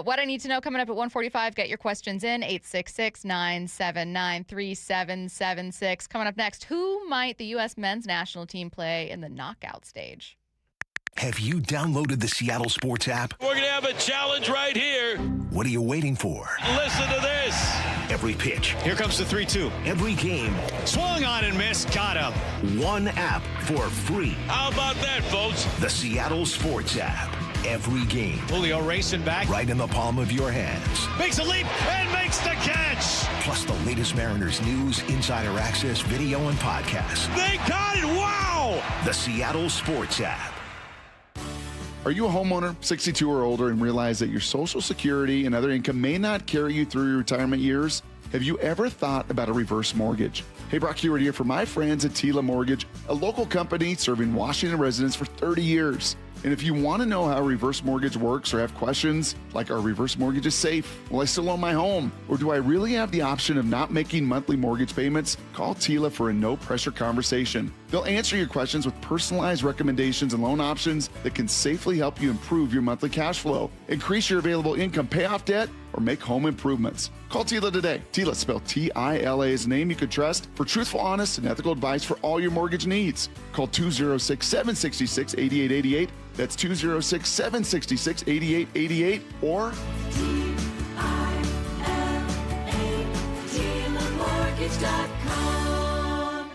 What I need to know coming up at 1:45. Get your questions in, 866-979-3776. Coming up next, who might the U.S. men's national team play in the knockout stage? Have you downloaded the Seattle Sports app? We're going to have a challenge right here. What are you waiting for? Listen to this. Every pitch. Here comes the 3-2. Every game. Swung on and missed. Got him. One app for free. How about that, folks? The Seattle Sports app. Every game. Julio racing back. Right in the palm of your hands. Makes a leap and makes the catch. Plus the latest Mariners news, insider access, video, and podcasts. They got it. Wow. The Seattle Sports app. Are you a homeowner, 62 or older, and realize that your Social Security and other income may not carry you through your retirement years? Have you ever thought about a reverse mortgage? Hey, Brock Hewitt here for my friends at Tila Mortgage, a local company serving Washington residents for 30 years. And if you want to know how a reverse mortgage works or have questions like, are reverse mortgages safe? Will I still own my home? Or do I really have the option of not making monthly mortgage payments? Call Tila for a no-pressure conversation. They'll answer your questions with personalized recommendations and loan options that can safely help you improve your monthly cash flow, increase your available income, pay off debt, or make home improvements. Call Tila today. Tila, spelled T-I-L-A, is a name you can trust for truthful, honest, and ethical advice for all your mortgage needs. Call 206-766-8888. That's 206-766-8888 or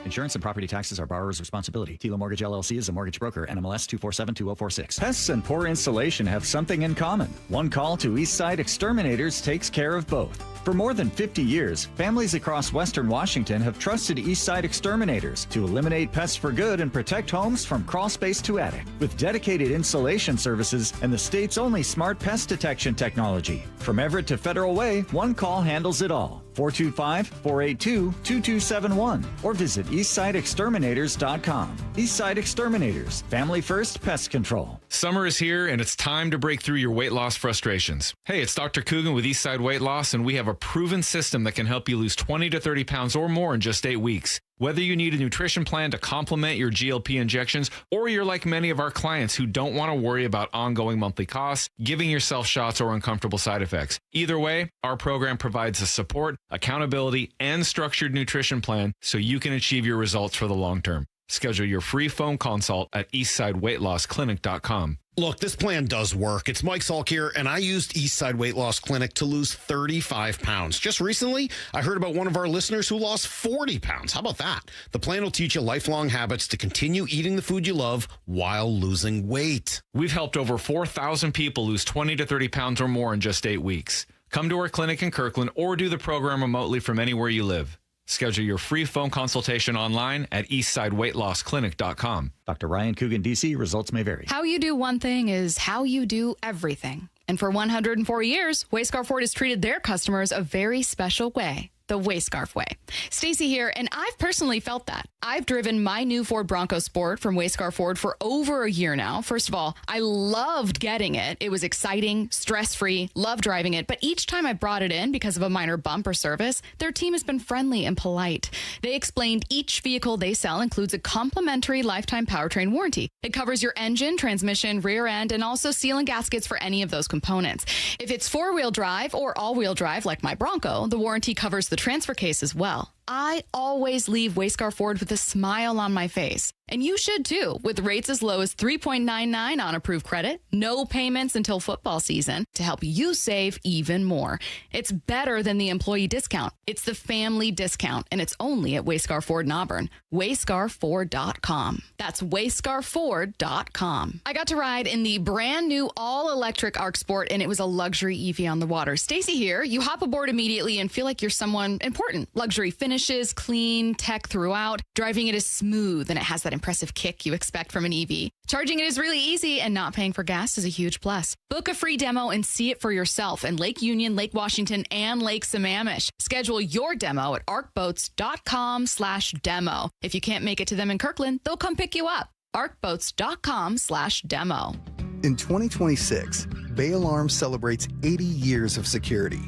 Insurance and property taxes are borrower's responsibility. Tila Mortgage LLC is a mortgage broker. NMLS 2472046. Pests and poor installation have something in common. One call to Eastside Exterminators takes care of both. For more than 50 years, families across Western Washington have trusted Eastside Exterminators to eliminate pests for good and protect homes from crawl space to attic. With dedicated installation services and the state's only smart pest detection technology. From Everett to Federal Way, one call handles it all. 425-482-2271 or visit eastsideexterminators.com. Eastside Exterminators, family first pest control. Summer is here and it's time to break through your weight loss frustrations. Hey, it's Dr. Coogan with Eastside Weight Loss, and we have a proven system that can help you lose 20 to 30 pounds or more in just 8 weeks. Whether you need a nutrition plan to complement your GLP injections, or you're like many of our clients who don't want to worry about ongoing monthly costs, giving yourself shots, or uncomfortable side effects. Either way, our program provides the support, accountability, and structured nutrition plan so you can achieve your results for the long term. Schedule your free phone consult at eastsideweightlossclinic.com. Look, this plan does work. It's Mike Salk here, and I used Eastside Weight Loss Clinic to lose 35 pounds. Just recently, I heard about one of our listeners who lost 40 pounds. How about that? The plan will teach you lifelong habits to continue eating the food you love while losing weight. We've helped over 4,000 people lose 20 to 30 pounds or more in just 8 weeks. Come to our clinic in Kirkland or do the program remotely from anywhere you live. Schedule your free phone consultation online at eastsideweightlossclinic.com. Dr. Ryan Coogan, D.C. Results may vary. How you do one thing is how you do everything. And for 104 years, Wayscar Ford has treated their customers a very special way. The Wayscarf way. Stacy here, and I've personally felt that. I've driven my new Ford Bronco Sport from Wayscar Ford for over a year now. First of all, I loved getting it. It was exciting, stress-free, loved driving it. But each time I brought it in because of a minor bump or service, their team has been friendly and polite. They explained each vehicle they sell includes a complimentary lifetime powertrain warranty. It covers your engine, transmission, rear end, and also seal and gaskets for any of those components. If it's four-wheel drive or all-wheel drive like my Bronco, the warranty covers the transfer case as well. I always leave Wayscar Ford with a smile on my face. And you should too, with rates as low as 3.99 on approved credit, no payments until football season to help you save even more. It's better than the employee discount. It's the family discount, and it's only at Wayscar Ford in Auburn. WayscarFord.com. That's WayscarFord.com. I got to ride in the brand new all-electric Arc Sport, and it was a luxury EV on the water. Stacy here. You hop aboard immediately and feel like you're someone important. Luxury finishes, clean, tech throughout. Driving it is smooth, and it has that impressive kick you expect from an EV. Charging it is really easy, and not paying for gas is a huge plus. Book a free demo and see it for yourself in Lake Union, Lake Washington, and Lake Sammamish. Schedule your demo at arcboats.com/demo. If you can't make it to them in Kirkland, they'll come pick you up. arcboats.com/demo. In 2026, Bay Alarm celebrates 80 years of security.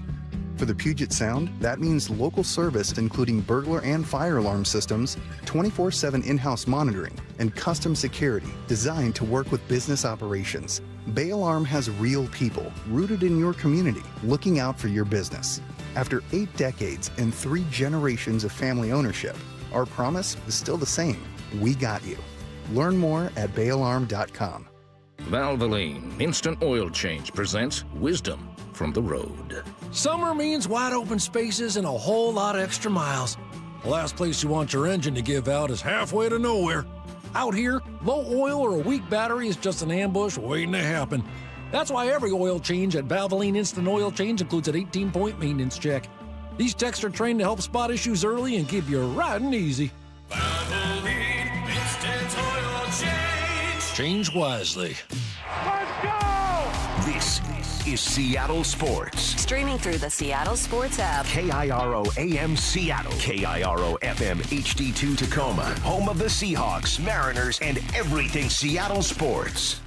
For the Puget Sound, that means local service including burglar and fire alarm systems, 24/7 in-house monitoring, and custom security designed to work with business operations. Bay Alarm has real people rooted in your community looking out for your business. After 8 decades and 3 generations of family ownership, our promise is still the same. We got you. Learn more at bayalarm.com. Valvoline Instant Oil Change presents Wisdom from the Road. Summer means wide open spaces and a whole lot of extra miles. The last place you want your engine to give out is halfway to nowhere. Out here, low oil or a weak battery is just an ambush waiting to happen. That's why every oil change at Valvoline Instant Oil Change includes an 18-point maintenance check. These techs are trained to help spot issues early and keep you riding easy. Valvoline Instant Oil Change. Change wisely. Let's go! This is Seattle Sports. Streaming through the Seattle Sports app. KIRO AM Seattle. KIRO FM HD2 Tacoma. Home of the Seahawks, Mariners, and everything Seattle sports.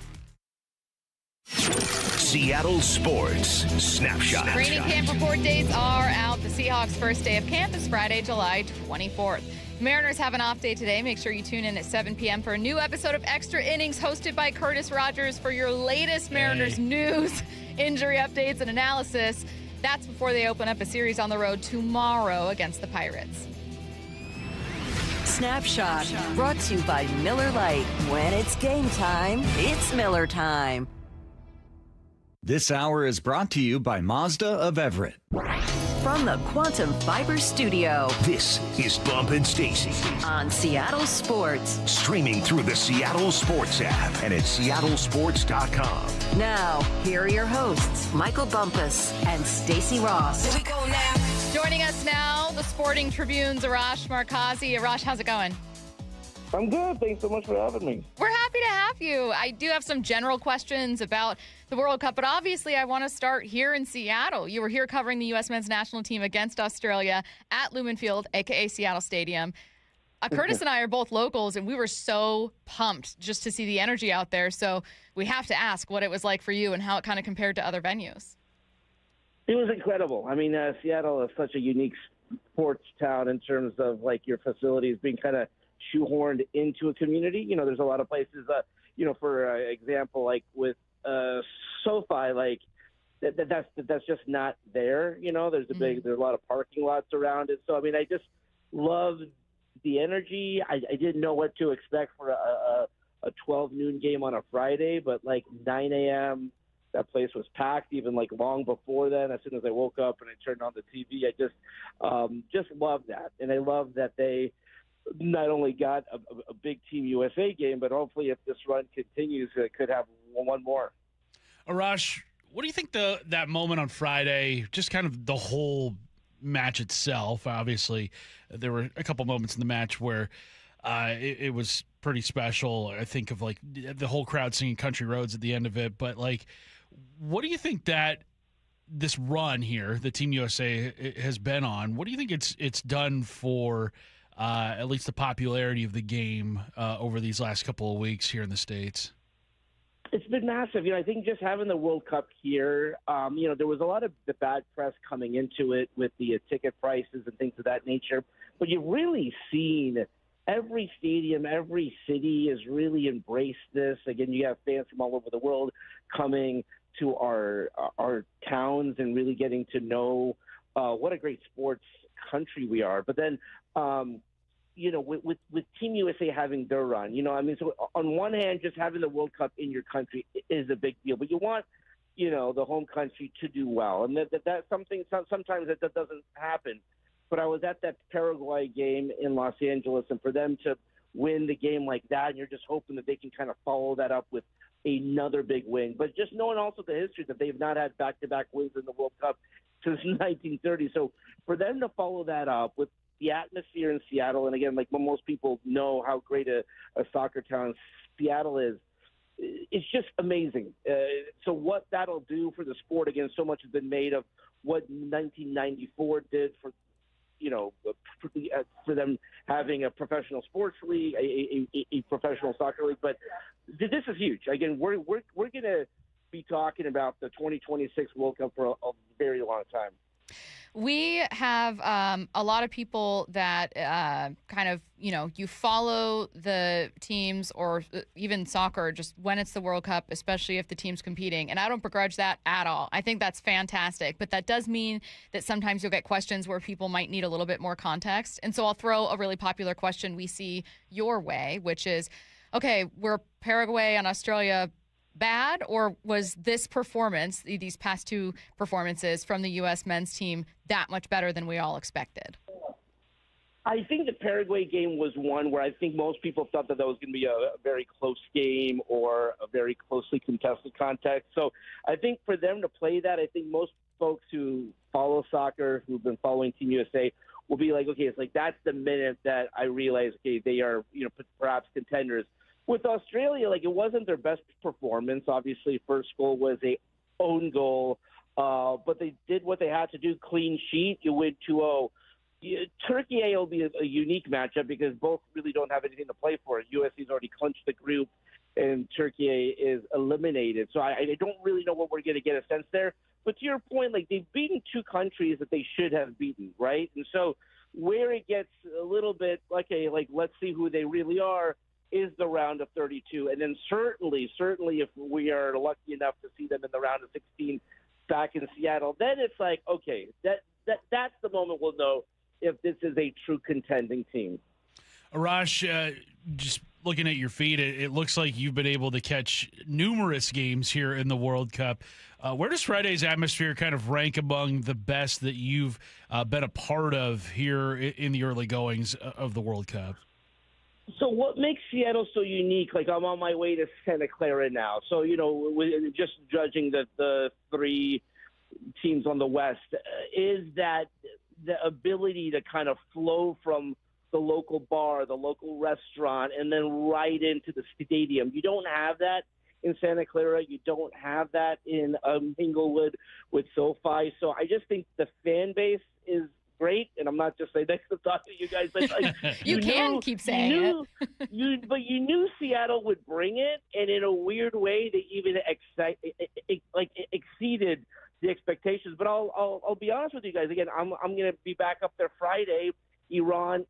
Seattle Sports Snapshot. Training camp report dates are out. The Seahawks' first day of camp is Friday, July 24th. Mariners have an off day today. Make sure you tune in at 7 p.m. for a new episode of Extra Innings hosted by Curtis Rogers for your latest Mariners news, injury updates, and analysis. That's before they open up a series on the road tomorrow against the Pirates. Snapshot brought to you by Miller Lite. When it's game time, it's Miller time. This hour is brought to you by Mazda of Everett. From the Quantum Fiber Studio, this is Bump and Stacy on Seattle Sports. Streaming through the Seattle Sports app and at seattlesports.com. Now, here are your hosts, Michael Bumpus and Stacy Ross. Here we go now. Joining us now, the Sporting Tribune's Arash Markazi. Arash, how's it going? I'm good. Thanks so much for having me. We're happy to have you. I do have some general questions about the World Cup, but obviously I want to start here in Seattle. You were here covering the U.S. men's national team against Australia at Lumen Field, a.k.a. Seattle Stadium. Curtis and I are both locals, and we were so pumped just to see the energy out there. So we have to ask what it was like for you and how it kind of compared to other venues. It was incredible. I mean, Seattle is such a unique sports town in terms of, like, your facilities being kind of shoehorned into a community. You know, there's a lot of places, for example, like with SoFi, like that's just not there. You know, there's there's a lot of parking lots around it. So, I mean, I just love the energy. I didn't know what to expect for a 12 noon game on a Friday, but like 9 a.m., that place was packed even like long before then. As soon as I woke up and I turned on the TV, I just love that. And I love that they not only got a big Team USA game, but hopefully if this run continues, it could have one more. Arash, what do you think that moment on Friday, just kind of the whole match itself? Obviously, there were a couple moments in the match where it was pretty special. I think of like the whole crowd singing Country Roads at the end of it. But like, what do you think that this run here, the Team USA has been on, what do you think it's done for at least the popularity of the game over these last couple of weeks here in the States? It's been massive. You know, I think just having the World Cup here, there was a lot of the bad press coming into it with the ticket prices and things of that nature. But you've really seen every stadium, every city has really embraced this. Again, you have fans from all over the world coming to our towns and really getting to know what a great sports country we are. But then, with Team USA having their run, so on one hand, just having the World Cup in your country is a big deal, but you want, the home country to do well. And that's something, sometimes that doesn't happen. But I was at that Paraguay game in Los Angeles, and for them to win the game like that, and you're just hoping that they can kind of follow that up with another big win. But just knowing also the history that they've not had back-to-back wins in the World Cup since 1930. So for them to follow that up with the atmosphere in Seattle, and again, like most people know how great a soccer town Seattle is, it's just amazing. So what that'll do for the sport, again, so much has been made of what 1994 did for, for them having a professional sports league, a professional soccer league. But this is huge. Again, we're going to be talking about the 2026 World Cup for a very long time. We have a lot of people that kind of, you follow the teams or even soccer just when it's the World Cup, especially if the team's competing. And I don't begrudge that at all. I think that's fantastic. But that does mean that sometimes you'll get questions where people might need a little bit more context. And so I'll throw a really popular question we see your way, which is, okay, were Paraguay and Australia bad, or was this performance, these past two performances from the U.S. men's team, that much better than we all expected? I think the Paraguay game was one where I think most people thought that was going to be a very close game or a very closely contested contest. So I think for them to play that, I think most folks who follow soccer, who've been following Team USA, will be like, okay, it's like that's the minute that I realize, okay, they are, perhaps contenders. With Australia, like, it wasn't their best performance. Obviously, first goal was a own goal, but they did what they had to do. Clean sheet, you win 2-0. Turkey will be a unique matchup because both really don't have anything to play for. USA's already clinched the group, and Turkey is eliminated. So I don't really know what we're going to get a sense there. But to your point, like, they've beaten two countries that they should have beaten, right? And so where it gets a little bit like let's see who they really are, is the round of 32. And then certainly if we are lucky enough to see them in the round of 16 back in Seattle, then it's like, okay, that's the moment we'll know if this is a true contending team. Arash, just looking at your feed, it looks like you've been able to catch numerous games here in the World Cup. Where does Friday's atmosphere kind of rank among the best that you've been a part of here in the early goings of the World Cup? So what makes Seattle so unique, like I'm on my way to Santa Clara now. So, just judging the three teams on the West, is that the ability to kind of flow from the local bar, the local restaurant, and then right into the stadium. You don't have that in Santa Clara. You don't have that in Inglewood with SoFi. So I just think the fan base is great, and I'm not just saying that to talk to you guys. But you can keep saying it. But you knew Seattle would bring it, and in a weird way, they even exceeded the expectations. But I'll be honest with you guys. Again, I'm going to be back up there Friday. Iran,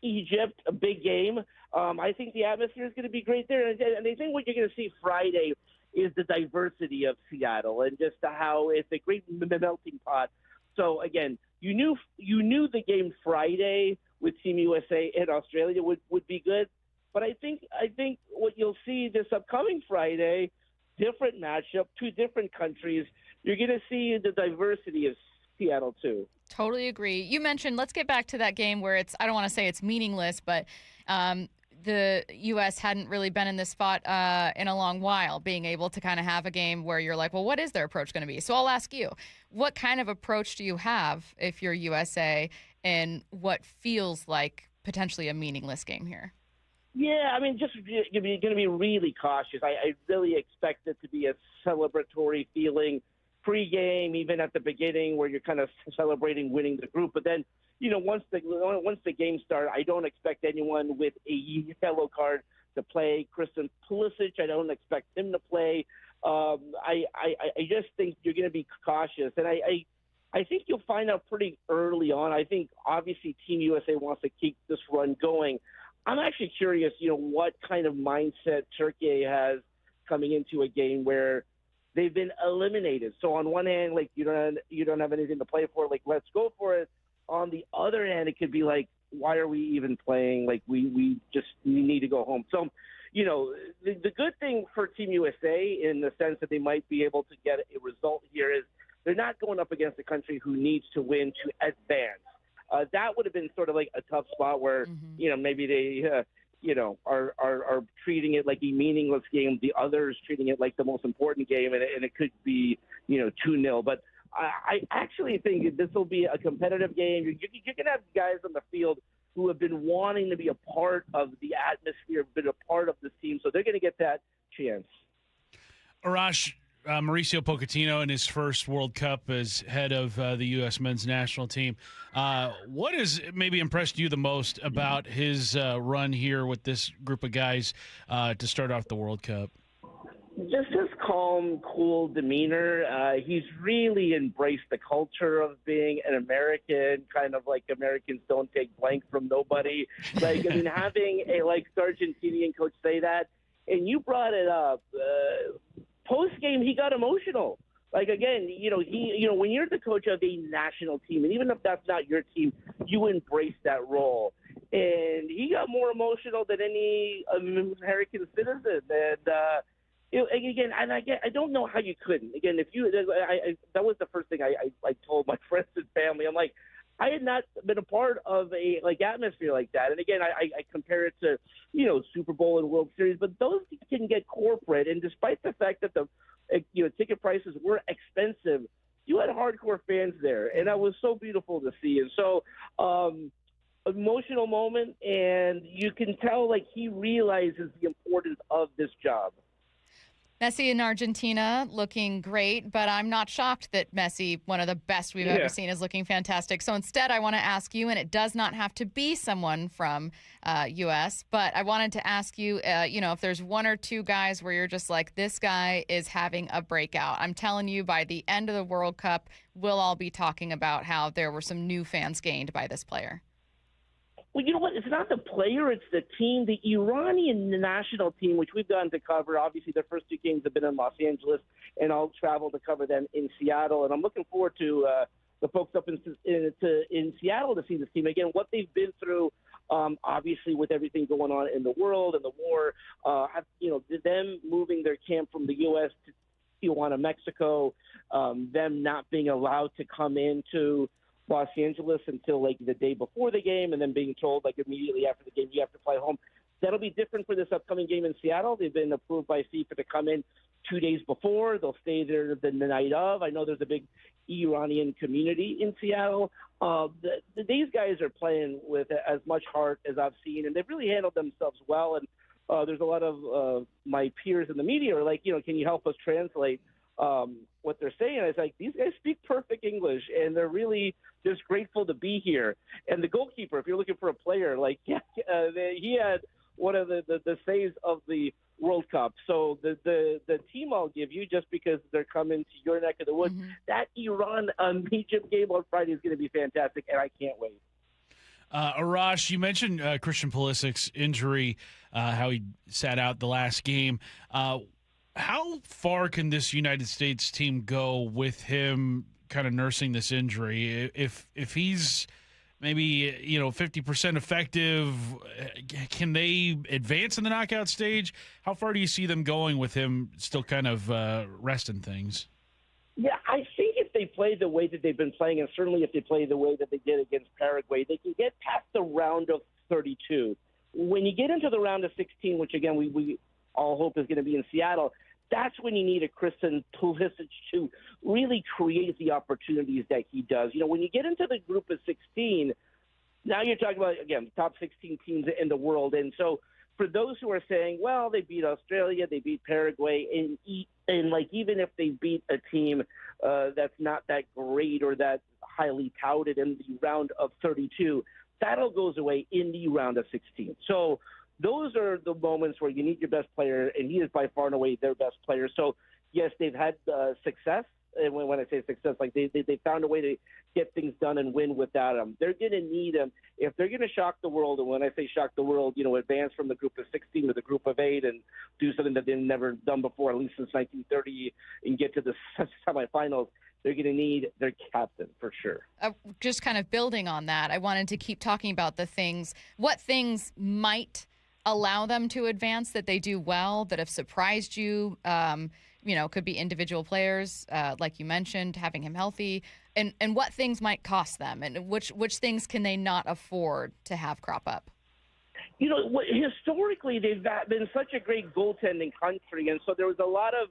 Egypt, a big game. I think the atmosphere is going to be great there, and I think what you're going to see Friday is the diversity of Seattle and just how it's a great melting pot. So again, you knew the game Friday with Team USA and Australia would be good, but I think what you'll see this upcoming Friday, different matchup, two different countries. You're going to see the diversity of Seattle too. Totally agree. You mentioned, let's get back to that game where I don't want to say it's meaningless, but the U.S. hadn't really been in this spot in a long while, being able to kind of have a game where you're like, well, what is their approach going to be? So I'll ask you, what kind of approach do you have if you're USA and what feels like potentially a meaningless game here? Yeah, I mean, just going to be really cautious. I really expect it to be a celebratory feeling pre-game, even at the beginning where you're kind of celebrating winning the group. But then, once the game starts, I don't expect anyone with a yellow card to play. Christian Pulisic, I don't expect him to play. I just think you're going to be cautious. And I think you'll find out pretty early on. I think, obviously, Team USA wants to keep this run going. I'm actually curious, what kind of mindset Turkey has coming into a game where they've been eliminated. So on one hand, like you don't have anything to play for, like let's go for it. On the other hand, it could be like, why are we even playing? Like we need to go home. So, the good thing for Team USA in the sense that they might be able to get a result here is they're not going up against a country who needs to win to advance. That would have been sort of like a tough spot where, maybe they, are treating it like a meaningless game. The others treating it like the most important game, and it could be, 2-0. But I actually think this will be a competitive game. You're going to have guys on the field who have been wanting to be a part of the atmosphere, been a part of this team, so they're going to get that chance. Arash, Mauricio Pochettino in his first World Cup as head of the U.S. men's national team. What has maybe impressed you the most about his run here with this group of guys to start off the World Cup? Just his calm, cool demeanor. He's really embraced the culture of being an American, kind of like Americans don't take blank from nobody. Like, I mean, having a Argentinian coach say that, and you brought it up. Post game, he got emotional. Like, again, when you're the coach of a national team, and even if that's not your team, you embrace that role. And he got more emotional than any American citizen. And again, I don't know how you couldn't. Again, that was the first thing I told my friends and family. I'm like, I had not been a part of a atmosphere like that. And again, I compare it to Super Bowl and World Series, but those can get corporate. And despite the fact that the ticket prices were expensive, you had hardcore fans there, and that was so beautiful to see. And so, emotional moment, and you can tell he realizes the importance of this job. Messi in Argentina looking great, but I'm not shocked that Messi, one of the best we've ever seen, is looking fantastic. So instead, I want to ask you, and it does not have to be someone from U.S., but I wanted to ask you, if there's one or two guys where you're just like, this guy is having a breakout. I'm telling you, by the end of the World Cup, we'll all be talking about how there were some new fans gained by this player. Well, you know what? It's not the player, it's the team. The Iranian national team, which we've gotten to cover. Obviously, their first two games have been in Los Angeles, and I'll travel to cover them in Seattle. And I'm looking forward to the folks up in Seattle to see this team. Again, what they've been through, obviously, with everything going on in the world and the war, them moving their camp from the U.S. to Tijuana, Mexico, them not being allowed to come into Los Angeles until the day before the game, and then being told immediately after the game you have to fly home. That'll be different for this upcoming game in Seattle. They've been approved by FIFA to come in 2 days before. They'll stay there the night of. I know there's a big Iranian community in Seattle. These guys are playing with as much heart as I've seen, and they've really handled themselves well. And there's a lot of my peers in the media are like, can you help us translate what they're saying? I was like, these guys speak perfect English, and they're really just grateful to be here. And the goalkeeper, if you're looking for a player, he had one of the saves of the World Cup. So the team I'll give you, just because they're coming to your neck of the woods, that Iran-Egypt game on Friday is going to be fantastic, and I can't wait. Arash, you mentioned Christian Pulisic's injury, how he sat out the last game. How far can this United States team go with him kind of nursing this injury? If he's maybe 50% effective, can they advance in the knockout stage? How far do you see them going with him still kind of resting things? Yeah, I think if they play the way that they've been playing, and certainly if they play the way that they did against Paraguay, they can get past the round of 32. When you get into the round of 16, which again we all hope is going to be in Seattle, that's when you need a Christian Pulisic to really create the opportunities that he does. When you get into the group of 16, now you're talking about, again, top 16 teams in the world. And so for those who are saying, well, they beat Australia, they beat Paraguay, and even if they beat a team that's not that great or that highly touted in the round of 32, that all goes away in the round of 16. So those are the moments where you need your best player, and he is by far and away their best player. So, yes, they've had success. And when I say success, they found a way to get things done and win without him. They're going to need him. If they're going to shock the world, and when I say shock the world, advance from the group of 16 to the group of 8 and do something that they've never done before, at least since 1930, and get to the semifinals, they're going to need their captain for sure. Just kind of building on that, I wanted to keep talking about what things might allow them to advance that they do well, that have surprised you. Could be individual players, like you mentioned, having him healthy, and what things might cost them, and which things can they not afford to have crop up? Historically, they've been such a great goaltending country, and so there was a lot of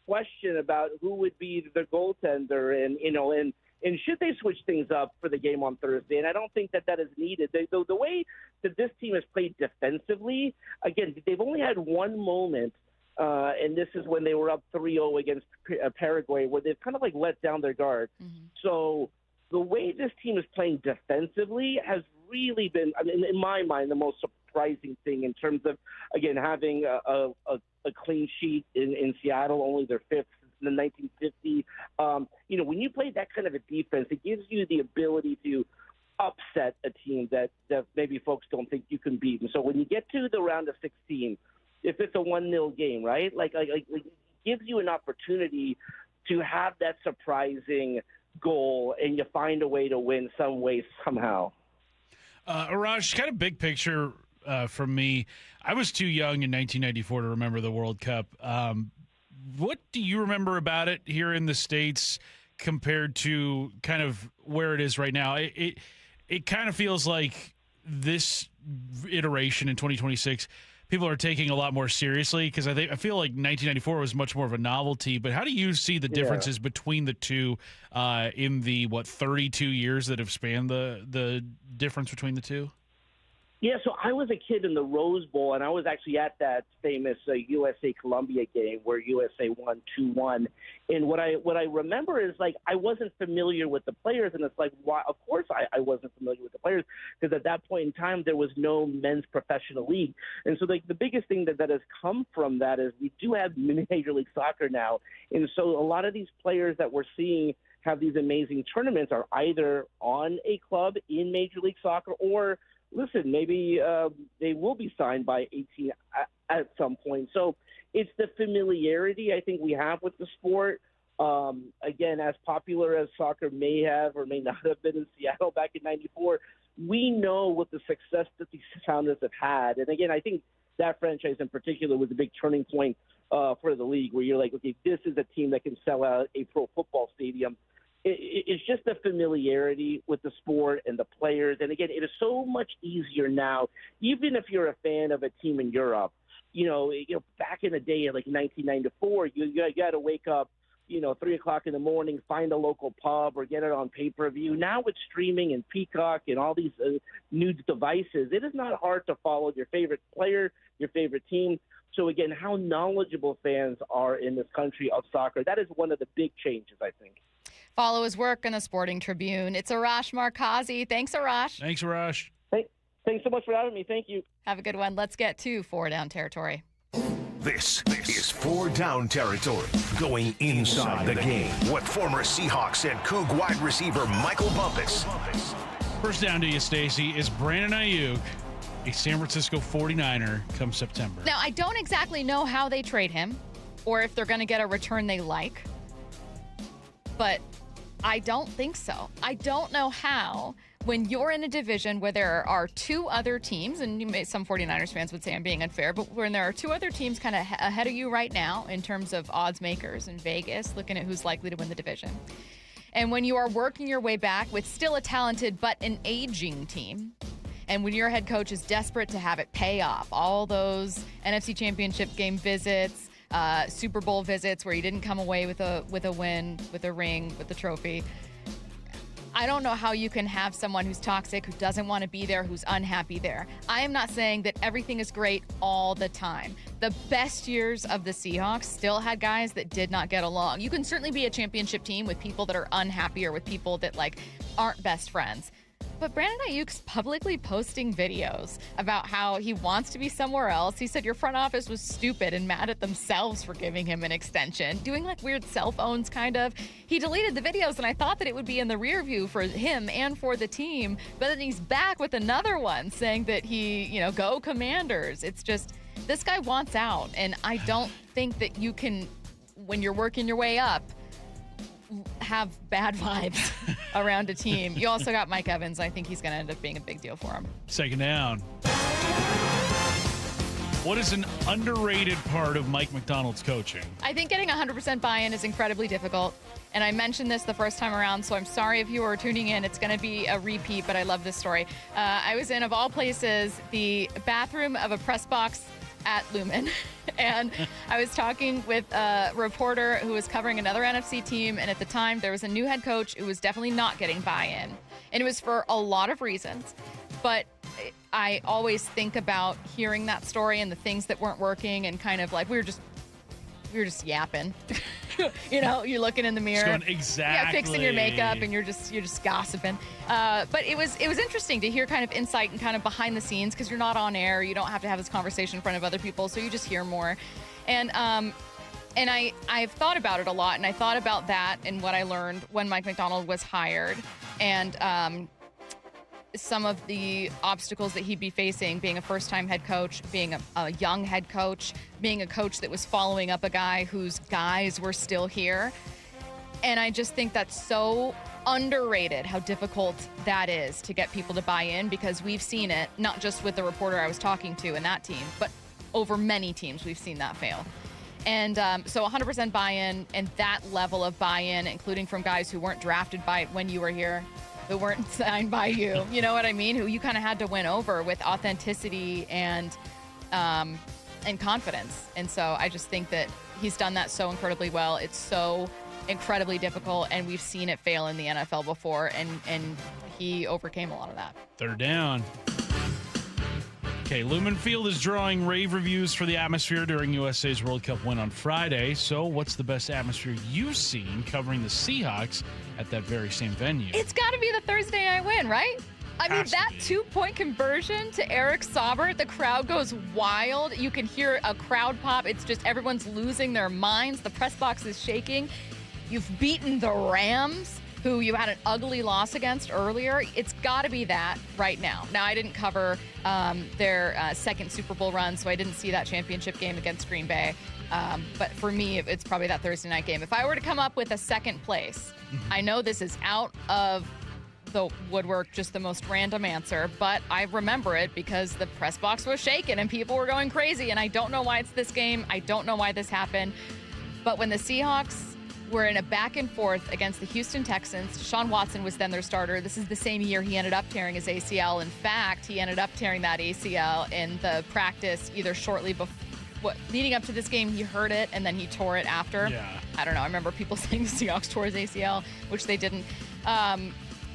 question about who would be the goaltender, and should they switch things up for the game on Thursday? And I don't think that is needed. The way that this team has played defensively, again, they've only had one moment, and this is when they were up 3-0 against Paraguay, where they've kind of like let down their guard. Mm-hmm. So the way this team is playing defensively has really been, I mean, in my mind, the most surprising thing in terms of, again, having a clean sheet in Seattle, only their fifth in 1950. When you play that kind of a defense, it gives you the ability to upset a team that maybe folks don't think you can beat. And so when you get to the round of 16, if it's a 1-0 game, right, like it gives you an opportunity to have that surprising goal, and you find a way to win some way, somehow. Arash, kind of big picture from me. I was too young in 1994 to remember the World Cup. What do you remember about it here in the States compared to kind of where it is right now? It kind of feels like this iteration in 2026, people are taking a lot more seriously, because I feel like 1994 was much more of a novelty. But how do you see the differences between the two in the 32 years that have spanned the difference between the two? Yeah, so I was a kid in the Rose Bowl, and I was actually at that famous USA-Colombia game where USA won 2-1. And what I remember is, like, I wasn't familiar with the players, and it's like, why? Of course I wasn't familiar with the players, because at that point in time there was no men's professional league. And so, like, the biggest thing that has come from that is we do have Major League Soccer now. And so a lot of these players that we're seeing have these amazing tournaments are either on a club in Major League Soccer, or listen, maybe they will be signed by 18 at some point. So it's the familiarity I think we have with the sport. Again, as popular as soccer may have or may not have been in Seattle back in '94, we know what the success that these Sounders have had. And again, I think that franchise in particular was a big turning point for the league, where you're like, okay, this is a team that can sell out a pro football stadium. It's just the familiarity with the sport and the players. And again, it is so much easier now, even if you're a fan of a team in Europe. Back in the day, like 1994, you got to wake up, 3 o'clock in the morning, find a local pub or get it on pay-per-view. Now with streaming and Peacock and all these new devices, it is not hard to follow your favorite player, your favorite team. So again, how knowledgeable fans are in this country of soccer, that is one of the big changes, I think. Follow his work in the Sporting Tribune. It's Arash Markazi. Thanks, Arash. Thanks, Arash. Thanks so much for having me. Thank you. Have a good one. Let's get to 4 Down territory. This is 4 Down territory, going inside the game with former Seahawks and Coug wide receiver Michael Bumpus. First down to you, Stacy, is Brandon Ayuk a San Francisco 49er come September? Now, I don't exactly know how they trade him or if they're going to get a return they like, but I don't think so. I don't know how, when you're in a division where there are 2 other teams, and some 49ers fans would say I'm being unfair, but when there are 2 other teams kind of ahead of you right now in terms of odds makers in Vegas, looking at who's likely to win the division. And when you are working your way back with still a talented but an aging team, and when your head coach is desperate to have it pay off, all those NFC Championship game visits, Super Bowl visits where you didn't come away with a win, with a ring, with a trophy. I don't know how you can have someone who's toxic, who doesn't want to be there, who's unhappy there. I am not saying that everything is great all the time. The best years of the Seahawks still had guys that did not get along. You can certainly be a championship team with people that are unhappy or with people that aren't best friends. But Brandon Ayuk's publicly posting videos about how he wants to be somewhere else. He said your front office was stupid and mad at themselves for giving him an extension, doing weird cell phones kind of. He deleted the videos, and I thought that it would be in the rear view for him and for the team. But then he's back with another one saying that he, go Commanders. It's just, this guy wants out. And I don't think that you can, when you're working your way up, have bad vibes around a team. You also got Mike Evans. I think he's going to end up being a big deal for him. Second down. What is an underrated part of Mike Macdonald's coaching? I think getting 100% buy-in is incredibly difficult. And I mentioned this the first time around, so I'm sorry if you were tuning in. It's going to be a repeat, but I love this story. I was in, of all places, the bathroom of a press box at Lumen, and I was talking with a reporter who was covering another NFC team, and at the time there was a new head coach who was definitely not getting buy-in, and it was for a lot of reasons. But I always think about hearing that story and the things that weren't working, and kind of like we were just yapping. You're looking in the mirror, Just going, exactly. yeah, fixing your makeup, and you're just gossiping. But it was interesting to hear kind of insight and kind of behind the scenes, because you're not on air. You don't have to have this conversation in front of other people, so you just hear more. And I've thought about it a lot, and I thought about that and what I learned when Mike Macdonald was hired, and some of the obstacles that he'd be facing, being a first-time head coach, being a young head coach, being a coach that was following up a guy whose guys were still here. And I just think that's so underrated, how difficult that is to get people to buy in, because we've seen it, not just with the reporter I was talking to in that team, but over many teams we've seen that fail. And so 100% buy-in, and that level of buy-in, including from guys who weren't drafted by when you were here, who weren't signed by you, you know what I mean? Who you kind of had to win over with authenticity and confidence. And so I just think that he's done that so incredibly well. It's so incredibly difficult, and we've seen it fail in the NFL before, and he overcame a lot of that. Third down. Okay, Lumen Field is drawing rave reviews for the atmosphere during USA's World Cup win on Friday. So what's the best atmosphere you've seen covering the Seahawks at that very same venue? It's got to be the Thursday night win, right? I mean, that 2-point conversion to Eric Saubert, the crowd goes wild. You can hear a crowd pop. It's just everyone's losing their minds. The press box is shaking. You've beaten the Rams, who you had an ugly loss against earlier. It's got to be that right now. Now, I didn't cover their second Super Bowl run, so I didn't see that championship game against Green Bay. But for me, it's probably that Thursday night game. If I were to come up with a second place, I know this is out of the woodwork, just the most random answer, but I remember it because the press box was shaking and people were going crazy, and I don't know why it's this game. I don't know why this happened. But when the Seahawks were in a back and forth against the Houston Texans, Deshaun Watson was then their starter. This is the same year he ended up tearing his ACL. In fact, he ended up tearing that ACL in the practice either shortly before, leading up to this game, he hurt it, and then he tore it after. Yeah. I don't know. I remember people saying the Seahawks tore his ACL, which they didn't.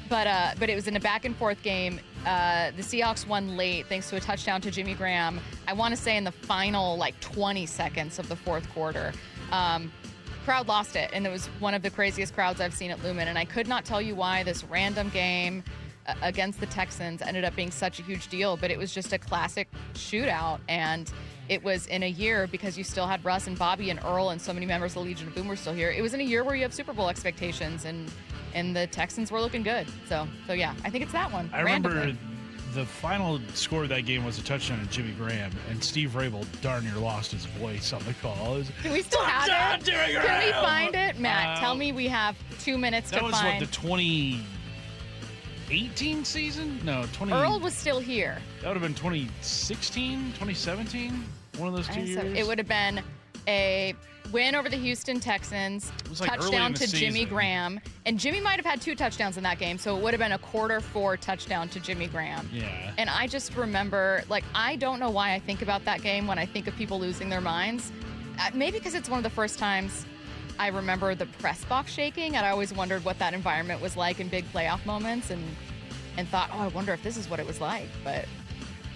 But it was in a back and forth game. The Seahawks won late thanks to a touchdown to Jimmy Graham. I want to say in the final 20 seconds of the fourth quarter. Crowd lost it, and it was one of the craziest crowds I've seen at Lumen. And I could not tell you why this random game against the Texans ended up being such a huge deal, but it was just a classic shootout. And it was in a year, because you still had Russ and Bobby and Earl and so many members of the Legion of Boom were still here. It was in a year where you have Super Bowl expectations, and the Texans were looking good. So yeah, I think it's that one. I remember the final score of that game was a touchdown to Jimmy Graham, and Steve Rabel darn near lost his voice on the call. Do we still have it? Can we find it? Matt, tell me we have 2 minutes to find. That was the 2018 season? No, Earl was still here. That would have been 2016, 2017, one of those 2 years. It would have been a win over the Houston Texans, touchdown to Jimmy Graham. And Jimmy might have had 2 touchdowns in that game, so it would have been a quarter-4 touchdown to Jimmy Graham. Yeah. And I just remember, I don't know why I think about that game when I think of people losing their minds. Maybe because it's one of the first times I remember the press box shaking, and I always wondered what that environment was like in big playoff moments, and thought, I wonder if this is what it was like. But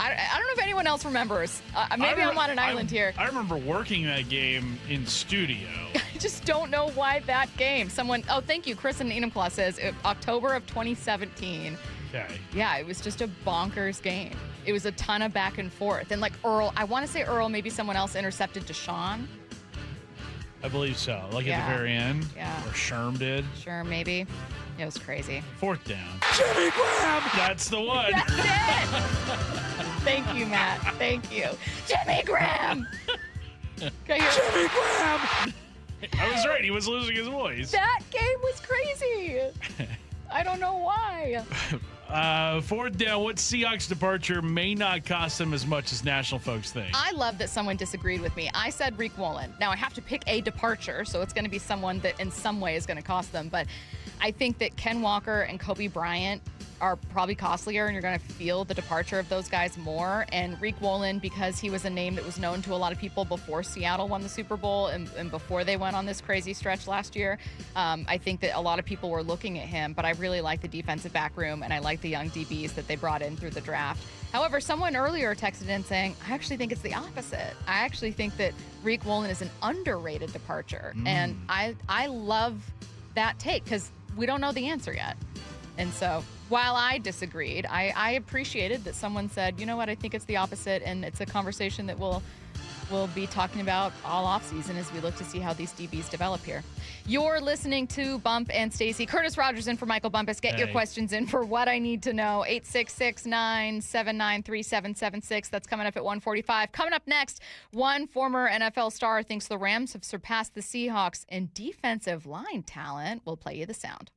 I don't know if anyone else remembers. Maybe I'm on an island here. I remember working that game in studio. I just don't know why that game. Thank you. Chris in Enumclaw says October of 2017. Okay. Yeah, it was just a bonkers game. It was a ton of back and forth. And Earl, I want to say Earl, maybe someone else intercepted Deshaun. I believe so. At the very end. Yeah. Or Sherm did. Sure, maybe. It was crazy. Fourth down. Jimmy Graham! That's the one. That's it! Thank you, Matt. Thank you. Jimmy Graham! Jimmy Graham! I was right. He was losing his voice. That game was crazy. I don't know why. Fourth down. What Seahawks departure may not cost them as much as national folks think? I love that someone disagreed with me. I said Reek Woolen. Now, I have to pick a departure, so it's going to be someone that in some way is going to cost them. But I think that Ken Walker and Kobe Bryant are probably costlier, and you're going to feel the departure of those guys more. And Rick Woolen, because he was a name that was known to a lot of people before Seattle won the Super Bowl and before they went on this crazy stretch last year, I think that a lot of people were looking at him. But I really like the defensive back room, and I like the young DBs that they brought in through the draft. However, someone earlier texted in saying, I actually think it's the opposite. I actually think that Rick Woolen is an underrated departure. And I love that take because we don't know the answer yet. And so while I disagreed, I appreciated that someone said, you know what, I think it's the opposite. And it's a conversation that we'll be talking about all offseason as we look to see how these DBs develop here. You're listening to Bump and Stacy. Curtis Rogers in for Michael Bumpus. Get your questions in for What I Need to Know. 866-979-3776. That's coming up at 1:45. Coming up next, one former NFL star thinks the Rams have surpassed the Seahawks in defensive line talent. We'll play you the sound.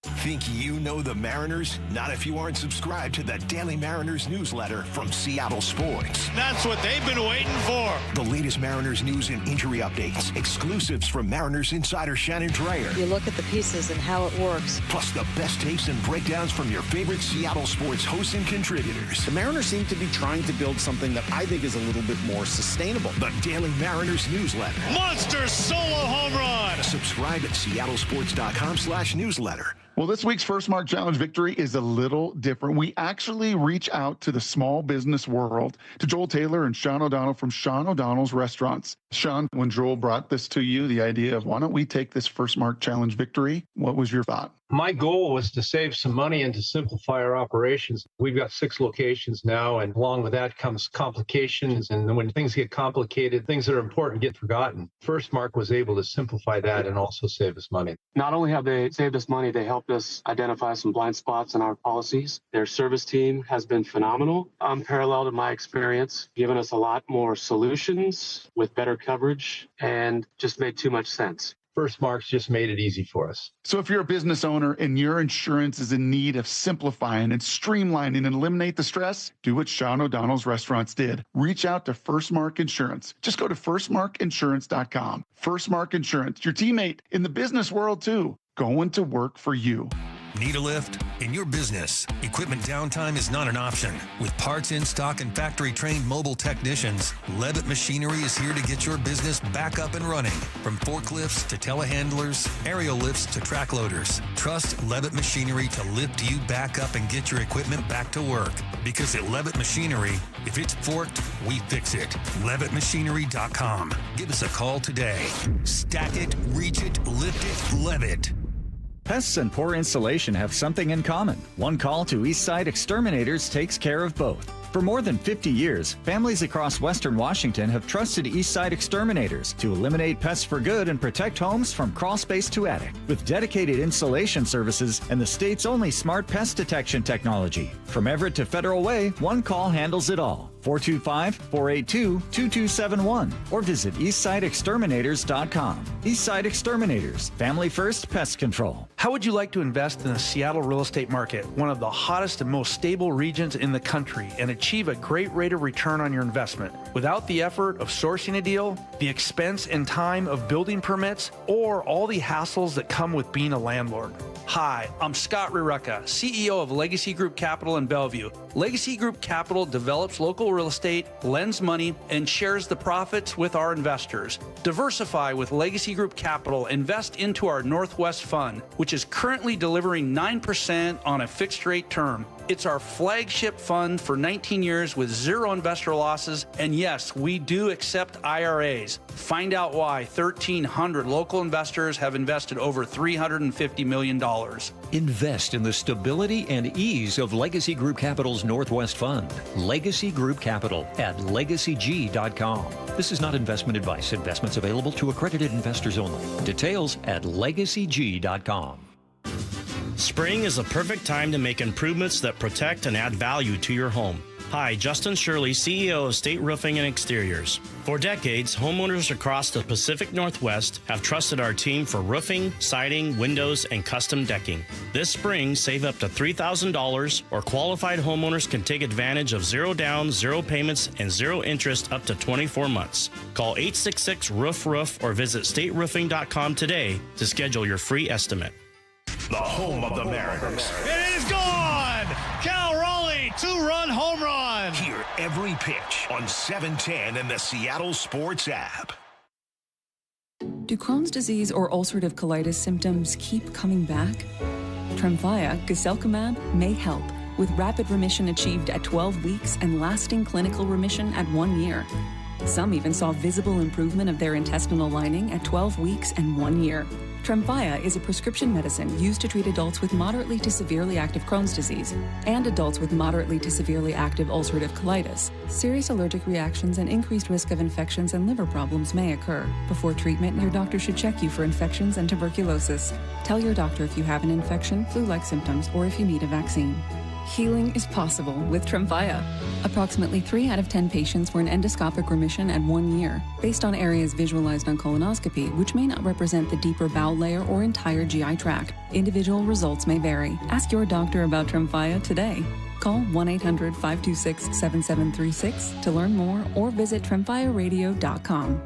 Think you know the Mariners? Not if you aren't subscribed to the Daily Mariners newsletter from Seattle Sports. That's what they've been waiting for. The latest Mariners news and injury updates, exclusives from Mariners insider Shannon Dreyer. You look at the pieces and how it works. Plus the best takes and breakdowns from your favorite Seattle sports hosts and contributors. The Mariners seem to be trying to build something that I think is a little bit more sustainable. The Daily Mariners newsletter. Monster solo home run. Subscribe at seattlesports.com/newsletter. Well, this week's First Mark Challenge victory is a little different. We actually reach out to the small business world, to Joel Taylor and Sean O'Donnell from Sean O'Donnell's Restaurants. Sean, when Joel brought this to you, the idea of why don't we take this First Mark Challenge victory, what was your thought? My goal was to save some money and to simplify our operations. We've got 6 locations now, and along with that comes complications. And when things get complicated, things that are important get forgotten. First Mark was able to simplify that and also save us money. Not only have they saved us money, they helped us identify some blind spots in our policies. Their service team has been phenomenal, unparalleled in my experience, given us a lot more solutions with better coverage, and just made too much sense. First Mark's just made it easy for us. So if you're a business owner and your insurance is in need of simplifying and streamlining and eliminate the stress, do what Sean O'Donnell's Restaurants did. Reach out to First Mark Insurance. Just go to firstmarkinsurance.com. First Mark Insurance, your teammate in the business world too, going to work for you. Need a lift? In your business, equipment downtime is not an option. With parts in stock and factory-trained mobile technicians, Levitt Machinery is here to get your business back up and running. From forklifts to telehandlers, aerial lifts to track loaders. Trust Levitt Machinery to lift you back up and get your equipment back to work. Because at Levitt Machinery, if it's forked, we fix it. LevittMachinery.com. Give us a call today. Stack it, reach it, lift it, Levitt. Pests and poor insulation have something in common. One call to Eastside Exterminators takes care of both. For more than 50 years, families across Western Washington have trusted Eastside Exterminators to eliminate pests for good and protect homes from crawl space to attic. With dedicated installation services and the state's only smart pest detection technology. From Everett to Federal Way, one call handles it all. 425-482-2271 or visit eastsideexterminators.com. Eastside Exterminators, family first pest control. How would you like to invest in the Seattle real estate market, one of the hottest and most stable regions in the country, and achieve a great rate of return on your investment without the effort of sourcing a deal, the expense and time of building permits, or all the hassles that come with being a landlord? Hi, I'm Scott Rurecka, CEO of Legacy Group Capital in Bellevue. Legacy Group Capital develops local real estate, lends money, and shares the profits with our investors. Diversify with Legacy Group Capital. Invest into our Northwest Fund, which is currently delivering 9% on a fixed rate term. It's our flagship fund for 19 years with 0 investor losses. And yes, we do accept IRAs. Find out why 1,300 local investors have invested over $350 million. Invest in the stability and ease of Legacy Group Capital's Northwest Fund. Legacy Group Capital at legacyg.com. This is not investment advice. Investments available to accredited investors only. Details at legacyg.com. Spring is the perfect time to make improvements that protect and add value to your home. Hi, Justin Shirley, CEO of State Roofing and Exteriors. For decades, homeowners across the Pacific Northwest have trusted our team for roofing, siding, windows, and custom decking. This spring, save up to $3,000, or qualified homeowners can take advantage of 0 down, 0 payments, and 0 interest up to 24 months. Call 866-ROOF-ROOF or visit stateroofing.com today to schedule your free estimate. The home of the Mariners. It is gone! 2-run home run. Hear every pitch on 710 and the Seattle Sports app. Do Crohn's disease or ulcerative colitis symptoms keep coming back? Tremfya, guselkumab, may help, with rapid remission achieved at 12 weeks and lasting clinical remission at 1 year. Some even saw visible improvement of their intestinal lining at 12 weeks and 1 year. Tremfya is a prescription medicine used to treat adults with moderately to severely active Crohn's disease and adults with moderately to severely active ulcerative colitis. Serious allergic reactions and increased risk of infections and liver problems may occur. Before treatment, your doctor should check you for infections and tuberculosis. Tell your doctor if you have an infection, flu-like symptoms, or if you need a vaccine. Healing is possible with Tremfya. Approximately 3 out of 10 patients were in endoscopic remission at 1 year, based on areas visualized on colonoscopy, which may not represent the deeper bowel layer or entire GI tract. Individual results may vary. Ask your doctor about Tremfya today. Call 1-800-526-7736 to learn more or visit tremfyaradio.com.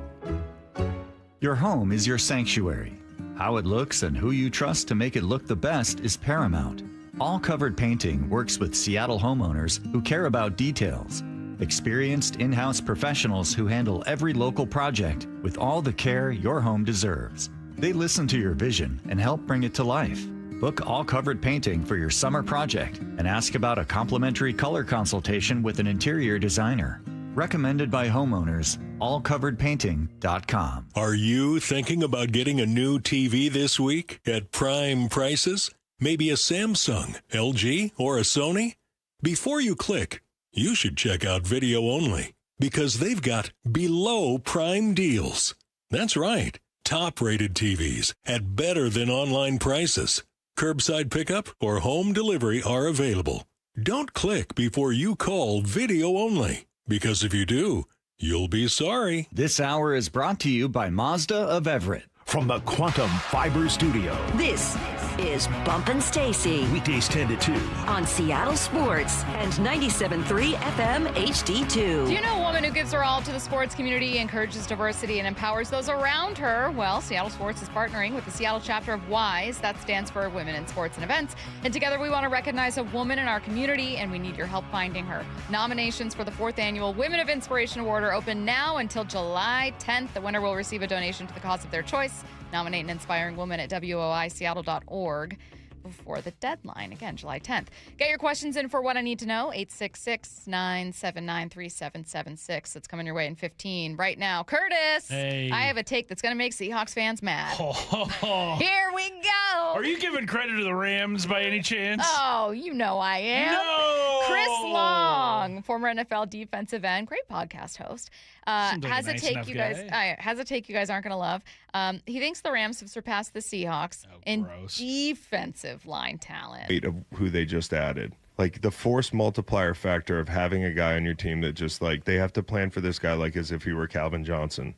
Your home is your sanctuary. How it looks and who you trust to make it look the best is paramount. All Covered Painting works with Seattle homeowners who care about details. Experienced in-house professionals who handle every local project with all the care your home deserves. They listen to your vision and help bring it to life. Book All Covered Painting for your summer project and ask about a complimentary color consultation with an interior designer. Recommended by homeowners, allcoveredpainting.com. Are you thinking about getting a new TV this week at prime prices? Maybe a Samsung, LG, or a Sony? Before you click, you should check out Video Only, because they've got below prime deals. That's right, top-rated TVs at better than online prices. Curbside pickup or home delivery are available. Don't click before you call Video Only, because if you do, you'll be sorry. This hour is brought to you by Mazda of Everett. From the Quantum Fiber Studio. This is Bump Stacy. Weekdays 10 to 2. On Seattle Sports and 97.3 FM HD2. Do you know a woman who gives her all to the sports community, encourages diversity, and empowers those around her? Well, Seattle Sports is partnering with the Seattle chapter of WISE. That stands for Women in Sports and Events. And together we want to recognize a woman in our community, and we need your help finding her. Nominations for the 4th Annual Women of Inspiration Award are open now until July 10th. The winner will receive a donation to the cause of their choice. Nominate an inspiring woman at woiseattle.org before the deadline. Again, July 10th. Get your questions in for What I Need to Know, 866-979-3776. It's coming your way in 15. Right now, Curtis, hey. I have a take that's going to make Seahawks fans mad. Here we go. Are you giving credit to the Rams by any chance? Oh, you know I am. No! Chris Long, former NFL defensive end, great podcast host, has a take you guys aren't going to love. He thinks the Rams have surpassed the Seahawks in defensive line talent. Of who they just added. Like the force multiplier factor of having a guy on your team that just like they have to plan for this guy like as if he were Calvin Johnson.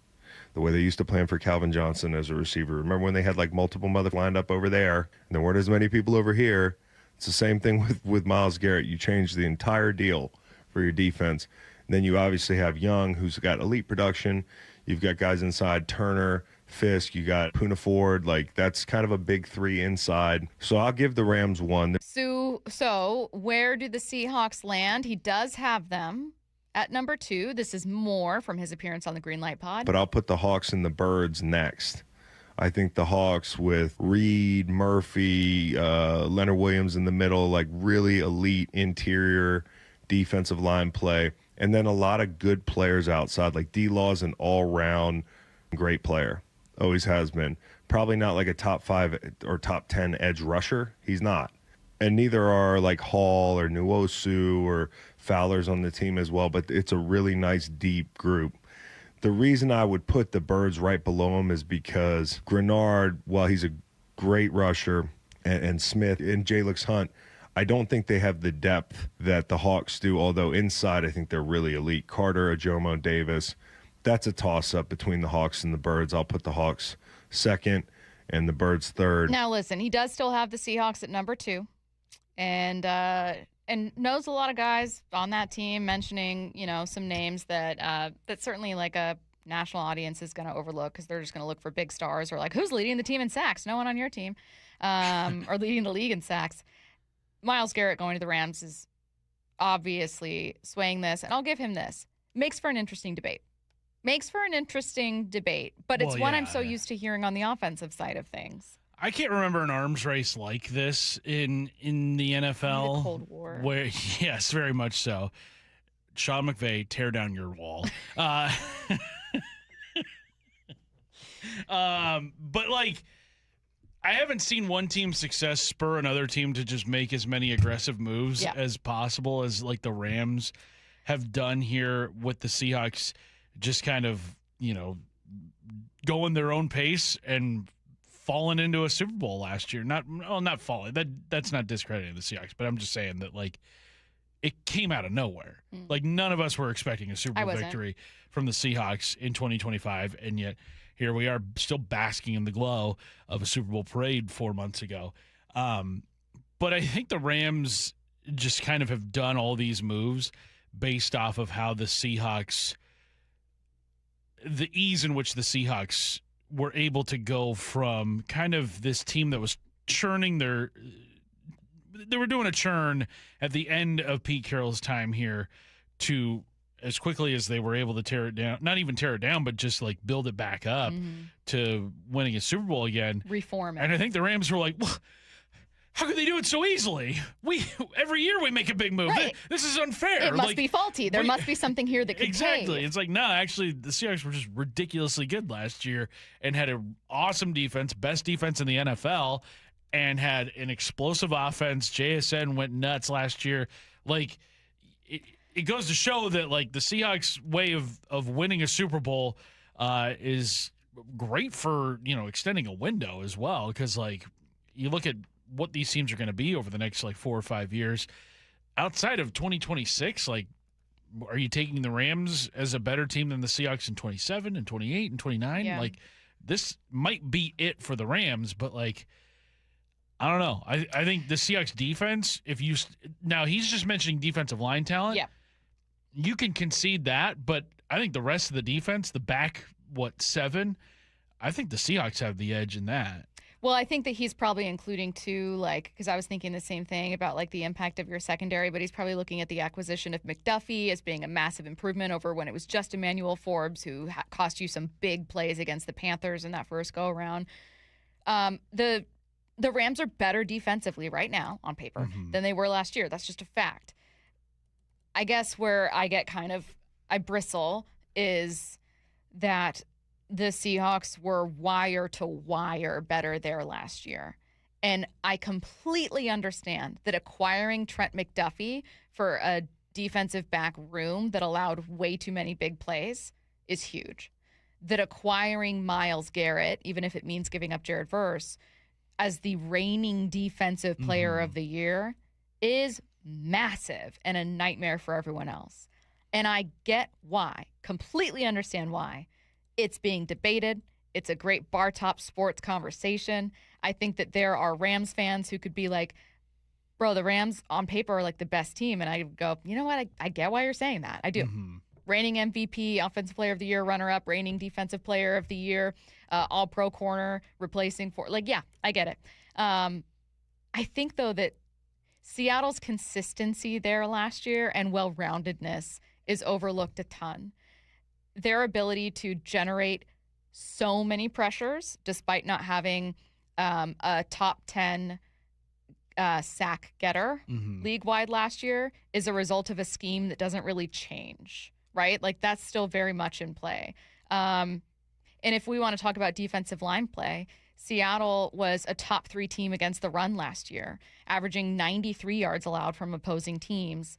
The way they used to plan for Calvin Johnson as a receiver. Remember when they had like multiple mother lined up over there and there weren't as many people over here? It's the same thing with Myles Garrett. You change the entire deal for your defense. And then you obviously have Young, who's got elite production. You've got guys inside, Turner, Fisk. You got Poona Ford. Like, that's kind of a big three inside. So I'll give the Rams one. So where do the Seahawks land? He does have them at number 2. This is more from his appearance on the Greenlight Pod. But I'll put the Hawks and the Birds next. I think the Hawks with Reed, Murphy, Leonard Williams in the middle, like really elite interior defensive line play. And then a lot of good players outside, like D-Law's an all-round great player. Always has been. Probably not like a top 5 or top 10 edge rusher. He's not. And neither are like Hall or Nwosu or Fowler's on the team as well. But it's a really nice, deep group. The reason I would put the Birds right below him is because Grenard, while he's a great rusher, and Smith and Jalix Hunt, I don't think they have the depth that the Hawks do, although inside I think they're really elite. Carter, Ajomo, Davis, that's a toss-up between the Hawks and the Birds. I'll put the Hawks second and the Birds third. Now, listen, he does still have the Seahawks at number 2 and knows a lot of guys on that team, mentioning, some names that certainly like a national audience is going to overlook because they're just going to look for big stars or like, who's leading the team in sacks? No one on your team or leading the league in sacks. Myles Garrett going to the Rams is obviously swaying this, and I'll give him this. Makes for an interesting debate. But it's one I'm so used to hearing on the offensive side of things. I can't remember an arms race like this in the NFL. The Cold War. Where, yes, very much so. Sean McVay, tear down your wall. But like, I haven't seen one team's success spur another team to just make as many aggressive moves as possible as like the Rams have done here with the Seahawks, just kind of, going their own pace and falling into a Super Bowl last year. Not falling. That's not discrediting the Seahawks, but I'm just saying that like it came out of nowhere. Like none of us were expecting a Super Bowl victory from the Seahawks in 2025, and yet here we are still basking in the glow of a Super Bowl parade 4 months ago. But I think the Rams just kind of have done all these moves based off of how the Seahawks, the ease in which the Seahawks were able to go from kind of this team that was churning they were doing a churn at the end of Pete Carroll's time here to as quickly as they were able to tear it down, not even tear it down, but just like build it back up to winning a Super Bowl again. Reform it. And I think the Rams were like, well, how could they do it so easily? Every year we make a big move. Right. This is unfair. It must be faulty. There must be something here that could exactly. pay. It's like, no, actually, the Seahawks were just ridiculously good last year and had an awesome defense, best defense in the NFL, and had an explosive offense. JSN went nuts last year. Like, it goes to show that, like, the Seahawks' way of winning a Super Bowl is great for, extending a window as well, because, like, you look at what these teams are going to be over the next, like, 4 or 5 years. Outside of 2026, like, are you taking the Rams as a better team than the Seahawks in 27 and 28 and 29? Yeah. Like, this might be it for the Rams, but, like, I don't know. I think the Seahawks defense, now he's just mentioning defensive line talent. Yeah. You can concede that, but I think the rest of the defense, the back, 7, I think the Seahawks have the edge in that. Well, I think that he's probably including too, like, because I was thinking the same thing about like the impact of your secondary, but he's probably looking at the acquisition of McDuffie as being a massive improvement over when it was just Emmanuel Forbes, who cost you some big plays against the Panthers in that first go around. The Rams are better defensively right now on paper than they were last year. That's just a fact. I guess where I get I bristle is that the Seahawks were wire to wire better there last year. And I completely understand that acquiring Trent McDuffie for a defensive back room that allowed way too many big plays is huge. That acquiring Myles Garrett, even if it means giving up Jared Verse, as the reigning defensive player of the year is massive and a nightmare for everyone else. And I get why, completely understand why. It's being debated. It's a great bar top sports conversation. I think that there are Rams fans who could be like, bro, the Rams on paper are like the best team. And I go, you know what? I get why you're saying that. I do. Reigning MVP, Offensive Player of the Year, runner-up, reigning Defensive Player of the Year, all-pro corner, replacing for, like, yeah, I get it. I think, though, that Seattle's consistency there last year and well-roundedness is overlooked a ton. Their ability to generate so many pressures, despite not having a top 10 sack getter league-wide last year, is a result of a scheme that doesn't really change. Right? Like, that's still very much in play. And if we want to talk about defensive line play, Seattle was a top 3 team against the run last year, averaging 93 yards allowed from opposing teams.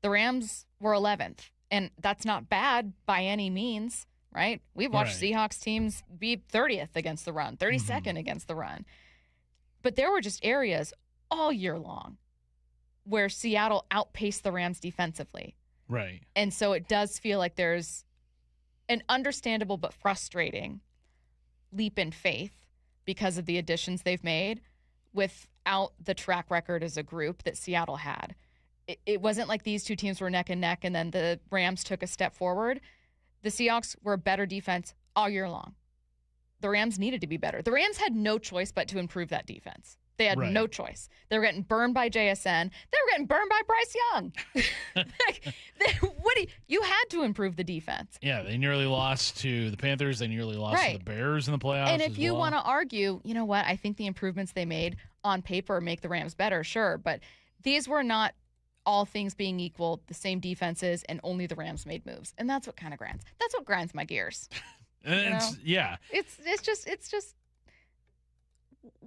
The Rams were 11th, and that's not bad by any means, right? We've watched Seahawks teams be 30th against the run, 32nd against the run. But there were just areas all year long where Seattle outpaced the Rams defensively. Right. And so it does feel like there's an understandable but frustrating leap in faith because of the additions they've made without the track record as a group that Seattle had. It wasn't like these two teams were neck and neck and then the Rams took a step forward. The Seahawks were a better defense all year long. The Rams needed to be better. The Rams had no choice but to improve that defense They had Right. no choice. They were getting burned by JSN. They were getting burned by Bryce Young. You had to improve the defense. Yeah, they nearly lost to the Panthers. They nearly lost to the Bears in the playoffs. And if as you well. want to argue, you know what? I think the improvements they made on paper make the Rams better, sure. But these were not, all things being equal, the same defenses, and only the Rams made moves. And that's what kind of grinds. That's what grinds my gears. And You know? It's just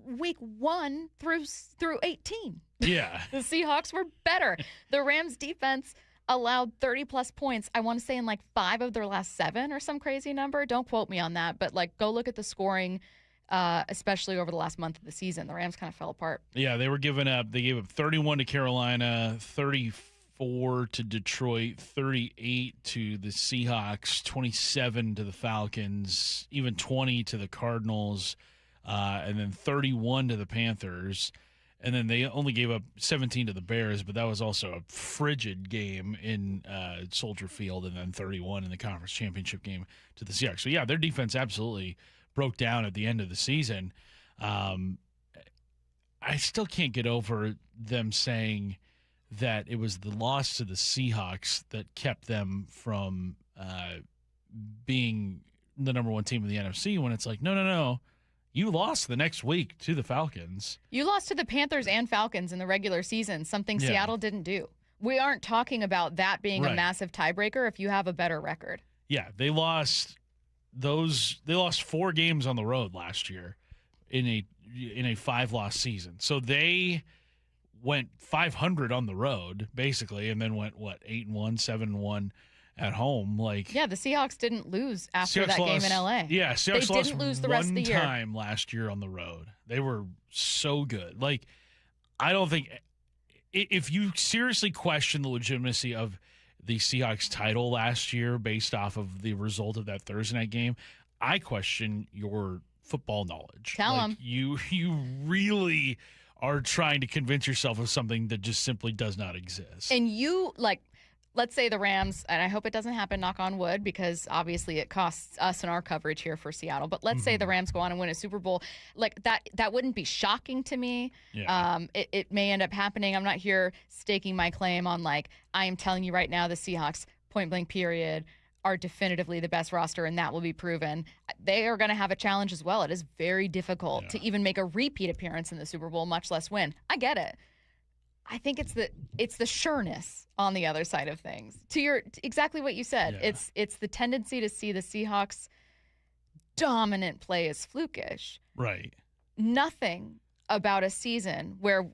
week 1 through 18. Yeah. The Seahawks were better. The Rams defense allowed 30-plus points, I want to say in like 5 of their last 7 or some crazy number. Don't quote me on that, but like go look at the scoring, especially over the last month of the season. The Rams kind of fell apart. Yeah, they were giving up. They gave up 31 to Carolina, 34 to Detroit, 38 to the Seahawks, 27 to the Falcons, even 20 to the Cardinals, and then 31 to the Panthers. And then they only gave up 17 to the Bears, but that was also a frigid game in Soldier Field, and then 31 in the conference championship game to the Seahawks. So, yeah, their defense absolutely broke down at the end of the season. I still can't get over them saying that it was the loss to the Seahawks that kept them from being the number 1 team in the NFC, when it's like, no. You lost the next week to the Falcons. You lost to the Panthers and Falcons in the regular season, something Seattle didn't do. We aren't talking about that being a massive tiebreaker if you have a better record. Yeah, they lost 4 games on the road last year in a 5-loss season. So they went 500 on the road basically, and then went 8-1, 7-1 at home. Like, yeah, the Seahawks didn't lose after Seahawks that game in LA. Yeah, Seahawks they didn't lose the rest of the year. One time last year on the road. They were so good. Like, I don't think if you seriously question the legitimacy of the Seahawks title last year based off of the result of that Thursday night game, I question your football knowledge. Tell them. You really are trying to convince yourself of something that just simply does not exist. And you, like, let's say the Rams, and I hope it doesn't happen, knock on wood, because obviously it costs us and our coverage here for Seattle. But let's say the Rams go on and win a Super Bowl. Like, that wouldn't be shocking to me. Yeah. It may end up happening. I'm not here staking my claim on, like, I am telling you right now the Seahawks, point blank period, are definitively the best roster, and that will be proven. They are going to have a challenge as well. It is very difficult to even make a repeat appearance in the Super Bowl, much less win. I get it. I think it's the sureness on the other side of things. To exactly what you said. Yeah. It's the tendency to see the Seahawks dominant play as flukish. Right. Nothing about a season where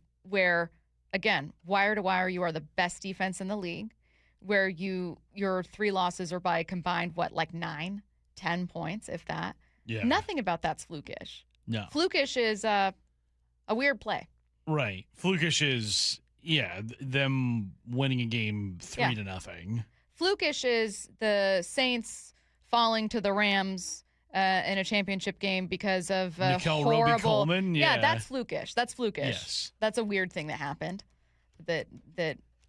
again, wire to wire, you are the best defense in the league, where your 3 losses are by combined 9, 10 points, if that. Yeah. Nothing about that's flukish. No. Flukish is a weird play. Right. Flukish is, them winning a game 3-0. Flukish is the Saints falling to the Rams in a championship game because of Nickel horrible. Roby Coleman. Yeah, that's flukish. That's flukish. Yes. That's a weird thing that happened. That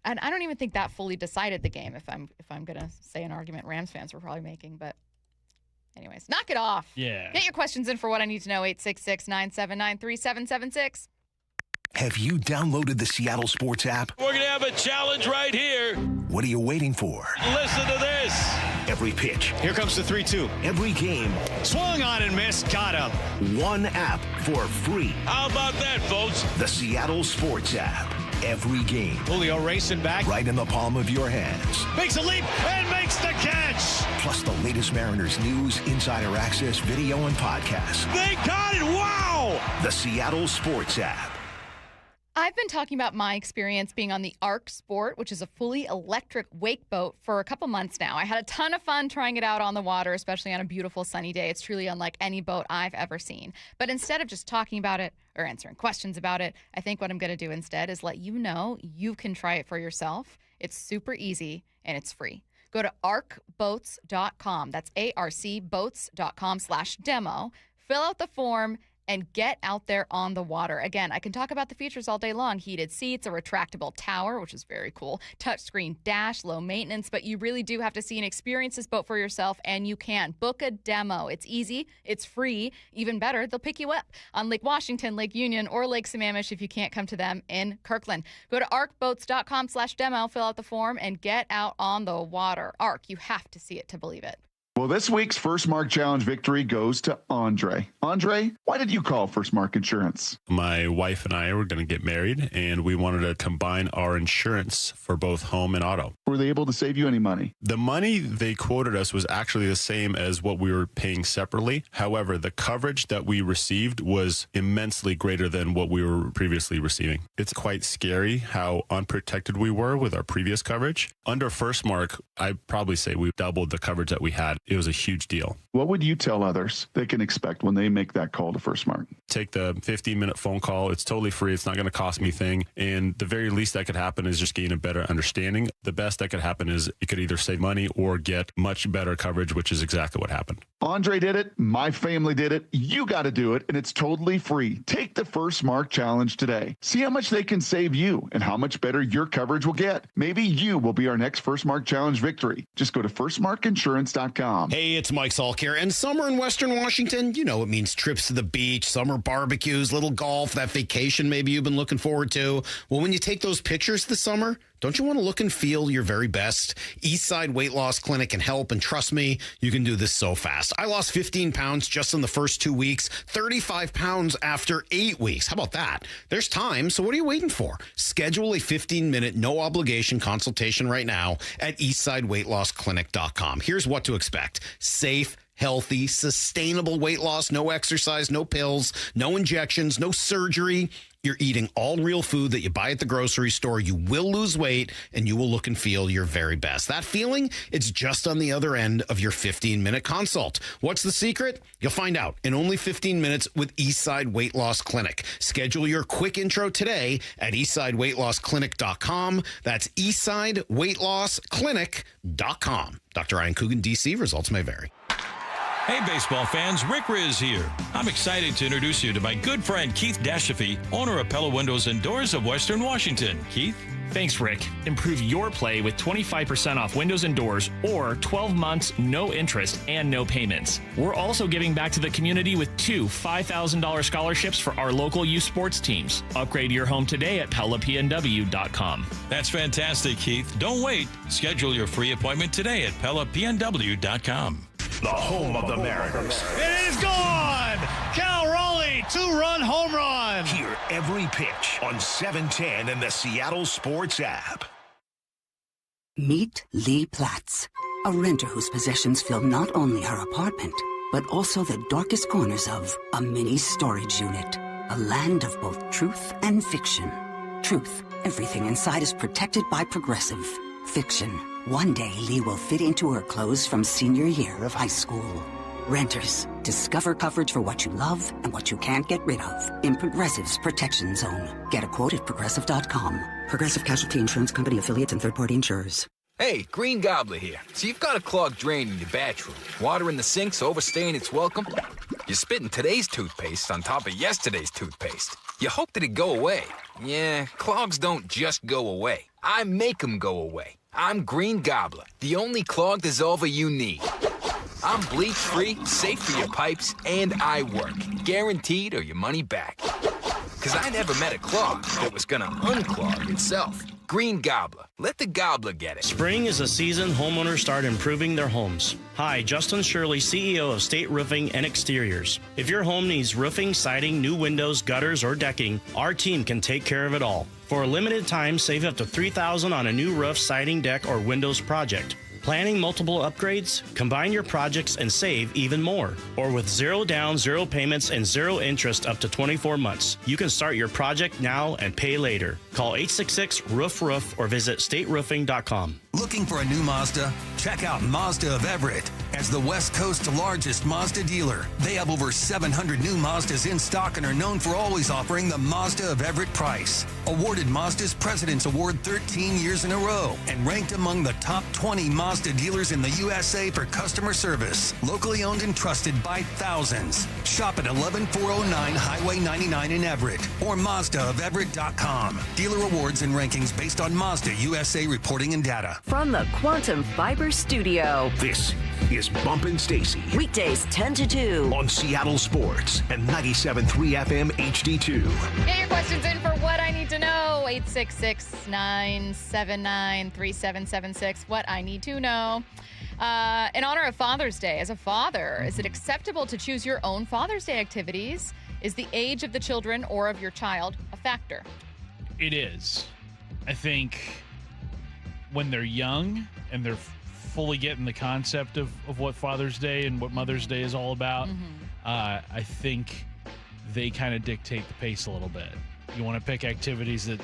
and I don't even think that fully decided the game. If I'm gonna say an argument Rams fans were probably making, but anyways, knock it off. Yeah. Get your questions in for What I Need to Know. 866-979-3776. Have you downloaded the Seattle Sports app? We're going to have a challenge right here. What are you waiting for? Listen to this. Every pitch. Here comes the 3-2. Every game. Swung on and missed. Got him. One app for free. How about that, folks? The Seattle Sports app. Every game. Julio racing back. Right in the palm of your hands. Makes a leap and makes the catch. Plus the latest Mariners news, insider access, video, and podcasts. They got it. Wow. The Seattle Sports app. I've been talking about my experience being on the Arc Sport, which is a fully electric wake boat, for a couple months now. I had a ton of fun trying it out on the water, especially on a beautiful sunny day. It's truly unlike any boat I've ever seen. But instead of just talking about it or answering questions about it, I think what I'm going to do instead is let you know you can try it for yourself. It's super easy and it's free. Go to arcboats.com. That's ARC boats.com/demo. Fill out the form and get out there on the water. Again, I can talk about the features all day long. Heated seats, a retractable tower, which is very cool, touchscreen dash, low maintenance, but you really do have to see and experience this boat for yourself, and you can. Book a demo. It's easy. It's free. Even better, they'll pick you up on Lake Washington, Lake Union, or Lake Sammamish if you can't come to them in Kirkland. Go to arcboats.com/demo, fill out the form, and get out on the water. Arc, you have to see it to believe it. Well, this week's First Mark Challenge victory goes to Andre. Andre, why did you call First Mark Insurance? My wife and I were going to get married, and we wanted to combine our insurance for both home and auto. Were they able to save you any money? The money they quoted us was actually the same as what we were paying separately. However, the coverage that we received was immensely greater than what we were previously receiving. It's quite scary how unprotected we were with our previous coverage. Under First Mark, I'd probably say we doubled the coverage that we had. It was a huge deal. What would you tell others they can expect when they make that call to First Mark? Take the 15-minute phone call. It's totally free. It's not going to cost me a thing. And the very least that could happen is just gain a better understanding. The best that could happen is you could either save money or get much better coverage, which is exactly what happened. Andre did it. My family did it. You got to do it, and it's totally free. Take the First Mark Challenge today. See how much they can save you and how much better your coverage will get. Maybe you will be our next First Mark Challenge victory. Just go to firstmarkinsurance.com. Hey, it's Mike Salk here. And summer in Western Washington, you know, it means trips to the beach, summer barbecues, little golf, that vacation maybe you've been looking forward to. Well, when you take those pictures this summer, don't you want to look and feel your very best? Eastside Weight Loss Clinic can help, and trust me, you can do this so fast. I lost 15 pounds just in the first 2 weeks, 35 pounds after 8 weeks. How about that? There's time, so what are you waiting for? Schedule a 15-minute, no-obligation consultation right now at eastsideweightlossclinic.com. Here's what to expect. Safe, healthy, sustainable weight loss, no exercise, no pills, no injections, no surgery. You're eating all real food that you buy at the grocery store. You will lose weight, and you will look and feel your very best. That feeling, it's just on the other end of your 15-minute consult. What's the secret? You'll find out in only 15 minutes with Eastside Weight Loss Clinic. Schedule your quick intro today at eastsideweightlossclinic.com. That's eastsideweightlossclinic.com. Dr. Ryan Coogan, D.C. Results may vary. Hey, baseball fans, Rick Riz here. I'm excited to introduce you to my good friend Keith Dashafee, owner of Pella Windows and Doors of Western Washington. Keith? Thanks, Rick. Improve your play with 25% off windows and doors or 12 months, no interest and no payments. We're also giving back to the community with 2 $5,000 scholarships for our local youth sports teams. Upgrade your home today at PellaPNW.com. That's fantastic, Keith. Don't wait. Schedule your free appointment today at PellaPNW.com. The home of the Mariners. It is gone! Cal Raleigh, 2-run home run! Hear every pitch on 710 and the Seattle Sports app. Meet Lee Platts, a renter whose possessions fill not only her apartment, but also the darkest corners of a mini storage unit. A land of both truth and fiction. Truth, everything inside is protected by Progressive. Fiction, one day Lee will fit into her clothes from senior year of high school. Renters, discover coverage for what you love and what you can't get rid of in Progressive's Protection Zone. Get a quote at Progressive.com. Progressive Casualty Insurance Company affiliates and third-party insurers. Hey, Green Gobbler here. So you've got a clogged drain in your bathroom. Water in the sink's overstaying its welcome. You're spitting today's toothpaste on top of yesterday's toothpaste. You hope that it go away. Yeah, clogs don't just go away. I make them go away. I'm Green Gobbler, the only clog dissolver you need. I'm bleach-free, safe for your pipes, and I work. Guaranteed or your money back. Because I never met a clog that was going to unclog itself. Green Gobbler. Let the gobbler get it. Spring is a season homeowners start improving their homes. Hi, Justin Shirley, CEO of State Roofing and Exteriors. If your home needs roofing, siding, new windows, gutters, or decking, our team can take care of it all. For a limited time, save up to $3,000 on a new roof, siding, deck, or windows project. Planning multiple upgrades? Combine your projects and save even more. Or with 0 down, 0 payments, and 0 interest up to 24 months. You can start your project now and pay later. Call 866-ROOF-ROOF or visit stateroofing.com. Looking for a new Mazda? Check out Mazda of Everett. As the West Coast's largest Mazda dealer, they have over 700 new Mazdas in stock and are known for always offering the Mazda of Everett price. awarded Mazda's President's Award 13 years in a row, and ranked among the top 20 Mazda dealers in the USA for customer service. Locally owned and trusted by thousands. Shop at 11409 Highway 99 in Everett or MazdaofEverett.com. Dealer awards and rankings based on Mazda USA reporting and data. From the Quantum Fiber Studio. This is Bump Stacy. Weekdays 10 to 2. On Seattle Sports and 97.3 FM HD2. Get your questions in for What I Need to Know. 866-979-3776. What I Need to Know. In honor of Father's Day, as a father, is it acceptable to choose your own Father's Day activities? Is the age of the children or of your child a factor? It is. I think when they're young and they're fully getting the concept of what Father's Day and what Mother's Day is all about, I think they kind of dictate the pace a little bit. You want to pick activities that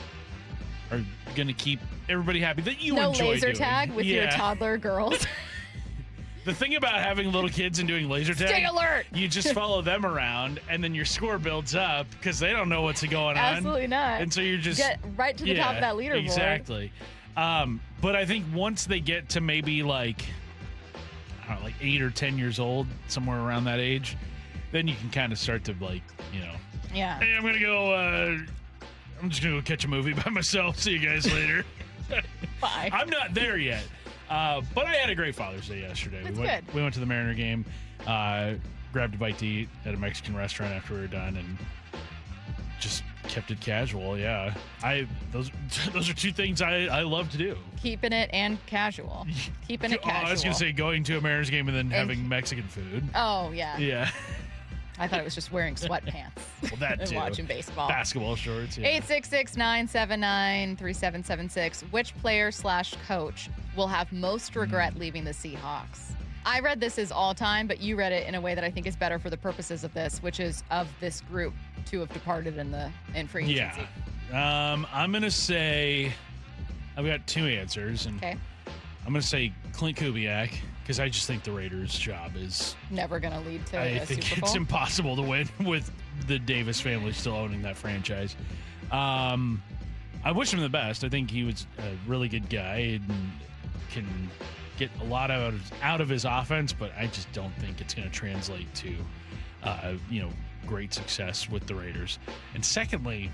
are going to keep everybody happy, that you enjoy doing. No laser tag with your toddler girls. The thing about having little kids and doing laser tag, stay alert. You just follow them around, and then your score builds up because they don't know what's going on. Absolutely not. And so you're just get right to the top of that leaderboard. Exactly. But I think once they get to maybe like 8 or 10 years old, somewhere around that age, then you can kind of start to yeah. Hey, I'm gonna go. I'm just gonna go catch a movie by myself. See you guys later. Bye. I'm not there yet. But I had a great Father's Day yesterday. We went to the Mariner game, grabbed a bite to eat at a Mexican restaurant after we were done, and just kept it casual. Yeah, those are two things I love to do. Keeping it and casual. Keeping it casual. I was gonna say going to a Mariners game and then having Mexican food. Oh yeah. Yeah. I thought it was just wearing sweatpants. Well, that and too. watching baseball. Basketball shorts. Yeah. 866-979-3776. Which player/coach will have most regret leaving the Seahawks? I read this as all time, but you read it in a way that I think is better for the purposes of this, which is of this group to have departed in free agency. Yeah. I'm going to say I've got two answers. And okay. I'm going to say Clint Kubiak, because I just think the Raiders' job is never going to lead to I a think Super Bowl. It's impossible to win with the Davis family still owning that franchise. I wish him the best. I think he was a really good guy and can get a lot out of his offense, but I just don't think it's going to translate to great success with the Raiders. And secondly,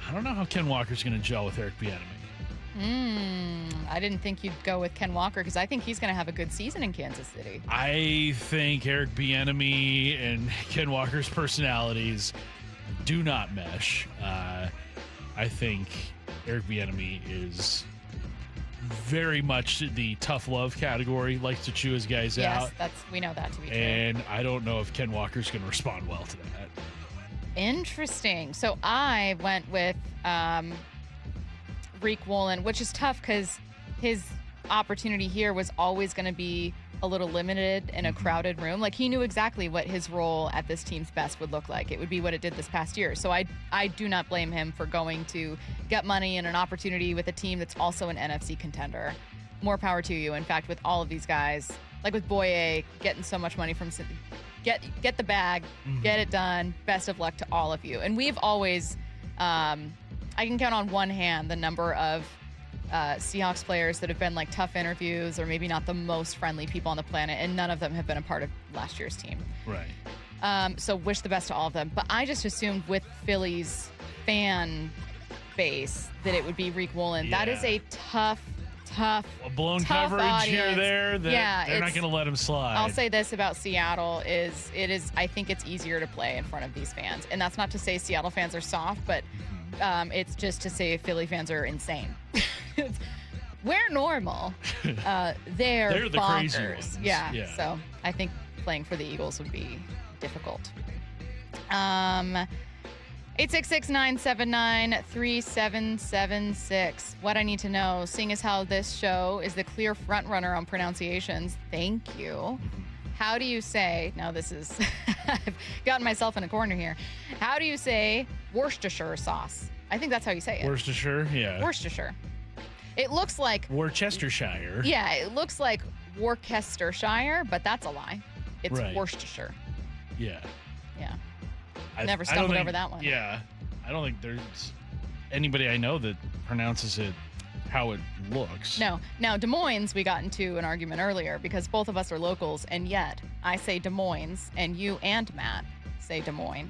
I don't know how Ken Walker's going to gel with Eric Bieniemy. I didn't think you'd go with Ken Walker because I think he's going to have a good season in Kansas City. I think Eric Bieniemy and Ken Walker's personalities do not mesh. I think Eric Bieniemy is very much the tough love category, likes to chew his guys out. Yes, we know that to be true. And I don't know if Ken Walker's going to respond well to that. Interesting. So I went with Reek Woolen, which is tough because his opportunity here was always going to be a little limited in a crowded room. Like, he knew exactly what his role at this team's best would look like. It would be what it did this past year. So I do not blame him for going to get money and an opportunity with a team that's also an NFC contender. More power to you. In fact, with all of these guys, like with Boye getting so much money from get the bag, get it done. Best of luck to all of you. And we've always I can count on one hand the number of Seahawks players that have been like tough interviews or maybe not the most friendly people on the planet, and none of them have been a part of last year's team. Right. So wish the best to all of them. But I just assumed with Philly's fan base that it would be Reek Woolen. Yeah. That is a tough a blown coverage audience. Here or there. They're not going to let him slide. I'll say this about Seattle is I think it's easier to play in front of these fans. And that's not to say Seattle fans are soft, but it's just to say Philly fans are insane. We're normal. They're the bonkers. crazy ones. Yeah. So I think playing for the Eagles would be difficult. 866-979-3776. What I need to know, seeing as how this show is the clear front runner on pronunciations. Thank you. How do you say, now this is, I've gotten myself in a corner here. How do you say Worcestershire sauce? I think that's how you say it. Worcestershire, yeah. Worcestershire. It looks like Worcestershire. Yeah, it looks like Worcestershire, but that's a lie. It's right. Worcestershire. Yeah. Yeah. Never stumbled over that one. Yeah. I don't think there's anybody I know that pronounces it how it looks. No. Now, Des Moines, we got into an argument earlier because both of us are locals, and yet I say Des Moines, and you and Matt say Des Moines.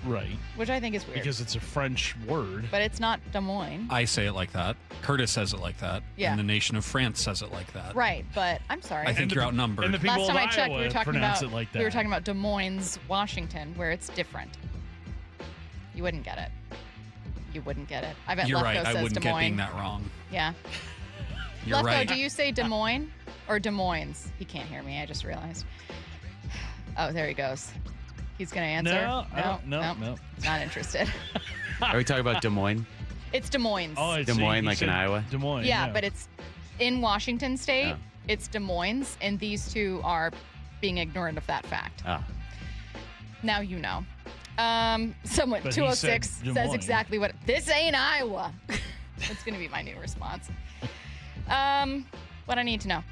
Right. Which I think is weird. Because it's a French word. But it's not Des Moines. I say it like that. Curtis says it like that. Yeah. And the nation of France says it like that. Right, but I'm sorry. I think you're outnumbered. And the people Last time of I checked, Iowa we were talking pronounce about it like that. we were talking about Des Moines, Washington, where it's different. You wouldn't get it. You wouldn't get it. I bet You're Lefko right. says I wouldn't Des Moines. get being that wrong. Yeah. You're Lefko, right. do you say Des Moines or Des Moines? He can't hear me. I just realized. Oh, there he goes. He's going to answer? No. He's not interested. Are we talking about Des Moines? It's Des Moines. Oh, Des Moines, like in Iowa? Des Moines. Yeah, but it's in Washington State. Oh. It's Des Moines, and these two are being ignorant of that fact. Oh. Now you know. Someone, But he 206 said Des says Moines. exactly what. This ain't Iowa. That's going to be my new response. What I need to know.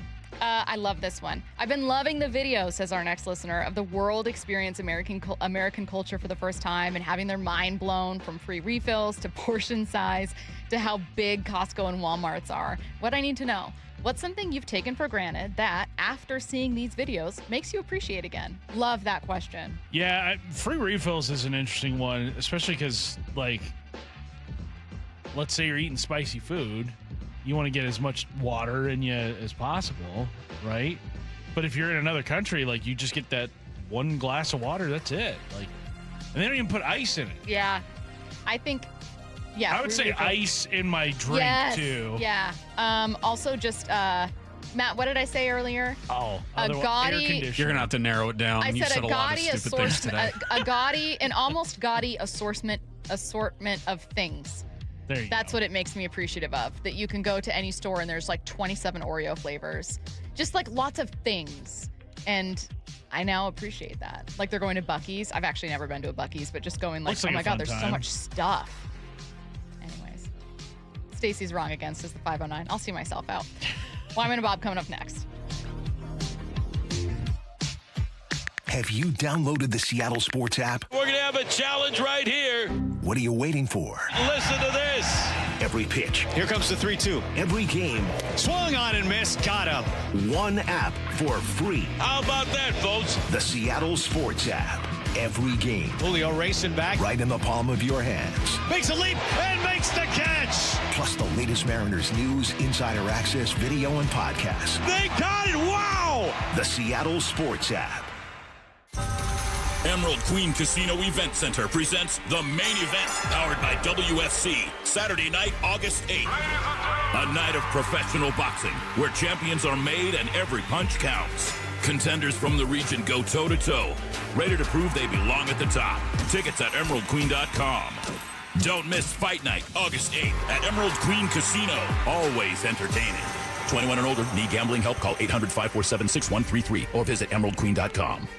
I love this one. I've been loving the video, says our next listener, of the world experience American culture for the first time and having their mind blown from free refills to portion size to how big Costco and Walmarts are. What I need to know. What's something you've taken for granted that, after seeing these videos, makes you appreciate again? Love that question. Yeah, free refills is an interesting one, especially because, like, let's say you're eating spicy food. You want to get as much water in you as possible, right? But if you're in another country, like, you just get that one glass of water, that's it. Like, and they don't even put ice in it. Yeah. I think, yeah. I would free say refill. ice in my drink, Yes, too. Yeah. Also just, Matt, what did I say earlier? Oh, A other- gaudy- air conditioner. You're going to have to narrow it down. I You've said said a a lot of gaudy stupid things today. a gaudy, an almost gaudy assortment of things. There you That's what it makes me appreciative of. That you can go to any store and there's like 27 Oreo flavors. Just like lots of things. And I now appreciate that. Like they're going to Buc-ee's. I've actually never been to a Buc-ee's, but just going like, Looks like oh my a God, fun there's so time. much stuff. Anyways. Stacy's wrong again, says the 509. I'll see myself out. Wyman and Bob coming up next. Have you downloaded the Seattle Sports app? We're going to have a challenge right here. What are you waiting for? Listen to this. Every pitch. Here comes the 3-2. Every game. Swung on and missed. Got him. One app for free. How about that, folks? The Seattle Sports app. Every game. Julio racing back. Right in the palm of your hands. Makes a leap and makes the catch. Plus the latest Mariners news, insider access, video, and podcasts. They got it. Wow. The Seattle Sports app. Emerald Queen Casino Event Center presents the main event, powered by WFC, Saturday night, August 8th. A night of professional boxing, where champions are made and every punch counts. Contenders from the region go toe-to-toe, ready to prove they belong at the top. Tickets at emeraldqueen.com. Don't miss Fight Night, August 8th at Emerald Queen Casino. Always entertaining. 21 and older, need gambling help? Call 800-547-6133 or visit emeraldqueen.com.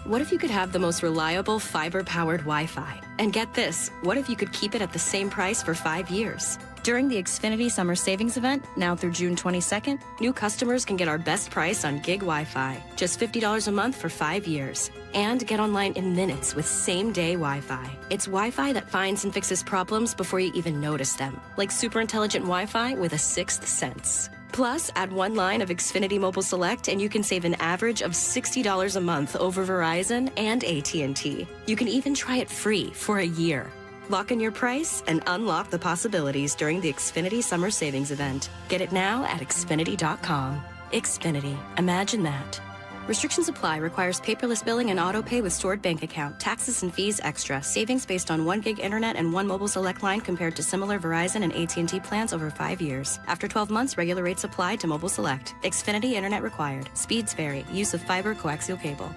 What if you could have the most reliable fiber-powered Wi-Fi? And get this, what if you could keep it at the same price for 5 years? During the Xfinity Summer Savings Event, now through June 22nd, new customers can get our best price on gig Wi-Fi, just $50 a month for 5 years. And get online in minutes with same-day Wi-Fi. It's Wi-Fi that finds and fixes problems before you even notice them, like super intelligent Wi-Fi with a sixth sense. Plus, add one line of Xfinity Mobile Select and you can save an average of $60 a month over Verizon and AT&T. You can even try it free for a year. Lock in your price and unlock the possibilities during the Xfinity Summer Savings Event. Get it now at Xfinity.com. Xfinity. Imagine that. Restrictions apply. Requires paperless billing and auto pay with stored bank account. Taxes and fees extra. Savings based on 1 gig internet and 1 mobile select line compared to similar Verizon and AT&T plans over 5 years. After 12 months, regular rates apply to mobile select. Xfinity internet required. Speeds vary. Use of fiber coaxial cable.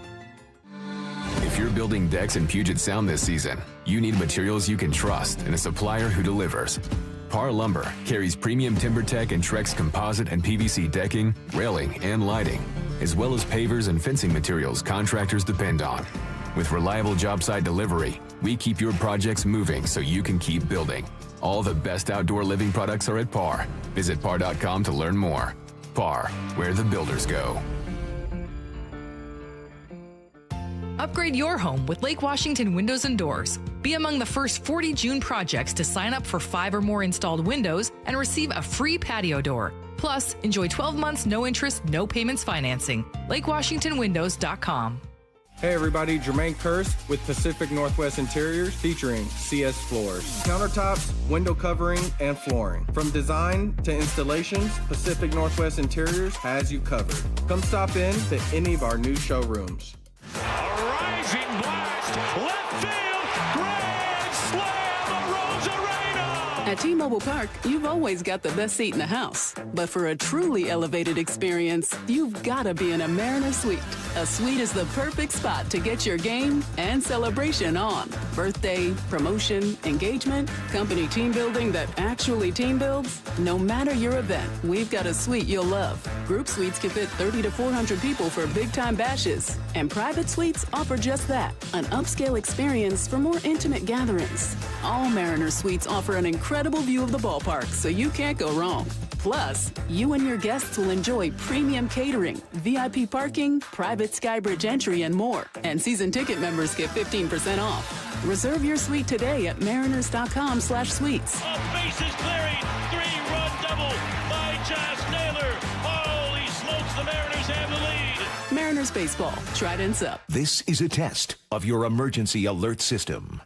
If you're building decks in Puget Sound this season, you need materials you can trust and a supplier who delivers. Par Lumber carries premium TimberTech and Trex composite and PVC decking, railing, and lighting, as well as pavers and fencing materials contractors depend on. With reliable job site delivery, we keep your projects moving so you can keep building. All the best outdoor living products are at Par. Visit par.com to learn more. Par, where the builders go. Upgrade your home with Lake Washington Windows and Doors. Be among the first 40 June projects to sign up for 5 or more installed windows and receive a free patio door. Plus, enjoy 12 months no interest, no payments financing. LakeWashingtonWindows.com. Hey everybody, Jermaine Kurse with Pacific Northwest Interiors featuring CS Floors. Countertops, window covering, and flooring. From design to installations, Pacific Northwest Interiors has you covered. Come stop in to any of our new showrooms. A rising blast, left field, grand slam, Rose Arena! At T-Mobile Park, you've always got the best seat in the house. But for a truly elevated experience, you've got to be in a Mariner Suite. A suite is the perfect spot to get your game and celebration on. Birthday, promotion, engagement, company team building that actually team builds. No matter your event, we've got a suite you'll love. Group suites can fit 30 to 400 people for big-time bashes. And private suites offer just that, an upscale experience for more intimate gatherings. All Mariner Suites offer an incredible view of the ballpark, so you can't go wrong. Plus, you and your guests will enjoy premium catering, VIP parking, private Skybridge entry, and more. And season ticket members get 15% off. Reserve your suite today at mariners.com/suites. Bases clearing, 3-run double by Josh Naylor. Holy smokes, the Mariners have the lead. Mariners baseball, Trident's up. This is a test of your emergency alert system.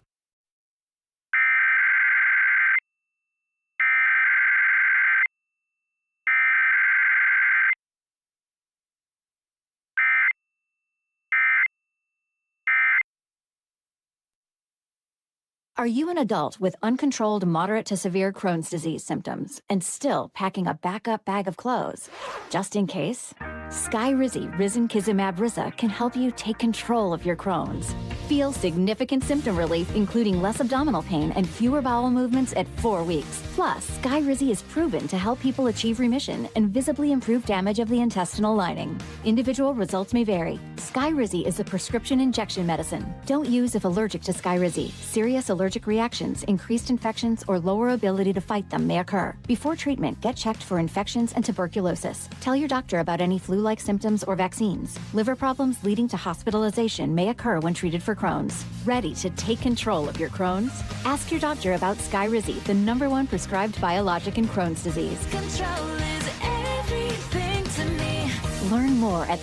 Are you an adult with uncontrolled moderate to severe Crohn's disease symptoms and still packing a backup bag of clothes? Just in case? Skyrizi Risankizumab Riza can help you take control of your Crohn's. Feel significant symptom relief, including less abdominal pain and fewer bowel movements at 4 weeks. Plus, Skyrizi is proven to help people achieve remission and visibly improve damage of the intestinal lining. Individual results may vary. Skyrizi is a prescription injection medicine. Don't use if allergic to Skyrizi. Serious allergic reactions, increased infections, or lower ability to fight them may occur. Before treatment, get checked for infections and tuberculosis. Tell your doctor about any flu-like symptoms or vaccines. Liver problems leading to hospitalization may occur when treated for Crohn's. Ready to take control of your Crohn's? Ask your doctor about Skyrizi, the #1 prescribed biologic in Crohn's disease. Control is everything to me. Learn more at